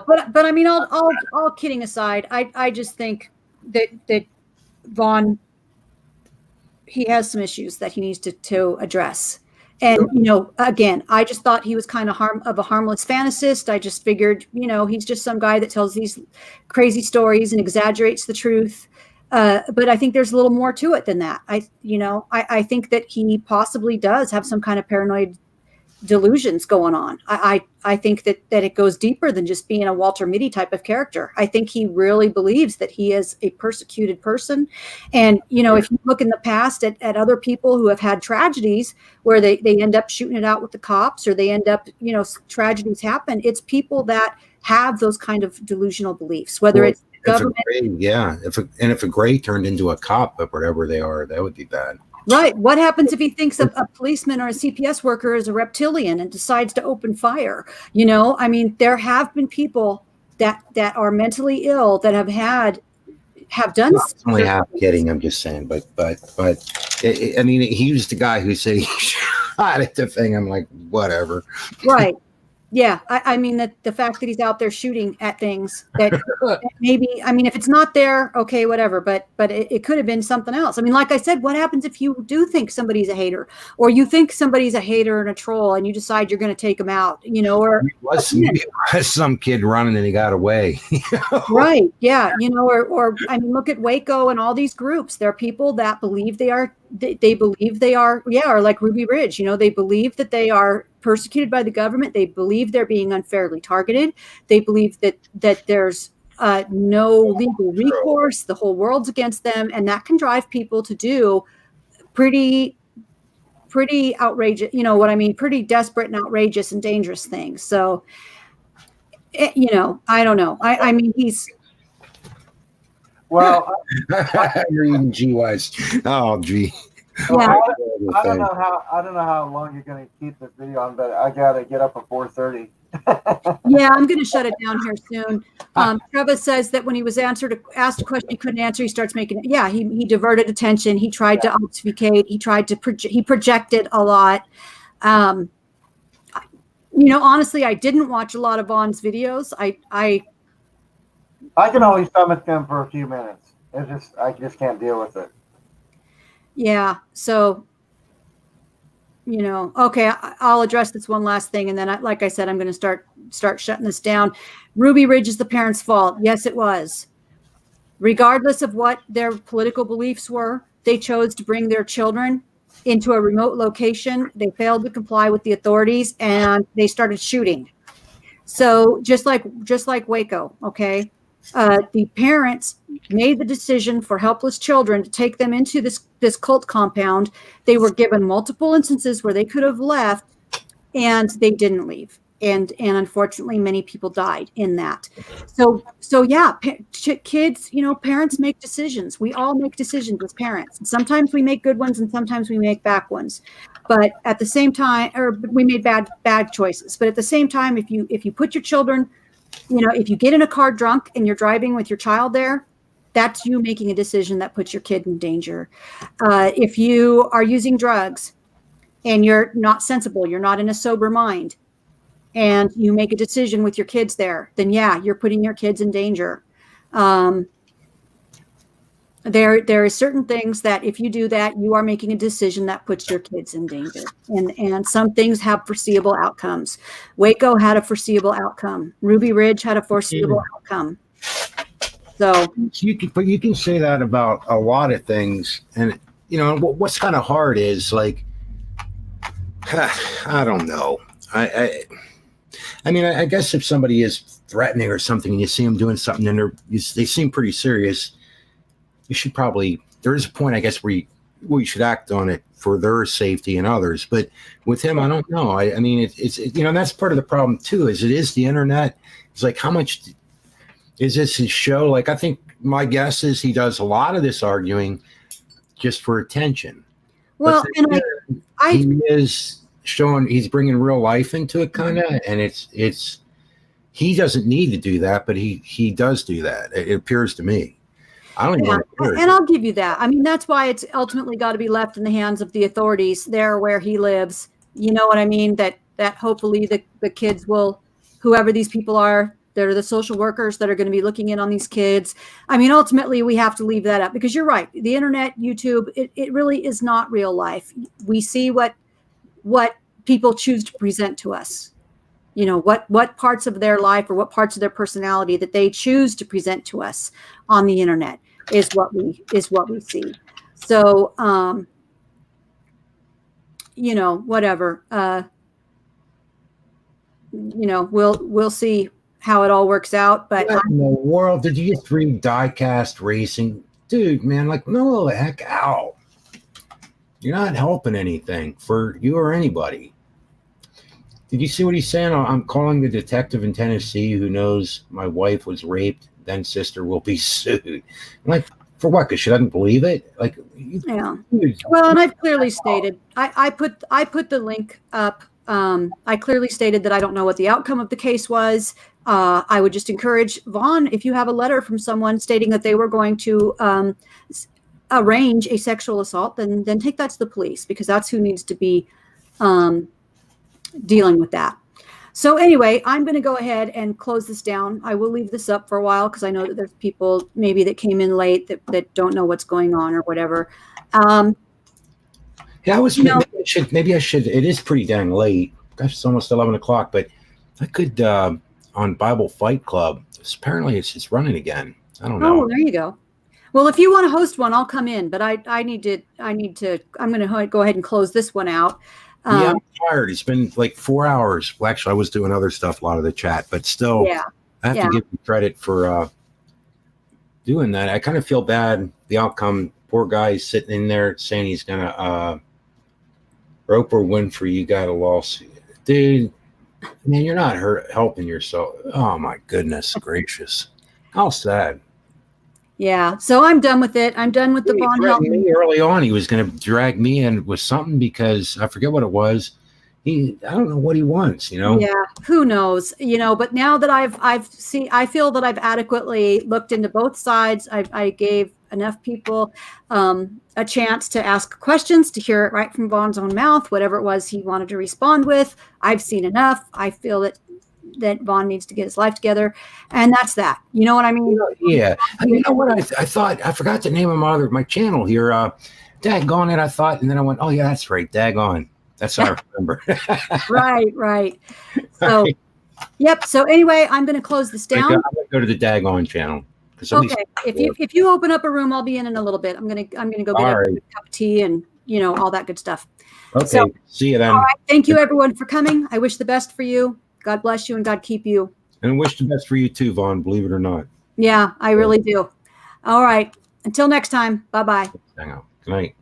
but I mean, all kidding aside, I just think that Vaughn, he has some issues that he needs to address. And, again, I just thought he was kind of a harmless fantasist. I just figured, he's just some guy that tells these crazy stories and exaggerates the truth. But I think there's a little more to it than that. I think that he possibly does have some kind of paranoid delusions going on. I think that it goes deeper than just being a Walter Mitty type of character. I think he really believes that he is a persecuted person. And, if you look in the past at other people who have had tragedies where they end up shooting it out with the cops, or they end up, tragedies happen. It's people that have those kind of delusional beliefs, whether it's government. If a gray turned into a cop or whatever they are, that would be bad. Right. What happens if he thinks a policeman or a CPS worker is a reptilian and decides to open fire? I mean, there have been people that are mentally ill that have done. I'm only half kidding. I'm just saying, but I mean, he was the guy who said he shot at the thing. I'm like, whatever. Right. Yeah, I mean that the fact that he's out there shooting at things that maybe, I mean, if it's not there, okay, whatever. But it could have been something else. I mean, like I said, what happens if you do think somebody's a hater, or you think somebody's a hater and a troll, and you decide you're going to take them out, or some kid running and he got away. Right? Yeah, or I mean, look at Waco and all these groups. There are people that believe they are, or like Ruby Ridge. They believe that they are persecuted by the government. They believe they're being unfairly targeted. They believe that there's no legal recourse. The whole world's against them, and that can drive people to do pretty outrageous. You know what I mean? Pretty desperate and outrageous and dangerous things. So, I don't know. I mean, he's. Well, you're eating GYs. Oh, gee. Yeah. I don't know how long you're going to keep this video on, but I got to get up at 4:30. Yeah, I'm going to shut it down here soon. Trevor says that when he was asked a question he couldn't answer, he starts making. Yeah, he diverted attention. He tried to obfuscate. He tried to he projected a lot. Honestly, I didn't watch a lot of Vaughn's videos. I can only stomach them for a few minutes. I just can't deal with it. Yeah. So, okay, I'll address this one last thing. And then, like I said, I'm going to start shutting this down. Ruby Ridge is the parents' fault. Yes, it was. Regardless of what their political beliefs were, they chose to bring their children into a remote location. They failed to comply with the authorities, and they started shooting. So just like Waco, okay? The parents made the decision for helpless children to take them into this cult compound. They were given multiple instances where they could have left, and they didn't leave. And unfortunately, many people died in that. So yeah, kids, parents make decisions. We all make decisions as parents. And sometimes we make good ones, and sometimes we make bad ones. But at the same time, or we made bad choices. But at the same time, if you put your children, if you get in a car drunk and you're driving with your child there, that's you making a decision that puts your kid in danger. If you are using drugs, and you're not sensible, you're not in a sober mind, and you make a decision with your kids there, then yeah, you're putting your kids in danger. There are certain things that if you do that, you are making a decision that puts your kids in danger. And some things have foreseeable outcomes. Waco had a foreseeable outcome. Ruby Ridge had a foreseeable outcome. So but you can say that about a lot of things. And you know what's kind of hard is like, I don't know. I mean, I guess if somebody is threatening or something, and you see them doing something, and they seem pretty serious, you should probably. There is a point, I guess, where you should act on it for their safety and others. But with him, I don't know. I mean, it's you know, that's part of the problem too. Is it is the internet? It's like, how much is this his show? Like, I think my guess is he does a lot of this arguing just for attention. Well, and he is showing, he's bringing real life into it, kind of, and it's he doesn't need to do that, but he does do that. It appears to me. I don't even and I'll give you that. I mean, that's why it's ultimately got to be left in the hands of the authorities there where he lives. You know what I mean? That hopefully the kids will, whoever these people are, they're the social workers that are going to be looking in on these kids. I mean, ultimately, we have to leave that up because you're right. The internet, YouTube, it really is not real life. We see what people choose to present to us. You know, what parts of their life or what parts of their personality that they choose to present to us on the internet is what we see. So, you know, whatever. You know, we'll see how it all works out. But what in the world did you just read diecast racing? Dude, man, like, no, the heck out. You're not helping anything for you or anybody. Did you see what he's saying? I'm calling the detective in Tennessee who knows my wife was raped, then sister will be sued. I'm like, for what? Because she doesn't believe it? Like, yeah. Well, and I've clearly stated, I put the link up. I clearly stated that I don't know what the outcome of the case was. I would just encourage Vaughn, if you have a letter from someone stating that they were going to arrange a sexual assault, then take that to the police, because that's who needs to be dealing with that. So anyway, I'm going to go ahead and close this down. I will leave this up for a while because I know that there's people maybe that came in late that don't know what's going on or whatever. Yeah, maybe I should. It is pretty dang late. Gosh, it's almost 11 o'clock, but I could on Bible Fight Club. Apparently, it's running again. I don't know. Oh, there you go. Well, if you want to host one, I'll come in, but I need to. I'm going to go ahead and close this one out. Yeah, I'm tired. It's been like 4 hours. Well, actually, I was doing other stuff, a lot of the chat, but still, yeah. I have to give you credit for doing that. I kind of feel bad. The outcome, poor guy sitting in there saying he's going to Oprah Winfrey, you got a lawsuit. Dude, man, you're not helping yourself. Oh, my goodness gracious. How sad. Yeah, so I'm done with it. I'm done with the Vaughn help. Early on, he was going to drag me in with something because I forget what it was. I don't know what he wants, you know? Yeah, who knows, you know, but now that I feel that I've adequately looked into both sides. I gave enough people a chance to ask questions, to hear it right from Vaughn's own mouth, whatever it was he wanted to respond with. I've seen enough. I feel that Vaughn needs to get his life together, and that's that. You know what I mean? Yeah. You know what? I thought I forgot the name of my channel here. Daggone it, I thought, and then I went, oh yeah, that's right, daggone. That's how I remember. Right. So, yep. So anyway, I'm going to close this down. I'm going to go to the daggone channel. Okay. If you open up a room, I'll be in a little bit. I'm gonna go get a cup of tea and all that good stuff. Okay. So, see you then. All right. Thank you everyone for coming. I wish the best for you. God bless you and God keep you. And I wish the best for you too, Vaughn, believe it or not. Yeah, I really do. All right. Until next time. Bye-bye. Hang on. Good night.